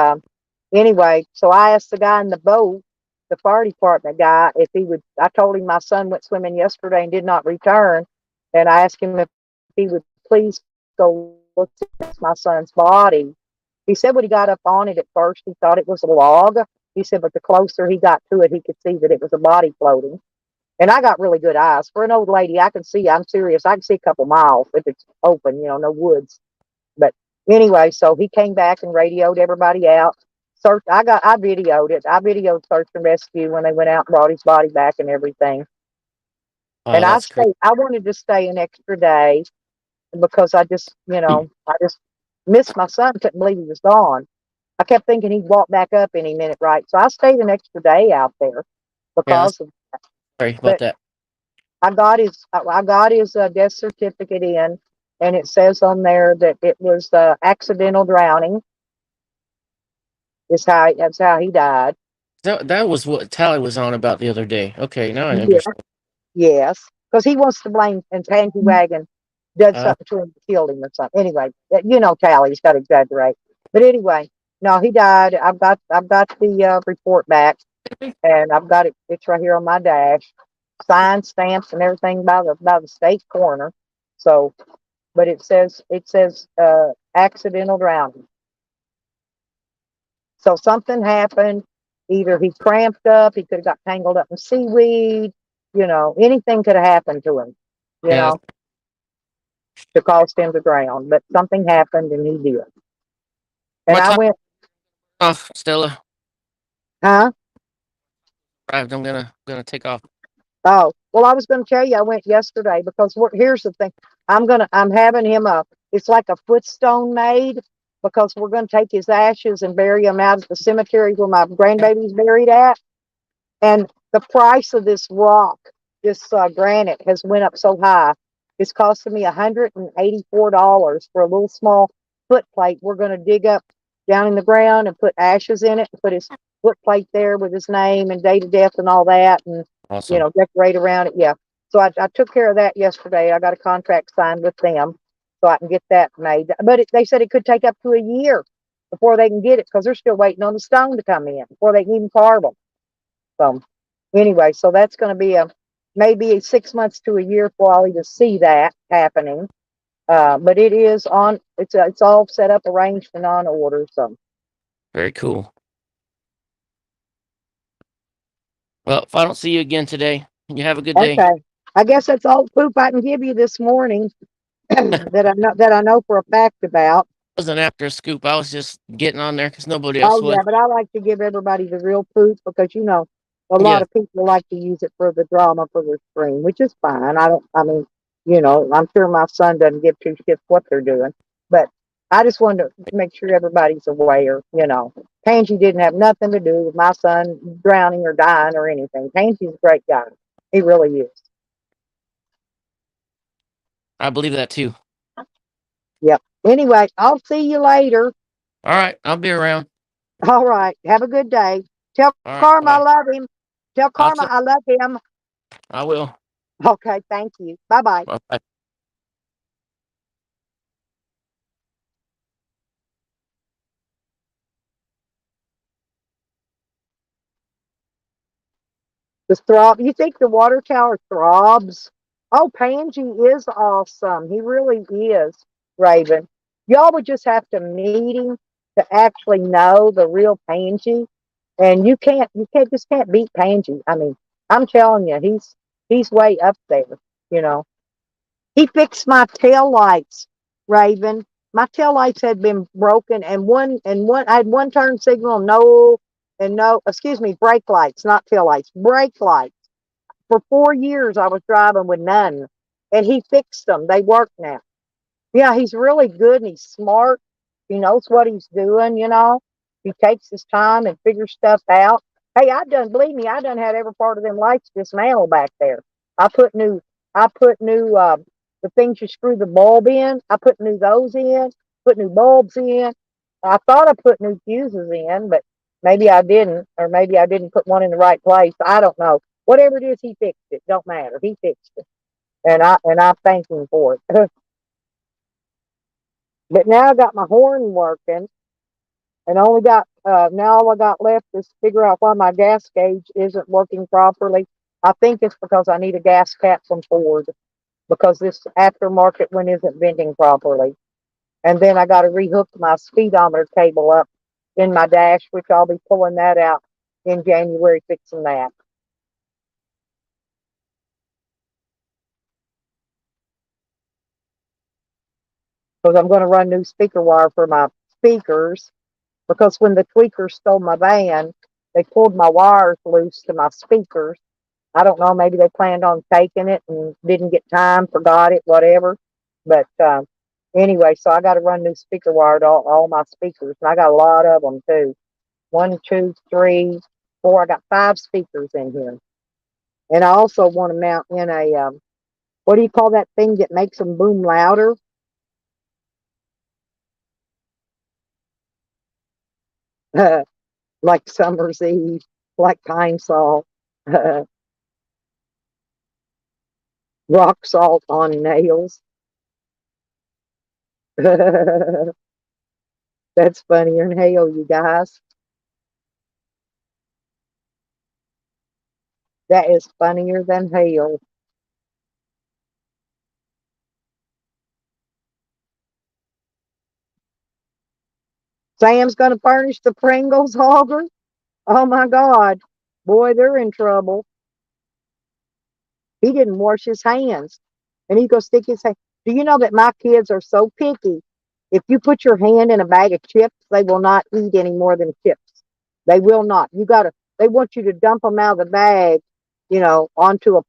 anyway, so I asked the guy in the boat, the fire department guy, if he would. I told him my son went swimming yesterday and did not return. And I asked him if he would please go look at my son's body. He said when he got up on it at first, he thought it was a log. He said, but the closer he got to it, he could see that it was a body floating. And I got really good eyes. For an old lady, I can see, I'm serious, I can see a couple miles if it's open, no woods. But anyway, so he came back and radioed everybody out. I videoed it. I videoed search and rescue when they went out and brought his body back and everything. Oh, And that's great. I wanted to stay an extra day because I just missed my son. Couldn't believe he was gone. I kept thinking he'd walk back up any minute, right? So I stayed an extra day out there Yeah, that's because of. sorry about But that. I got his death certificate in, and it says on there that it was accidental drowning. That's how he died. That was what Tally was on about the other day. Okay, now I Yeah. understand. Yes, because he wants to blame and Pansy Wagon did Uh, something to him, killed him or something. Anyway, Tally's got to exaggerate. But anyway, no, he died. I've got the report back, and I've got it. It's right here on my dash, signed, stamps, and everything by the state coroner. So, but it says accidental drowning. So something happened. Either he cramped up, he could have got tangled up in seaweed. Anything could have happened to him. You yeah. know, to cause him to drown. But something happened, and he did. And My I time went, off, Stella. huh? Arrived. I'm gonna take off. Oh, well, I was going to tell you I went yesterday because here's the thing. I'm having him it's like a footstone made because we're going to take his ashes and bury him out at the cemetery where my grandbaby's buried at. And the price of this rock, this granite, has went up so high. It's costing me $184 for a little small foot plate. We're going to dig up down in the ground and put ashes in it and put his foot plate there with his name and date of death and all that, and Awesome. decorate around it. Yeah. So I took care of that yesterday. I got a contract signed with them so I can get that made. But they said it could take up to a year before they can get it because they're still waiting on the stone to come in before they can even carve them. So anyway, so that's going to be maybe 6 months to a year for I'll even see that happening. But it is on. It's all set up, arranged, and on order. So Very cool. Well, if I don't see you again today, you have a good day. okay, I guess that's all the poop I can give you this morning that I know for a fact about. I wasn't after a scoop. I was just getting on there because nobody else Oh would. yeah, but I like to give everybody the real poop because a lot Yeah, of people like to use it for the drama for their stream, which is fine. I don't. I mean, I'm sure my son doesn't give two shits what they're doing, but I just wanted to make sure everybody's aware. Pansy didn't have nothing to do with my son drowning or dying or anything. Pansy's a great guy. He really is. I believe that too. Yep. Anyway, I'll see you later. All right, I'll be around. All right. Have a good day. Tell All right, Karma I bye. love him. Tell I'll Karma I love him. I will. Okay. Thank you. Bye bye. Bye. The throb. You think the water tower throbs? Oh, Pansy is awesome. He really is, Raven. Y'all would just have to meet him to actually know the real Pansy. And you can't beat Pansy. I mean, I'm telling you, he's way up there, you know. He fixed my tail lights, Raven. My tail lights had been broken, and one I had one turn signal, no and no, excuse me, brake lights, not tail lights, brake lights. For 4 years, I was driving with none, and he fixed them. They work now. Yeah, he's really good and he's smart. He knows what he's doing. He takes his time and figures stuff out. Hey, believe me, I done had every part of them lights dismantled back there. I put new, I put new, the things you screw the bulb in, I put new those in, put new bulbs in. I thought I put new fuses in, but maybe I didn't, or maybe I didn't put one in the right place. I don't know. Whatever it is, he fixed it. Don't matter. He fixed it. And I thank him for it. But now I got my horn working, and only got now all I got left is to figure out why my gas gauge isn't working properly. I think it's because I need a gas cap from Ford because this aftermarket one isn't bending properly. And then I got to rehook my speedometer cable up in my dash, which I'll be pulling that out in January, fixing that. Because I'm going to run new speaker wire for my speakers. Because when the tweakers stole my van, they pulled my wires loose to my speakers. I don't know, maybe they planned on taking it and didn't get time, forgot it, whatever. But anyway, so I got to run new speaker wire to all my speakers. And I got a lot of them too. 1, 2, 3, 4. I got 5 speakers in here. And I also want to mount in a, what do you call that thing that makes them boom louder? Like Summer's Eve, like Pine Sol, rock salt on nails. That's funnier than hell, you guys. That is funnier than hell. Sam's going to furnish the Pringles hogger. Oh my God. Boy, they're in trouble. He didn't wash his hands. And he goes stick his hand. Do you know that my kids are so picky? If you put your hand in a bag of chips, they will not eat any more than chips. They will not. They want you to dump them out of the bag, onto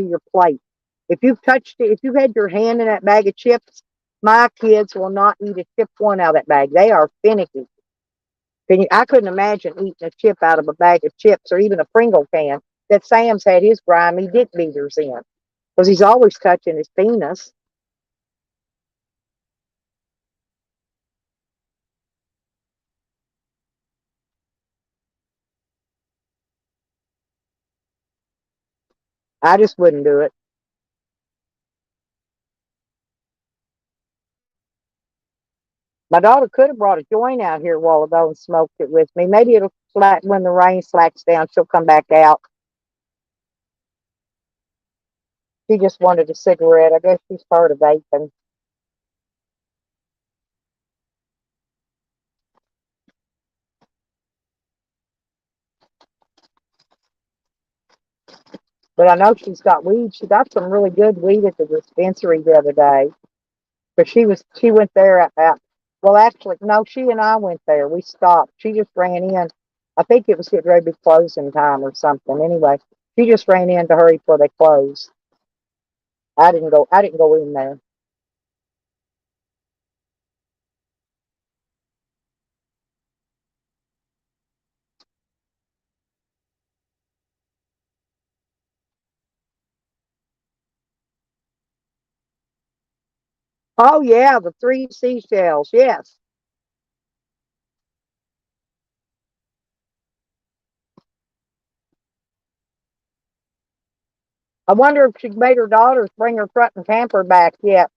your plate. If you've touched it, if you've had your hand in that bag of chips, my kids will not eat a chip one out of that bag. They are finicky. I couldn't imagine eating a chip out of a bag of chips or even a Pringle can that Sam's had his grimy dick beaters in because he's always touching his penis. I just wouldn't do it. My daughter could have brought a joint out here a while ago and smoked it with me. Maybe it'll slack when the rain slacks down. She'll come back out. She just wanted a cigarette. I guess she's tired of vaping. But I know she's got weed. She got some really good weed at the dispensary the other day. But she went there well, actually, no, she and I went there. We stopped. She just ran in. I think it was getting ready to be closing time or something. Anyway, she just ran in to hurry before they closed. I didn't go in there. Oh yeah, the 3 seashells. Yes. I wonder if she made her daughters bring her truck and camper back yet.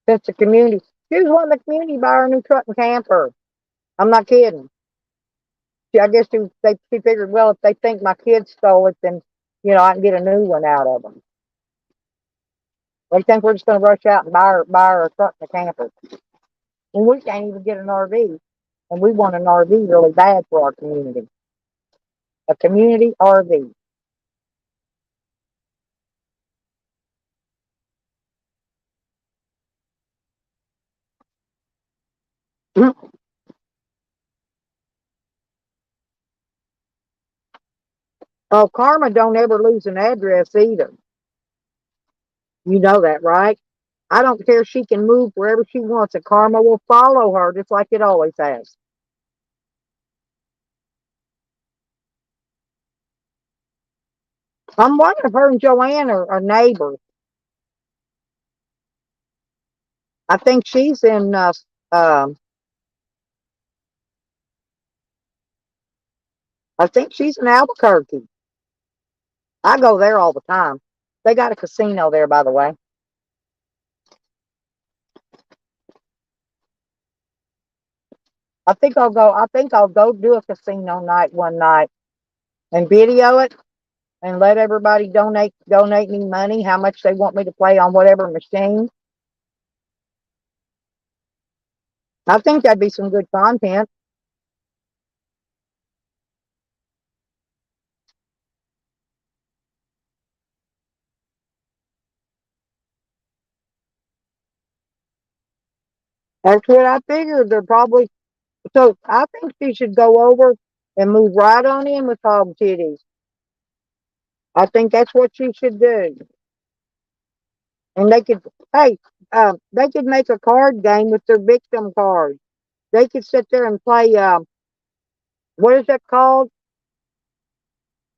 Since the community, she was wanting the community to buy her a new truck and camper. I'm not kidding. I guess she figured, well, if they think my kids stole it, then I can get a new one out of them. They think we're just going to rush out and buy her a truck and a camper. And we can't even get an RV, and we want an RV really bad for our community. A community RV. Oh, Karma don't ever lose an address either. You know that, right? I don't care. She can move wherever she wants, and Karma will follow her just like it always has. I'm wondering if her and Joanne are neighbors. I think she's in. Um, I think she's in Albuquerque. I go there all the time. They got a casino there, by the way. I think I'll go. I think I'll go do a casino night one night and video it and let everybody donate me money, how much they want me to play on whatever machine. I think that'd be some good content. That's what I figured. They're probably so. I think she should go over and move right on in with Hog Titties. I think that's what she should do. And they could, hey, they could make a card game with their victim cards. They could sit there and play. What is that called?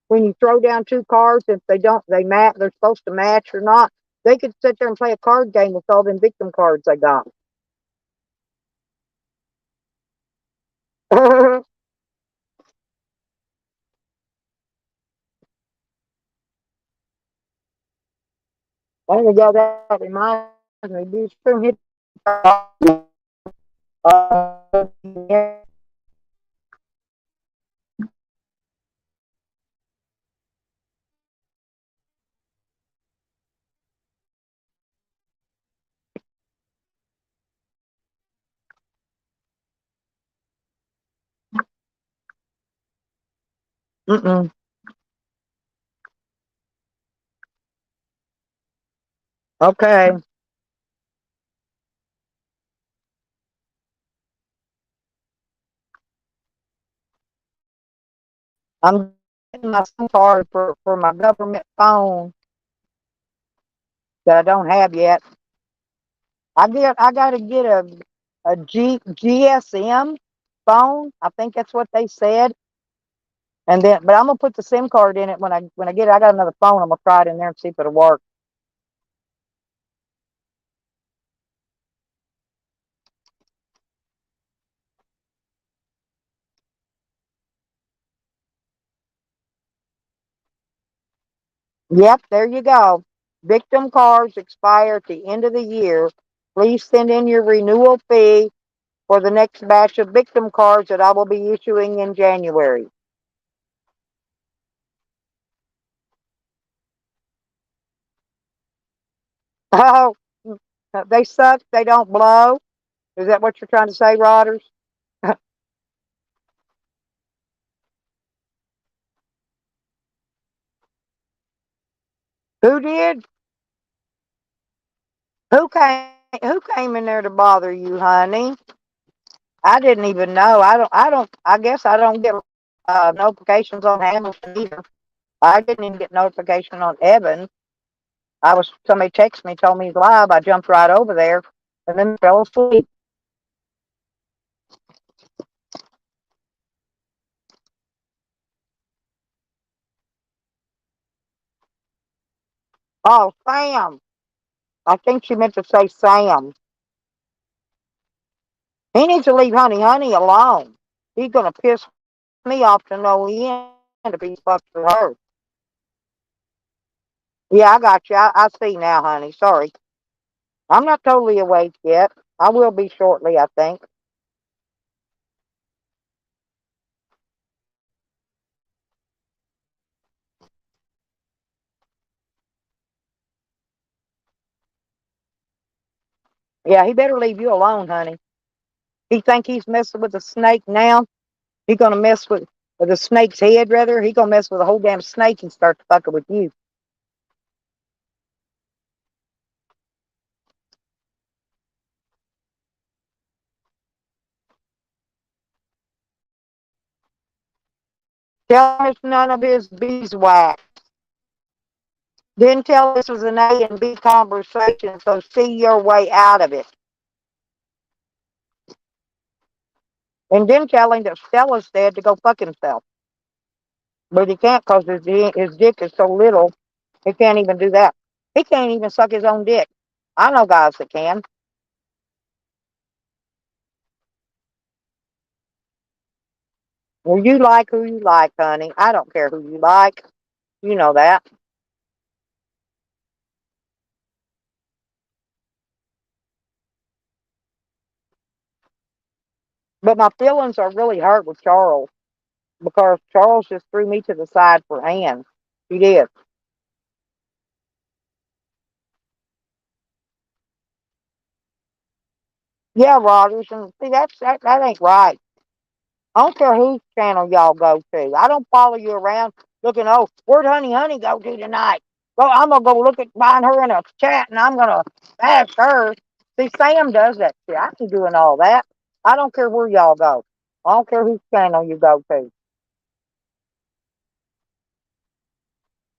When you throw down two cards, if they don't, they match. They're supposed to match or not. They could sit there and play a card game with all them victim cards they got. There you go. That reminds me. Be sure and hit. Yeah. Mm-mm. Okay. I'm getting my SIM card for my government phone that I don't have yet. I gotta get a GSM phone. I think that's what they said. And then but I'm gonna put the SIM card in it when I get it. I got another phone. I'm gonna try it in there and see if it'll work. Yep, there you go. Victim cards expire at the end of the year. Please send in your renewal fee for the next batch of victim cards that I will be issuing in January. Oh, they suck. They don't blow. Is that what you're trying to say, Rodders? Who did? Who came? Who came in there to bother you, honey? I didn't even know. I guess I don't get notifications on Hamilton either. I didn't even get notification on Evan. Somebody texted me, told me he's live. I jumped right over there and then fell asleep. Oh, Sam. I think she meant to say Sam. He needs to leave Honey alone. He's gonna piss me off to no end if he fucks with her. Yeah, I got you. I see now, honey. Sorry. I'm not totally awake yet. I will be shortly, I think. Yeah, he better leave you alone, honey. He think he's messing with a snake now. He gonna mess with a snake's head, rather. He gonna mess with a whole damn snake and start fucking with you. Tell him it's none of his beeswax. Then tell him this was an A and B conversation, so see your way out of it. And then tell him that Stella's dead to go fuck himself. But he can't because his dick is so little, he can't even do that. He can't even suck his own dick. I know guys that can. Well, you like who you like, honey. I don't care who you like. You know that. But my feelings are really hurt with Charles because Charles just threw me to the side for Ann. He did. Yeah, Rogers, and see that ain't right. I don't care whose channel y'all go to. I don't follow you around looking, oh, where'd Honey go to tonight? Well, I'm gonna go look at find her in a chat and I'm gonna ask her. See, Sam does that shit. I ain't doing all that. I don't care where y'all go. I don't care whose channel you go to.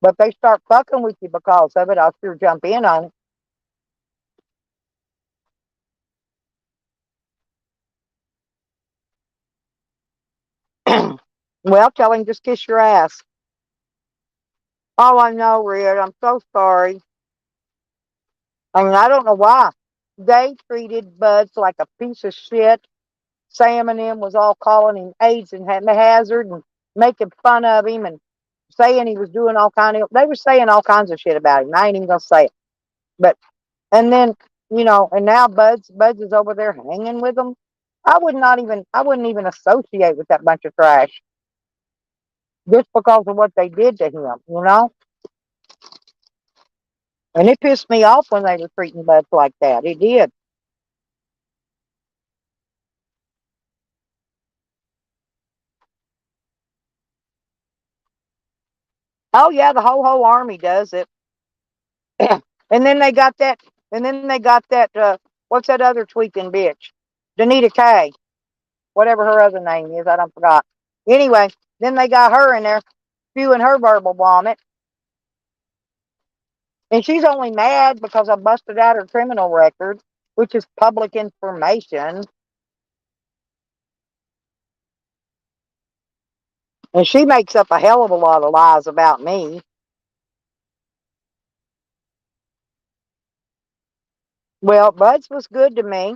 But if they start fucking with you because of it, I'll sure jump in on it. Well, tell him just kiss your ass. Oh, I know, Red. I'm so sorry. I mean, I don't know why. They treated Buds like a piece of shit. Sam and them was all calling him AIDS and hazard and making fun of him and saying he was doing all kind of. They were saying all kinds of shit about him. I ain't even gonna say it. But and then and now Buds is over there hanging with them. I wouldn't even associate with that bunch of trash just because of what they did to him. And it pissed me off when they were treating Buds like that. It did. Oh yeah, the whole army does it. And then they got that. And then they got that. What's that other tweaking bitch? Danita K. Whatever her other name is, I don't forgot. Anyway, then they got her in there spewing her verbal vomit, and she's only mad because I busted out her criminal record, which is public information. And she makes up a hell of a lot of lies about me. Well, Buds was good to me.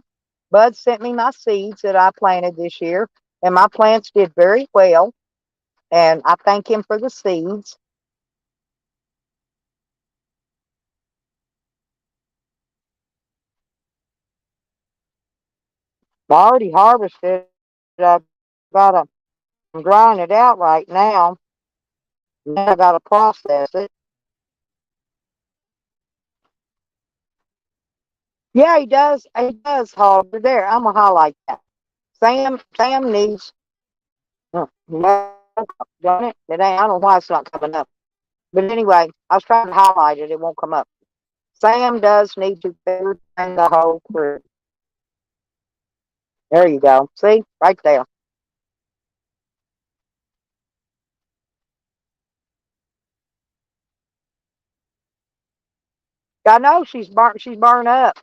Buds sent me my seeds that I planted this year, and my plants did very well. And I thank him for the seeds. I already harvested. I've got to I'm drying it out right now. Now I got to process it. Yeah, he does. He does, Hogger. There, I'm gonna highlight that. Sam needs. No, darn it. It ain't. I don't know why it's not coming up. But anyway, I was trying to highlight it. It won't come up. Sam does need to better train the whole crew. There you go. See, right there. I know she's burnt. She's burned up,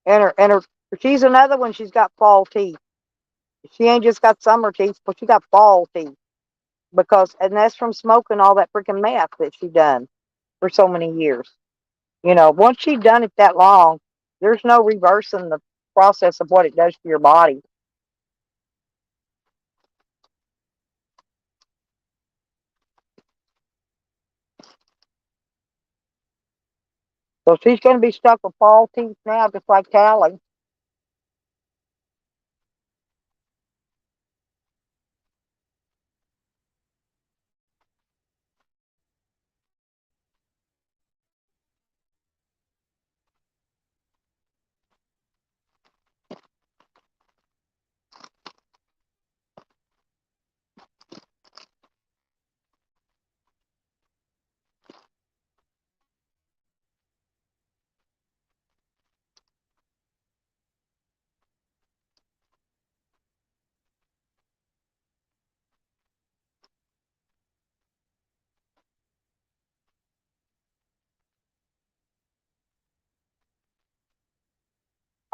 and her. She's another one. She's got fall teeth. She ain't just got summer teeth, but she got fall teeth and that's from smoking all that freaking meth that she done for so many years. Once she done it that long, there's no reversing the process of what it does to your body. So she's going to be stuck with fall teeth now, just like Callie.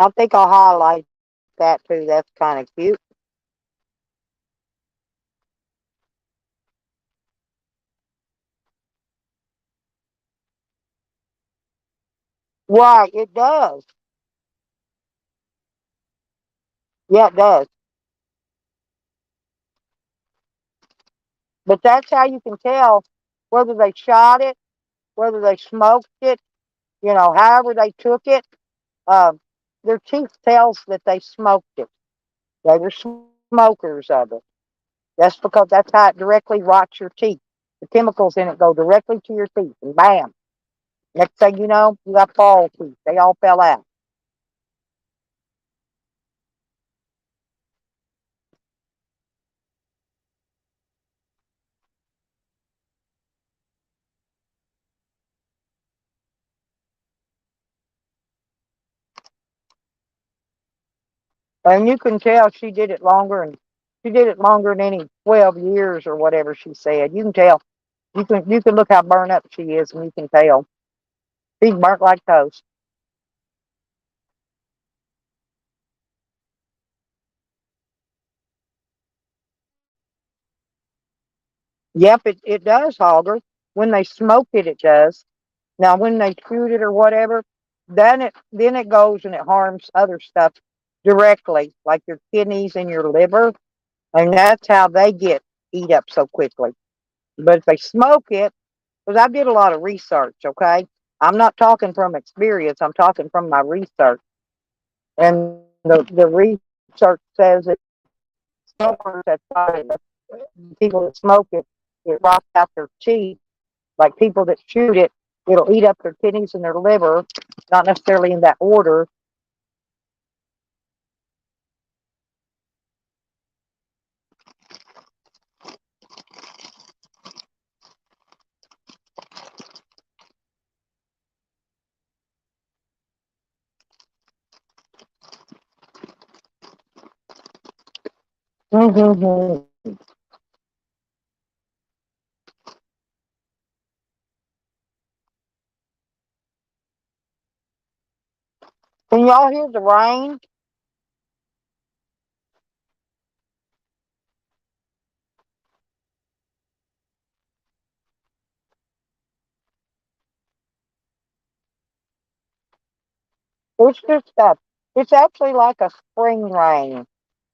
I think I'll highlight that too. That's kind of cute. Right, it does. Yeah, it does. But that's how you can tell whether they shot it, whether they smoked it, however they took it. Uh, their teeth tells that they smoked it. They were smokers of it. That's because that's how it directly rots your teeth. The chemicals in it go directly to your teeth, and bam. Next thing you know, you got fall teeth. They all fell out. And you can tell she did it longer, and she did it longer than any 12 years or whatever she said. You can tell. You can look how burnt up she is, and you can tell she's burnt like toast. Yep, it does, Hogger. When they smoke it, it does. Now, when they shoot it or whatever, then it goes and it harms other stuff directly, like your kidneys and your liver, and that's how they get eat up so quickly. But if they smoke it, because I did a lot of research, okay, I'm not talking from experience. I'm talking from my research, and the research says that smokers that people that smoke it, it rots out their teeth. Like people that shoot it, it'll eat up their kidneys and their liver, not necessarily in that order. Mm-hmm. Can y'all hear the rain? It's just it's actually like a spring rain.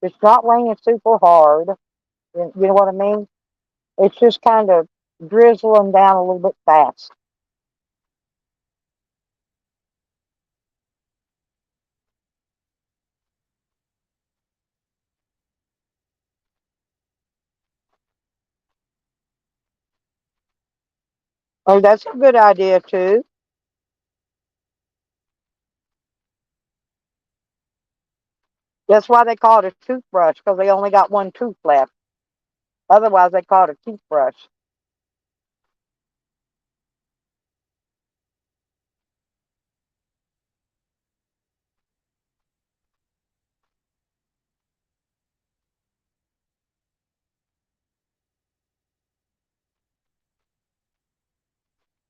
It's not raining super hard. You know what I mean? It's just kind of drizzling down a little bit fast. Oh, that's a good idea too. That's why they call it a toothbrush, because they only got one tooth left. Otherwise, they call it a toothbrush.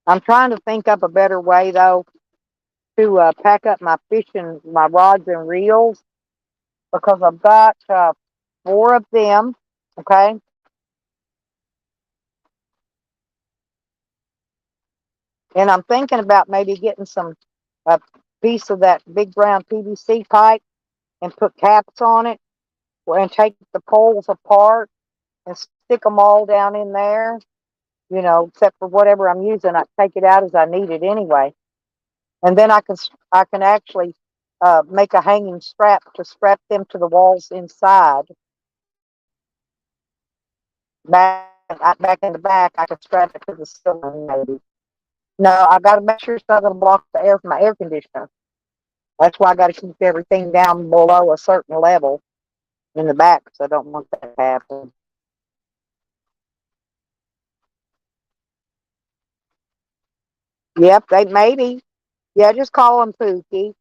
I'm trying to think up a better way though to pack up my fishing, my rods and reels, because I've got four of them. Okay, and I'm thinking about maybe getting some a piece of that big brown PVC pipe and put caps on it, and take the poles apart and stick them all down in there. Except for whatever I'm using, I take it out as I need it anyway, and then I can actually make a hanging strap to strap them to the walls inside. Back in the back, I could strap it to the ceiling maybe. No, I got to make sure it's not going to block the air from my air conditioner. That's why I got to keep everything down below a certain level in the back, because I don't want that to happen. Yep, they maybe. Yeah, just call them Pookie.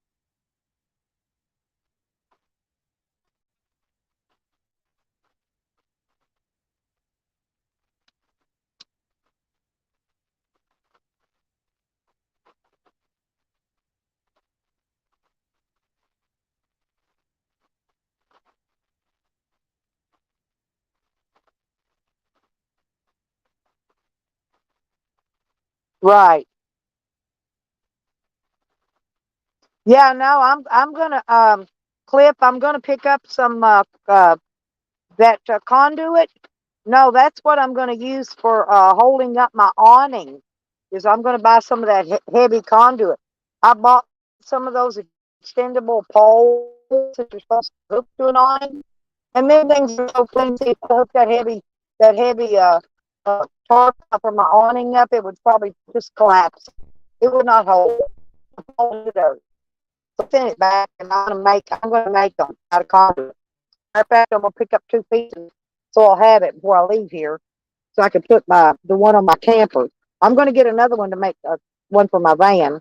Right. Yeah, no, I'm gonna Cliff, I'm gonna pick up some that conduit. No, that's what I'm gonna use for holding up my awning. Is I'm gonna buy some of that heavy conduit. I bought some of those extendable poles that you're supposed to hook to an awning, and them things are so flimsy. If I hook that heavy tarp for my awning up, it would probably just collapse. It would not hold. Hold it up. So send it back, and I'm gonna make them out of conduit. Matter of fact, I'm gonna pick up two pieces, so I'll have it before I leave here, so I can put the one on my camper. I'm gonna get another one to make one for my van,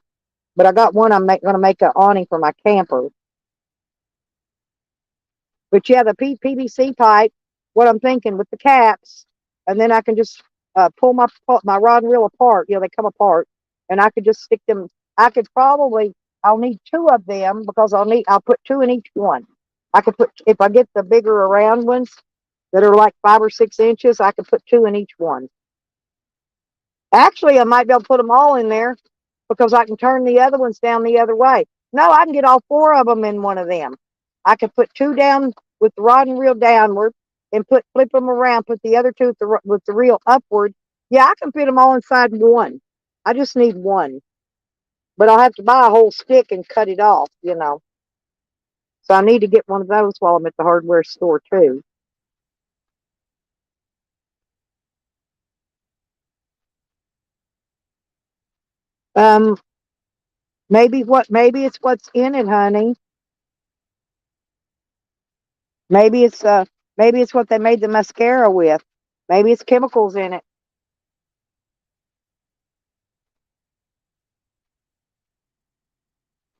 but I got one gonna make an awning for my camper. But yeah, the PVC pipe. What I'm thinking with the caps, and then I can just pull my rod and reel apart. You know, they come apart, and I could just stick them. I could probably. I'll need two of them because I'll put two in each one. I could put if I get the bigger round ones that are like 5 or 6 inches. I could put two in each one. Actually, I might be able to put them all in there because I can turn the other ones down the other way. No, I can get all four of them in one of them. I could put two down with the rod and reel downward and flip them around, put the other two with the reel upward. Yeah, I can fit them all inside one. I just need one. But I'll have to buy a whole stick and cut it off. So I need to get one of those while I'm at the hardware store too. Um, maybe it's what's in it, honey. Maybe it's uh maybe it's what they made the mascara with. Maybe it's chemicals in it.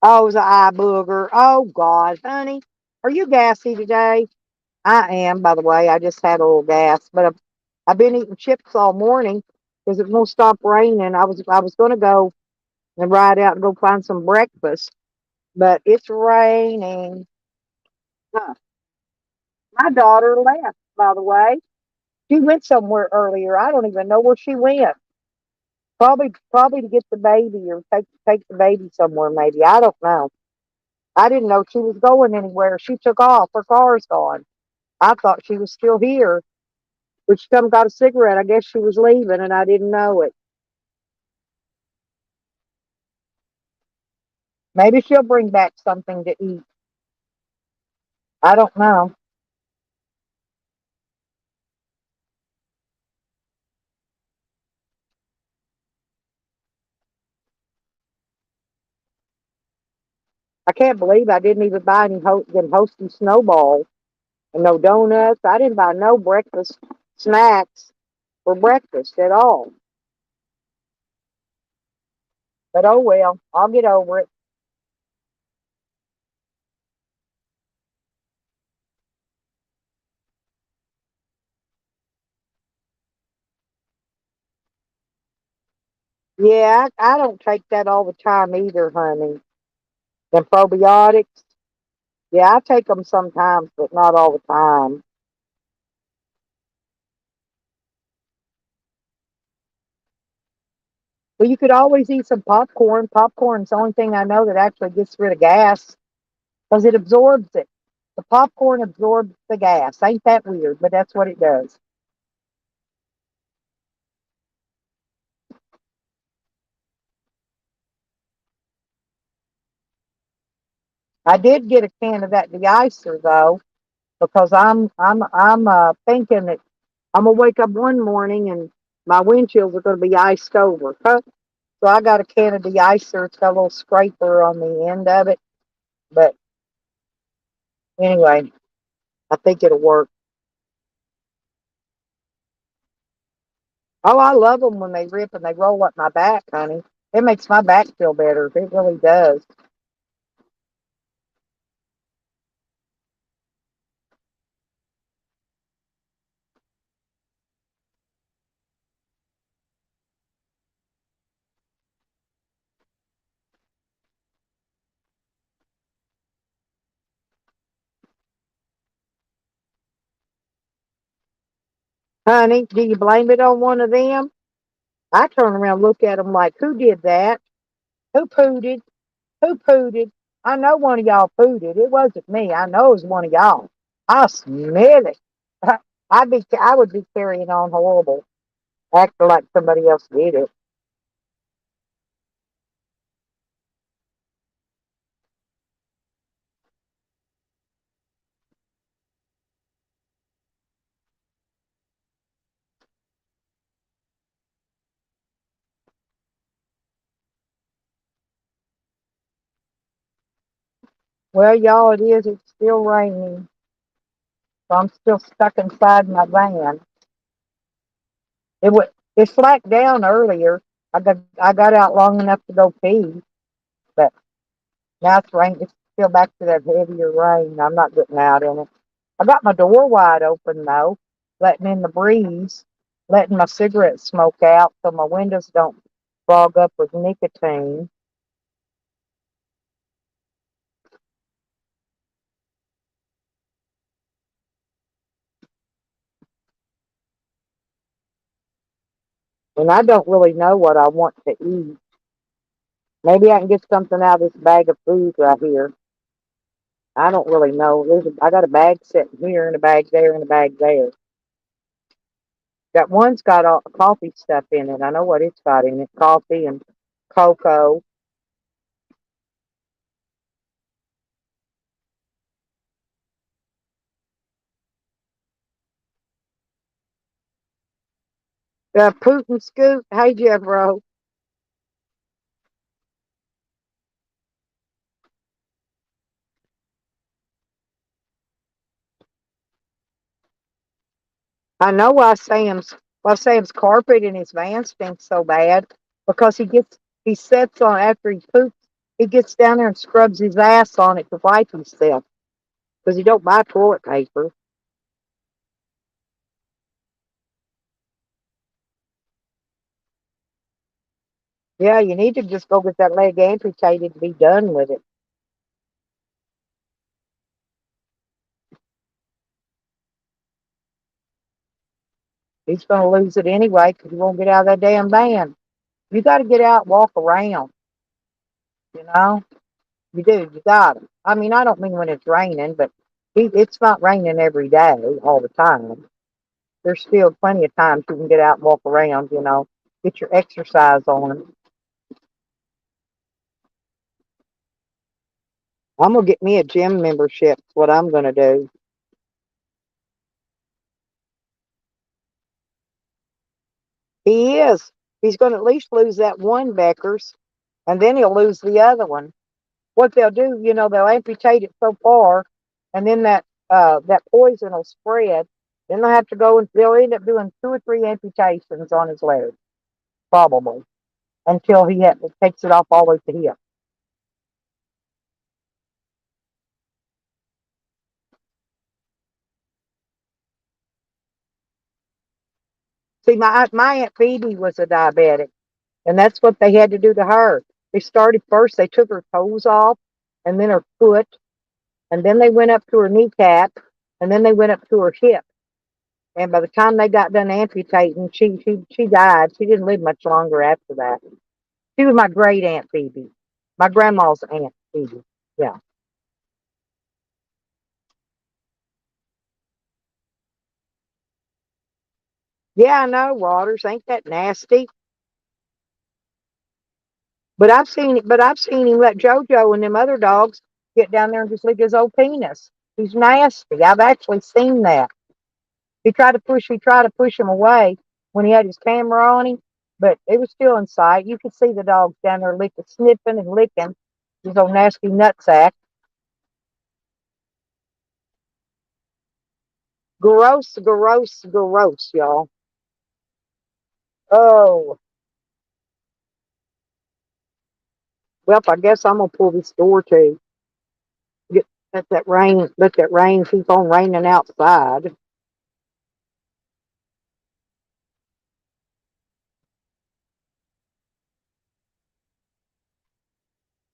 Oh, it's an eye booger. Oh God, honey. Are you gassy today? I am, by the way. I just had a little gas. But I've been eating chips all morning because it won't stop raining. I was gonna go and ride out and go find some breakfast, but it's raining. Huh. My daughter left, by the way. She went somewhere earlier. I don't even know where she went. Probably to get the baby or take the baby somewhere. Maybe I don't know. I didn't know she was going anywhere. She took off. Her car's gone. I thought she was still here. But she come got a cigarette. I guess she was leaving, and I didn't know it. Maybe she'll bring back something to eat. I don't know. I can't believe I didn't even buy them hosting snowballs and no donuts. I didn't buy no breakfast snacks for breakfast at all. But oh well, I'll get over it. Yeah, I don't take that all the time either, honey. The probiotics. Yeah, I take them sometimes, but not all the time. Well, you could always eat some popcorn. Popcorn's the only thing I know that actually gets rid of gas because it absorbs it. The popcorn absorbs the gas. Ain't that weird? But that's what it does. I did get a can of that deicer though because I'm thinking that I'm gonna wake up one morning and my windshields are gonna be iced over. Huh? So I got a can of deicer. It's got a little scraper on the end of it. But anyway, I think it'll work. Oh, I love them when they rip and they roll up my back, honey. It makes my back feel better. It really does. Honey, do you blame it on one of them? I turn around, look at them like, who did that? Who pooted? Who pooted? I know one of y'all pooted. It wasn't me. I know it was one of y'all. I smell it. I would be carrying on horrible, acting like somebody else did it. Well, y'all, it is. It's still raining, so I'm still stuck inside my van. It slacked down earlier. I got out long enough to go pee, but now it's rain. It's still back to that heavier rain. I'm not getting out in it. I got my door wide open though, letting in the breeze, letting my cigarette smoke out so my windows don't fog up with nicotine. And I don't really know what I want to eat. Maybe I can get something out of this bag of food right here. I don't really know. I got a bag sitting here and a bag there and a bag there. That one's got all coffee stuff in it. I know what it's got in it. Coffee and cocoa. Putin Scoot. Hey, Jeffro. I know why Sam's carpet in his van stinks so bad because he sits on after he poops. He gets down there and scrubs his ass on it to wipe himself because he don't buy toilet paper. Yeah, you need to just go get that leg amputated to be done with it. He's going to lose it anyway because he won't get out of that damn van. You got to get out, walk around. You know, you do. You got to. I mean, I don't mean when it's raining, but it's not raining every day all the time. There's still plenty of times you can get out and walk around. Get your exercise on. I'm gonna get me a gym membership. That's what I'm gonna do. He is. He's gonna at least lose that one Becker's, and then he'll lose the other one. What they'll do, they'll amputate it so far, and then that poison will spread. Then they'll have to go and they'll end up doing 2 or 3 amputations on his leg, probably, until takes it off all the way to the hip. See, my Aunt Phoebe was a diabetic, and that's what they had to do to her. They started first, they took her toes off, and then her foot, and then they went up to her kneecap, and then they went up to her hip. And by the time they got done amputating, she died. She didn't live much longer after that. She was my great Aunt Phoebe, my grandma's Aunt Phoebe. Yeah, yeah, I know. Waters ain't that nasty. But I've seen him let JoJo and them other dogs get down there and just lick his old penis. He's nasty. I've actually seen that. He tried to push him away when he had his camera on him, but it was still in sight. You could see the dogs down there licking, sniffing and licking his old nasty nutsack. Gross, gross, gross, y'all. Oh, well, I guess I'm gonna pull this door too. Let that rain keep on raining outside.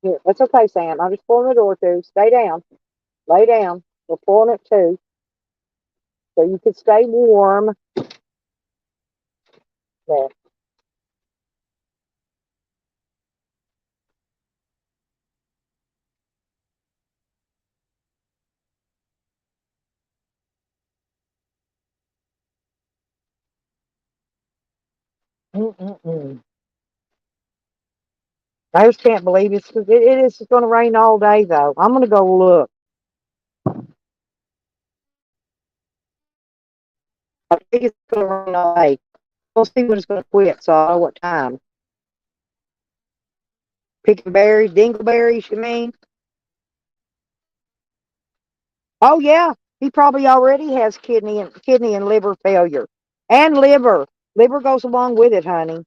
Here, that's okay, Sam. I'm just pulling the door too. Stay down. Lay down. We're pulling it too, so you can stay warm. There. Mm-mm-mm. I just can't believe it is going to rain all day, though. I'm going to go look. I think it's going to rain all day. We'll see when it's going to quit, so I know what time. Picking berries, dingleberries, you mean? Oh yeah, he probably already has kidney and liver failure, and liver. Liver goes along with it, honey.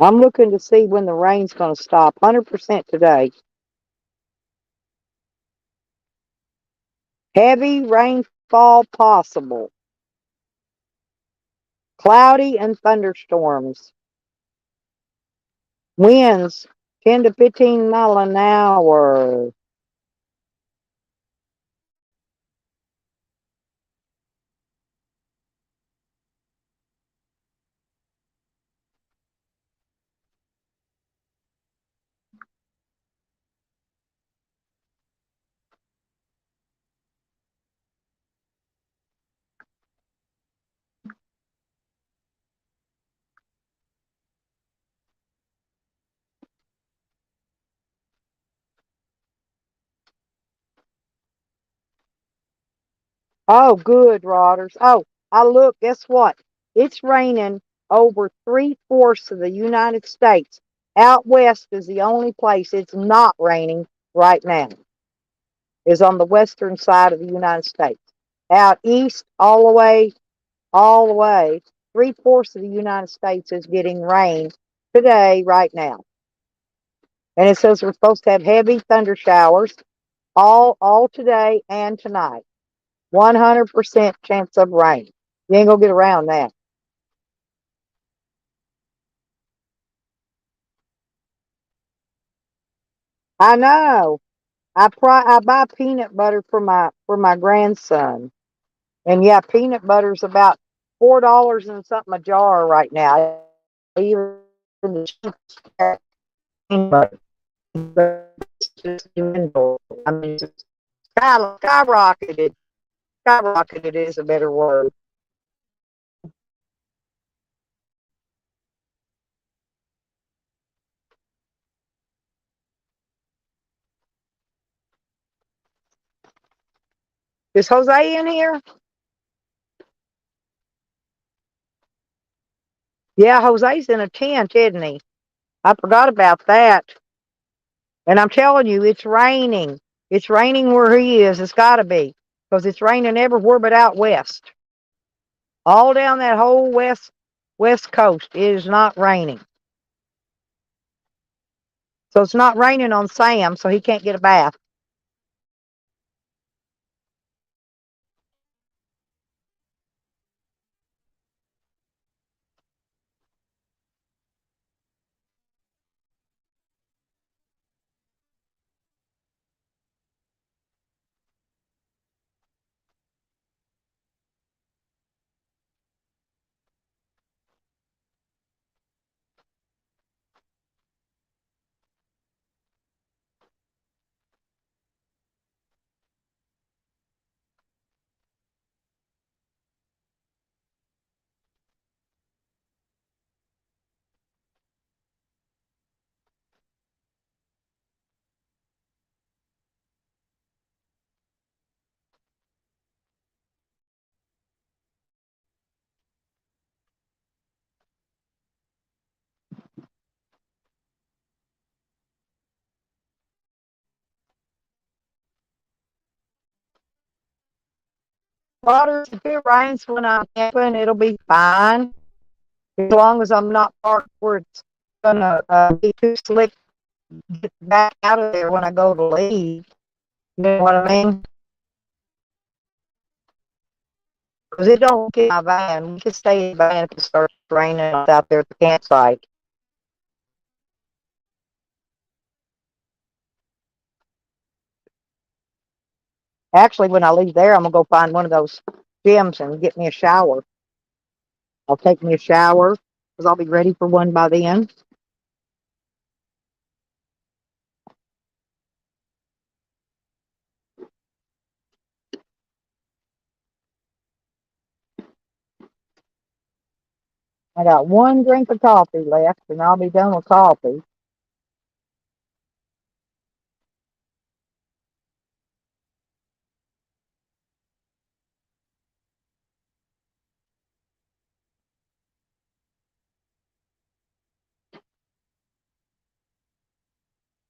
I'm looking to see when the rain's going to stop. 100% today. Heavy rainfall possible. Cloudy and thunderstorms. Winds 10 to 15 mile an hour. Oh, good, Rodders. Oh, I look, guess what? It's raining over 3/4 of the United States. Out west is the only place it's not raining right now, is on the western side of the United States. Out east, all the way, 3/4 of the United States is getting rain today, right now. And it says we're supposed to have heavy thunder showers all today and tonight. 100% chance of rain. You ain't gonna get around that. I know. I buy peanut butter for my grandson, and yeah, peanut butter's about $4 and something a jar right now. Even the cheapest peanut butter. It's just dwindled. I mean, it's skyrocketed. Skyrocketed is a better word. Is Jose in here? Yeah, Jose's in a tent, isn't he? I forgot about that. And I'm telling you, it's raining. It's raining where he is. It's got to be because it's raining everywhere but out west. All down that whole west coast, it is not raining. So it's not raining on Sam, so he can't get a bath. Water, if it rains when I'm camping, it'll be fine as long as I'm not parked where it's gonna be too slick. Get back out of there when I go to leave. You know what I mean? Because it don't get my van. We can stay in the van if it starts raining out there at the campsite. Actually, when I leave there, I'm gonna go find one of those gyms and get me a shower. I'll take me a shower because I'll be ready for one by then. I got one drink of coffee left, and I'll be done with coffee.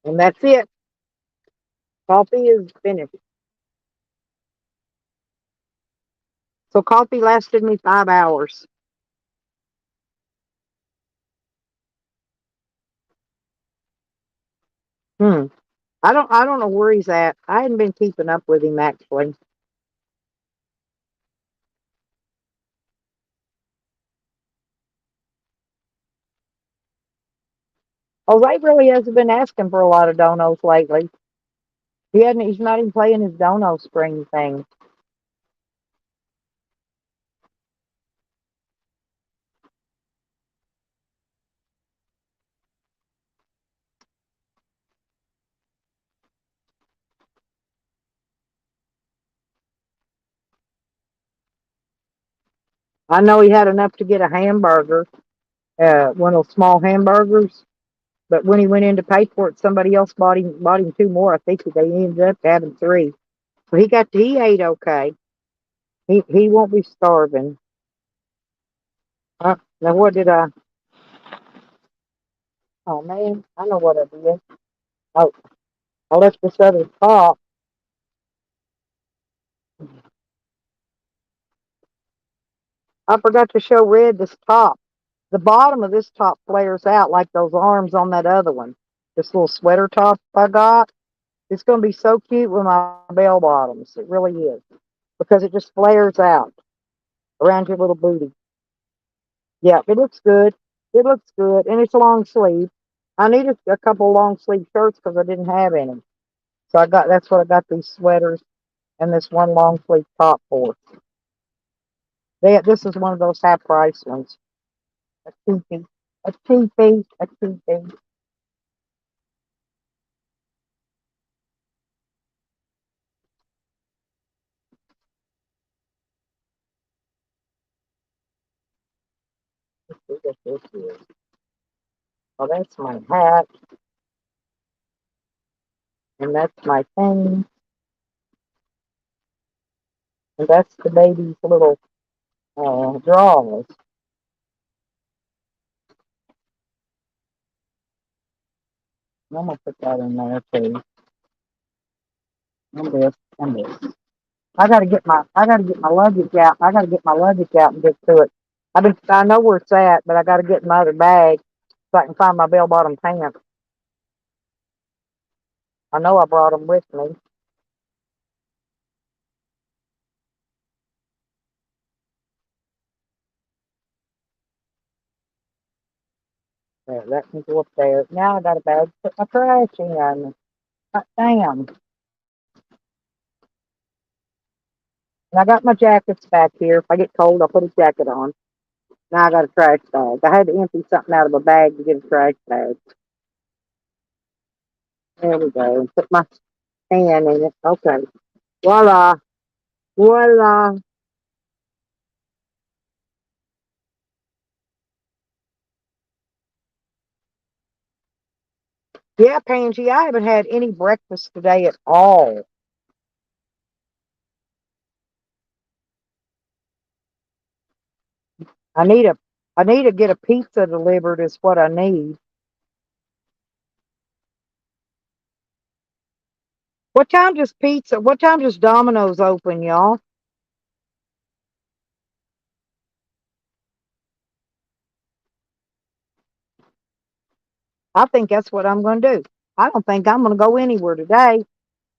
And that's it. Coffee is finished. So coffee lasted me 5 hours. Hmm. I don't know where he's at. I hadn't been keeping up with him actually. Oh, Ray really hasn't been asking for a lot of donos lately. He's not even playing his dono spring thing. I know he had enough to get a hamburger, one of those small hamburgers. But when he went in to pay for it, somebody else bought him two more. I think they ended up having three. So he ate okay. He won't be starving. Now what did I? Oh man, I know what I did. Oh, I left this other top. I forgot to show Red this top. The bottom of this top flares out like those arms on that other one. This little sweater top I got. It's going to be so cute with my bell bottoms. It really is. Because it just flares out around your little booty. Yeah, it looks good. It looks good. And it's a long sleeve. I needed a couple of long sleeve shirts because I didn't have any. So that's what I got these sweaters and this one long sleeve top for. This is one of those half price ones. A cheapie. A cheapie. A cheapie. Let's see what this is. Oh, that's my hat. And that's my thing. And that's the baby's little drawers. I'm gonna put that in there too. And this and this. I gotta get my luggage out. I gotta get my luggage out and get to it. I know where it's at, but I gotta get my other bag so I can find my bell bottom pants. I know I brought them with me. There, that can go up there. Now I got a bag to put my trash in. Damn. And I got my jackets back here. If I get cold, I'll put a jacket on. Now I got a trash bag. I had to empty something out of a bag to get a trash bag. There we go. Put my hand in it. Okay. Voila. Voila. Yeah, Pansy, I haven't had any breakfast today at all. I need a I need to get a pizza delivered is what I need. What time does Domino's open, y'all? I think that's what I'm gonna do. I don't think I'm gonna go anywhere today.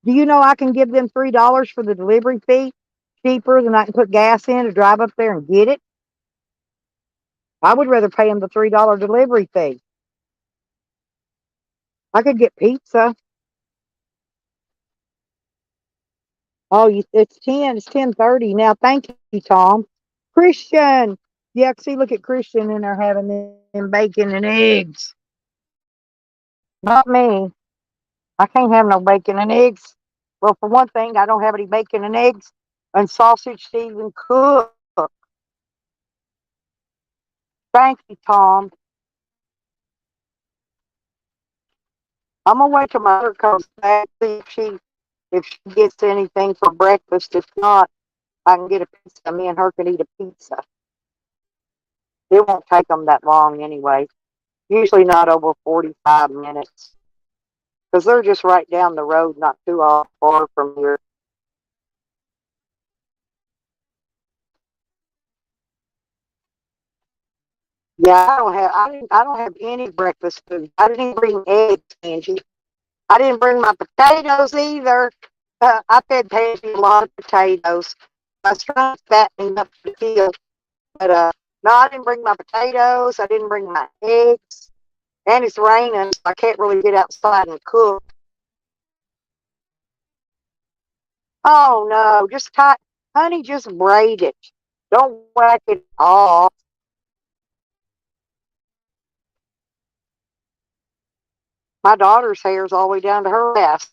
Do you know I can give them $3 for the delivery fee? Cheaper than I can put gas in to drive up there and get it. I would rather pay them the $3 delivery fee. I could get pizza. Oh, it's 10. It's 10:30 now. Thank you, Tom. Christian, Yeah, see, look at Christian in there having them bacon and eggs. Not me. I can't have no bacon and eggs. Well, for one thing, I don't have any bacon and eggs and sausage to even cook. Thank you, Tom. I'm gonna wait till my mother comes back, see if she gets anything for breakfast. If not, I can get a pizza. Me and her can eat a pizza. It won't take them that long anyway. Usually not over 45 minutes. Because they're just right down the road, not too far from here. Yeah, I don't have any breakfast food. I didn't bring eggs, Angie. I didn't bring my potatoes either. I fed Pansy a lot of potatoes. I was trying to fatten up the field, but no, I didn't bring my potatoes. I didn't bring my eggs, and it's raining, so I can't really get outside and cook. Oh no, honey, just braid it. Don't whack it off. My daughter's hair is all the way down to her ass.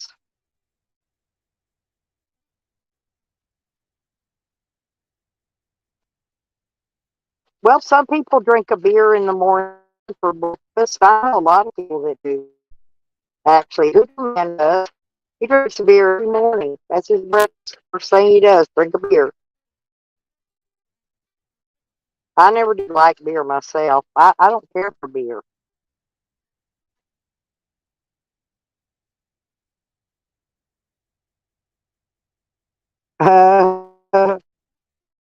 Well, some people drink a beer in the morning for breakfast. I know a lot of people that do. Actually, who man does? He drinks a beer every morning. That's his breakfast. First thing he does, drink a beer. I never did like beer myself. I don't care for beer. Uh,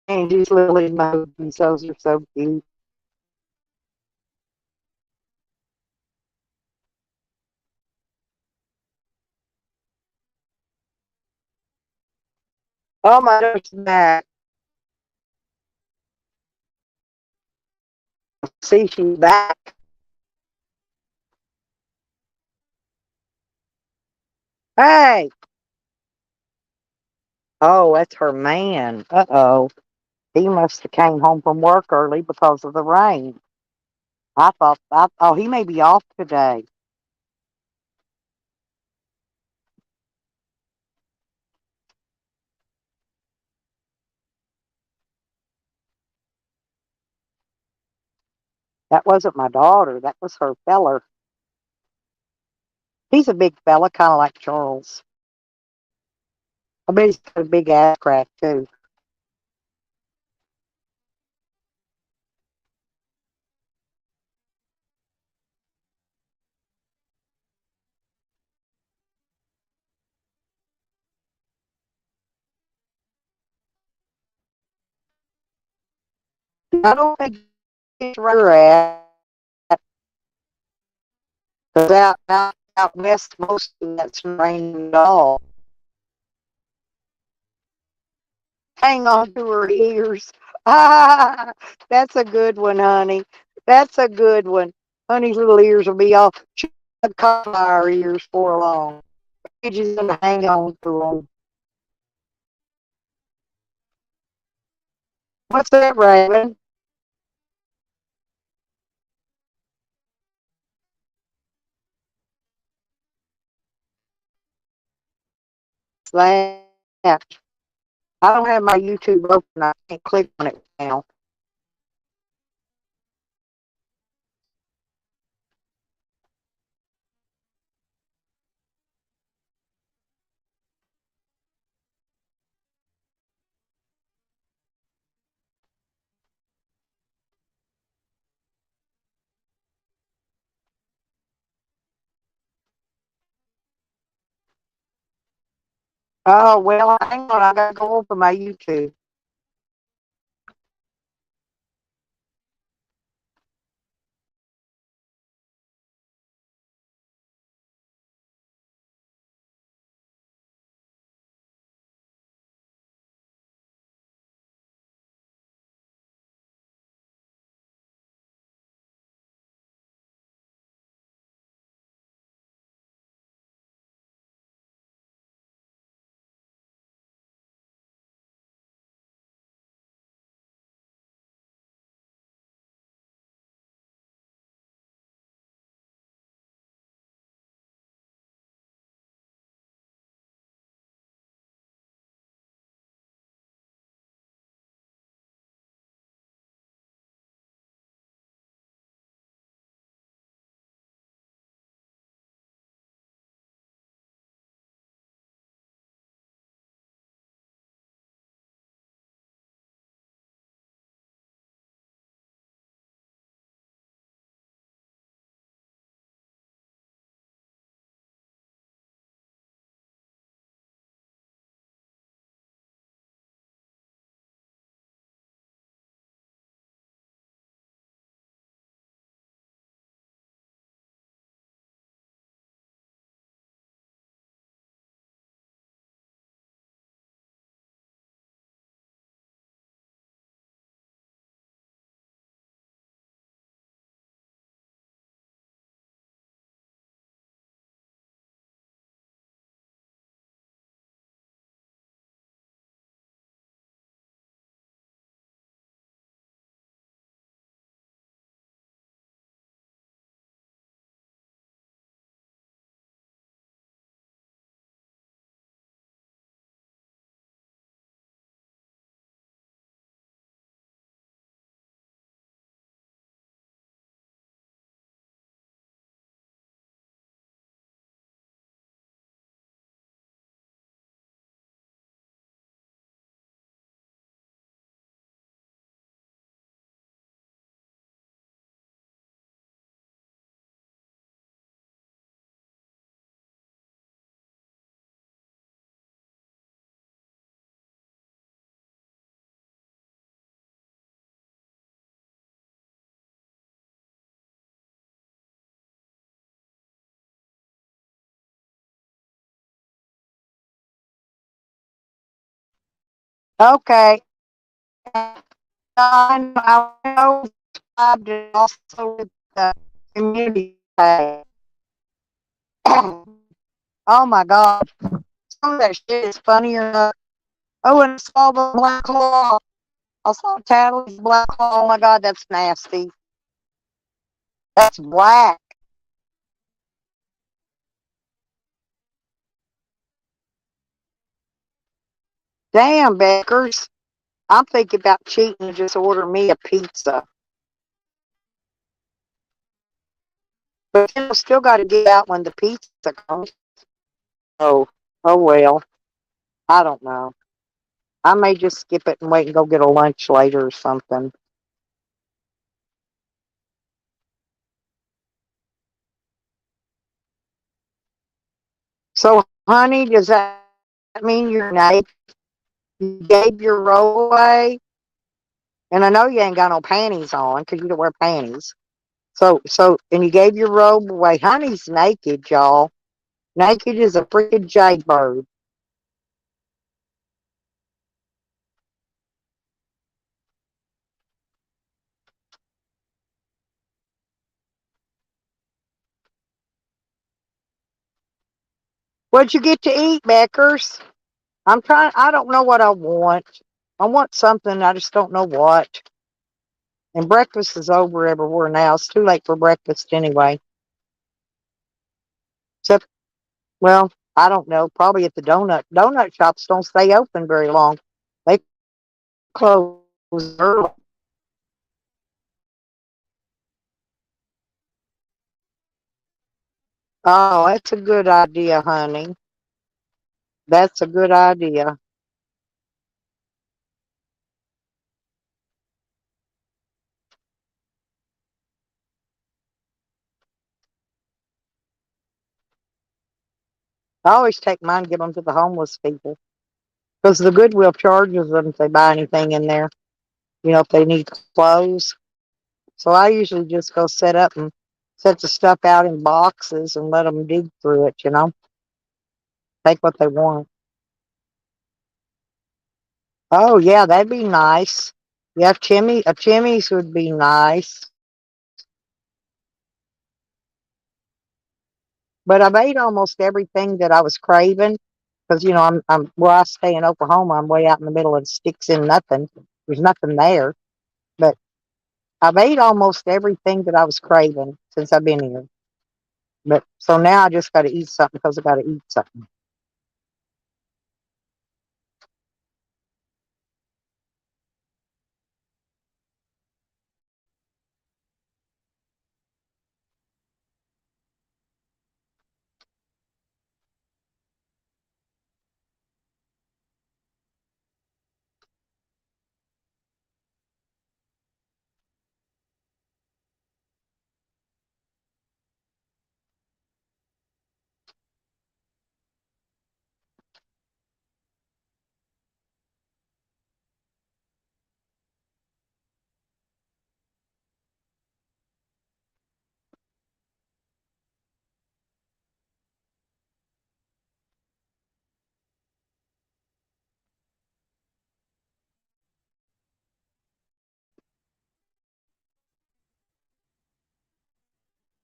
Angie's little emojis, those are so cute. Oh my gosh, back. See, she's back. Hey! Oh, that's her man. Uh-oh. He must have came home from work early because of the rain. Oh, he may be off today. That wasn't my daughter. That was her feller. He's a big fella, kind of like Charles. I bet he's got a big ass crack, too. I don't think he's right at, because out west, most of that's raining at all. Hang on to her ears. Ah, that's a good one, honey. That's a good one. Honey's little ears will be all cauliflower ears for long. You're just gonna hang on to them. What's that, Raven? What's that? I don't have my YouTube open. I can't click on it now. Oh, well, hang on. I gotta go open my YouTube. Okay. I know subscribed and also with the community page. Oh my God. Some of that shit is funnier. Oh, and I saw the black claw. I saw Tattle's black claw. Oh my God, that's nasty. That's black. Damn, Beckers. I'm thinking about cheating and just order me a pizza. But you know, still got to get out when the pizza comes. Oh, oh well. I don't know. I may just skip it and wait and go get a lunch later or something. So, honey, does that mean you're naked? You gave your roll away? And I know you ain't got no panties on because you don't wear panties. And you gave your robe away. Honey's naked, y'all. Naked as a freaking jaybird. What'd you get to eat, Beckers? I don't know what I want. I want something, I just don't know what. And breakfast is over everywhere now. It's too late for breakfast anyway. Except, well, I don't know. Probably at the donut shops don't stay open very long. They close early. Oh, that's a good idea, honey. That's a good idea. I always take mine and give them to the homeless people because the Goodwill charges them if they buy anything in there. You know, if they need clothes. So I usually just go set up and set the stuff out in boxes and let them dig through it. You know, take what they want. Oh yeah, that'd be nice. Yeah, a Timmy's would be nice. But I've ate almost everything that I was craving because you know I'm where I stay in Oklahoma. I'm way out in the middle of the sticks in nothing. There's nothing there. But I've ate almost everything that I was craving since I've been here. But so now I just got to eat something because I got to eat something.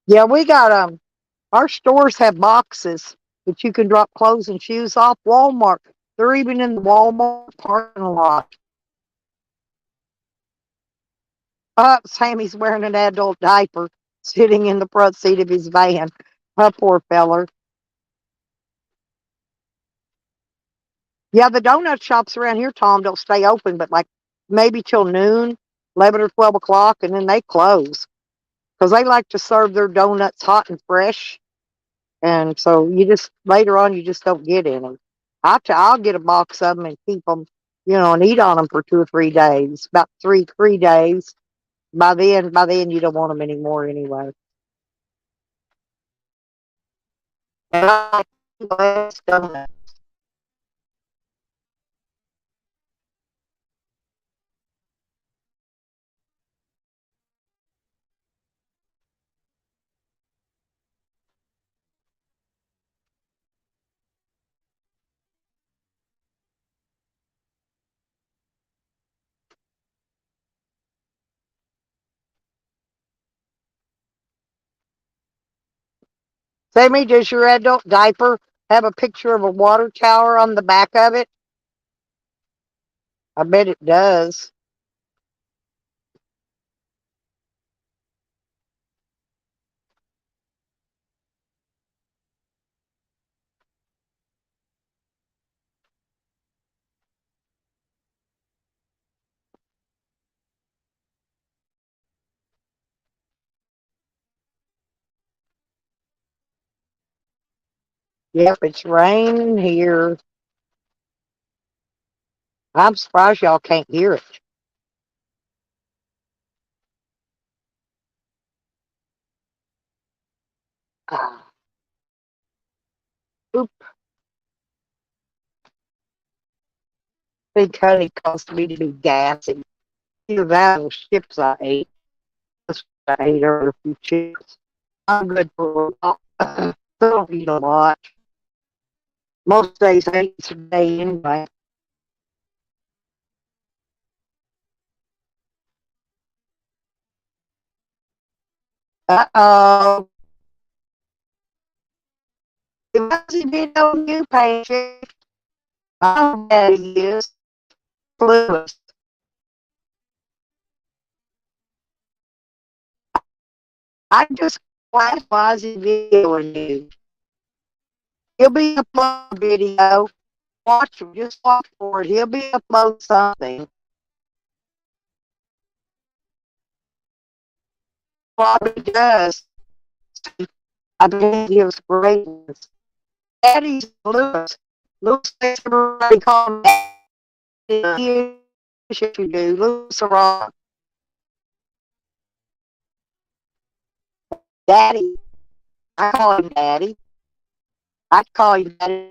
Yeah, we got our stores have boxes that you can drop clothes and shoes off. Walmart, they're even in the Walmart parking lot. Sammy's wearing an adult diaper, sitting in the front seat of his van. Poor feller. Yeah, the donut shops around here, Tom, don't stay open, but like maybe till noon, 11 or 12 o'clock, and then they close because they like to serve their donuts hot and fresh. And so you just later on, you just don't get any. I'll get a box of them and keep them, you know, and eat on them for 2 or 3 days. About three days. By then, you don't want them anymore anyway. And I like donuts. Sammy, does your adult diaper have a picture of a water tower on the back of it? I bet it does. Yep, it's raining here. I'm surprised y'all can't hear it. Ah, oop, big honey caused me to be gassy. Either that or chips I ate. I ate her a few chips. I'm good for a while. Don't eat a lot. Most days I eat a day anyway. Uh-oh. It must be on you, Patrick. I'm glad he is. Clueless. I just watched Ozzy video on you. He'll be uploading video. Watch him. Just watch for it. He'll be uploading something. Probably does. I believe he was great. Daddy's Lewis. Lewis makes everybody call him Daddy. If you do, Lewis or Rob. Daddy. I call him Daddy. I call him Daddy.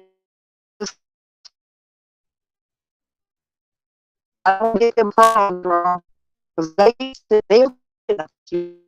I don't get them pronouns wrong because they'll get you.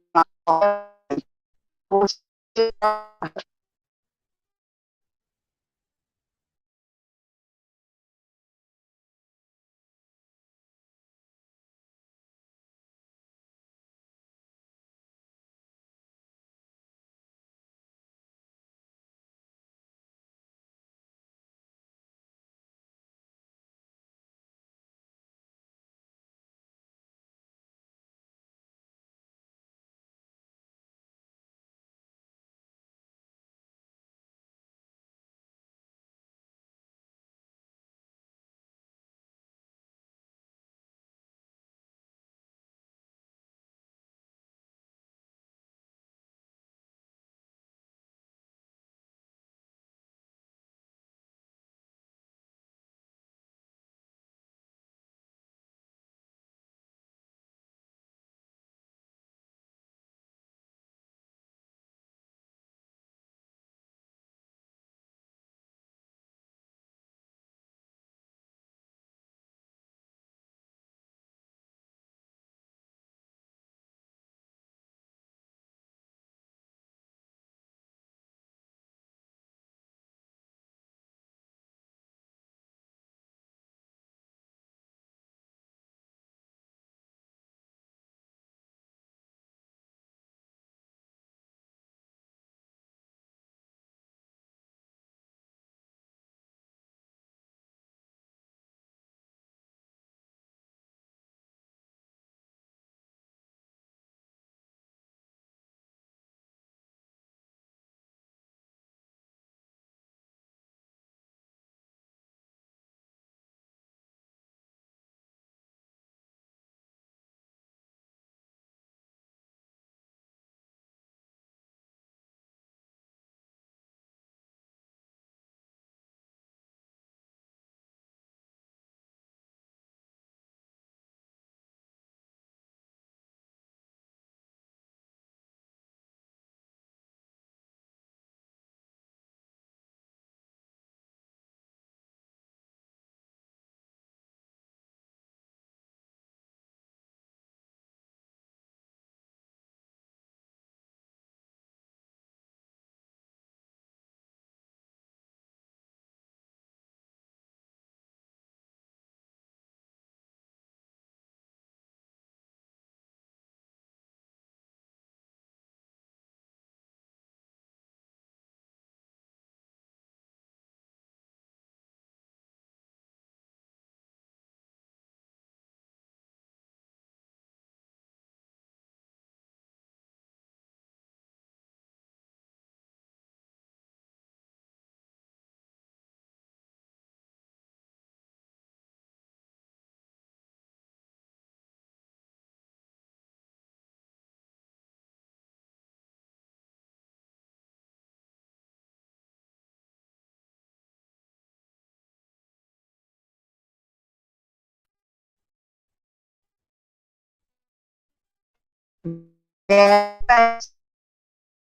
Yeah, that's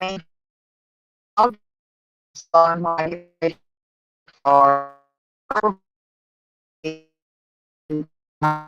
me. I'll just on my car. My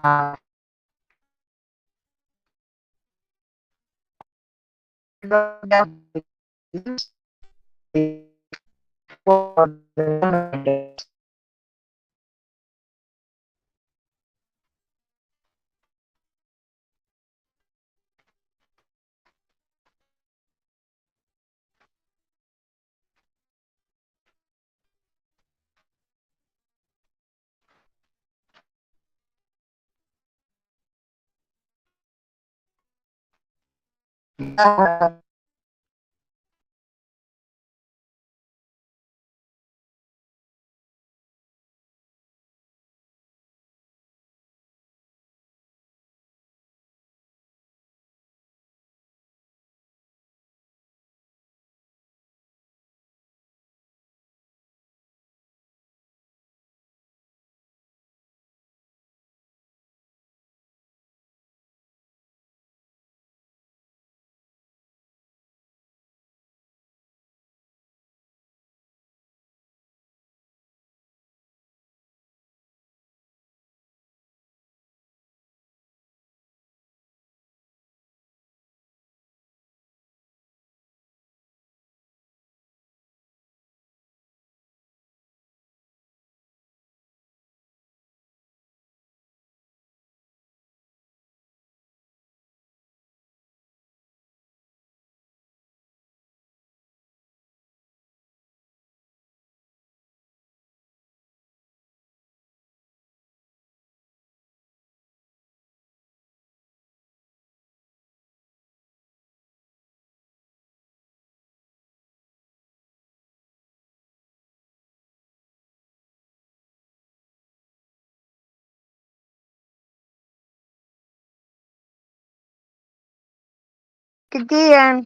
again.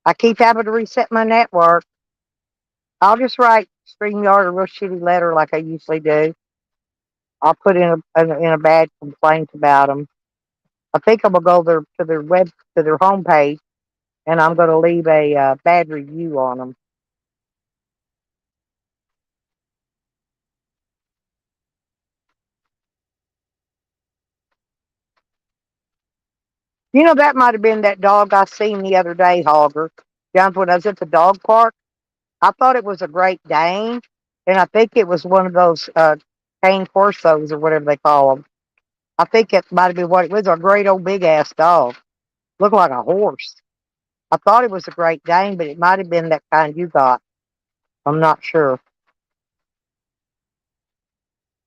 I keep having to reset my network. I'll just write StreamYard a real shitty letter like I usually do. I'll put in a bad complaint about them. I think I'm gonna go to their homepage and I'm gonna leave a bad review on them. You know that might have been that dog I seen the other day, Hogger, down when I was at the dog park. I thought it was a Great Dane, and I think it was one of those cane corsos or whatever they call them. I think it might have been what it was, a great old big ass dog. Looked like a horse. I thought it was a Great Dane, but it might have been that kind you got. I'm not sure.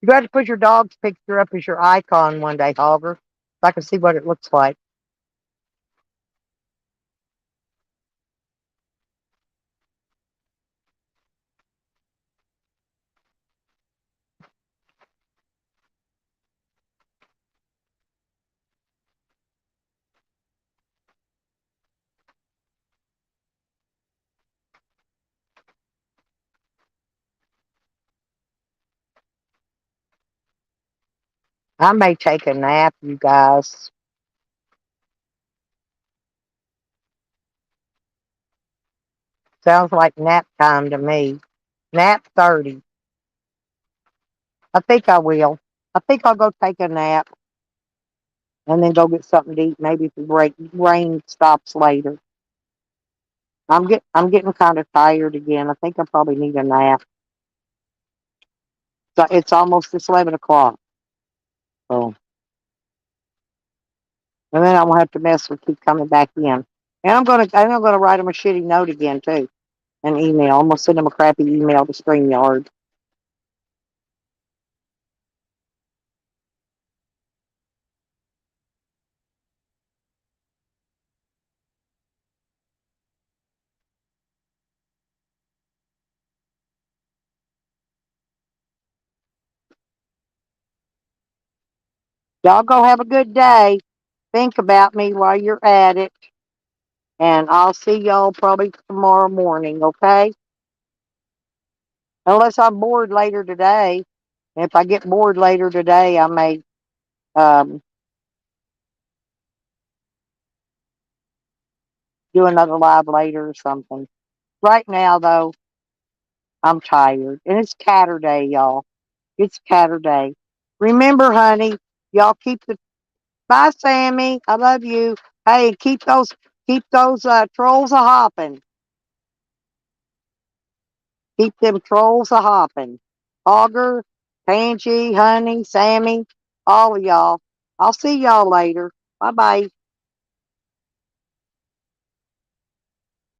You got to put your dog's picture up as your icon one day, Hogger, so I can see what it looks like. I may take a nap, you guys. Sounds like nap time to me. Nap 30. I think I will. I think I'll go take a nap and then go get something to eat. Maybe if the rain stops later. I'm getting kind of tired again. I think I probably need a nap. So it's almost 11 o'clock. So and then I won't have to mess with keep coming back in. And I'm gonna write them a shitty note again too. An email. I'm gonna send them a crappy email to StreamYard. Y'all go have a good day. Think about me while you're at it. And I'll see y'all probably tomorrow morning, okay? Unless I'm bored later today. If I get bored later today, I may, um, do another live later or something. Right now, though, I'm tired. And it's Caturday, y'all. It's Caturday. Remember, honey, y'all keep the. Bye, Sammy. I love you. Hey, keep those trolls a hopping. Keep them trolls a hopping. Auger, Pangie, Honey, Sammy, all of y'all. I'll see y'all later. Bye bye.